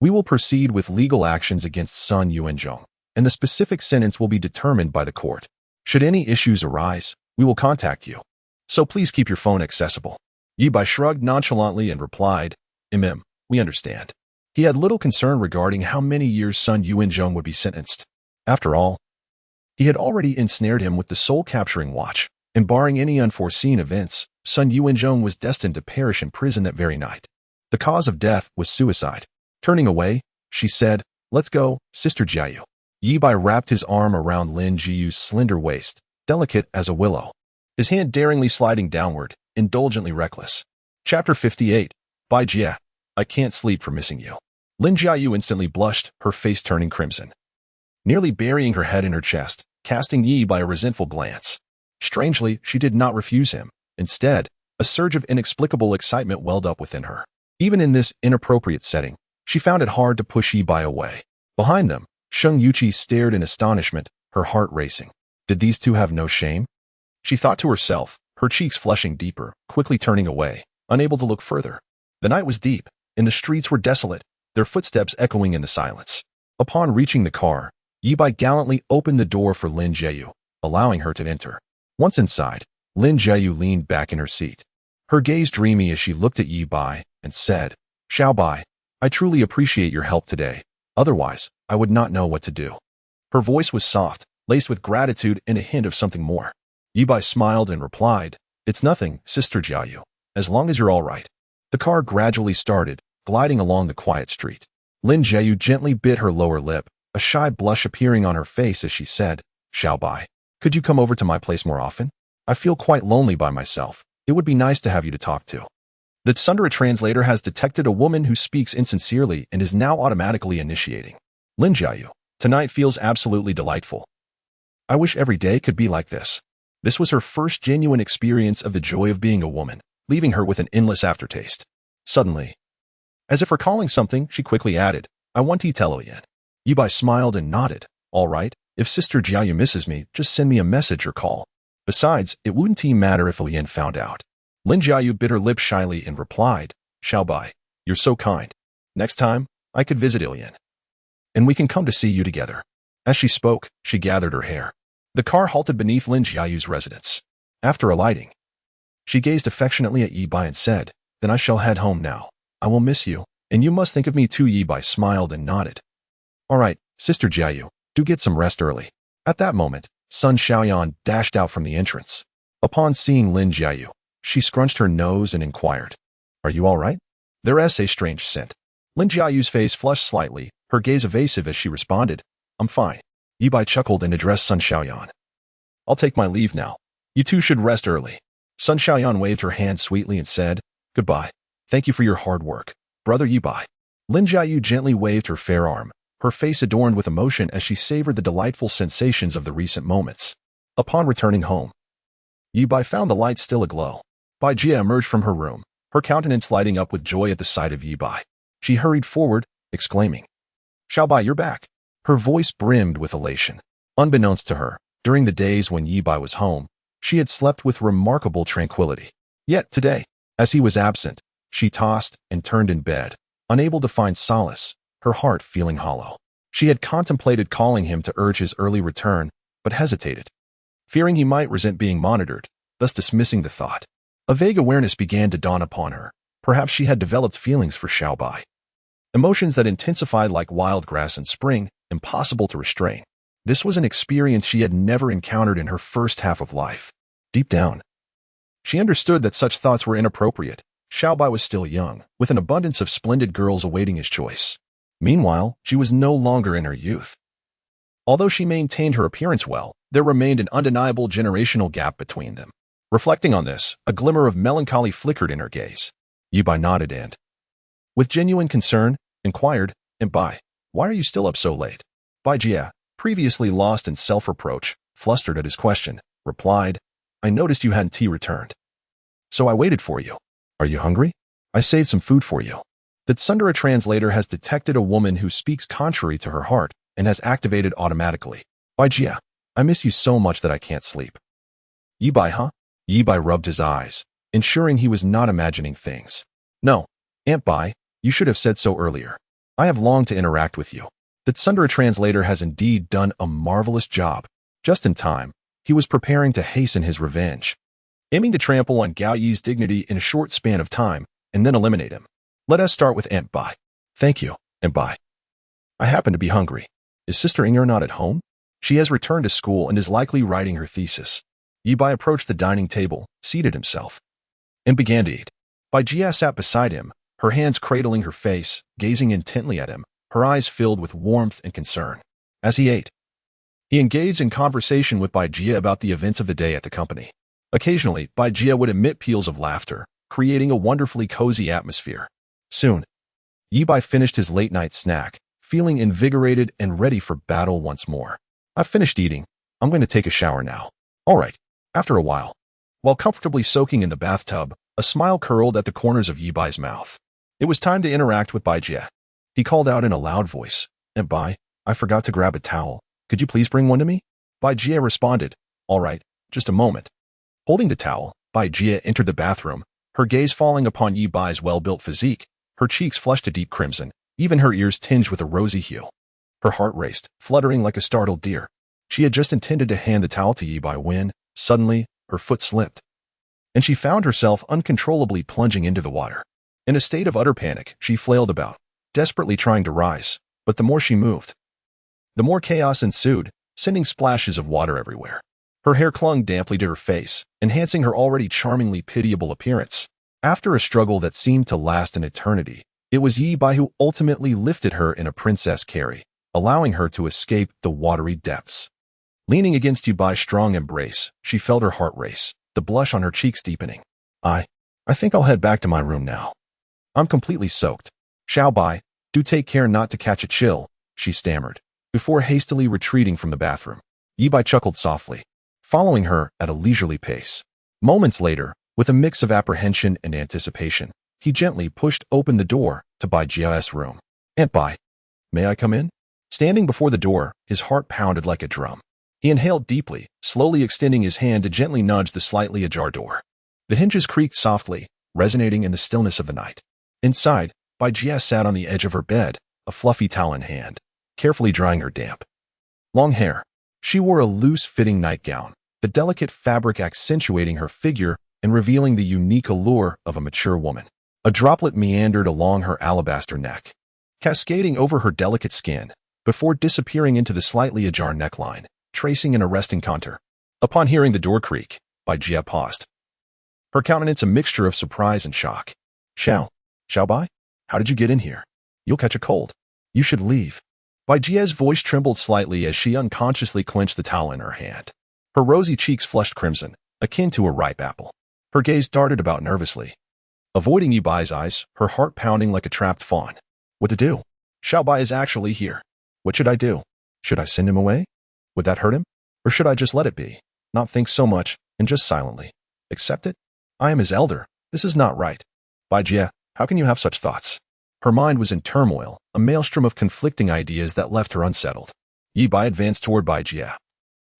We will proceed with legal actions against Sun Yuanzhong, and the specific sentence will be determined by the court. Should any issues arise, we will contact you. So please keep your phone accessible." Yi Bai shrugged nonchalantly and replied, We understand." He had little concern regarding how many years Sun Yuanzhong would be sentenced. After all, he had already ensnared him with the soul-capturing watch, and barring any unforeseen events, Sun Yuanzhong was destined to perish in prison that very night. The cause of death was suicide. Turning away, she said, "Let's go, Sister Jiayu." Yi Bai wrapped his arm around Lin Jiyu's slender waist, delicate as a willow, his hand daringly sliding downward, indulgently reckless. Chapter 58. Bai Jie, I can't sleep for missing you. Lin Jiayu instantly blushed, her face turning crimson, nearly burying her head in her chest, casting Yi Bai a resentful glance. Strangely, she did not refuse him. Instead, a surge of inexplicable excitement welled up within her. Even in this inappropriate setting, she found it hard to push Yi Bai away. Behind them, Shang Yuqi stared in astonishment, her heart racing. Did these two have no shame? She thought to herself, her cheeks flushing deeper, quickly turning away, unable to look further. The night was deep, and the streets were desolate, their footsteps echoing in the silence. Upon reaching the car, Yi Bai gallantly opened the door for Lin Jiayu, allowing her to enter. Once inside, Lin Jiayu leaned back in her seat, her gaze dreamy as she looked at Yi Bai and said, "Xiao Bai, I truly appreciate your help today. Otherwise, I would not know what to do." Her voice was soft, laced with gratitude and a hint of something more. Yi Bai smiled and replied, "It's nothing, Sister Jiayu, as long as you're all right." The car gradually started, gliding along the quiet street. Lin Jiayu gently bit her lower lip, a shy blush appearing on her face as she said, "Xiao Bai, could you come over to my place more often? I feel quite lonely by myself. It would be nice to have you to talk to." The Tsundere translator has detected a woman who speaks insincerely and is now automatically initiating. Lin Jiayu, tonight feels absolutely delightful. I wish every day could be like this. This was her first genuine experience of the joy of being a woman, leaving her with an endless aftertaste. Suddenly, as if recalling something, she quickly added, "I want to tell Yan." Yi Bai smiled and nodded. "All right, if Sister Jiayu misses me, just send me a message or call. Besides, it wouldn't matter if Lian found out." Lin Jiayu bit her lip shyly and replied, "Xiao Bai, you're so kind. Next time, I could visit Ilian, and we can come to see you together." As she spoke, she gathered her hair. The car halted beneath Lin Jiayu's residence. After alighting, she gazed affectionately at Yi Bai and said, "Then I shall head home now. I will miss you, and you must think of me too." Yi Bai smiled and nodded. "All right, Sister Jiayu, do get some rest early." At that moment, Sun Xiaoyan dashed out from the entrance. Upon seeing Lin Jiayu, she scrunched her nose and inquired, "Are you all right?" There's a strange scent. Lin Jiayu's face flushed slightly, her gaze evasive as she responded, "I'm fine." Yi Bai chuckled and addressed Sun Xiaoyan. "I'll take my leave now. You two should rest early." Sun Xiaoyan waved her hand sweetly and said, "Goodbye. Thank you for your hard work, Brother Yi Bai." Lin Jiayu gently waved her fair arm, her face adorned with emotion as she savored the delightful sensations of the recent moments. Upon returning home, Yi Bai found the lights still aglow. Bai Jia emerged from her room, her countenance lighting up with joy at the sight of Yi Bai. She hurried forward, exclaiming, "Xiao Bai, you're back." Her voice brimmed with elation. Unbeknownst to her, during the days when Yi Bai was home, she had slept with remarkable tranquility. Yet today, as he was absent, she tossed and turned in bed, unable to find solace, her heart feeling hollow. She had contemplated calling him to urge his early return, but hesitated, fearing he might resent being monitored, thus dismissing the thought. A vague awareness began to dawn upon her. Perhaps she had developed feelings for Xiao Bai. Emotions that intensified like wild grass in spring, impossible to restrain. This was an experience she had never encountered in her first half of life. Deep down, she understood that such thoughts were inappropriate. Xiao Bai was still young, with an abundance of splendid girls awaiting his choice. Meanwhile, she was no longer in her youth. Although she maintained her appearance well, there remained an undeniable generational gap between them. Reflecting on this, a glimmer of melancholy flickered in her gaze. Yi Bai nodded and, with genuine concern, inquired, "And Bai, why are you still up so late?" Bai Jia, previously lost in self-reproach, flustered at his question, replied, "I noticed you hadn't returned, so I waited for you. Are you hungry? I saved some food for you." The Tsundere translator has detected a woman who speaks contrary to her heart and has activated automatically. "Bai Jia, I miss you so much that I can't sleep." "Yi Bai, huh?" Yi Bai rubbed his eyes, ensuring he was not imagining things. "No, Aunt Bai, you should have said so earlier. I have longed to interact with you." The Tsundere translator has indeed done a marvelous job. Just in time, he was preparing to hasten his revenge, aiming to trample on Gao Yi's dignity in a short span of time and then eliminate him. "Let us start with Aunt Bai." "Thank you, Aunt Bai. I happen to be hungry. Is Sister Inger not at home?" "She has returned to school and is likely writing her thesis." Yi Bai approached the dining table, seated himself, and began to eat. Bai Jia sat beside him, her hands cradling her face, gazing intently at him, her eyes filled with warmth and concern. As he ate, he engaged in conversation with Bai Jia about the events of the day at the company. Occasionally, Bai Jia would emit peals of laughter, creating a wonderfully cozy atmosphere. Soon, Yi Bai finished his late-night snack, feeling invigorated and ready for battle once more. "I've finished eating. I'm going to take a shower now." "All right." After a while, while comfortably soaking in the bathtub, a smile curled at the corners of Yi Bai's mouth. It was time to interact with Bai Jia. He called out in a loud voice, "Aunt Bai, I forgot to grab a towel. Could you please bring one to me?" Bai Jia responded, "All right, just a moment." Holding the towel, Bai Jia entered the bathroom, her gaze falling upon Yi Bai's well-built physique, her cheeks flushed a deep crimson, even her ears tinged with a rosy hue. Her heart raced, fluttering like a startled deer. She had just intended to hand the towel to Yi Bai when, suddenly, her foot slipped, and she found herself uncontrollably plunging into the water. In a state of utter panic, she flailed about, desperately trying to rise, but the more she moved, the more chaos ensued. sending splashes of water everywhere. Her hair clung damply to her face, enhancing her already charmingly pitiable appearance. After a struggle that seemed to last an eternity, it was Yi Bai who ultimately lifted her in a princess carry, allowing her to escape the watery depths. Leaning against Yi Bai's strong embrace, she felt her heart race, the blush on her cheeks deepening. I think I'll head back to my room now. I'm completely soaked. Xiao Bai, do take care not to catch a chill, she stammered, before hastily retreating from the bathroom. Yi Bai chuckled softly, following her at a leisurely pace. Moments later, with a mix of apprehension and anticipation, he gently pushed open the door to Bai Jia's room. Aunt Bai, may I come in? Standing before the door, his heart pounded like a drum. He inhaled deeply, slowly extending his hand to gently nudge the slightly ajar door. The hinges creaked softly, resonating in the stillness of the night. Inside, Bai Jia sat on the edge of her bed, a fluffy towel in hand, carefully drying her damp long hair. She wore a loose-fitting nightgown, the delicate fabric accentuating her figure and revealing the unique allure of a mature woman. A droplet meandered along her alabaster neck, cascading over her delicate skin, before disappearing into the slightly ajar neckline, tracing an arresting contour. Upon hearing the door creak, Bai Jia paused, her countenance a mixture of surprise and shock. Xiao Bai? How did you get in here? You'll catch a cold. You should leave. Bai Jia's voice trembled slightly as she unconsciously clenched the towel in her hand. Her rosy cheeks flushed crimson, akin to a ripe apple. Her gaze darted about nervously, avoiding Yi Bai's eyes, her heart pounding like a trapped fawn. What to do? Xiao Bai is actually here. What should I do? Should I send him away? Would that hurt him? Or should I just let it be, not think so much, and just silently accept it? I am his elder. This is not right. Bai Jia, how can you have such thoughts? Her mind was in turmoil, a maelstrom of conflicting ideas that left her unsettled. Yi Bai advanced toward Bai Jia,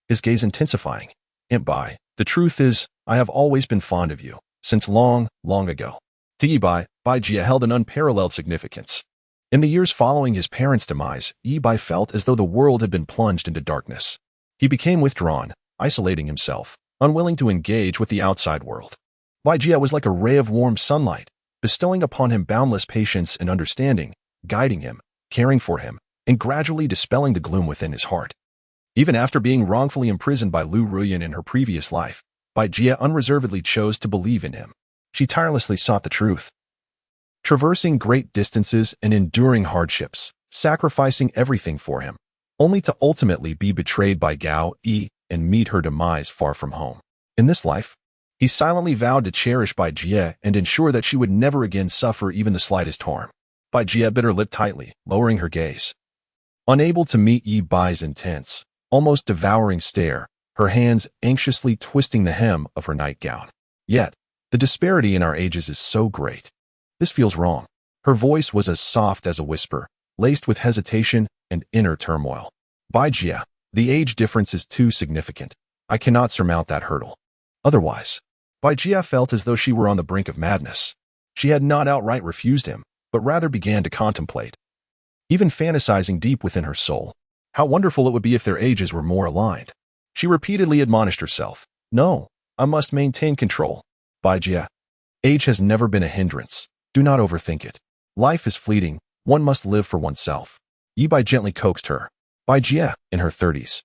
his gaze intensifying. Aunt Bai, the truth is, I have always been fond of you, since long, long ago. To Yi Bai, Bai Jia held an unparalleled significance. In the years following his parents' demise, Yi Bai felt as though the world had been plunged into darkness. He became withdrawn, isolating himself, unwilling to engage with the outside world. Bai Jia was like a ray of warm sunlight, bestowing upon him boundless patience and understanding, guiding him, caring for him, and gradually dispelling the gloom within his heart. Even after being wrongfully imprisoned by Lu Ruyan in her previous life, Bai Jia unreservedly chose to believe in him. She tirelessly sought the truth, traversing great distances and enduring hardships, sacrificing everything for him, only to ultimately be betrayed by Gao Yi and meet her demise far from home. In this life, he silently vowed to cherish Bai Jia and ensure that she would never again suffer even the slightest harm. Bai Jia bit her lip tightly, lowering her gaze. Unable to meet Yi Bai's intense, almost devouring stare, her hands anxiously twisting the hem of her nightgown. Yet, the disparity in our ages is so great. This feels wrong. Her voice was as soft as a whisper, laced with hesitation and inner turmoil. Bai Jia, the age difference is too significant. I cannot surmount that hurdle. Otherwise, Bai Jia felt as though she were on the brink of madness. She had not outright refused him, but rather began to contemplate, even fantasizing deep within her soul, how wonderful it would be if their ages were more aligned. She repeatedly admonished herself, no, I must maintain control. Bai Jia, age has never been a hindrance. Do not overthink it. Life is fleeting. One must live for oneself. Yi Bai gently coaxed her. Bai Jia, in her 30s,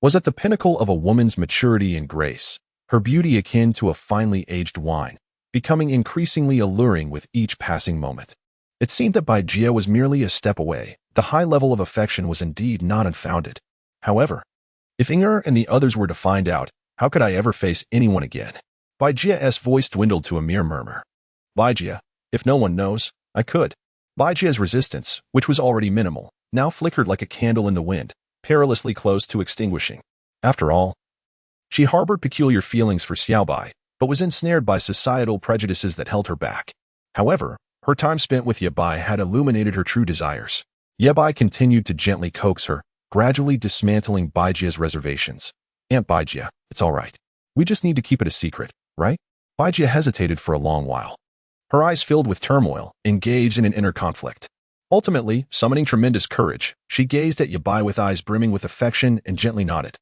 was at the pinnacle of a woman's maturity and grace, her beauty akin to a finely aged wine, becoming increasingly alluring with each passing moment. It seemed that Bai Jia was merely a step away. The high level of affection was indeed not unfounded. However, if Inger and the others were to find out, how could I ever face anyone again? Bai Jia's voice dwindled to a mere murmur. Bai Jia, if no one knows, I could. Bai Jia's resistance, which was already minimal, now flickered like a candle in the wind, perilously close to extinguishing. After all, she harbored peculiar feelings for Xiao Bai, but was ensnared by societal prejudices that held her back. However, her time spent with Ye Bai had illuminated her true desires. Ye Bai continued to gently coax her, gradually dismantling Bai Jia's reservations. Aunt Bai Jia, it's all right. We just need to keep it a secret, right? Bai Jia hesitated for a long while. Her eyes filled with turmoil, engaged in an inner conflict. Ultimately, summoning tremendous courage, she gazed at Ye Bai with eyes brimming with affection and gently nodded.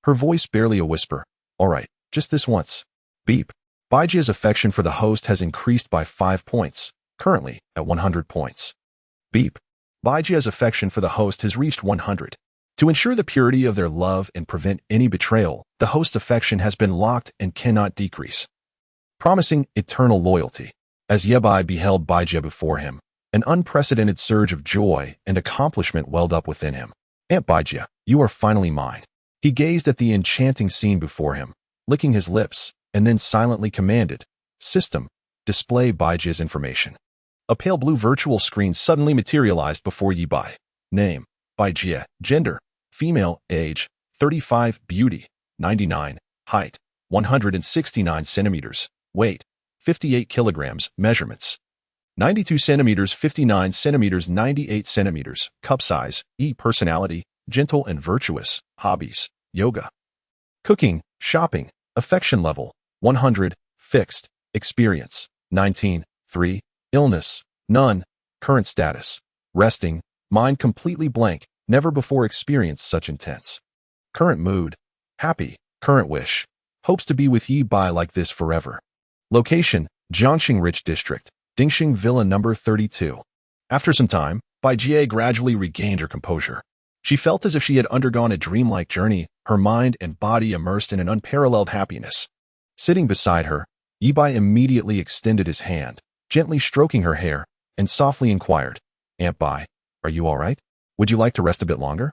Her voice barely a whisper. All right, just this once. Beep. Bai Jia's affection for the host has increased by 5 points, currently at 100 points. Beep. Bai Jia's affection for the host has reached 100. To ensure the purity of their love and prevent any betrayal, the host's affection has been locked and cannot decrease, promising eternal loyalty. As Yebai beheld Baijie before him, an unprecedented surge of joy and accomplishment welled up within him. Aunt Baijie, you are finally mine. He gazed at the enchanting scene before him, licking his lips, and then silently commanded, "System, display Baijie's information." A pale blue virtual screen suddenly materialized before Yebai. Name, Baijie. Gender, female. Age, 35. Beauty, 99. Height, 169 centimeters. Weight, 58 kilograms. Measurements, 92 centimeters, 59 centimeters, 98 centimeters. Cup size, E. Personality, gentle and virtuous. Hobbies, yoga, cooking, shopping. Affection level, 100. Fixed. Experience, 19. 3. Illness, none. Current status, resting. Mind completely blank. Never before experienced such intense. Current mood, happy. Current wish, hopes to be with Yebai like this forever. Location, Jiangxing Rich District, Dingxing Villa number 32. After some time, Baijie gradually regained her composure. She felt as if she had undergone a dreamlike journey, her mind and body immersed in an unparalleled happiness. Sitting beside her, Yebai immediately extended his hand, gently stroking her hair, and softly inquired, "Aunt Bai, are you all right? Would you like to rest a bit longer?"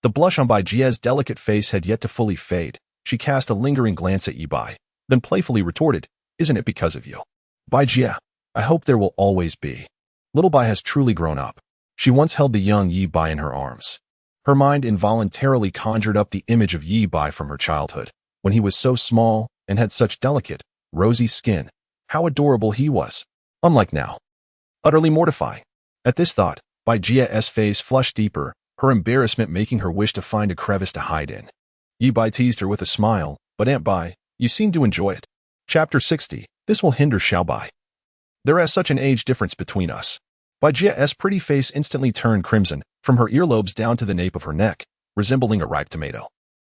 The blush on Baijie's delicate face had yet to fully fade. She cast a lingering glance at Yebai, then playfully retorted, "Isn't it because of you? Baijie, I hope there will always be." Little Bai has truly grown up. She once held the young Yebai in her arms. Her mind involuntarily conjured up the image of Yebai from her childhood, when he was so small and had such delicate, rosy skin. How adorable he was, unlike now. Utterly mortifying. At this thought, Baijie's face flushed deeper, her embarrassment making her wish to find a crevice to hide in. Yebai teased her with a smile, "But Aunt Bai, you seem to enjoy it." Chapter 60. This will hinder Xiaobai. There is such an age difference between us. Baijie's pretty face instantly turned crimson, from her earlobes down to the nape of her neck, resembling a ripe tomato.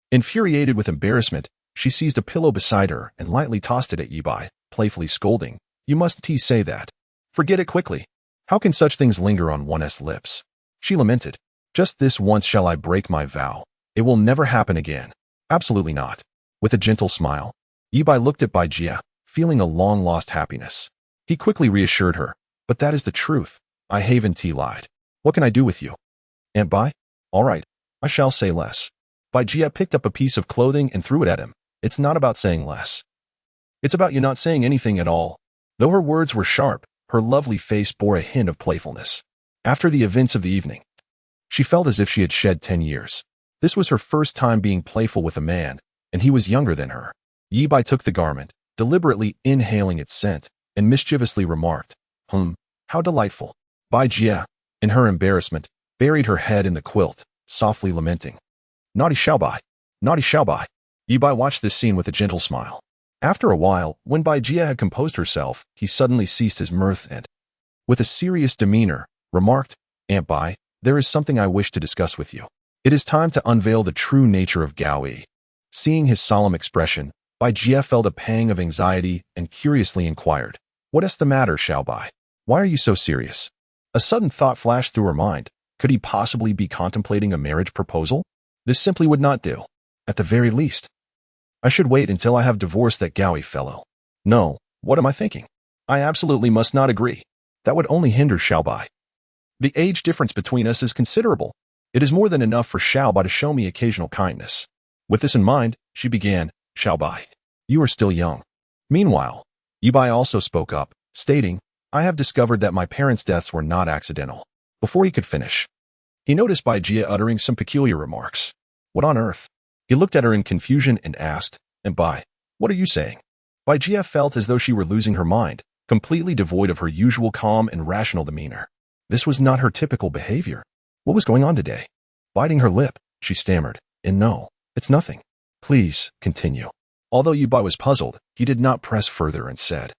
Infuriated with embarrassment, she seized a pillow beside her and lightly tossed it at Yebai, playfully scolding, "You mustn't say that. Forget it quickly. How can such things linger on one's lips?" She lamented, "Just this once shall I break my vow. It will never happen again." "Absolutely not." With a gentle smile, Yebai looked at Baijie, feeling a long-lost happiness. He quickly reassured her, "But that is the truth. I haven't lied. What can I do with you?" "Aunt Bai? All right, I shall say less." Baijie picked up a piece of clothing and threw it at him. "It's not about saying less. It's about you not saying anything at all." Though her words were sharp, her lovely face bore a hint of playfulness. After the events of the evening, she felt as if she had shed 10 years. This was her first time being playful with a man, and he was younger than her. Yebai took the garment, deliberately inhaling its scent, and mischievously remarked, How delightful." Baijie, in her embarrassment, buried her head in the quilt, softly lamenting, "Naughty Xiaobai, naughty Xiaobai." Yebai watched this scene with a gentle smile. After a while, when Baijie had composed herself, he suddenly ceased his mirth and, with a serious demeanor, remarked, "Aunt Bai, there is something I wish to discuss with you. It is time to unveil the true nature of Gaoyi." Seeing his solemn expression, Baijie felt a pang of anxiety and curiously inquired, "What is the matter, Xiaobai? Why are you so serious?" A sudden thought flashed through her mind. Could he possibly be contemplating a marriage proposal? This simply would not do. At the very least, I should wait until I have divorced that Gaoyi fellow. No, what am I thinking? I absolutely must not agree. That would only hinder Xiaobai. The age difference between us is considerable. It is more than enough for Xiaobai to show me occasional kindness. With this in mind, she began, "Xiaobai, you are still young." Meanwhile, Yebai also spoke up, stating, "I have discovered that my parents' deaths were not accidental." Before he could finish, he noticed Baijie uttering some peculiar remarks. What on earth? He looked at her in confusion and asked, "And Bai, what are you saying?" Baijie felt as though she were losing her mind, completely devoid of her usual calm and rational demeanor. This was not her typical behavior. What was going on today? Biting her lip, she stammered, "And no, it's nothing. Please, continue." Although Yebai was puzzled, he did not press further and said,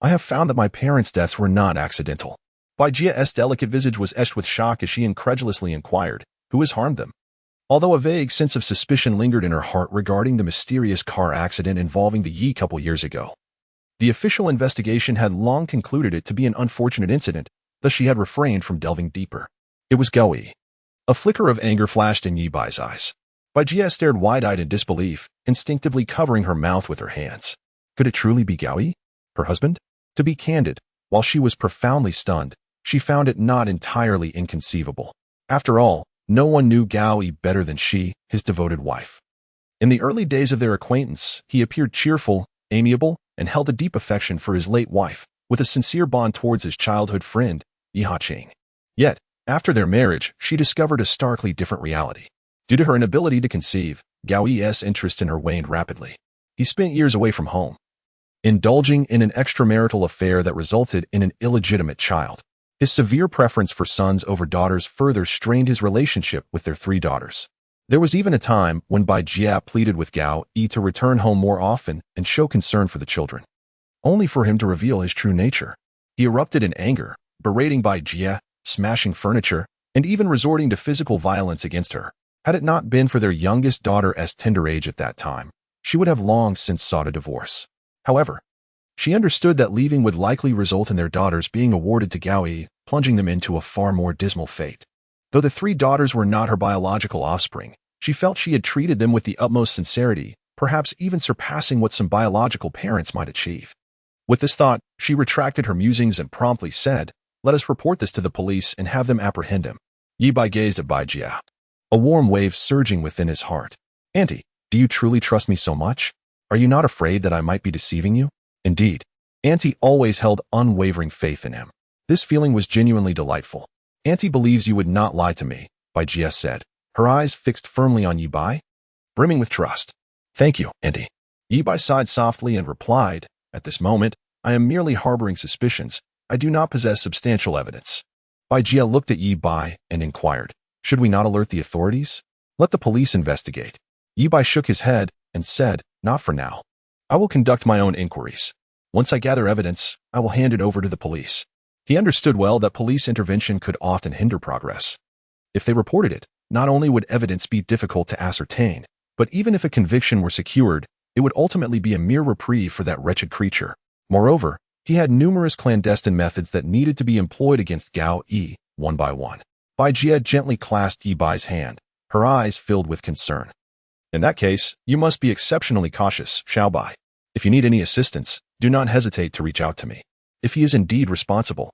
"I have found that my parents' deaths were not accidental." Baijie's delicate visage was etched with shock as she incredulously inquired, "Who has harmed them?" Although a vague sense of suspicion lingered in her heart regarding the mysterious car accident involving the Yi couple years ago, the official investigation had long concluded it to be an unfortunate incident, thus she had refrained from delving deeper. It was Gaoyi. A flicker of anger flashed in Yi Bai's eyes. Bai Jie stared wide-eyed in disbelief, instinctively covering her mouth with her hands. Could it truly be Gao Yi, her husband? To be candid, while she was profoundly stunned, she found it not entirely inconceivable. After all, no one knew Gao Yi better than she, his devoted wife. In the early days of their acquaintance, he appeared cheerful, amiable, and held a deep affection for his late wife, with a sincere bond towards his childhood friend, Yi Haqing. Yet, after their marriage, she discovered a starkly different reality. Due to her inability to conceive, Gao Yi's interest in her waned rapidly. He spent years away from home, indulging in an extramarital affair that resulted in an illegitimate child. His severe preference for sons over daughters further strained his relationship with their 3 daughters. There was even a time when Bai Jie pleaded with Gao Yi to return home more often and show concern for the children, only for him to reveal his true nature. He erupted in anger, berating Bai Jie, smashing furniture, and even resorting to physical violence against her. Had it not been for their youngest daughter's tender age at that time, she would have long since sought a divorce. However, she understood that leaving would likely result in their daughters being awarded to Gao Yi, plunging them into a far more dismal fate. Though the 3 daughters were not her biological offspring, she felt she had treated them with the utmost sincerity, perhaps even surpassing what some biological parents might achieve. With this thought, she retracted her musings and promptly said, "Let us report this to the police and have them apprehend him." Yi Bai gazed at Bai Jie, a warm wave surging within his heart. "Auntie, do you truly trust me so much? Are you not afraid that I might be deceiving you?" Indeed, Auntie always held unwavering faith in him. This feeling was genuinely delightful. "Auntie believes you would not lie to me," Bai Jie said, her eyes fixed firmly on Yi Bai, brimming with trust. "Thank you, Auntie." Yi Bai sighed softly and replied, "At this moment, I am merely harboring suspicions. I do not possess substantial evidence." Bai Jie looked at Yi Bai and inquired, "Should we not alert the authorities? Let the police investigate." Yi Bai shook his head and said, "Not for now. I will conduct my own inquiries. Once I gather evidence, I will hand it over to the police." He understood well that police intervention could often hinder progress. If they reported it, not only would evidence be difficult to ascertain, but even if a conviction were secured, it would ultimately be a mere reprieve for that wretched creature. Moreover, he had numerous clandestine methods that needed to be employed against Gao Yi, one by one. Bai Jie gently clasped Yi Bai's hand, her eyes filled with concern. "In that case, you must be exceptionally cautious, Xiao Bai. If you need any assistance, do not hesitate to reach out to me. If he is indeed responsible,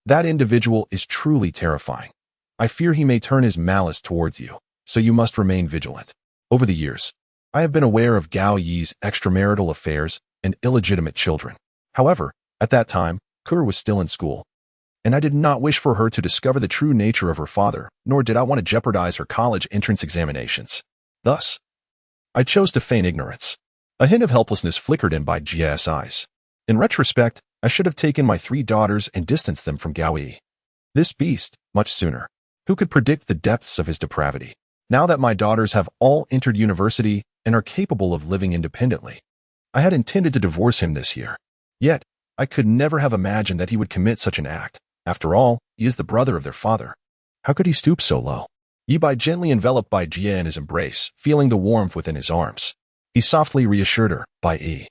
that individual is truly terrifying. I fear he may turn his malice towards you, so you must remain vigilant." Over the years, I have been aware of Gao Yi's extramarital affairs and illegitimate children. However, at that time, Kur was still in school, and I did not wish for her to discover the true nature of her father, nor did I want to jeopardize her college entrance examinations. Thus, I chose to feign ignorance. A hint of helplessness flickered in Bai Jie's eyes. In retrospect, I should have taken my 3 daughters and distanced them from Gao Yi. This beast, much sooner. Who could predict the depths of his depravity? Now that my daughters have all entered university and are capable of living independently, I had intended to divorce him this year. Yet, I could never have imagined that he would commit such an act. After all, he is the brother of their father. How could he stoop so low? Yi Bai gently enveloped Bai Jie in his embrace, feeling the warmth within his arms. He softly reassured her, "Bai Yi,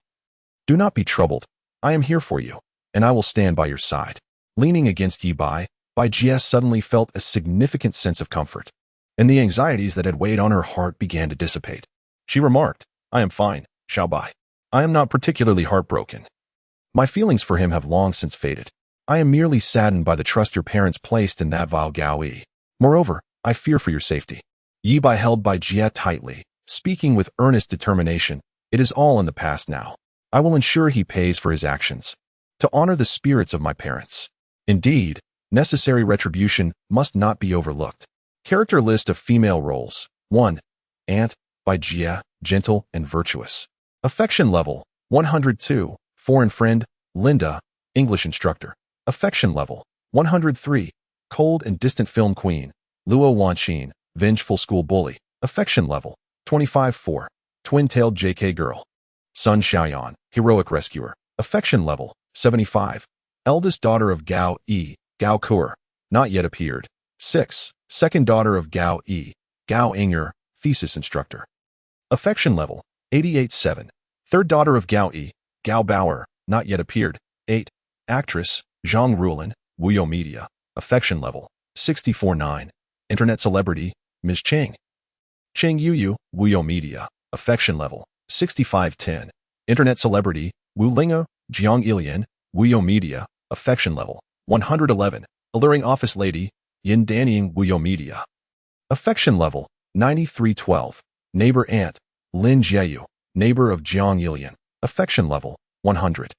do not be troubled. I am here for you, and I will stand by your side." Leaning against Yi Bai, Bai Jie suddenly felt a significant sense of comfort, and the anxieties that had weighed on her heart began to dissipate. She remarked, "I am fine, Xiao Bai. I am not particularly heartbroken. My feelings for him have long since faded. I am merely saddened by the trust your parents placed in that vile Gao Yi. Moreover, I fear for your safety." Yi Bai held Bai Jie tightly, speaking with earnest determination. "It is all in the past now. I will ensure he pays for his actions, to honor the spirits of my parents. Indeed, necessary retribution must not be overlooked." Character list of female roles. 1. Aunt, Bai Jie, gentle and virtuous. Affection level, 102. Foreign friend, Linda, English instructor. Affection level, 103. Cold and distant film queen, Luo Wanqin, vengeful school bully. Affection level, 25-4. Twin-tailed JK girl. Sun Xiaoyan, heroic rescuer. Affection level, 75. Eldest daughter of Gao Yi, Gao Kur, not yet appeared. 6. Second daughter of Gao Yi, Gao Inger, thesis instructor. Affection level, 88-7. Third daughter of Gao Yi, Gao Bauer, not yet appeared. 8. Actress, Zhang Rulin, Wuyo Media. Affection level, 64-9. Internet celebrity, Ms. Cheng. Cheng Yuyu, Wuyo Media. Affection level, 6510. Internet celebrity, Wu Linga, Jiang Ilian, Wuyo Media. Affection level, 111. Alluring office lady, Yin Danying Wuyo Media. Affection level, 9312. Neighbor aunt, Lin Jieyu, neighbor of Jiang Ilian. Affection level, 100.